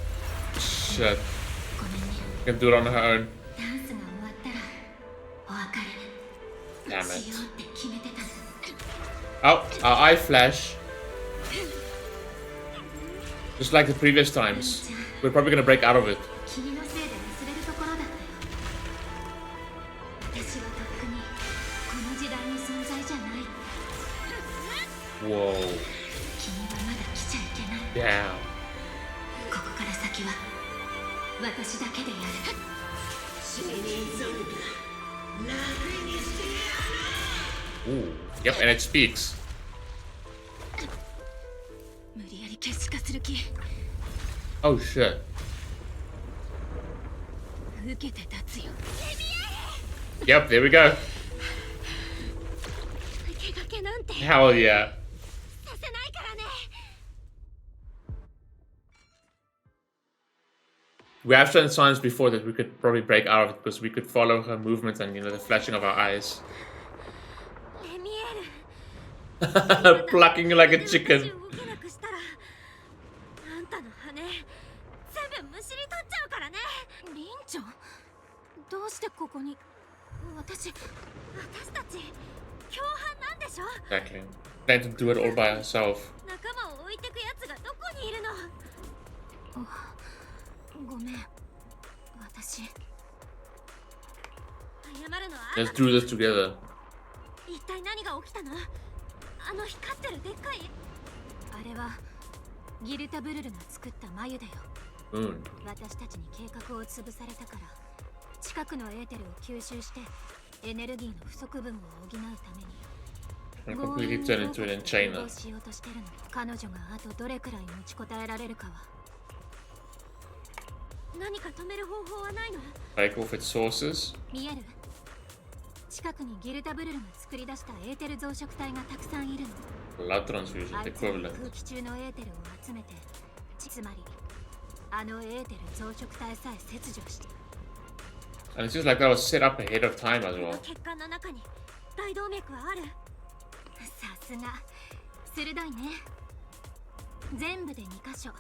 Shit. She can do it on her own. Damn it. Oh, our eye flash. Just like the previous times. We're probably gonna break out of it. Whoa. Damn. Ooh. Yep, and it speaks. Oh shit. Yep, there we go. Hell yeah. We have shown signs before that we could probably break out of it because we could follow her movements and, you know, the flashing of our eyes. Plucking like a chicken. Exactly. Trying to do it all by herself. Let's do this together. Moon. 近くのエーテルを吸収してエネルギーの不足分を補うために And completely turn into an enchainer. しようとしてるの。彼女があとどれくらい持ちこたえられるかは。何か止める方法はないの？ Break off its sources. 見える？近くにギルタブルルが作り出したエーテル増殖体がたくさんいるの。Blood transfusion あいつら equivalent. 空気中のエーテルを集めて、つまりあのエーテル増殖体さえ切除して。 And it seems like that was set up ahead of time as well. 血管の中に大動脈はある。さすが鋭いね。全部で2箇所。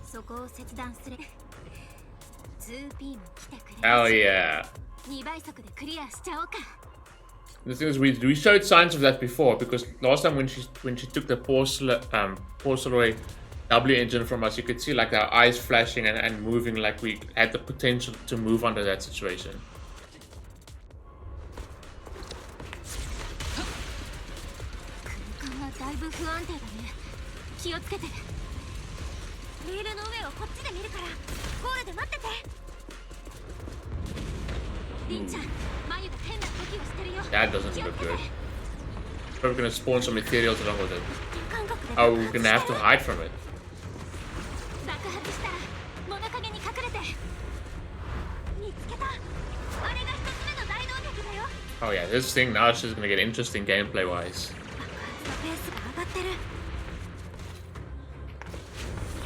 そこを切断する。2P も来てくれ。 Hell yeah. 2倍速でクリアしちゃおうか。 The thing is, we showed signs of that before because last time when she took the porcelain W engine from us, you could see like our eyes flashing and moving like we had the potential to move under that situation. 空間がだいぶ不安定だね。気をつけて。レールの上をこっちで見るからゴールで待ってて。リンちゃん、眉が変な動きをしてるよ。 That doesn't look good. Probably gonna spawn some materials along with it. Oh, we're gonna have to hide from it. 爆発したら物陰に隠れて。見つけた。あれが一つ目の大動脈だよ。 Oh yeah, this thing now is just gonna get interesting gameplay wise. 爆発のペースが上がってる。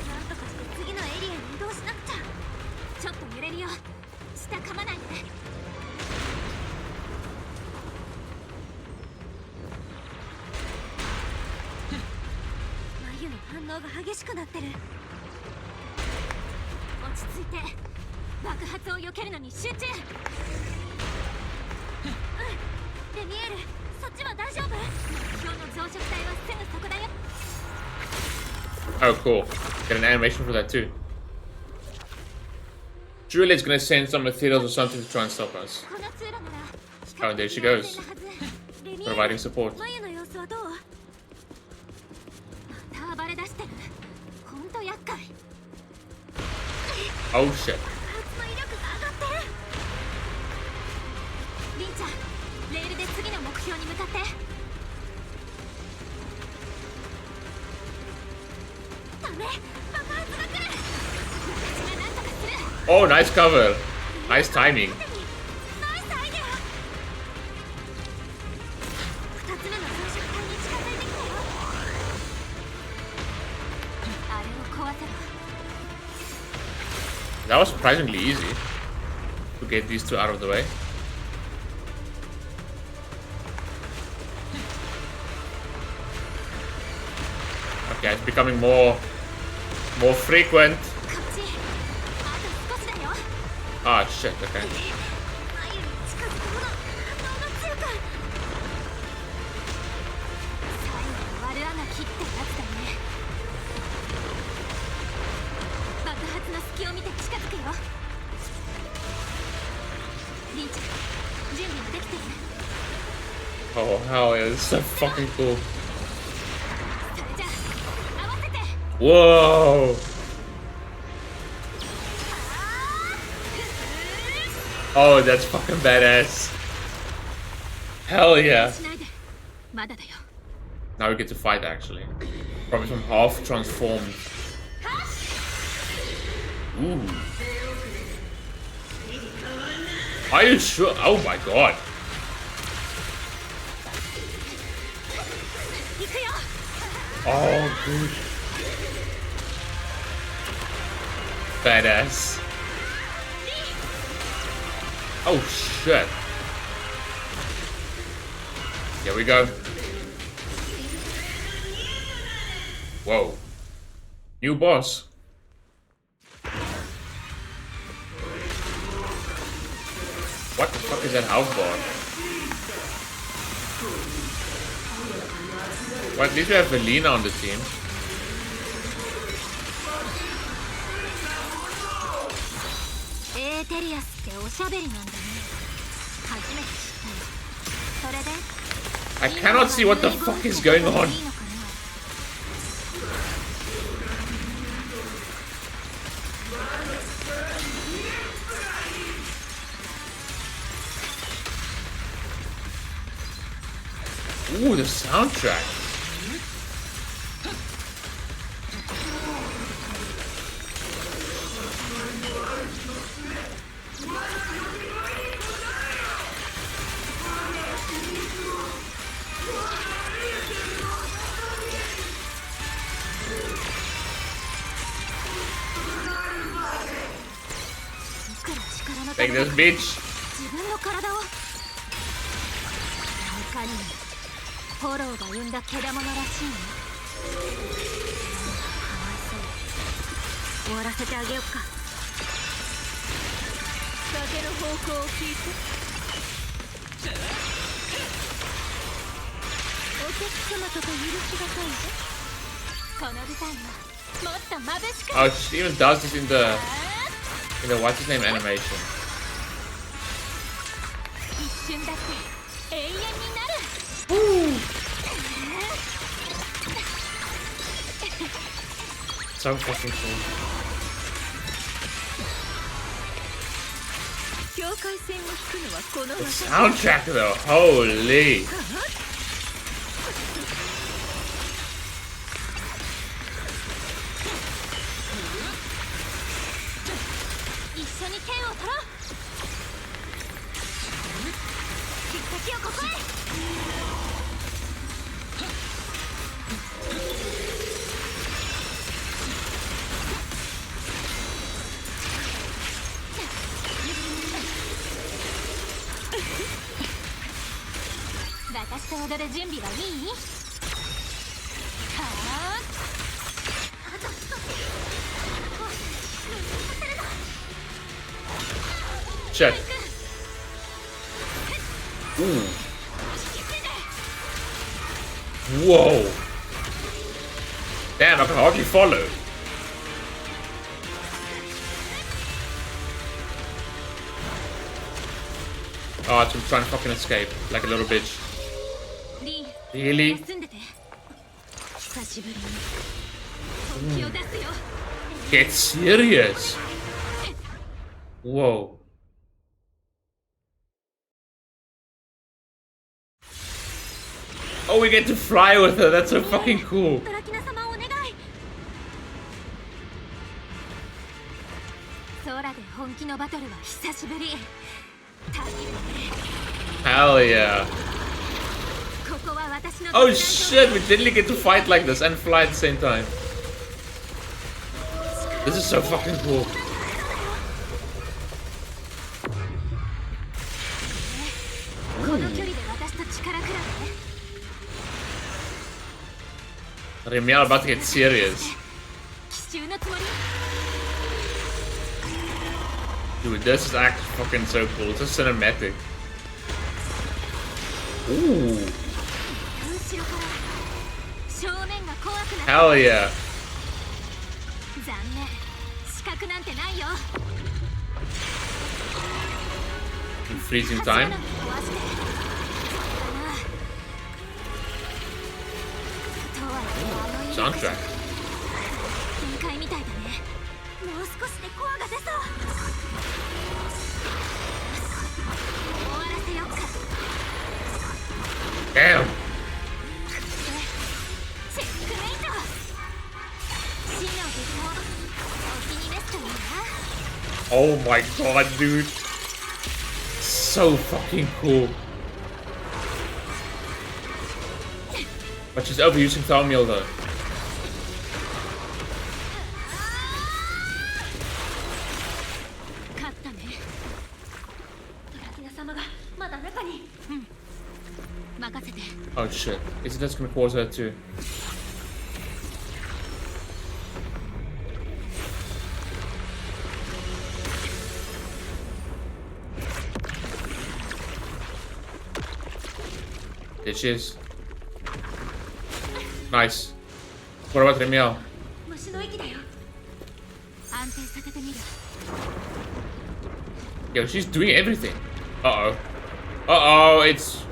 なんとかして次のエリアに移動しなくちゃ。ちょっと揺れるよ。下噛まないで。 眉の反応が激しくなってる。落ち着いて。爆発を避けるのに集中。レミエール、そっちは大丈夫？目標の増殖体はすぐそこだよ。 Oh cool. Get an animation for that too. Surely it's gonna send some materials or something to try and stop us. この通路なら Oh, there she goes. Providing support. 眉の様子はどう？また暴れ出してる。ほんと厄介。 Oh shit. 爆発の威力が上がってる。リンちゃん、レールで次の目標に向かって。ダメ、爆発が来る。私がなんとかする。 Oh, nice cover. Nice timing. ナイスアイデア。2つ目の増殖体に近づいてきたよ。あれを壊せば。 That was surprisingly easy to get these two out of the way. Okay, it's becoming more frequent. こっち。あと少しだよ。 Ah, shit. Okay. 眉に近づくほど反応が強く。最後の悪あがきってやつだね。爆発の隙を見て近づくよ。リンちゃん、準備はできている。 Oh, hell yeah. This is so fucking cool. それじゃあ合わせて。 Whoa. Oh, that's fucking badass. Hell yeah. しないで。まだだよ。 Now we get to fight actually. Probably from half transformed. Ooh. Are you sure? Oh my god. 行くよ。 Oh, dude. Badass. Oh shit. Here we go. Whoa. New boss. What the fuck is that health bar? Well, at least we have Velina on the team. エーテリアスっておしゃべりなんだね。初めて知ったよ。それで I cannot see what the fuck is going on. いいのかな。Ooh, the soundtrack. Take this, bitch. 自分の体をいかにもフォローが生んだけだものらしいね。かわいそう。終わらせてあげよっか。風の方向を聞いて。お客様とか許しがたいぜ。この舞台はもっと眩しく。 Oh, she even does this in the what's his name animation. 一瞬だって永遠になる。So fucking cool. 境界線を引くのはこの The 私。 soundtrack though, holy. 一緒に剣を取ろう。必敵をここへ。私と踊る準備はいい？はあ。 Shit. Ooh. Whoa. Damn, I can hardly follow. Oh, it's trying to fucking escape like a little bitch. Really? 休んでて。久しぶりに本気を出すよ。 Get serious. Whoa. Oh, we get to fly with her. That's so fucking cool. ドラキナ様お願い。空で本気のバトルは久しぶり。 Hell yeah. ここは私の Oh shit, we didn't get to fight like this and fly at the same time. This is so fucking cool. Remielle about to get serious. Dude, this is actually fucking so cool. It's so cinematic. Ooh. Hell yeah. In freezing time. Soundtrack. Damn. Oh my god, dude. So fucking cool. But she's overusing Remielle though. Oh shit. Is it just gonna cause her to... There she is. Nice. What about Remielle? Yo, she's doing everything. Uh-oh. Uh-oh, it's...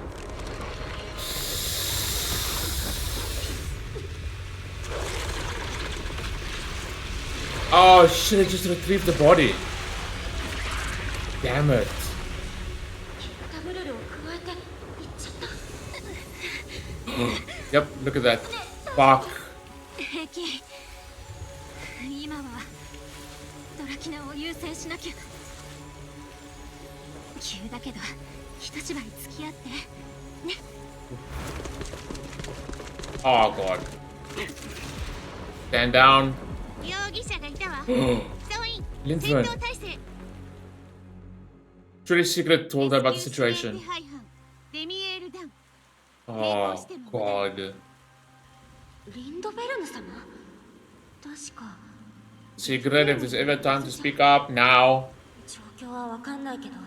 Oh shit, it just retrieved the body. Damn it. Yep, look at that. Fuck. 平気。今はドラキナを優先しなきゃ。急だけど一芝居付き合ってね。Oh god. Stand down. 容疑者がいたわ。総員、戦 Lindsay. 闘態勢。 Truly Secret told her about the situation. レミエールダウン。 Oh god. リンドベルヌ様確か Secret, if there's ever time to speak up, now. 状況はわかんないけどで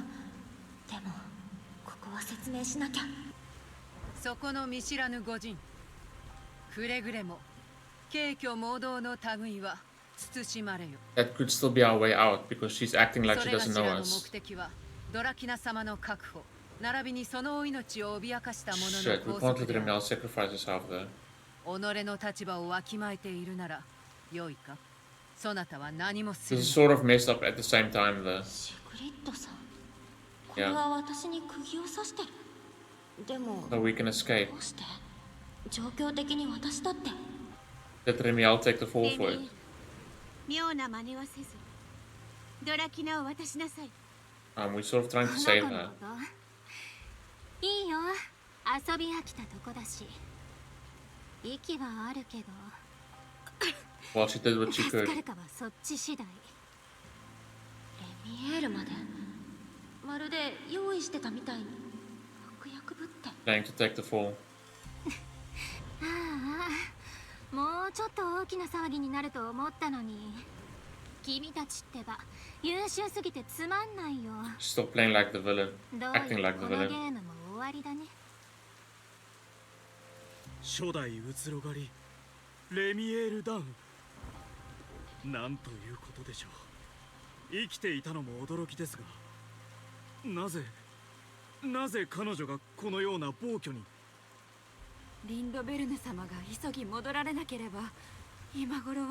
もここは説明しなきゃ。そこの見知らぬ御人くれぐれも軽挙盲導の類は慎まれよ。 That could still be our way out because she's acting like そ she れが doesn't しら know の us. 目的はドラキナ様の確保並びにそのお命を脅かした者 Shit, の we 拘 can't 束 let である。 Remielle sacrifice herself there. 己の立場をわきまえているなら良いか。そなたは何もす This る is sort of messed up at the same time though. シグリッドさんこれは私に釘を刺してる。でも So we can escape. どうして状況的に私だって Let Remielle take the fall レミ for エ it. ール、妙な真似はせずドラキナを渡しなさい。 We're sort of trying to save her. いいよ。遊び飽きたとこだし。息はあるけど。 Well, she did what she 助 could. かるかはそっち次第。レミエールまでまるで用意してたみたいに悪役ぶって Planning to take the fall. ああ、もうちょっと大きな騒ぎになると思ったのに。君たちってば優秀すぎてつまんないよ。 Stop playing like the villain. どう Acting や like こ the のゲ villain. ームも終わりだね。初代うつろ狩りレミエールダウン。なんということでしょう。生きていたのも驚きですが、なぜ彼女がこのような暴挙に。リンドベルヌ様が急ぎ戻られなければ今頃は。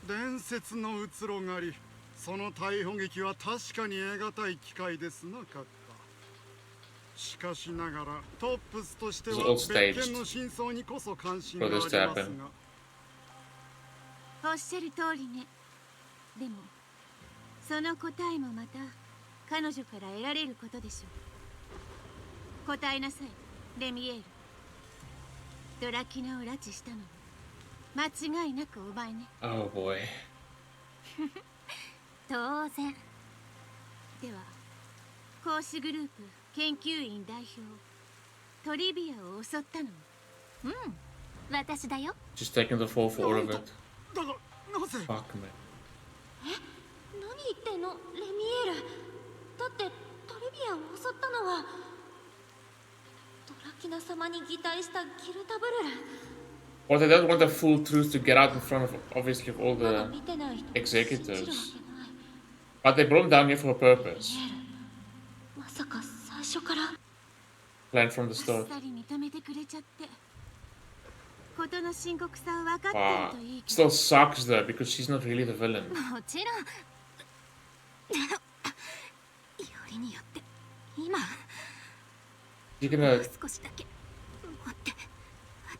伝説のうつろ狩り、その逮捕劇は確かに得難い機会ですな、閣下。しかしながらトップスとしては別件の真相にこそ関心がありますが。おっしゃる通りね。でもその答えもまた彼女から得られることでしょう。答えなさい、レミエール。ドラキナを拉致したの間違いなくお前ね。 Oh boy. 当然。では講師グループ研究員代表トリビアを襲ったのは。うん、私だよ。 She's taking the fall for all of it. だがなぜ Fuck man. 何言ってんのレミエール。だってトリビアを襲ったのはドラキナ様に擬態したギルタブルル。 Well, they don't want the full truth to get out in front of, obviously, of all まだ the 見てない人 executives. 信じるわけない。 But they brought them down here for a purpose. まさか最初から。 Planned from the あっ start. さり認めてくれちゃってことの深刻さを分かってる Wow. といいけど。 Still sucks though, because she's not really the villain. もちろん。よりによって今 You're gonna 少しだけ持って。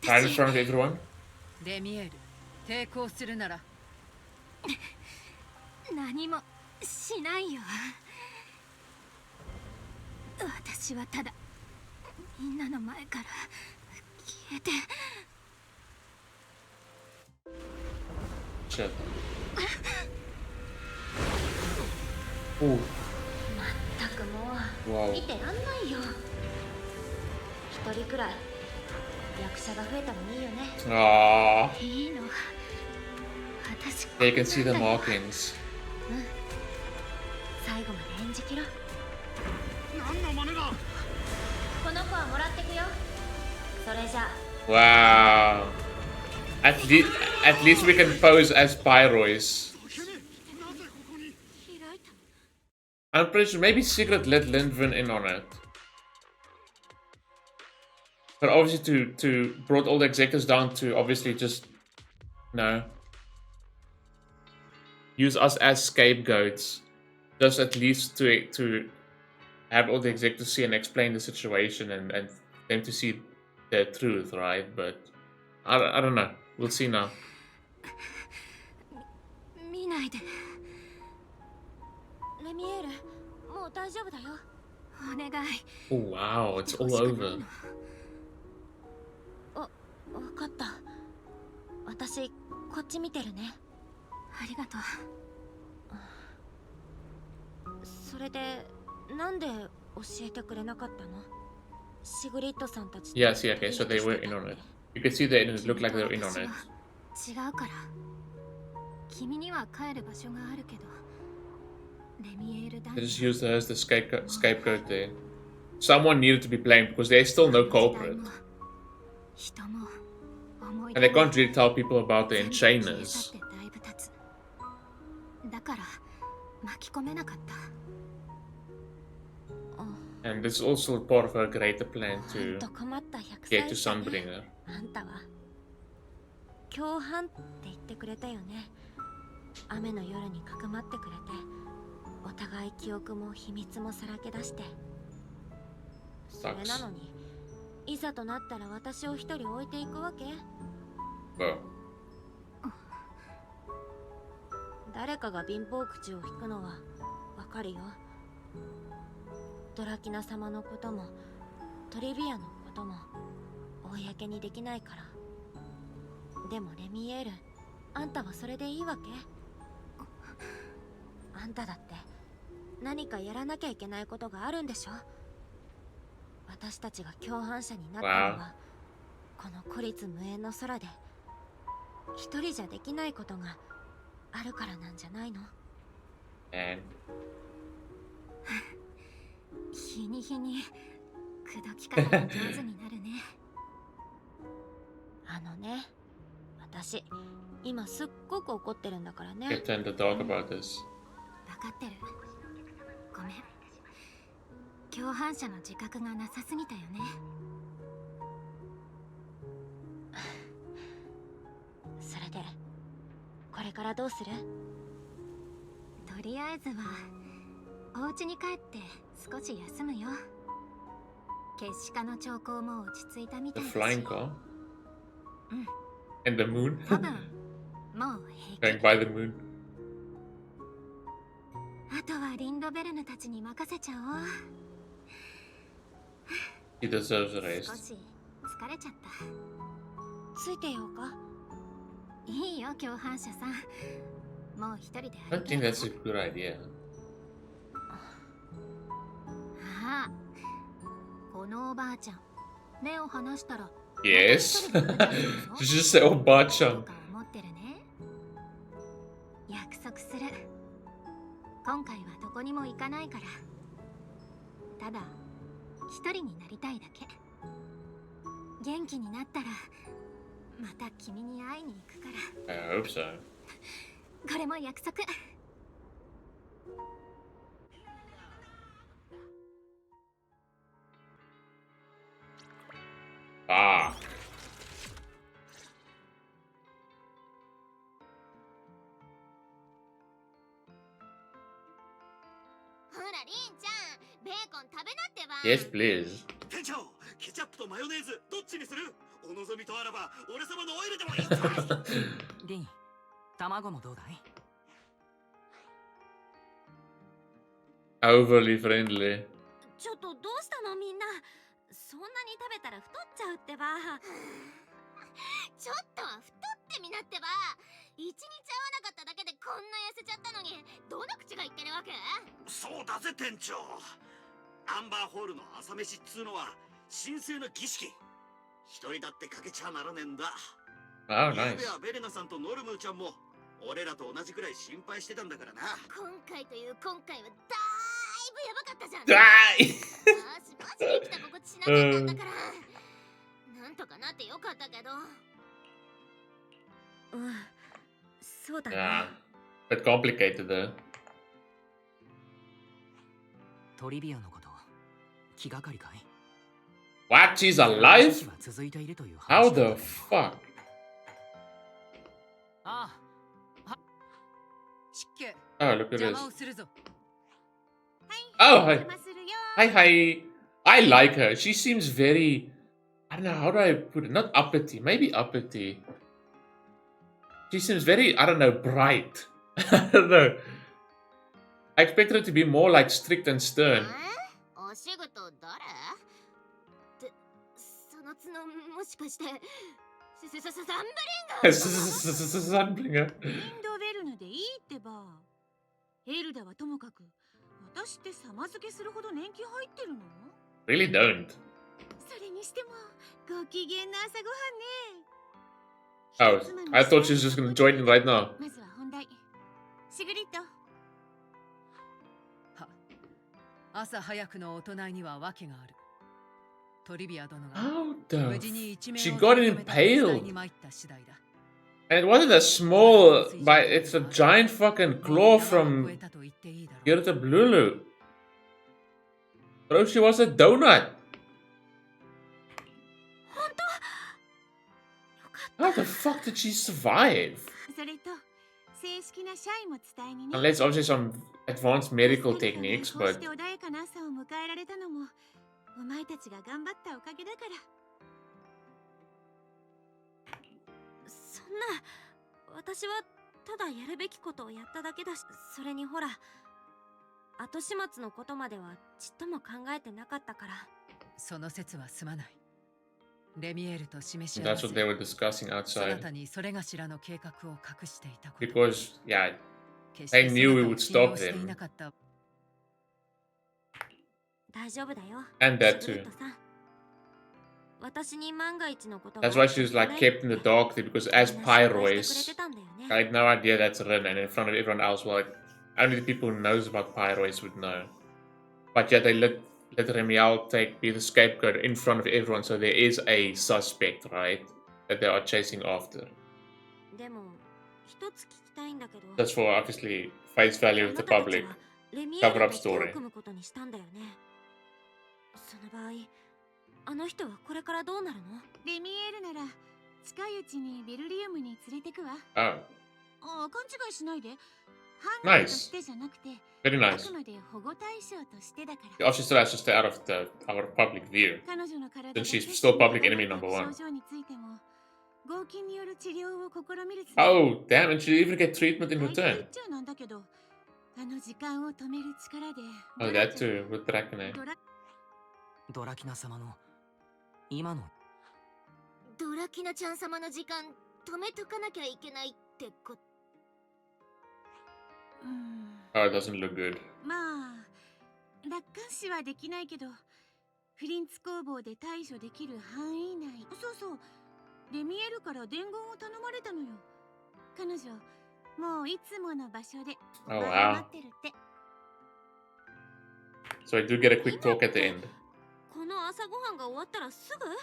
hide in front of everyone? レミエール抵抗するなら何もしないよ。私はただみんなの前から消えて。 Shit. Oh. まったくも Wow. う見てらんないよ。一人くらい役者が増えたのにいいよね。 Ah. いいの。私 They can see the markings. 最後まで演じきろ。何の真似だ。この子はもらってくよ。それじゃ Wow. At least we can pose as Pyrois. なぜここに。 I'm pretty sure maybe Secret let Lindvin in on it. But obviously to brought all the executives down to obviously just use us as scapegoats. Just at least to have all the executives see and explain the situation and them to see the truth, right? But I don't know. We'll see now. 見ないで。レミエール、もう大丈夫だよ。お願い。 Oh wow, it's all over. わかった。私こっち見てるね。ありがとう。それでなんで教えてくれなかったの？シグリッドさんたち。Yeah, see, okay, so they were in on it. You can see that it looked like they were in on it. 違うから。君には帰る場所があるけど。レミエール団 They just used her as the scapegoat there. Someone needed to be blamed because there's still no culprit. And they can't really tell people about the enchainers. だから巻き込めなかった。 And this is also part of her greater plan to get to Sunbringer. あんたは共犯って言ってくれたよね。雨の夜にかくまってくれて、お互い記憶も秘密もさらけ出して。それなのに、いざとなったら私を一人置いていくわけ？誰かが貧乏口を引くのはわかるよ。ドラキナ様のこともトリビアのことも公にできないから。でもレミエール、あんたはそれでいいわけ？あんただって何かやらなきゃいけないことがあるんでしょ？私たちが共犯者になったのは、この孤立無縁の空で一人じゃできないことがあるからなんじゃないの？日に日に口説き方が上手になるね。あのね、私今すっごく怒ってるんだからね。Get time to talk about this. 分かってる。ごめん。共犯者の自覚がなさすぎたよね。それでこれからどうする？とりあえずはお家に帰って少し休むよ。結屍化の兆候も落ち着いたみたいだし。The flying car? うん。 And the moon? 多分もう平気。 Going by the moon. あとはリンドベルヌたちに任せちゃおう。He deserves a 少 rest. し疲れちゃった。ついてようか？いいよ、共犯者さん。もう一人で I don't think that's a good idea. ああ、このおばあちゃん、目を離したら Yes. Did you just say Oba-chan? 思ってるね。約束する。今回はどこにも行かないから。ただ一人になりたいだけ。元気になったらまた君に会いに行くから。 I hope so. これも約束。Ah. ほら、リンちゃん、ベーコン食べなってば。 Yes, please. 店長、ケチャップとマヨネーズどっちにする？お望みとあらば俺様のオイルでもいいかい？リン、卵もどうだい？ Overly friendly. ちょっとどうしたのみんな？そんなに食べたら太っちゃうってば。ちょっとは太ってみなってば。一日会わなかっただけでこんな痩せちゃったのに、どの口が言ってるわけ？そうだぜ店長。アンバーホールの朝飯っつうのは神聖な儀式。一人だってかけちゃならねえんだ。Oh, nice. ゆうべはベレナさんとノルムーちゃんも俺らと同じくらい心配してたんだからな。今回という今回はだいぶやばかったじゃん。Die! マジで生きた心地しなかったんだから。なんとかなってよかったけど。うん、そうだね。 Yeah. But complicated though. トリビアのこと気がかりかい？ What? She's alive? 続いているという How 話だ the ったね。 fuck? ああ、湿気 Oh, look at 邪 this. 魔をするぞ。 Oh, hi. 邪魔するよ Hi. I like her. She seems very, I don't know, how do I put it? Not uppity, maybe uppity. She seems very, I don't know, bright. I don't know. I expected her to be more like strict and stern. お仕事誰ってその角もしかしてサンブリンガー。インドベルヌでいいってば。エルダはともかく、私って様付けするほど年季入ってるの？ Really don't. それにしてもご機嫌な朝ごはんね。 Oh, I thought she was just gonna join in right now. まずは本題。シグリッド。は、朝早くの大人には訳がある。トリビア殿が How the 無事に一命を she 取 got り留めた時代 impaled. に参った次第だ。 And it wasn't a small, but it's a giant fucking claw from Gerda Blulu. Bro, she was a donut. How the fuck did she survive? それと正式な社員も伝えにね。 Unless obviously some advanced medical techniques, こう but して穏やかな朝を迎えられたのもお前たちが頑張ったおかげだから。そんな、私はただやるべきことをやっただけだし、それにほら、後始末のことまではちっとも考えてなかったから。その説はすまない。レミエールと示し合 that's わせ what they were discussing そな outside. たにそれがしらの計画を隠していたこと。 Because, yeah, 決して they knew we そなたを would 信用 stop してい them. なかった。大丈夫だよ。 And that シグリ too. ッドさん。私に万が一のこと That's why she was like kept in the dark there, because as Pyrois, I had no idea that's Rin, and in front of everyone else, well, like, only the people who knows about Pyrois would know. But yeah, they let Remielle be the scapegoat in front of everyone, so there is a suspect, right? That they are chasing after. でも、一つ聞きたいんだけど。 That's for obviously face value of the public. Cover up story. 組むことにしたんだよね。その場合、あの人はこれからどうなるの？レミエールなら近いうちにベルリウムに連れてくわ。Oh, あ、勘違いしないで。犯人としてじゃなくて、 very あ nice. くまで保護対象としてだから。 Obviously still has to stay out of our public view. 彼女の体 Then だ she's け still public enemy number 症 one. 状についても合金による治療を試みるつもり。 Oh, damn, and she even get treatment in 大体 return. 言っちゃなんだけど、あの時間を止める力で。 Oh, that too, with Dracaene. ドラキナ様の今のドラキナちゃん様の時間止めとかなきゃいけないってこと。Oh, it doesn't look good. まあ、楽観視はできないけど、フリンツ工房で対処できる範囲内。そうそう、レミエルから伝言を頼まれたのよ。彼女、もういつもの場所でお前を待ってるって。 So I do get a quick talk at the end. この朝ごはんが終わったらすぐ？レミ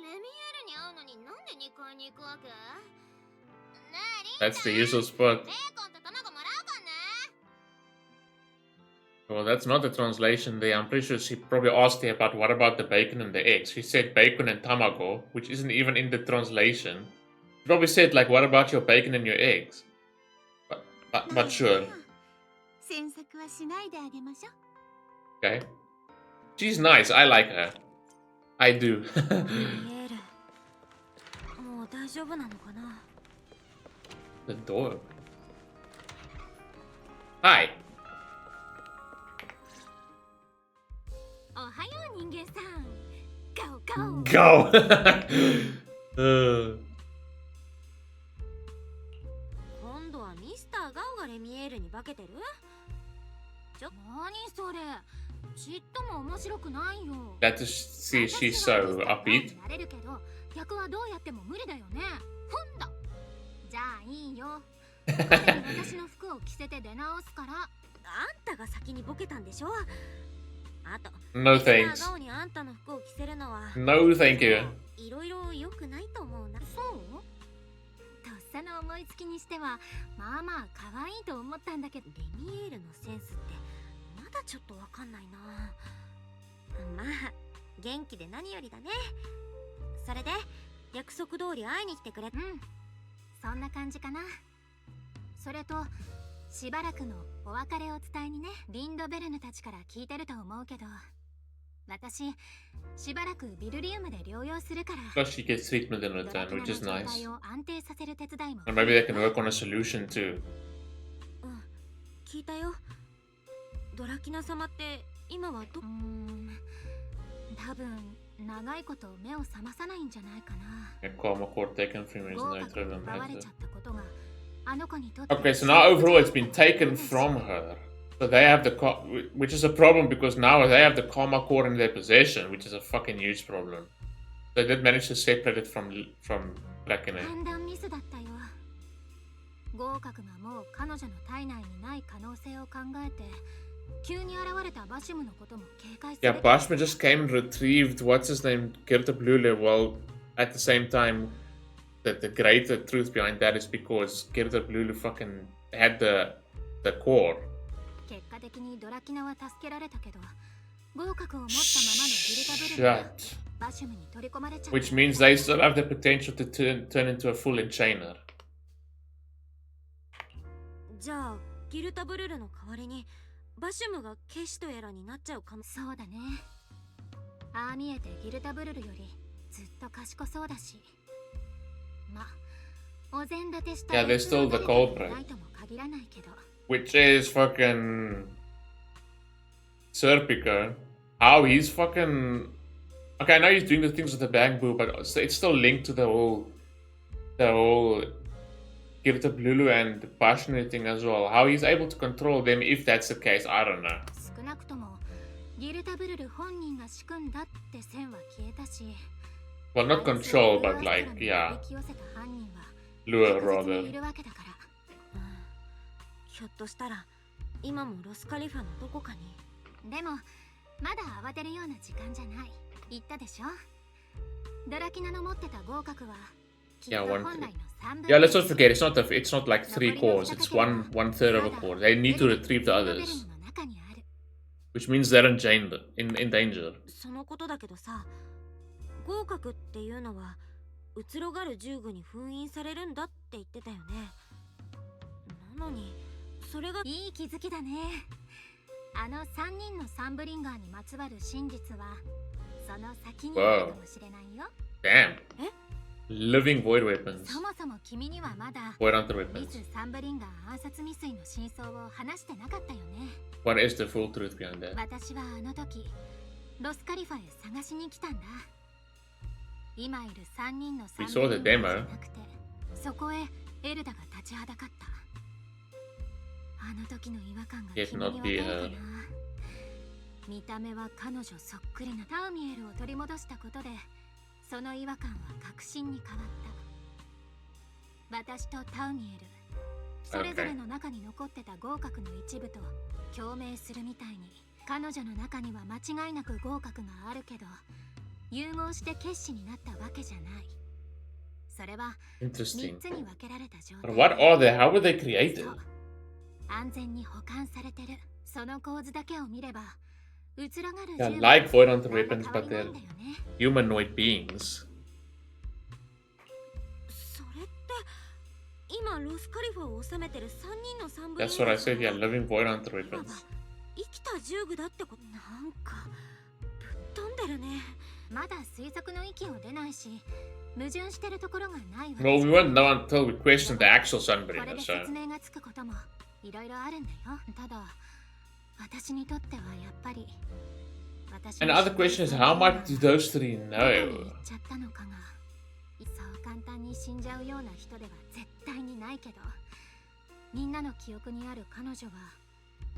エールに会うのになんで2階に行くわけ？ねえ、リン That's the usual spot. ベーコンと卵もらおうかね。 Well, that's not the translation there. I'm pretty sure she probably asked her about what about the bacon and the eggs. She said bacon and tamago, which isn't even in the translation. She probably said, like, what about your bacon and your eggs? But sure. 詮索はしないであげましょう。 Okay. She's nice. I like her. I do. 見える。もう大丈夫なのかな？ The door. Hi. おはよう人間さん。Go Go. 今度はミスターガオがレミエールに化けてる？何それ？ちっとも面白くないよ。 Glad to see she's so upbeat. なれるけど、逆はどうやっても無理だよね。ほんだ。じゃあいいよ。私の服を着せて出直すから。あんたが先にボケたんでしょ？あと、 No ミスター thanks. ガオにあんたの服を着せるのは No thank you. いろいろ良くないと思うな。そう？とっさの思いつきにしてはまあまあ可愛いと思ったんだけど。レミエールのセンスってまだちょっとわかんないな。まあ元気で何よりだね。それで約束通り会いに来てくれ。うん、そんな感じかな。それとしばらくのお別れを伝えにね。リンドベルヌたちから聞いてると思うけど、私しばらくビルリウムで療養するから。 Plus she gets treatment in return, which is ドラキナの状 nice. 態を安定させる手伝いも。 And maybe they can work on a solution too. 聞いたよ。ドラキナ様って今はど…多分長いこと目を覚まさないんじゃないかな。 A karma cord taken from him is 豪 no 華 trouble 奪われ matter. ちゃったことがあの子にとって。 Okay, so now overall it's been taken from her. So they have the which is a problem because now they have the karma core in their possession, which is a fucking huge problem. They did manage to separate it from Dracaene. 判断ミスだったよ。豪華がもう彼女の体内にない可能性を考えて、急に現れたバシムのことも警戒する。 Yeah, Bashman just came and retrieved what's his name, Kirta Blule. Well, at the same time, the greater truth behind that is because Kirta Blule fucking had the core. 結果的にドラキナは助けられたけど、豪華を持ったままのギルタブルがバシムに取り込まれちゃった。 Which means they still have the potential to turn into a full enchainer. じゃあギルタブルルの代わりにバシュムがケシとやらになっちゃうかも。そうだね。ああ見えてギルタブルルよりずっと賢そうだし、ま、お膳立てした。 Yeah, they're still the culprit. ないとも限らないけど。 Which is fucking Serpico. How he's fucking... Okay, I know he's doing the things with the Bangboo, but it's still linked to the whole Kirta Blulu and Bashner thing as well. How he's able to control them, if that's the case, I don't know. 少なくともギルタブルル本人が仕組んだって線は消えたし。 Well, not control, but like, yeah. Lure, rather. ひょっとしたら今もロスカリファのどこかに。でもまだ慌てるような時間じゃない。言ったでしょ。ドラキナの持ってた合格は Yeah, yeah, let's not forget, it's not like 3 cores, it's one third of a core. They need to retrieve the others. Which means they're in danger. そのことだけどさ、合格っていうのは移ろがる従具に封印されるんだって言ってたよね。なのにそれがいい気づきだね。あの3人のサンブリンガーにまつわる真実はその先にあるかもしれないよ。 Damn. Living void weapons. そもそも君にはまだ Void hunter リ weapons. ス・サンブリンガー暗殺未遂の真相を話してなかったよね。 What is the full truth behind that? 私はあの時ロスカリファへ探しに来たんだ。今いる3人のサンブリンガーじゃなくて、そこへエルダが立ちはだかった。あの時の違和感が君にわかるかな。見た目は彼女そっくりなタウミエルを取り戻したことで、その違和感は確信に変わった。私とタウミエル、それぞれの中に残ってた合格の一部と共鳴するみたいに、彼女の中には間違いなく合格があるけど、融合して結子になったわけじゃない。それは3つに分けられた状態。 But what are they? How were they created? 安全に保管されてる。その構図だけを見れば、移ろがる Yeah, like void hunter weapons, but they're humanoid beings. それって今ロスカリファを治めてる3人のサンブリンガー。 That's what I said, yeah, living void hunter weapons. 生きた従具だってこと。なんかぶっ飛んでるね。まだ推測の域を出ないし、矛盾してるところがないわ。 Well, we won't know until we question the actual Sunbringer, これで so... 説明がつくこともいろいろあるんだよ。ただ、私にとってはやっぱり。 And the other question is, how much do those three know? ちゃったのかが、そう簡単に死んじゃうような人では絶対にないけど、みんなの記憶にある彼女は、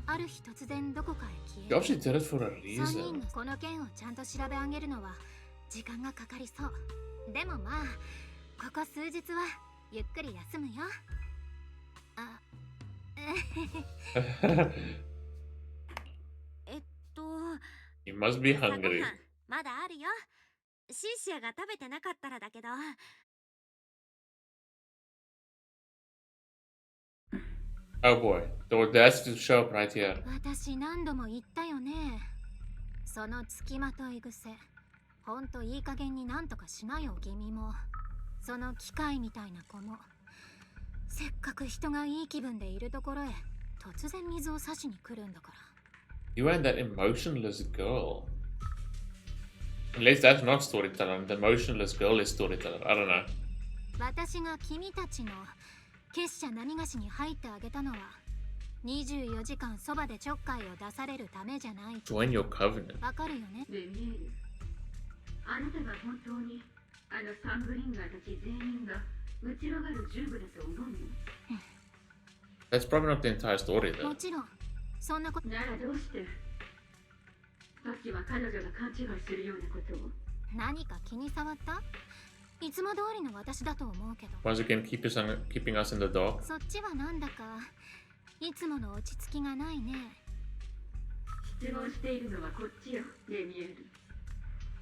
ある日突然どこかへ消え You obviously did it for a 3 reason. 人のこの件をちゃんと調べ上げるのは時間がかかりそう。でもまあ、ここ数日はゆっくり休むよ。あ、You must be hungry. まだあるよ。シンシアが食べてなかったらだけど。 Oh boy, the audacity to show up right here. 私何度も言ったよね。その付きまとい癖。ほんといい加減になんとかしなよ、君も。その機械みたいな子も。せっかく人がいい気分でいるところへ突然水を差しに来るんだから。 You and that emotionless girl. Unless that's not storyteller, and the emotionless girl is storyteller. I don't know. 私が君たちの結社何がしに入ってあげたのは24時間そばでちょっかいを出されるためじゃない。 Join your covenant. わかるよね。レミエール、あなたが本当にあのサンブリンガーたち全員がうちろがる十部だと思うの？ That's probably not the entire story though. もちろんそんなことならどうしてさっきは彼女が勘違いするようなことを。何か気に障った？いつも通りの私だと思うけど。 Once again, keeping us in the dark. そっちはなんだかいつもの落ち着きがないね。質問しているのはこっちよ、レミエール。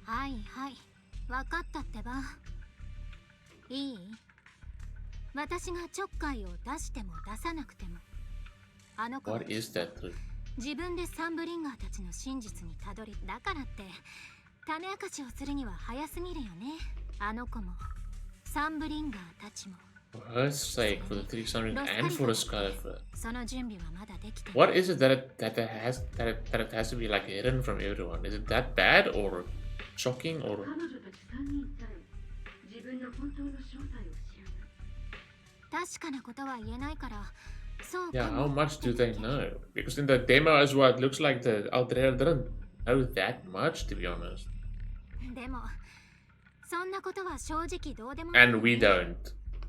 はいはい、わかったってば。いい？私がちょっかいを出しても出さなくてもあの子 What is that? 自分でサンブリンガーたちの真実にたどり、だからって種明かしをするには早すぎるよね。あの子もサンブリンガーたちも。 For her sake, for the three Sunrings, and for the Skylifer. その準備はまだできて。 What is it that it has to be like hidden from everyone? Is it that bad or shocking or? 彼女たち3人さえ自分の本当の正体を知らない。確かなことは言えないから。そう Yeah, か how も。 much do they know? Because in the demo as well, it looks like the Aldrea didn't know that much, to be honest. でもそんなことは正直どうでもいい。 And we don't.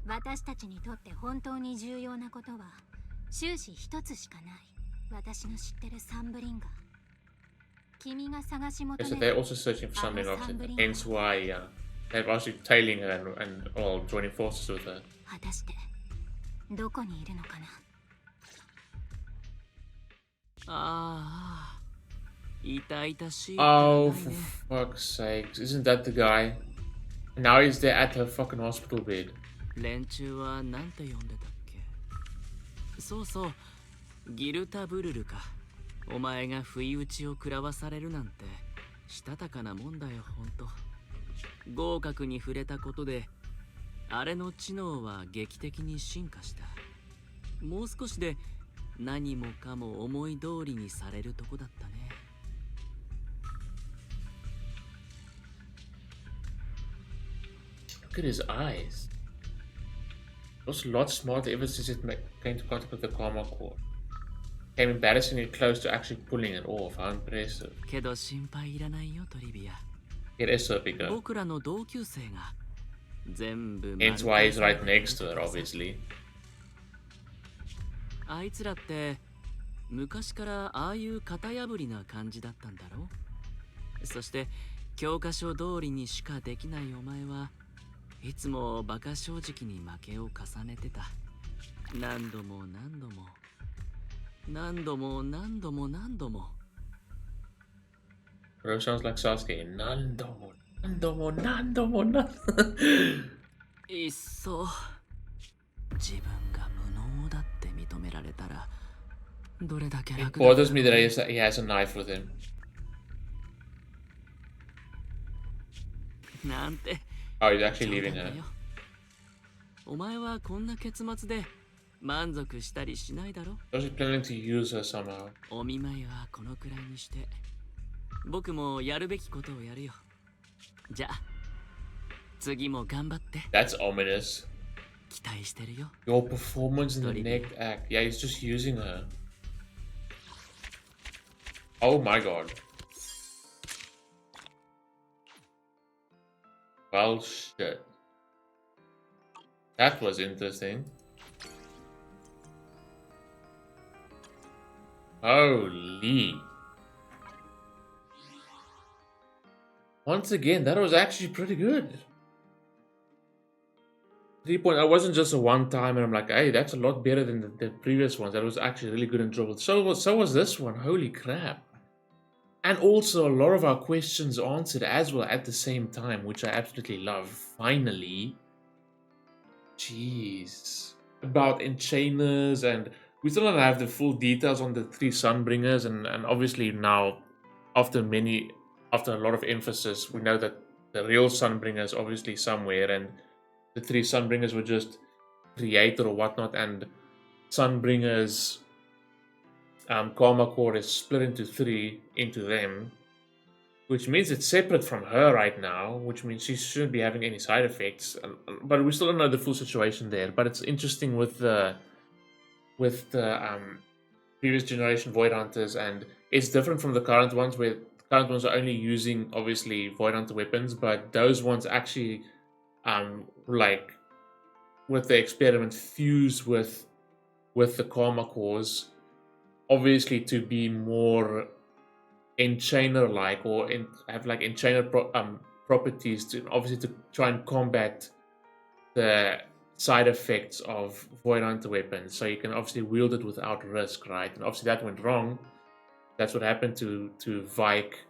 私たちにとって本当に重要なことは終始一つしかない。私の知ってるサンブリンガー。君が探し求 Yes, め so they're also searching for something else, hence why they're actually tailing her and all joining forces with her. 果たしてどこにいるのかな。ああ、痛々しい。 Oh, for fuck's sakes. Isn't that the guy? And now he's there at her fucking hospital bed. 連中はなんて呼んでたっけ？そうそう、ギルタブルルか。お前が不意打ちを食らわされるなんてしたたかなもんだよ、ほんと。合格に触れたことであれの知能は劇的に進化した。もう少しで何もかも思い通りにされるとこだったね。 Look at his eyes. He was a lot smarter ever since it came to contact with the karma core. Came embarrassingly close to actually pulling it off. How impressive. けど心配いらないよ、トリビア。 It is so big though. 僕らの同級生が全部 Hence why he's right next to her, obviously. あいつらって昔からああいう型破りな感じだったんだろう。そして教科書通りにしかできないお前はいつも馬鹿正直に負けを重ねてた。何度も何度も何度も何度も何度も。 Bro sounds like Sasuke. Nandomo, Nandomo, Nandomo, Nandomo. いっそ自分が無能だって認められたらどれだけ It 楽だ。 bothers me that he has a knife with him. なんて。 Oh, he's actually leaving her. お前はこんな結末で満足したりしないだろ。 So he's planning to use her somehow. お見舞いはこのくらいにして僕もやるべきことをやるよ。じゃあ次も頑張って。 That's ominous. 期待してるよ。 Your performance in the next act. Yeah, he's just using her. Oh my god. Well, shit. That was interesting. Holy. Once again, that was actually pretty good. 3 point. I wasn't just a one time, and I'm like, hey, that's a lot better than the previous ones. That was actually really good and enjoyable. So was this one. Holy crap. And also a lot of our questions answered as well at the same time, which I absolutely love. Finally. Jeez. About enchainers, and we still don't have the full details on the three Sunbringers, and obviously now, after a lot of emphasis, we know that the real Sunbringer is obviously somewhere, and the three Sunbringers were just created or whatnot, and Sunbringers karma core is split into 3 into them, which means it's separate from her right now, which means she shouldn't be having any side effects. But we still don't know the full situation there. But it's interesting with the previous generation Void Hunters, and it's different from the current ones, where the current ones are only using obviously Void Hunter weapons, but those ones actually like with the experiment fuse with the karma cores, obviously to be more enchainer like, or have like enchainer properties, to obviously to try and combat the side effects of Void Hunter weapons, so you can obviously wield it without risk, right? And obviously that went wrong. That's what happened to Vike.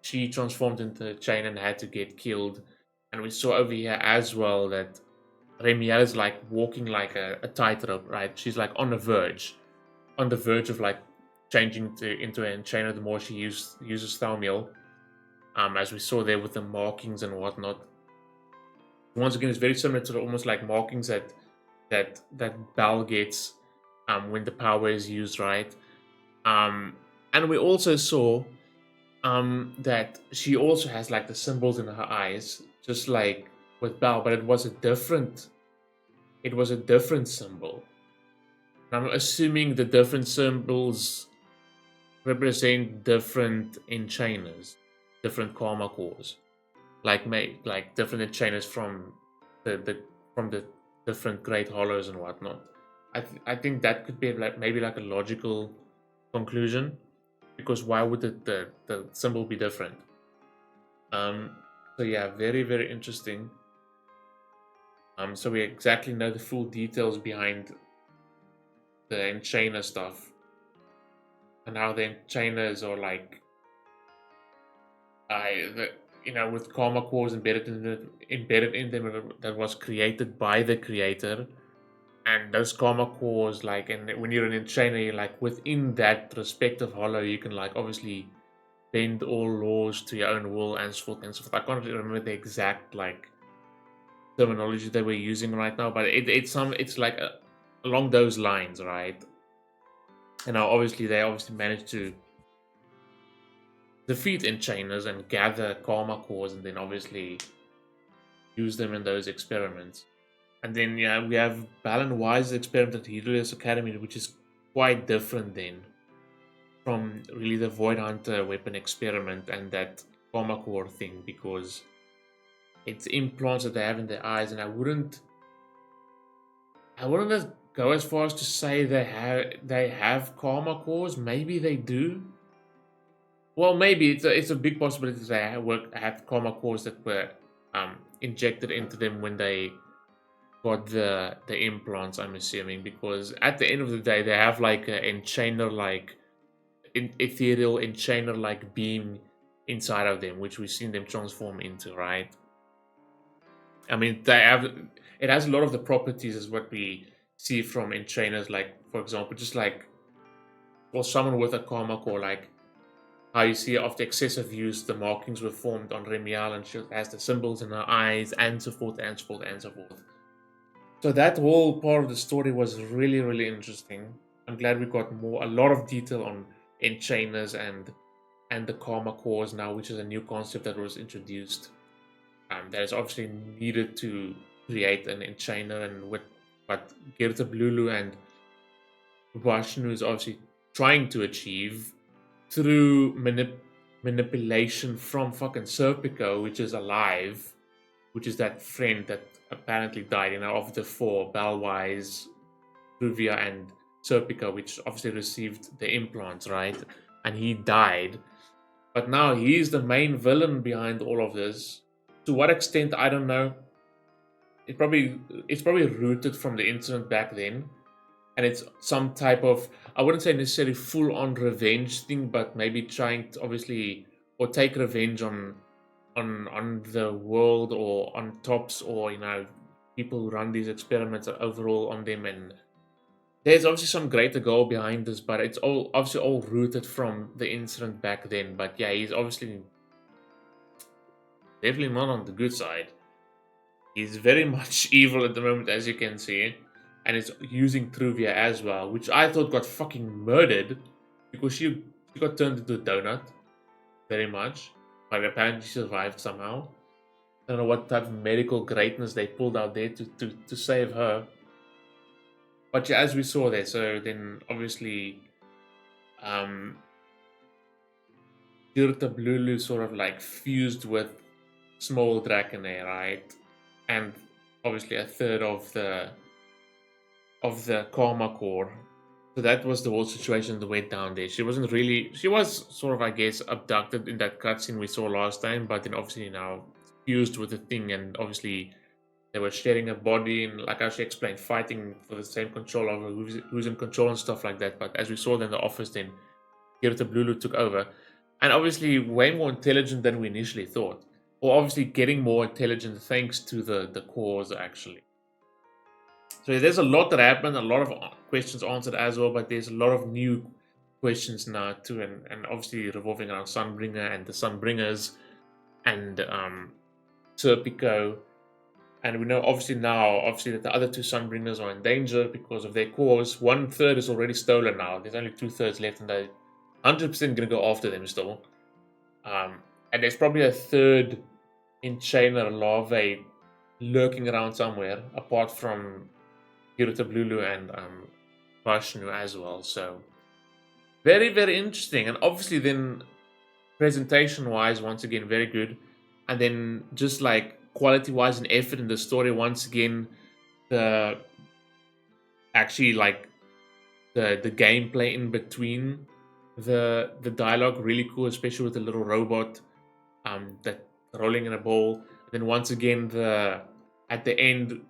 She transformed into a chain and had to get killed. And we saw over here as well that Remielle is like walking like a tightrope, right? She's like on the verge of like changing into an enchainer the more she uses Thalmiel. As we saw there with the markings and whatnot. Once again, it's very similar to the almost like markings that Bal gets when the power is used, right? And we also saw that she also has like the symbols in her eyes, just like with Bal, but it was a different symbol. And I'm assuming the different symbols represent different enchainers, different karma cores, like different enchainers from the different great hollows and whatnot. I think that could be like maybe like a logical conclusion, because why would the symbol be different? So yeah, very, very interesting. So we exactly know the full details behind the enchainer stuff, and how the enchainers are like, with karma cores embedded in them, that was created by the creator. And those karma cores, like, and when you're an enchainer, you're like within that respective hollow, you can like obviously bend all laws to your own will and so forth and so forth. I can't really remember the exact like terminology that we're using right now, but it's like along those lines, right? And now obviously they managed to defeat enchainers and gather karma cores, and then obviously use them in those experiments. And then yeah, we have Balan Wise's experiment at Helios Academy, which is quite different then from really the Void Hunter weapon experiment and that karma core thing, because it's implants that they have in their eyes, and I wouldn't go as far as to say they have karma cores. Maybe they do. Well, maybe it's a big possibility that they have karma cores that were injected into them when they got the implants, I'm assuming, because at the end of the day they have like an enchainer like ethereal enchainer like beam inside of them, which we've seen them transform into, right? I mean, it has a lot of the properties as what we see from enchainers, like for example, just like someone with a karma core, like how you see after excessive use the markings were formed on Remielle, and she has the symbols in her eyes, and so forth and so forth and so forth. So that whole part of the story was really, really interesting. I'm glad we got a lot of detail on enchainers and the karma cores now, which is a new concept that was introduced. That is obviously needed to create an enchainer, and what Gerta Blulu and Vashnu is obviously trying to achieve through manipulation from fucking Serpico, which is alive, which is that friend that apparently died, of the four, Balwise, Ruvia, and Serpico, which obviously received the implants, right? And he died. But now he's the main villain behind all of this. To what extent, I don't know. It's probably rooted from the incident back then. And it's some type of, I wouldn't say necessarily full-on revenge thing, but maybe trying to obviously, or take revenge on the world, or on tops, or people who run these experiments overall on them. And there's obviously some greater goal behind this, but it's obviously all rooted from the incident back then. But yeah, he's obviously definitely not on the good side. He's very much evil at the moment, as you can see. And it's using Truvia as well, which I thought got fucking murdered because she got turned into a donut very much, but apparently she survived somehow. I don't know what type of medical greatness they pulled out there to save her. But yeah, as we saw there, so then obviously Dirtablulu sort of like fused with small Dracaene, right? And obviously a third of the Karma core. So that was the whole situation that went down there. She was sort of, I guess, abducted in that cutscene we saw last time, but then obviously now fused with the thing, and obviously they were sharing a body, and like I actually explained, fighting for the same control over who's in control and stuff like that. But as we saw in the office, then Dirtablulu took over, and obviously way more intelligent than we initially thought. Or obviously getting more intelligent thanks to the cores, actually. So there's a lot that happened, a lot of questions answered as well, but there's a lot of new questions now too, and obviously revolving around Sunbringer and the Sunbringers and Serpico. And we know obviously that the other two Sunbringers are in danger because of their cores. 1/3 is already stolen now. There's only 2/3 left, and they're 100% going to go after them still. And there's probably a third Enchainer larvae lurking around somewhere, apart from Dirtablulu and Vashnu as well. So very, very interesting. And obviously then presentation-wise, once again, very good. And then just like quality-wise and effort in the story, once again, the gameplay in between the dialogue really cool, especially with the little robot that rolling in a ball. And then once again at the end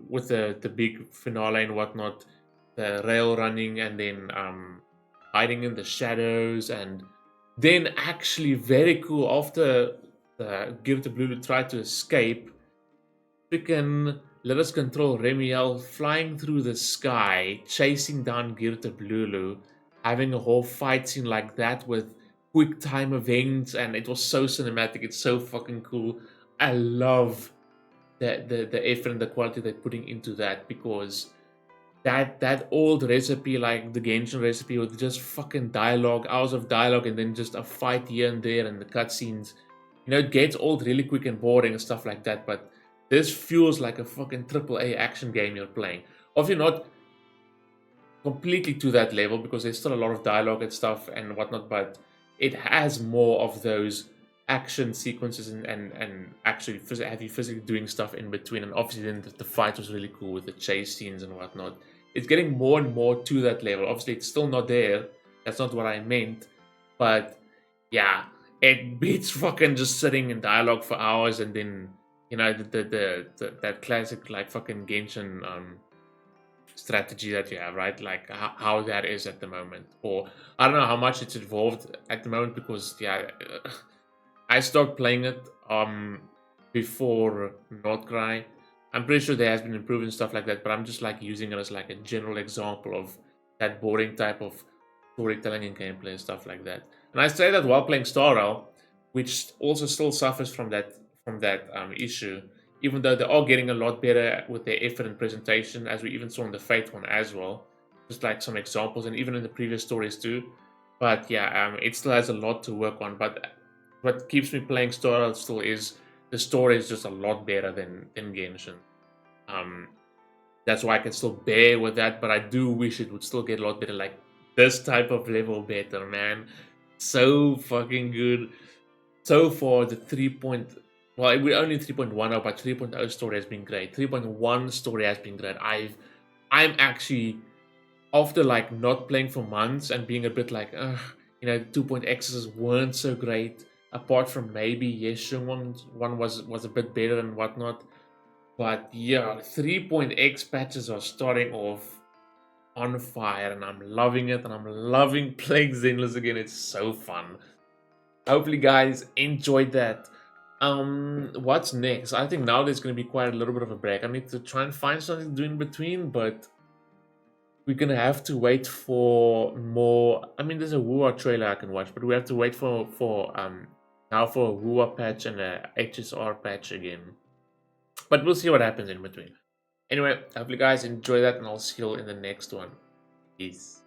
with the big finale and whatnot, the rail running, and then hiding in the shadows, and then actually very cool after Dirtablulu tried to escape, freaking let us control Remielle flying through the sky, chasing down Dirtablulu, having a whole fight scene like that with quick time events, and it was so cinematic. It's so fucking cool. I love the effort and the quality they're putting into that, because that old recipe, like the Genshin recipe, with just fucking dialogue, hours of dialogue, and then just a fight here and there, and the cutscenes, it gets old really quick and boring and stuff like that. But this feels like a fucking AAA action game you're playing. Obviously not completely to that level, because there's still a lot of dialogue and stuff and whatnot, but it has more of those action sequences and actually have you physically doing stuff in between. And obviously then the fight was really cool with the chase scenes and whatnot. It's getting more and more to that level. Obviously it's still not there, that's not what I meant, but yeah, it beats fucking just sitting in dialogue for hours, and then that classic like fucking Genshin strategy that you have, right? Like how that is at the moment. Or I don't know how much it's evolved at the moment, because yeah, I stopped playing it before Nordcry. I'm pretty sure there has been improving stuff like that, but I'm just like using it as like a general example of that boring type of storytelling and gameplay and stuff like that. And I say that while playing Star Rail, which also still suffers from that issue, even though they are getting a lot better with their effort and presentation, as we even saw in the Fate one as well. Just like some examples, and even in the previous stories too. But yeah, it still has a lot to work on. But what keeps me playing Star Rail still is the story is just a lot better than Genshin. That's why I can still bear with that, but I do wish it would still get a lot better, like this type of level better, man. So fucking good. So far, the we're only 3.10, but 3.0 story has been great. 3.1 story has been great. I'm actually, after like not playing for months and being a bit like, 2.x's weren't so great. Apart from maybe Yeshun one was a bit better and whatnot. But yeah, 3.x patches are starting off on fire, and I'm loving it, and I'm loving playing Zenless again. It's so fun. Hopefully guys enjoyed that. What's next? I think now there's going to be quite a little bit of a break. I need to try and find something to do in between, but we're going to have to wait for more. I mean, there's a Wua trailer I can watch, but we have to wait for now for a Wua patch and a HSR patch again. But we'll see what happens in between. Anyway, hopefully guys enjoy that, and I'll see you in the next one. Peace.